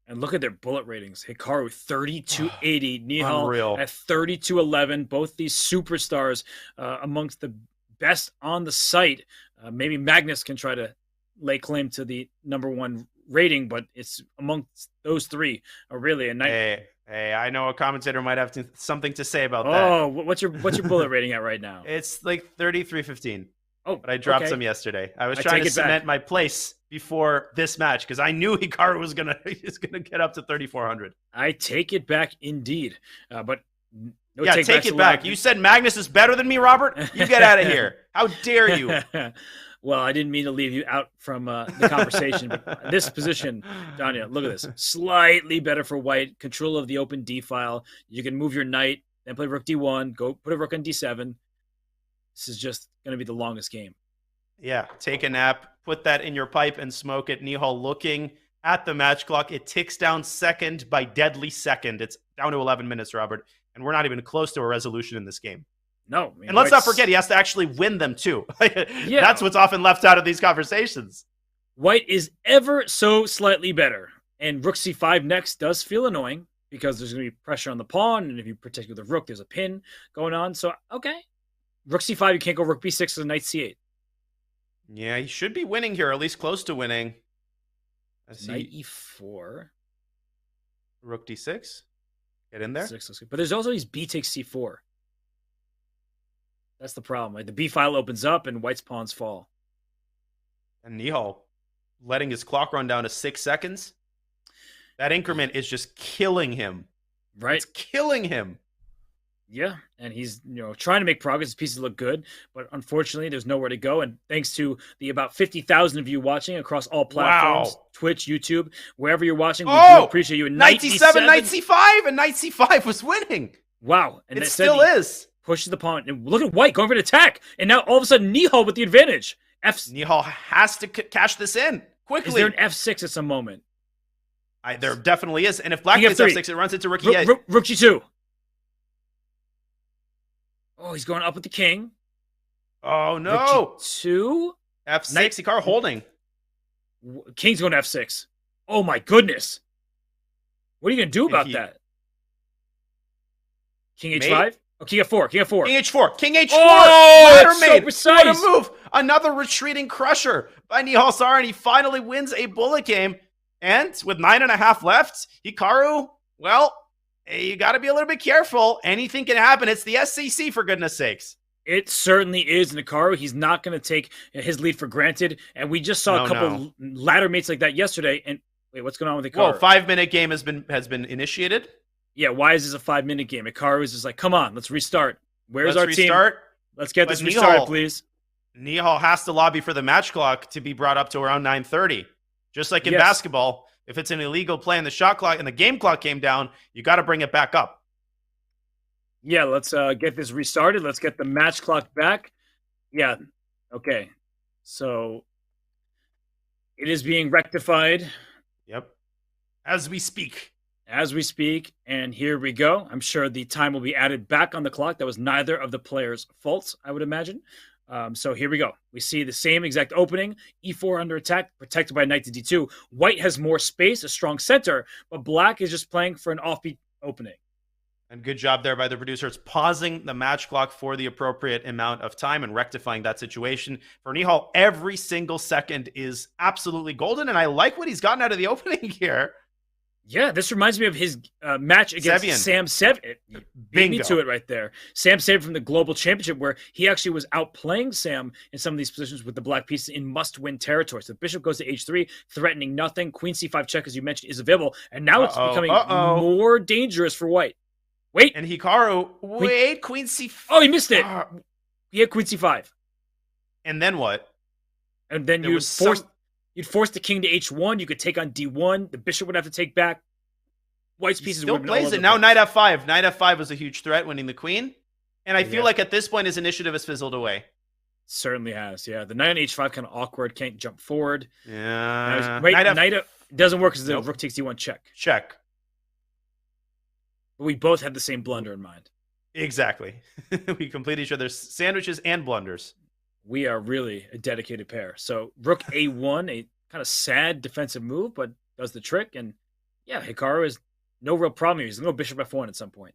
And look at their bullet ratings. Hikaru, 3280. Nihal Unreal. at 3211. Both these superstars amongst the best on the site. Maybe Magnus can try to lay claim to the #1 rating, but it's amongst those three. Really a night. Hey, I know a commentator might have something to say about that. Oh, what's your bullet rating at right now? It's like 3315. Oh, but I dropped some yesterday. I was trying to cement my place before this match because I knew Hikaru was gonna get up to 3400. I take it back indeed, but. No, yeah, take it back. You said Magnus is better than me, Robert? You get out of here. How dare you? Well, I didn't mean to leave you out from the conversation. But this position, Danya, look at this. Slightly better for white. Control of the open D file. You can move your knight then play rook d1, go put a rook on d7. This is just going to be the longest game. Yeah, take a nap, put that in your pipe and smoke it. Nihal looking at the match clock. It ticks down second by deadly second. It's down to 11 minutes, Robert, and we're not even close to a resolution in this game. No. And let's not forget, he has to actually win them too. Yeah. That's what's often left out of these conversations. White is ever so slightly better. And rook c5 next does feel annoying because there's going to be pressure on the pawn. And if you protect with a rook, there's a pin going on. So, okay. Rook c5, you can't go rook b6 to knight c8. Yeah, he should be winning here, at least close to winning. Knight e4. Rook d6. Get in there. But there's also these b takes c4. That's the problem. Like the b file opens up and White's pawns fall. And Nihal letting his clock run down to 6 seconds. That increment is just killing him. Right? It's killing him. Yeah, and he's trying to make progress. His pieces look good, but unfortunately, there's nowhere to go. And thanks to the about 50,000 of you watching across all platforms, Wow. Twitch, YouTube, wherever you're watching, we do appreciate you. Knight d7, knight c5, and knight c5 was winning. Wow, and it still is. Pushes the pawn, and look at White going for an attack, and now all of a sudden Nihal with the advantage. Nihal has to cash this in quickly. Is there an f6 at some moment? There definitely is, and if Black plays f6, it runs into rook e8. Rook g2. Oh, he's going up with the king. Oh, no. Rook g2. F6, Hikaru holding. King's going to f6. Oh, my goodness. What are you going to do about that? King h5? Oh, king f4. King f4. King h4. King h4. Oh, that's so precise. What a move. Another retreating crusher by Nihal Sarin. He finally wins a bullet game. And with 9.5 left, Hikaru, well, you got to be a little bit careful. Anything can happen. It's the SCC, for goodness sakes. It certainly is, Hikaru. He's not going to take his lead for granted. And we just saw a couple ladder mates like that yesterday. And wait, what's going on with Hikaru? Whoa, 5-minute game has been initiated. Yeah, why is this a 5-minute game? Hikaru is just like, come on, let's restart. Where's our team? Let's get this restarted, please. Nihal has to lobby for the match clock to be brought up to around 9:30. Just like in basketball, if it's an illegal play and the shot clock and the game clock came down, you got to bring it back up. Yeah, let's get this restarted. Let's get the match clock back. Yeah, okay. So it is being rectified. Yep. As we speak. And here we go. I'm sure the time will be added back on the clock. That was neither of the players' faults, I would imagine. So here we go. We see the same exact opening. E4 under attack, protected by knight to d2. White has more space, a strong center, but Black is just playing for an offbeat opening. And good job there by the producers, pausing the match clock for the appropriate amount of time and rectifying that situation. For Nihal, every single second is absolutely golden, and I like what he's gotten out of the opening here. Yeah, this reminds me of his match against Sevian. Sam Sevian. Beat me to it right there. Sam Sevian from the Global Championship, where he actually was outplaying Sam in some of these positions with the black pieces in must-win territory. So the bishop goes to h3, threatening nothing. Queen c5 check, as you mentioned, is available. And now it's becoming more dangerous for White. Wait. And Hikaru, Queen c5. Oh, he missed it. He had Queen c5. And then what? And then you'd force the king to h1. You could take on d1. The bishop would have to take back. White's pieces still would plays it. Now knight f5. Knight f5 was a huge threat, winning the queen. And I feel like at this point, his initiative has fizzled away. Certainly has, yeah. The knight on h5 kind of awkward. Can't jump forward. Yeah. Knight doesn't work because the rook takes d1 check. Check. But we both had the same blunder in mind. Exactly. We complete each other's sandwiches and blunders. We are really a dedicated pair. So rook a1, a kind of sad defensive move, but does the trick. And yeah, Hikaru is no real problem here. He's going to go bishop f1 at some point.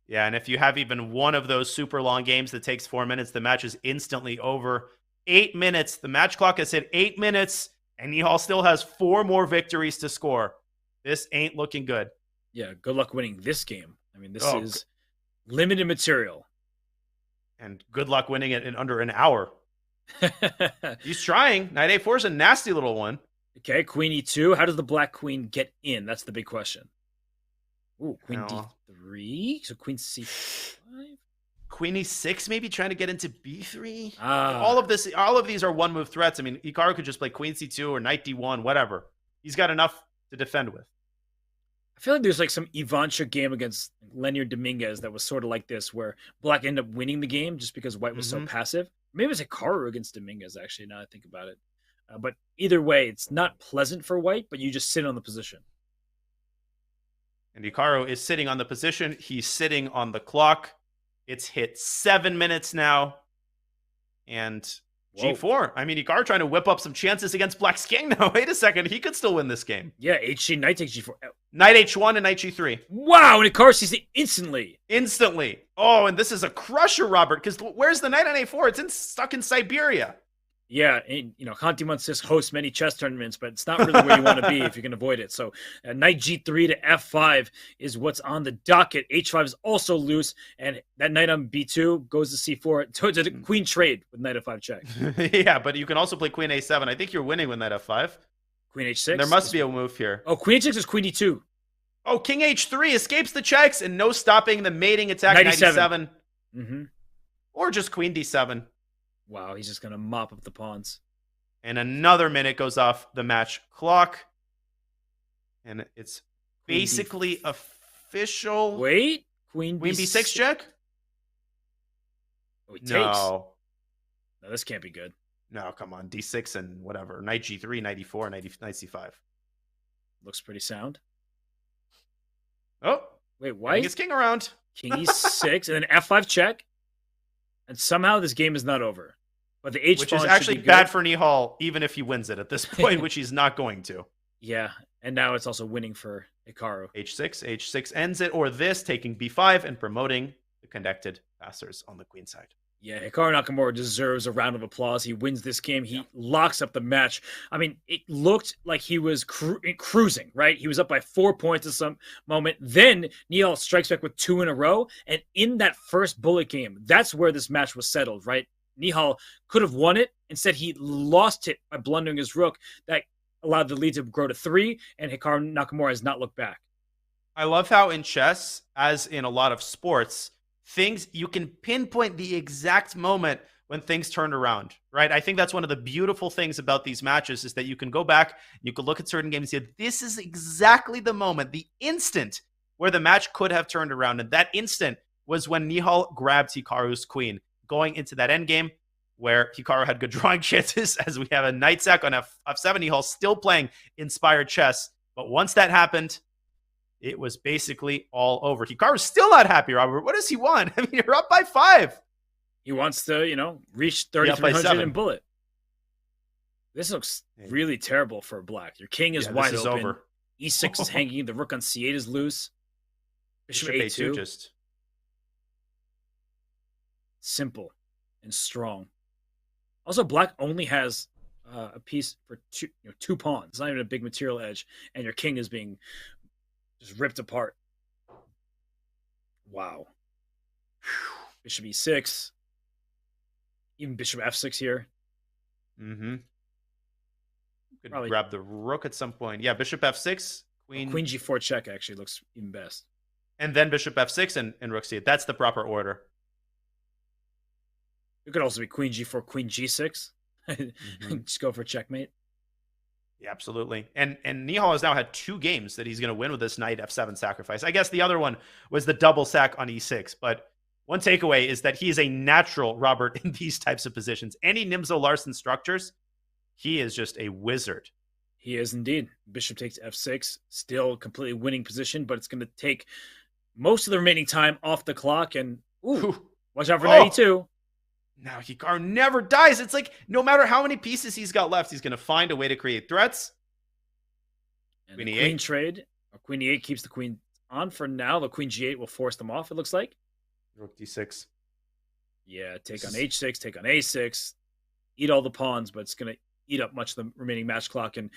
Yeah, and if you have even one of those super long games that takes 4 minutes, the match is instantly over. 8 minutes. The match clock has hit 8 minutes, and Nihal still has 4 more victories to score. This ain't looking good. Yeah, good luck winning this game. I mean, this is limited material. And good luck winning it in under an hour. He's trying. Knight a4 is a nasty little one. Okay, queen e2. How does the black queen get in? That's the big question. Ooh, queen d3. So queen c5. Queen e6 maybe trying to get into b3. All of these are one move threats. I mean, Hikaru could just play queen c2 or knight d1, whatever. He's got enough to defend with. I feel like there's like some Ivanchuk game against Leonard Dominguez that was sort of like this, where Black ended up winning the game just because White was so passive. Maybe it was Hikaru against Dominguez, actually, now I think about it. But either way, it's not pleasant for White, but you just sit on the position. And Hikaru is sitting on the position. He's sitting on the clock. It's hit 7 minutes now. And G4. I mean, Hikaru trying to whip up some chances against Black's king now. Wait a second. He could still win this game. Yeah, HG, Knight takes G4. Knight H1 and Knight G3. Wow, and Hikaru sees it instantly. Instantly. Oh, and this is a crusher, Robert, because where's the Knight on A4? It's stuck in Siberia. Yeah, and, Khanty Mansis hosts many chess tournaments, but it's not really where you want to be if you can avoid it. So Knight G3 to F5 is what's on the docket. H5 is also loose, and that Knight on B2 goes to C4. So it's a queen trade with Knight F5 check. Yeah, but you can also play Queen A7. I think you're winning with Knight F5. Queen H6? There must be a move here. Oh, Queen H6 is Queen D2. Oh, King H3 escapes the checks and no stopping the mating attack. 97. Or just Queen D7. Wow, he's just going to mop up the pawns. And another minute goes off the match clock. And it's basically official. Wait, Queen B6 check? Oh, he takes. No, this can't be good. No, come on. D6 and whatever. Knight G3, Knight E4, Knight C5. Looks pretty sound. Oh. Wait, why? King is king around. King E6 and then F5 check. And somehow this game is not over. But the H which is actually bad for Nihal, even if he wins it at this point, which he's not going to. Yeah, and now it's also winning for Hikaru. H6 ends it, or this, taking B5 and promoting the connected passers on the queen side. Yeah, Hikaru Nakamura deserves a round of applause. He wins this game. He locks up the match. I mean, it looked like he was cruising, right? He was up by 4 points at some moment. Then Nihal strikes back with 2 in a row. And in that first bullet game, that's where this match was settled, right? Nihal could have won it. Instead, he lost it by blundering his rook. That allowed the lead to grow to 3, and Hikaru Nakamura has not looked back. I love how in chess, as in a lot of sports, you can pinpoint the exact moment when things turned around, right? I think that's one of the beautiful things about these matches is that you can go back, you can look at certain games and say, this is exactly the moment, the instant where the match could have turned around. And that instant was when Nihal grabbed Hikaru's queen, going into that endgame where Hikaru had good drawing chances, as we have a knight sack on F7. Nihal still playing inspired chess. But once that happened, it was basically all over. Hikaru's still not happy, Robert. What does he want? I mean, you're up by 5. He wants to, reach 3,300 in bullet. This looks really terrible for Black. Your king is wide open. Over. E6 is hanging. The rook on C8 is loose. Bishop A2. Just simple and strong. Also, Black only has a piece for 2 pawns. It's not even a big material edge, and your king is being just ripped apart. Wow. Bishop E6. Even Bishop F6 here. Could probably grab the rook at some point. Yeah, Bishop F6. Queen G4 check actually looks even best. And then Bishop F6 and rook C8. That's the proper order. It could also be Queen G4, Queen G6. Just go for checkmate. Yeah, absolutely. And Nihal has now had 2 games that he's going to win with this knight F7 sacrifice. I guess the other one was the double sack on E6. But one takeaway is that he is a natural, Robert, in these types of positions. Any Nimzo Larsen structures, he is just a wizard. He is indeed. Bishop takes F6. Still completely winning position, but it's going to take most of the remaining time off the clock. And watch out for 92. Now Hikaru never dies. It's like no matter how many pieces he's got left, he's going to find a way to create threats. And Queen E8. Queen trade. Queen E8 keeps the queen on for now. The Queen G8 will force them off, it looks like. Rook D6. Yeah, take on H6, take on A6. Eat all the pawns, but it's going to eat up much of the remaining match clock. And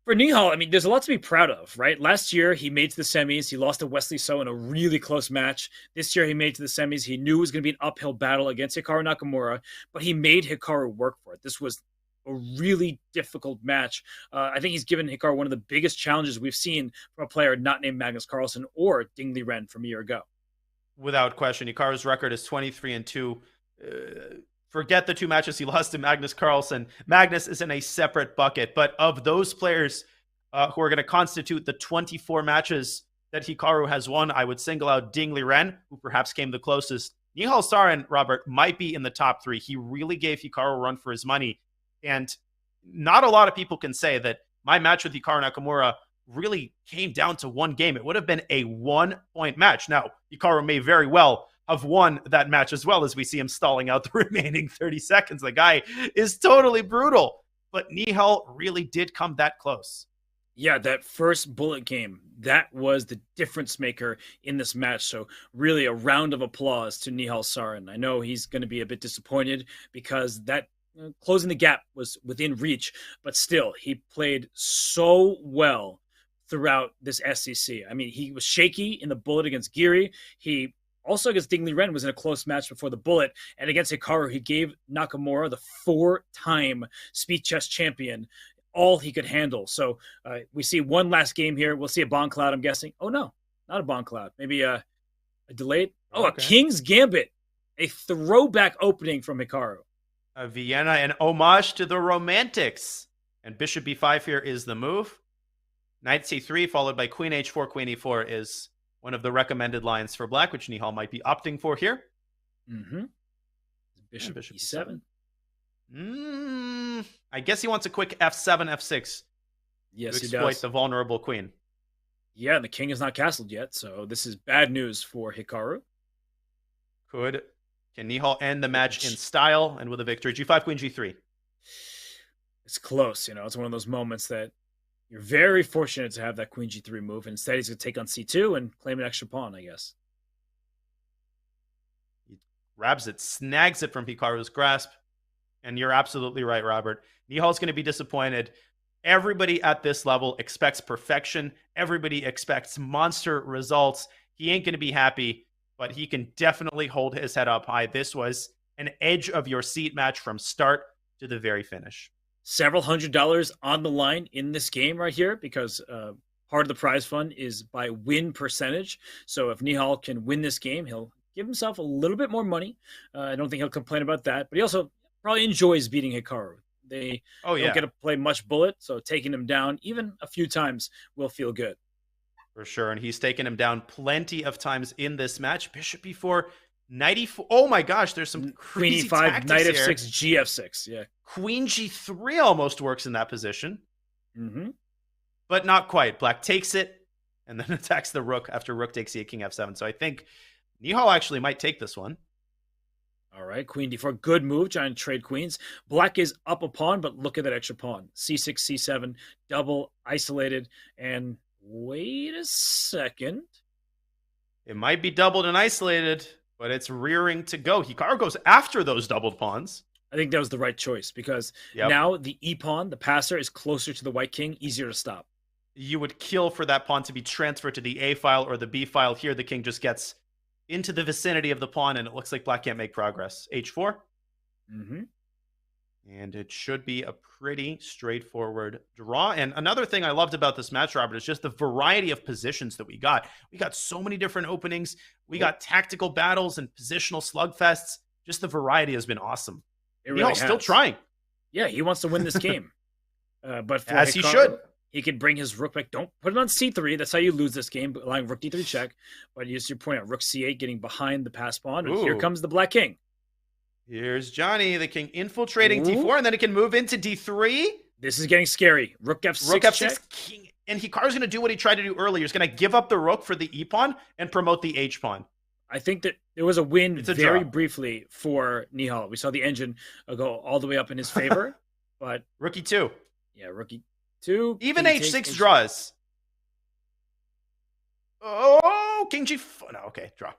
for Nihal, I mean, there's a lot to be proud of, right? Last year, he made to the semis. He lost to Wesley So in a really close match. This year, he made to the semis. He knew it was going to be an uphill battle against Hikaru Nakamura, but he made Hikaru work for it. This was a really difficult match. I think he's given Hikaru one of the biggest challenges we've seen from a player not named Magnus Carlsen or Ding Liren from a year ago. Without question, Hikaru's record is 23-2. Forget the 2 matches he lost to Magnus Carlsen. Magnus is in a separate bucket. But of those players, who are going to constitute the 24 matches that Hikaru has won. I would single out Ding Liren, who perhaps came the closest. Nihal Sarin, Robert, might be in the top 3. He really gave Hikaru a run for his money. And not a lot of people can say that my match with Hikaru Nakamura really came down to one game. It would have been a 1-point match. Now, Hikaru may very well have won that match as well, as we see him stalling out the remaining 30 seconds. The guy is totally brutal. But Nihal really did come that close. Yeah, that first bullet game, that was the difference maker in this match. So really a round of applause to Nihal Sarin. I know he's going to be a bit disappointed because that closing the gap was within reach, but still, he played so well throughout this SCC. I mean, he was shaky in the bullet against Giri. He also against Ding Liren was in a close match before the bullet. And against Hikaru, he gave Nakamura, the 4-time speed chess champion, all he could handle. So we see one last game here. We'll see a Bond Cloud, I'm guessing. Oh, no, not a Bond Cloud. Maybe a delayed. Oh, okay. A King's Gambit. A throwback opening from Hikaru. Vienna, an homage to the Romantics. And Bishop B5 here is the move. Knight C3 followed by Queen H4, Queen E4 is one of the recommended lines for black, which Nihal might be opting for here. Mm-hmm. Bishop E7. I guess he wants a quick F7, F6 yes, to exploit the vulnerable queen. Yeah, and the king is not castled yet, so this is bad news for Hikaru. Can Nihal end the match in style and with a victory? G5, Queen G3. It's close, you know. It's one of those moments that you're very fortunate to have that Queen G3 move. And instead, he's going to take on C2 and claim an extra pawn, I guess. He grabs it, snags it from Hikaru's grasp. And you're absolutely right, Robert. Nihal's going to be disappointed. Everybody at this level expects perfection. Everybody expects monster results. He ain't going to be happy, but he can definitely hold his head up high. This was an edge of your seat match from start to the very finish. Several $100s on the line in this game right here because part of the prize fund is by win percentage. So if Nihal can win this game, he'll give himself a little bit more money. I don't think he'll complain about that, but he also probably enjoys beating Hikaru. They don't get to play much bullet, so taking him down even a few times will feel good. For sure, and he's taken him down plenty of times in this match. Bishop E4, Knight E4. Oh my gosh, there's some crazy Queen E5, tactics Knight here. F6, G6, yeah. Queen G3 almost works in that position. Mm-hmm. But not quite. Black takes it and then attacks the rook after rook takes E, King F7. So I think Nihal actually might take this one. All right, Queen D4, good move, trying to trade queens. Black is up a pawn, but look at that extra pawn. C6, C7, double, isolated, and wait a second. It might be doubled and isolated, but it's rearing to go. Hikaru goes after those doubled pawns. I think that was the right choice because now the E pawn, the passer, is closer to the white king, easier to stop. You would kill for that pawn to be transferred to the A file or the B file. Here, the king just gets into the vicinity of the pawn, and it looks like black can't make progress. H4. Mm-hmm. And it should be a pretty straightforward draw. And another thing I loved about this match, Robert, is just the variety of positions that we got. We got so many different openings. We got tactical battles and positional slugfests. Just the variety has been awesome. It really still trying. Yeah, he wants to win this game. But for as Hikaru, he should. He could bring his rook back. Don't put it on C3. That's how you lose this game, allowing rook D3 check. But you just point out rook C8 getting behind the pass pawn. And here comes the black king. Here's Johnny, the king infiltrating D4, and then it can move into D3. This is getting scary. Rook F6 Rook F6 check. King. And Hikaru's going to do what he tried to do earlier. He's going to give up the rook for the E pawn and promote the H pawn. I think that there was a win very draw. Briefly for Nihal. We saw the engine go all the way up in his favor. But Rook E2. Yeah, rook E2. Even H6 draws. Oh, King G4. No, okay, draw.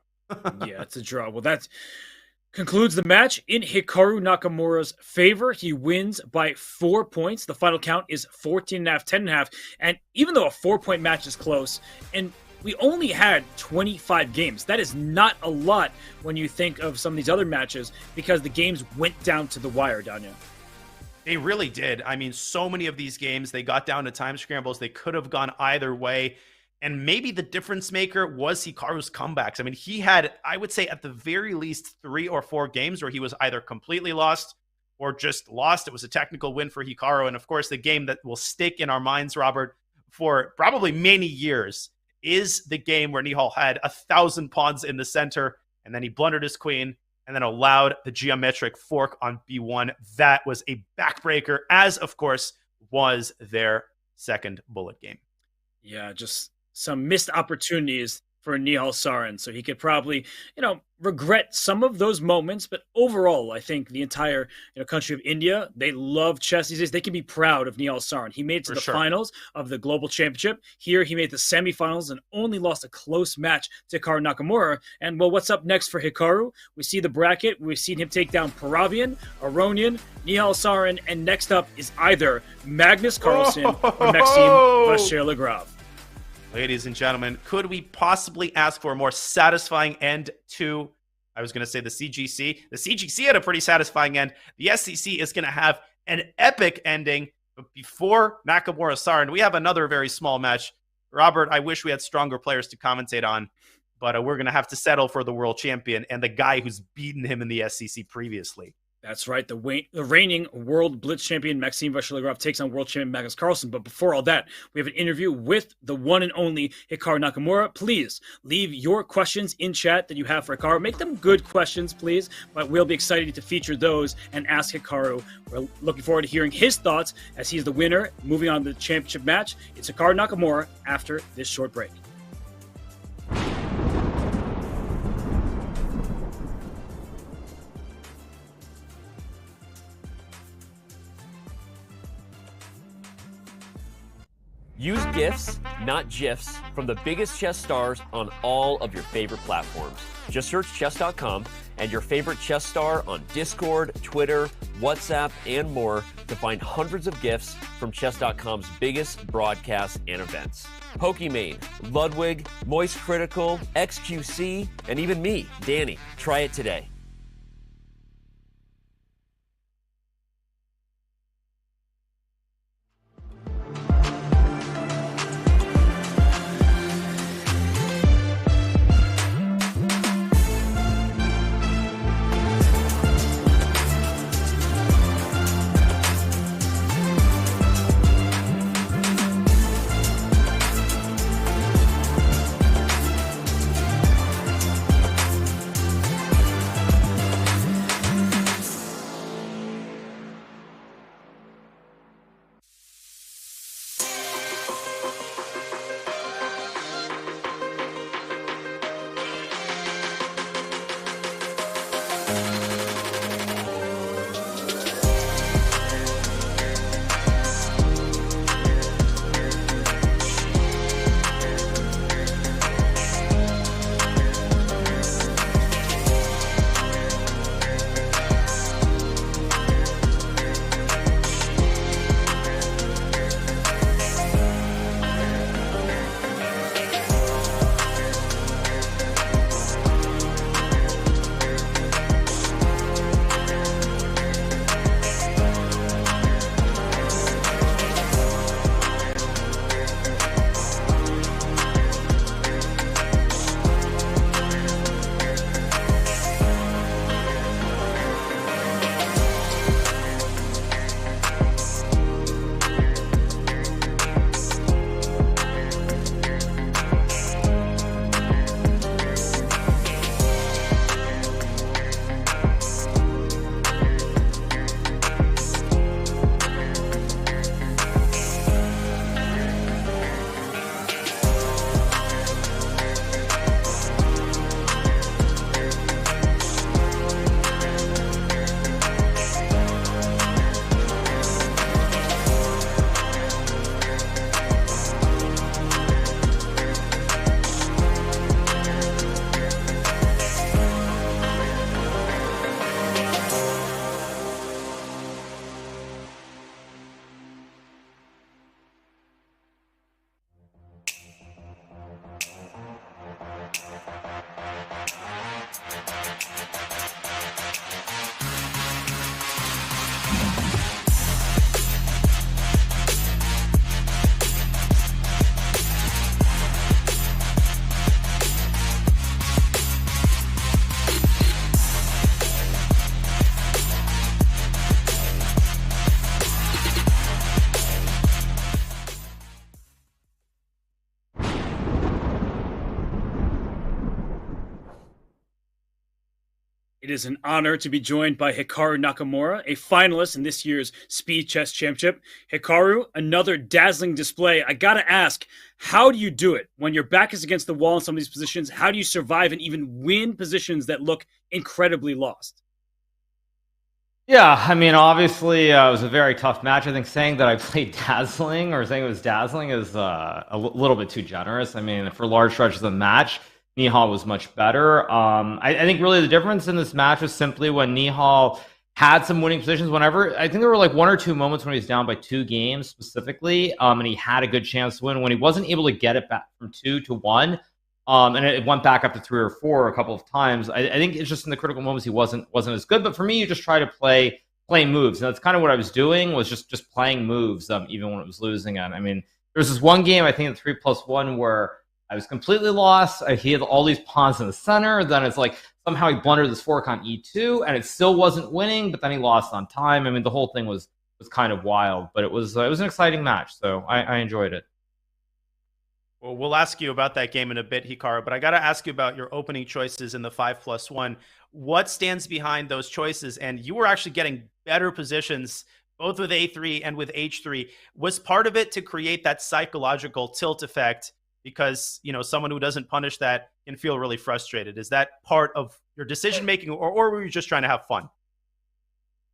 Yeah, it's a draw. Well, that concludes the match in Hikaru Nakamura's favor. He wins by 4 points. The final count is 14.5, 10.5. And even though a 4-point match is close, and we only had 25 games, that is not a lot when you think of some of these other matches because the games went down to the wire, Danya. They really did. I mean, so many of these games, they got down to time scrambles. They could have gone either way. And maybe the difference maker was Hikaru's comebacks. I mean, he had, I would say, at the very least 3 or 4 games where he was either completely lost or just lost. It was a technical win for Hikaru. And of course, the game that will stick in our minds, Robert, for probably many years is the game where Nihal had 1,000 pawns in the center, and then he blundered his queen, and then allowed the geometric fork on b1. That was a backbreaker, as, of course, was their second bullet game. Yeah, just some missed opportunities for Nihal Sarin. So he could probably, regret some of those moments. But overall, I think the entire country of India, they love chess these days. They can be proud of Nihal Sarin. He made it to the finals of the Global Championship. Here, he made the semifinals and only lost a close match to Hikaru Nakamura. And, well, what's up next for Hikaru? We see the bracket. We've seen him take down Paravian, Aronian, Nihal Sarin, and next up is either Magnus Carlsen or Maxime Vachier-Lagrave. Ladies and gentlemen, could we possibly ask for a more satisfying end to, I was going to say the CGC. The CGC had a pretty satisfying end. The SCC is going to have an epic ending. But before Nakamura Sarin, we have another very small match. Robert, I wish we had stronger players to commentate on, but we're going to have to settle for the world champion and the guy who's beaten him in the SCC previously. That's right. The reigning world blitz champion Maxime Vachier-Lagrave takes on world champion Magnus Carlsen. But before all that, we have an interview with the one and only Hikaru Nakamura. Please leave your questions in chat that you have for Hikaru. Make them good questions, please. But we'll be excited to feature those and ask Hikaru. We're looking forward to hearing his thoughts as he's the winner. Moving on to the championship match, it's Hikaru Nakamura after this short break. Use GIFs, not GIFs, from the biggest chess stars on all of your favorite platforms. Just search Chess.com and your favorite chess star on Discord, Twitter, WhatsApp, and more to find hundreds of GIFs from Chess.com's biggest broadcasts and events. Pokimane, Ludwig, Moist Critical, XQC, and even me, Danny. Try it today. It is an honor to be joined by Hikaru Nakamura, a finalist in this year's Speed Chess Championship. Hikaru, another dazzling display. I gotta ask, how do you do it? When your back is against the wall in some of these positions, how do you survive and even win positions that look incredibly lost? Yeah, I mean, obviously, it was a very tough match. I think saying that I played dazzling or saying it was dazzling is little bit too generous. I mean, for large stretches of the match, Nihal was much better. I think really the difference in this match was simply when Nihal had some winning positions. Whenever I think there were like one or two moments when he was down by 2 games specifically, and he had a good chance to win. When he wasn't able to get it back from 2 to 1, and it went back up to 3 or 4 a couple of times. I think it's just in the critical moments he wasn't as good. But for me, you just try to play moves, and that's kind of what I was doing, was just playing moves, even when it was losing. And I mean, there was this one game I think in 3+1 where I was completely lost. He had all these pawns in the center. Then it's like somehow he blundered this fork on e2, and it still wasn't winning. But then he lost on time. I mean, the whole thing was kind of wild. But it was an exciting match, so I enjoyed it. Well, we'll ask you about that game in a bit, Hikaru, but I got to ask you about your opening choices in the 5+1. What stands behind those choices? And you were actually getting better positions both with A3 and with H3. Was part of it to create that psychological tilt effect? Because, you know, someone who doesn't punish that can feel really frustrated. Is that part of your decision making, or were you just trying to have fun?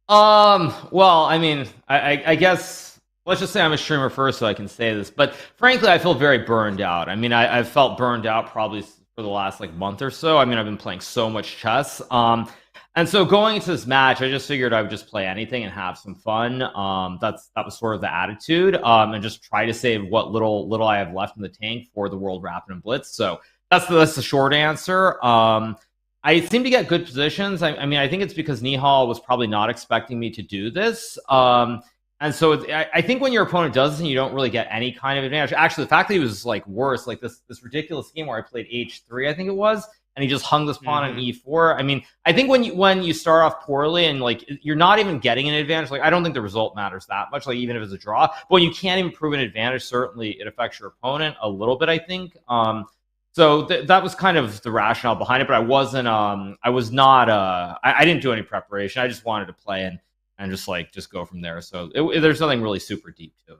Well, I mean, I guess let's just say I'm a streamer first, so I can say this. But frankly, I feel very burned out. I mean, I've felt burned out probably for the last like month or so. I mean, I've been playing so much chess. And so going into this match, I just figured I would just play anything and have some fun. That was sort of the attitude, and just try to save what little I have left in the tank for the World Rapid and Blitz. So that's the short answer. I seem to get good positions. I mean, I think it's because Nihal was probably not expecting me to do this. And so I think when your opponent does this and you don't really get any kind of advantage, actually the fact that he was like worse, like this ridiculous game where I played H3, I think it was, and he just hung this pawn on E4. I mean, I think when you start off poorly and like you're not even getting an advantage, like I don't think the result matters that much, like even if it's a draw. But when you can't even prove an advantage, certainly it affects your opponent a little bit, I think. So that was kind of the rationale behind it, but I wasn't, I was not, I didn't do any preparation. I just wanted to play and just go from there. So there's nothing really super deep to it.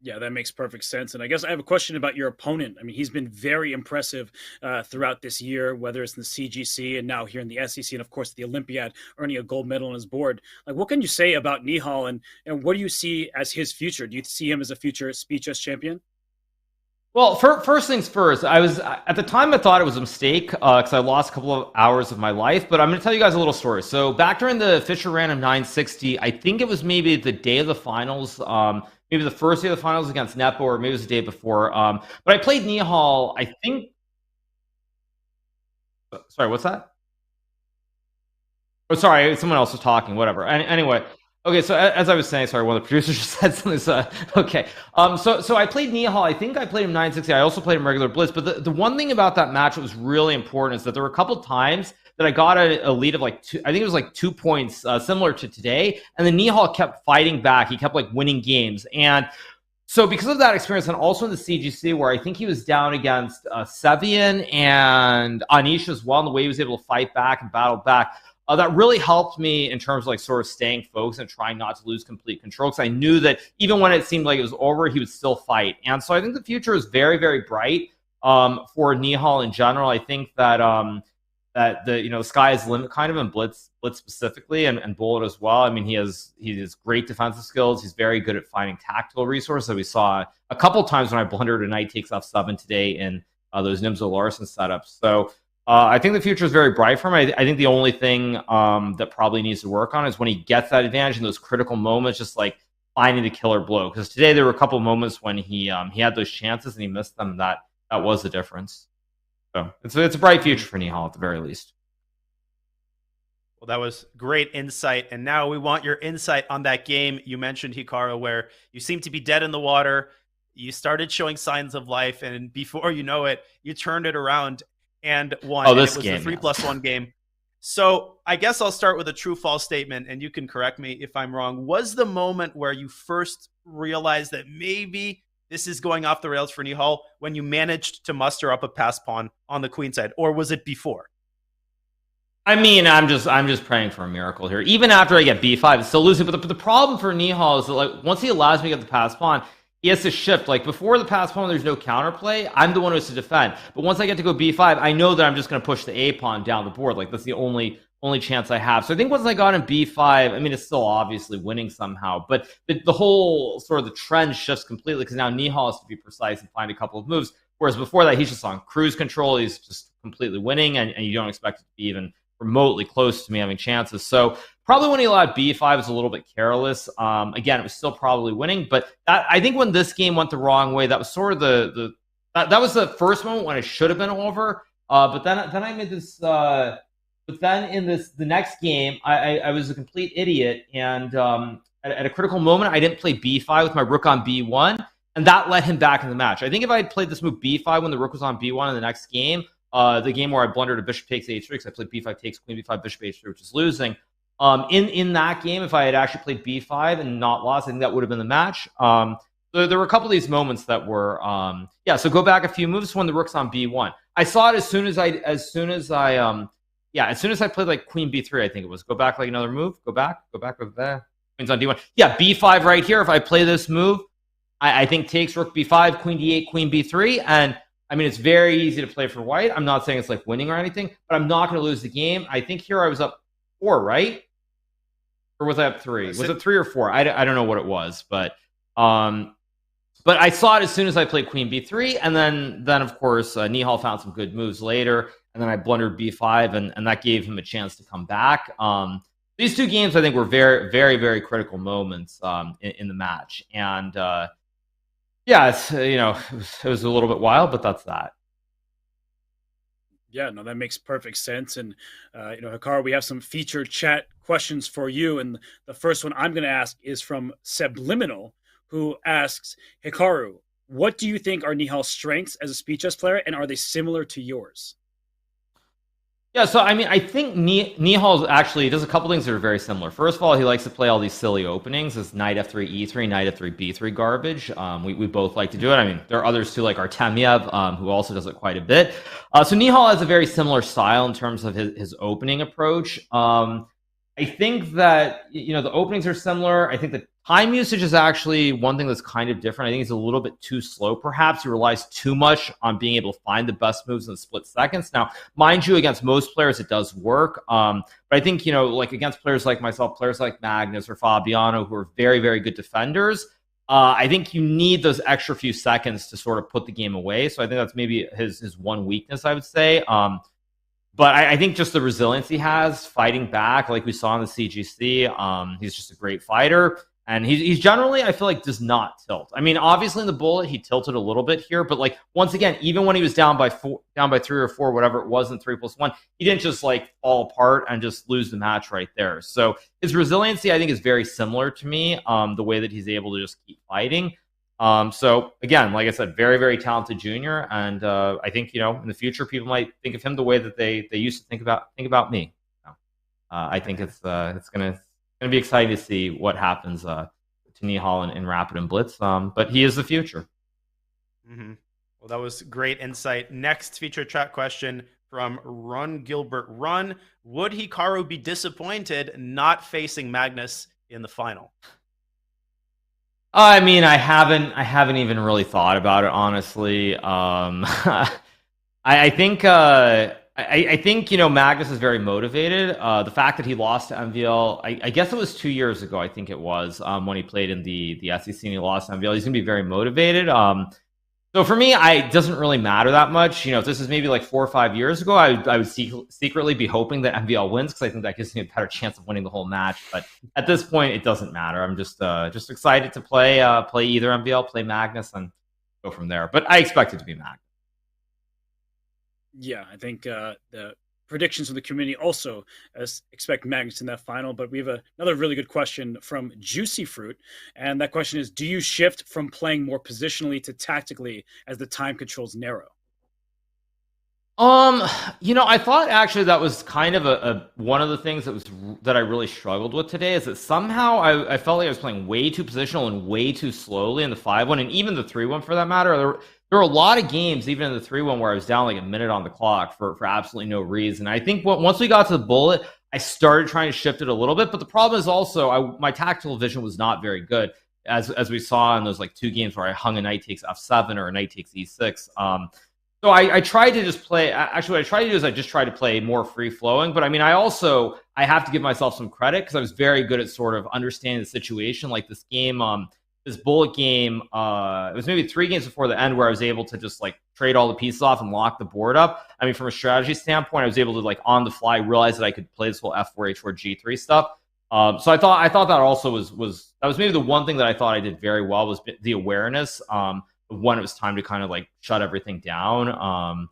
Yeah, that makes perfect sense. And I guess I have a question about your opponent. I mean, he's been very impressive throughout this year, whether it's in the CGC and now here in the SEC, and of course the Olympiad, earning a gold medal on his board. Like, what can you say about Nihal, and what do you see as his future? Do you see him as a future Speed Chess champion? Well, first things first, at the time I thought it was a mistake because I lost a couple of hours of my life, but I'm going to tell you guys a little story. So back during the Fisher Random 960, I think it was maybe the day of the finals, maybe the first day of the finals against Nepo, or maybe it was the day before. But I played Nihal, I think. Sorry, what's that? Oh, sorry, someone else was talking, whatever. Anyway. Okay, so as I was saying, sorry, one of the producers just said something. So, okay, so I played Nihal. I think I played him 960. I also played him regular Blitz. But the one thing about that match that was really important is that there were a couple times that I got a lead of like 2. I think it was like 2 points, similar to today. And then Nihal kept fighting back. He kept like winning games. And so because of that experience, and also in the CGC where I think he was down against Sevian and Anish as well, and the way he was able to fight back and battle back. That really helped me in terms of like sort of staying focused and trying not to lose complete control, because I knew that even when it seemed like it was over, he would still fight. And so I think the future is very, very bright for Nihal in general. I think that that the sky is the limit kind of in Blitz specifically, and Bullet as well. I mean, he has great defensive skills. He's very good at finding tactical resources. We saw a couple times when I blundered a knight takes f7 today in those Nimzo Larson setups. So I think the future is very bright for him. I think the only thing that probably needs to work on is when he gets that advantage in those critical moments, just like finding the killer blow. Because today there were a couple of moments when he had those chances and he missed them. That was the difference. So it's a bright future for Nihal at the very least. Well, that was great insight. And now we want your insight on that game you mentioned, Hikaru, where you seem to be dead in the water. You started showing signs of life, and before you know it, you turned it around and won. This it was game, the 3+1 game. So I guess I'll start with a true-false statement, and you can correct me if I'm wrong. Was the moment where you first realized that maybe this is going off the rails for Nihal when you managed to muster up a pass pawn on the queen side, or was it before? I mean, I'm just praying for a miracle here. Even after I get b5, it's still losing. But the problem for Nihal is that, like, once he allows me to get the pass pawn, he has to shift. Like, before the pass pawn, there's no counterplay. I'm the one who has to defend. But once I get to go b5, I know that I'm just going to push the a pawn down the board. Like, that's the only chance I have. So I think once I got in b5, I mean, it's still obviously winning somehow, but the whole sort of the trend shifts completely, because now Nihal has to be precise and find a couple of moves, whereas before that, he's just on cruise control. He's just completely winning, and you don't expect it to be even remotely close to me having chances. So probably when he allowed b5 was a little bit careless. Again, it was still probably winning, but I think when this game went the wrong way, that was sort of that was the first moment when it should have been over. But then I made this. But then in the next game, I was a complete idiot, and at a critical moment, I didn't play b5 with my rook on b1, and that let him back in the match. I think if I had played this move b5 when the rook was on b1 in the next game, the game where I blundered a bishop takes h3, because I played b5 takes queen b5 bishop h3, which is losing. In that game, if I had actually played b5 and not lost, I think that would have been the match. There were a couple of these moments that were So go back a few moves when the rook's on b1. I saw it as soon as I played like queen b3, I think it was. Go back like another move. Go back over there. Queen's on d1. Yeah, b5 right here. If I play this move, I think takes rook b5, queen d8, queen b3. And I mean, it's very easy to play for white. I'm not saying it's like winning or anything, but I'm not going to lose the game. I think here I was up 4, right? Or was I up 3? Was it 3 or 4? I don't know what it was, but I saw it as soon as I played queen b3, and then of course Nihal found some good moves later, and then I blundered b5, and that gave him a chance to come back. These two games, I think, were very, very, very critical moments in the match, and it's it was a little bit wild, but that's that. Yeah, no, that makes perfect sense. And, Hikaru, we have some featured chat questions for you. And the first one I'm going to ask is from Subliminal, who asks, Hikaru, what do you think are Nihal's strengths as a speed chess player, and are they similar to yours? Yeah, so I mean, I think Nihal actually does a couple things that are very similar. First of all, he likes to play all these silly openings, this knight f3, e3, knight f3, b3 garbage. We both like to do it. I mean, there are others too, like Artemiev, who also does it quite a bit. So Nihal has a very similar style in terms of his opening approach. I think that, the openings are similar. I think the time usage is actually one thing that's kind of different. I think he's a little bit too slow, perhaps. He relies too much on being able to find the best moves in the split seconds. Now, mind you, against most players, it does work. But I think, like against players like myself, players like Magnus or Fabiano, who are very, very good defenders, I think you need those extra few seconds to sort of put the game away. So I think that's maybe his one weakness, I would say. But I think just the resilience he has fighting back, like we saw in the CGC, he's just a great fighter. And he's generally, I feel like, does not tilt. I mean, obviously in the bullet, he tilted a little bit here. But like, once again, even when he was down by 3 or 4, whatever it was in 3+1, he didn't just like fall apart and just lose the match right there. So his resiliency, I think, is very similar to me, the way that he's able to just keep fighting. So again, like I said, very, very talented junior, and I think in the future people might think of him the way that they used to think about me. I think it's gonna be exciting to see what happens to Nihal in Rapid and Blitz. But he is the future. Mm-hmm. Well, that was great insight. Next feature chat question from Run Gilbert. Run: would Hikaru be disappointed not facing Magnus in the final? I mean, I haven't even really thought about it, honestly. I think Magnus is very motivated. The fact that he lost to MVL, I guess it was 2 years ago, I think it was, when he played in the SEC and he lost to MVL. He's gonna be very motivated. So for me, it doesn't really matter that much. If this is maybe like 4 or 5 years ago, I would secretly be hoping that MVL wins, because I think that gives me a better chance of winning the whole match. But at this point, it doesn't matter. I'm just excited to play either MVL, play Magnus, and go from there. But I expect it to be Magnus. Yeah, I think the predictions from the community also expect Magnus in that final. But we have another really good question from Juicy Fruit. And that question is, do you shift from playing more positionally to tactically as the time controls narrow? I thought actually that was kind of one of the things that I really struggled with today, is that somehow I felt like I was playing way too positional and way too slowly in the 5-1, and even the 3-1 for that matter. there were a lot of games, even in the 3-1, where I was down like a minute on the clock for absolutely no reason. I think once we got to the bullet, I started trying to shift it a little bit. But the problem is also my tactical vision was not very good, as we saw in those like 2 games where I hung a knight takes f7 or a knight takes e6. So I tried to just play. Actually, what I tried to do is I just tried to play more free flowing. But I mean, I have to give myself some credit because I was very good at sort of understanding the situation. Like this game, this bullet game, it was maybe 3 games before the end where I was able to just like trade all the pieces off and lock the board up. I mean, from a strategy standpoint, I was able to like on the fly realize that I could play this whole f4 h4 g3 stuff. So I thought that also was that was maybe the one thing that I thought I did very well was the awareness. When it was time to kind of like shut everything down.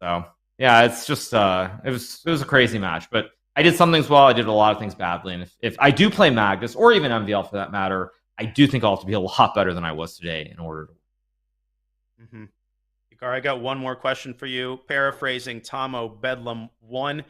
So yeah, it's just it was a crazy match, but I did some things well. I did a lot of things badly, and if I do play Magnus or even MVL for that matter, I do think I'll have to be a lot better than I was today in order to. Mm-hmm. Hikaru, I got one more question for you. Paraphrasing Tomo Bedlam 1.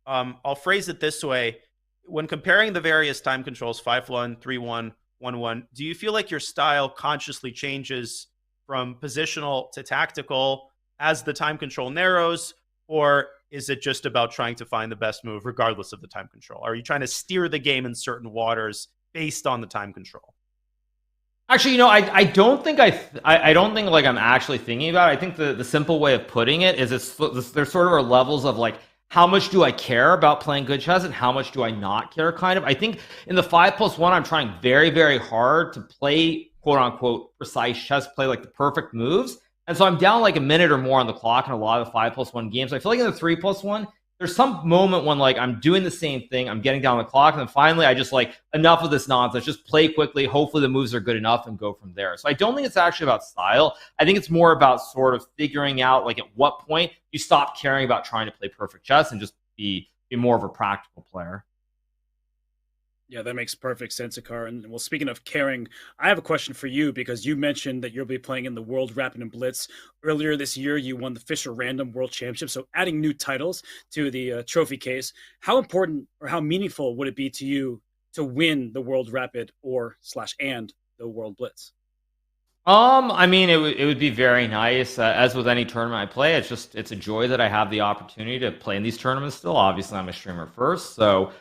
I'll phrase it this way: when comparing the various time controls 5-1, 3-1, 1-1, do you feel like your style consciously changes from positional to tactical as the time control narrows, or is it just about trying to find the best move regardless of the time control? Are you trying to steer the game in certain waters based on the time control? Actually, I don't think I don't think like I'm actually thinking about it. I think the simple way of putting it is there sort of are levels of like how much do I care about playing good chess and how much do I not care, kind of. I think in the 5+1, I'm trying very, very hard to play quote unquote precise chess, play like the perfect moves. And so I'm down like a minute or more on the clock in a lot of the 5+1 games. I feel like in the 3+1, there's some moment when like I'm doing the same thing, I'm getting down the clock, and then finally I just like enough of this nonsense, just play quickly, hopefully the moves are good enough and go from there. So I don't think it's actually about style. I think it's more about sort of figuring out like at what point you stop caring about trying to play perfect chess and just be more of a practical player. Yeah, that makes perfect sense, Hikaru. And well, speaking of caring, I have a question for you because you mentioned that you'll be playing in the World Rapid and Blitz. Earlier this year, you won the Fisher Random World Championship. So adding new titles to the trophy case, how important or how meaningful would it be to you to win the World Rapid and the World Blitz? I mean, it would be very nice. As with any tournament I play, it's a joy that I have the opportunity to play in these tournaments still. Obviously, I'm a streamer first, so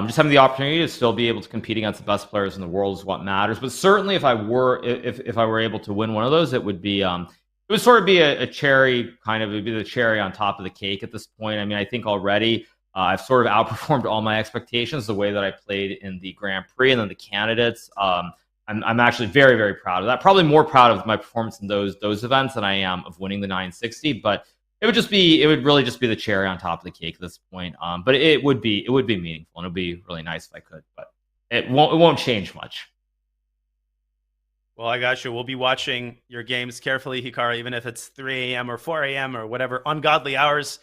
just having the opportunity to still be able to compete against the best players in the world is what matters. But certainly, if I were able to win one of those, it would be it would sort of be a cherry, kind of, it would be the cherry on top of the cake at this point. I mean, I think already I've sort of outperformed all my expectations the way that I played in the Grand Prix and then the candidates. I'm actually very, very proud of that. Probably more proud of my performance in those events than I am of winning the 960. But it would really just be the cherry on top of the cake at this point. But it would be meaningful, and it would be really nice if I could. But it won't change much. Well, I got you. We'll be watching your games carefully, Hikaru, even if it's 3 a.m. or 4 a.m. or whatever ungodly hours.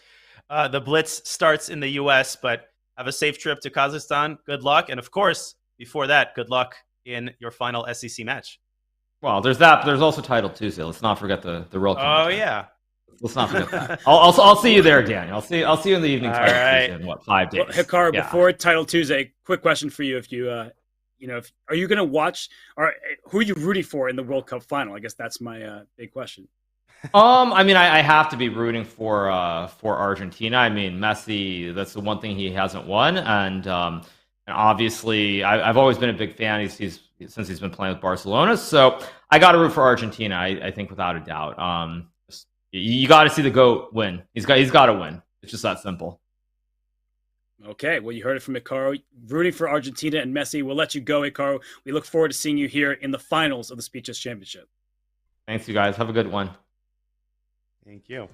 The Blitz starts in the U.S., but have a safe trip to Kazakhstan. Good luck. And of course, before that, good luck in your final SEC match. Well, there's that, but there's also Title Tuesday. Let's not forget the World Cup. Oh, yeah. Let's not forget that. I'll see you there, Daniel. I'll see you in the evening. All right. In 5 days? Well, Hikaru, before Title Tuesday, quick question for you: if you, are you going to watch, or who are you rooting for in the World Cup final? I guess that's my big question. I mean, I have to be rooting for Argentina. I mean, Messi. That's the one thing he hasn't won, and obviously, I've always been a big fan. He's since he's been playing with Barcelona, so I got to root for Argentina. I think without a doubt. You got to see the GOAT win. He's got to win. It's just that simple. Okay, well, you heard it from Hikaru. Rooting for Argentina and Messi. We'll let you go, Hikaru. We look forward to seeing you here in the finals of the Speed Chess Championship. Thanks, you guys. Have a good one. Thank you.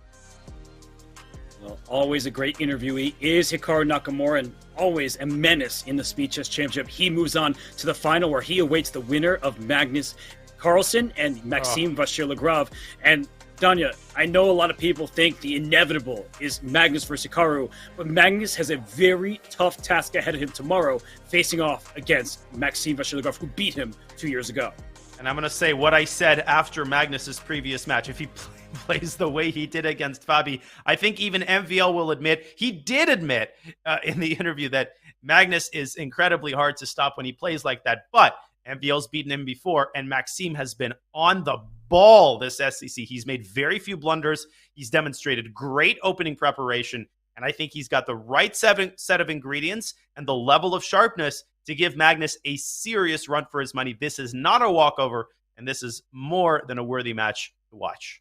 Well, always a great interviewee is Hikaru Nakamura, and always a menace in the Speed Chess Championship. He moves on to the final where he awaits the winner of Magnus Carlsen and Maxime Vachier-Lagrave. And Danya, I know a lot of people think the inevitable is Magnus versus Hikaru, but Magnus has a very tough task ahead of him tomorrow, facing off against Maxime Vachier-Lagrave, who beat him 2 years ago. And I'm going to say what I said after Magnus's previous match. If he plays the way he did against Fabi, I think even MVL will admit, he did admit in the interview that Magnus is incredibly hard to stop when he plays like that. But MVL's beaten him before, and Maxime has been on the ball this SEC. He's made very few blunders. He's demonstrated great opening preparation, and I think he's got the right set of ingredients and the level of sharpness to give Magnus a serious run for his money. This is not a walkover, and this is more than a worthy match to watch.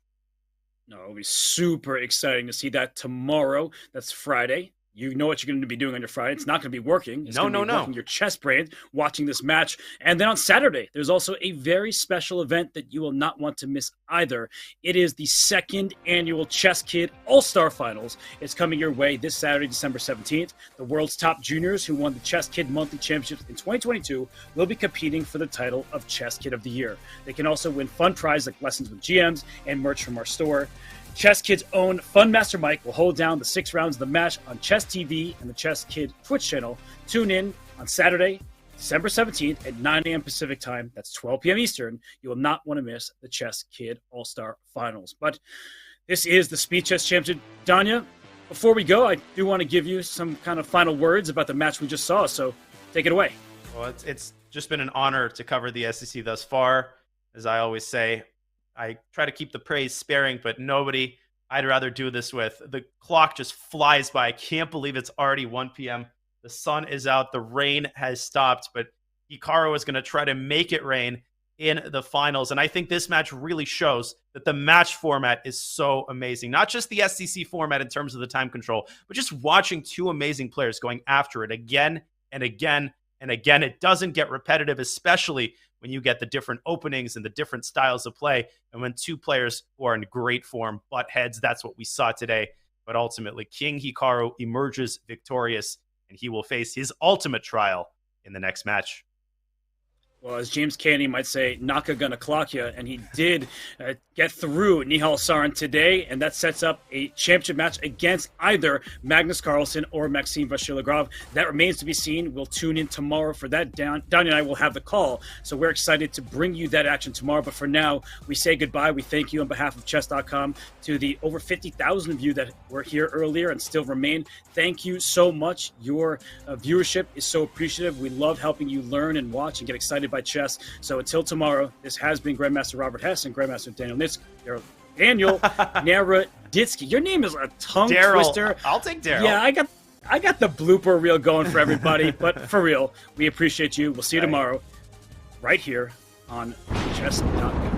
No, it'll be super exciting to see that tomorrow. That's Friday. You know what you're going to be doing on your Friday. It's not going to be working. It's going to be working your chess brain, watching this match. And then on Saturday, there's also a very special event that you will not want to miss either. It is the second annual Chess Kid All-Star Finals. It's coming your way this Saturday, December 17th. The world's top juniors who won the Chess Kid Monthly Championships in 2022 will be competing for the title of Chess Kid of the Year. They can also win fun prizes like lessons with GMs and merch from our store. Chess Kid's own Fun Master Mike will hold down the 6 rounds of the match on Chess TV and the Chess Kid Twitch channel. Tune in on Saturday, December 17th at 9 a.m. Pacific time. That's 12 p.m. Eastern. You will not want to miss the Chess Kid All-Star Finals. But this is the Speed Chess Championship. Danya, before we go, I do want to give you some kind of final words about the match we just saw. So take it away. Well, it's just been an honor to cover the SEC thus far. As I always say, I try to keep the praise sparing, but nobody I'd rather do this with. The clock just flies by. I can't believe it's already 1 p.m. The sun is out. The rain has stopped, but Hikaru is going to try to make it rain in the finals. And I think this match really shows that the match format is so amazing. Not just the SEC format in terms of the time control, but just watching two amazing players going after it again and again and again. It doesn't get repetitive, especially when you get the different openings and the different styles of play, and when two players who are in great form butt heads. That's what we saw today. But ultimately, King Hikaru emerges victorious, and he will face his ultimate trial in the next match. Well, as James Caney might say, Naka gonna clock you, and he did get through Nihal Sarin today, and that sets up a championship match against either Magnus Carlsen or Maxime Vachier-Lagrave. That remains to be seen. We'll tune in tomorrow for that. Danya and I will have the call, so we're excited to bring you that action tomorrow. But for now, we say goodbye. We thank you on behalf of Chess.com to the over 50,000 of you that were here earlier and still remain. Thank you so much. Your viewership is so appreciative. We love helping you learn and watch and get excited by chess. So until tomorrow, this has been Grandmaster Robert Hess and Grandmaster Daniel Naroditsky. Your name is a tongue twister. I'll take Daryl. Yeah, I got the blooper reel going for everybody. But for real, we appreciate you. We'll see you tomorrow right here on Chess.com.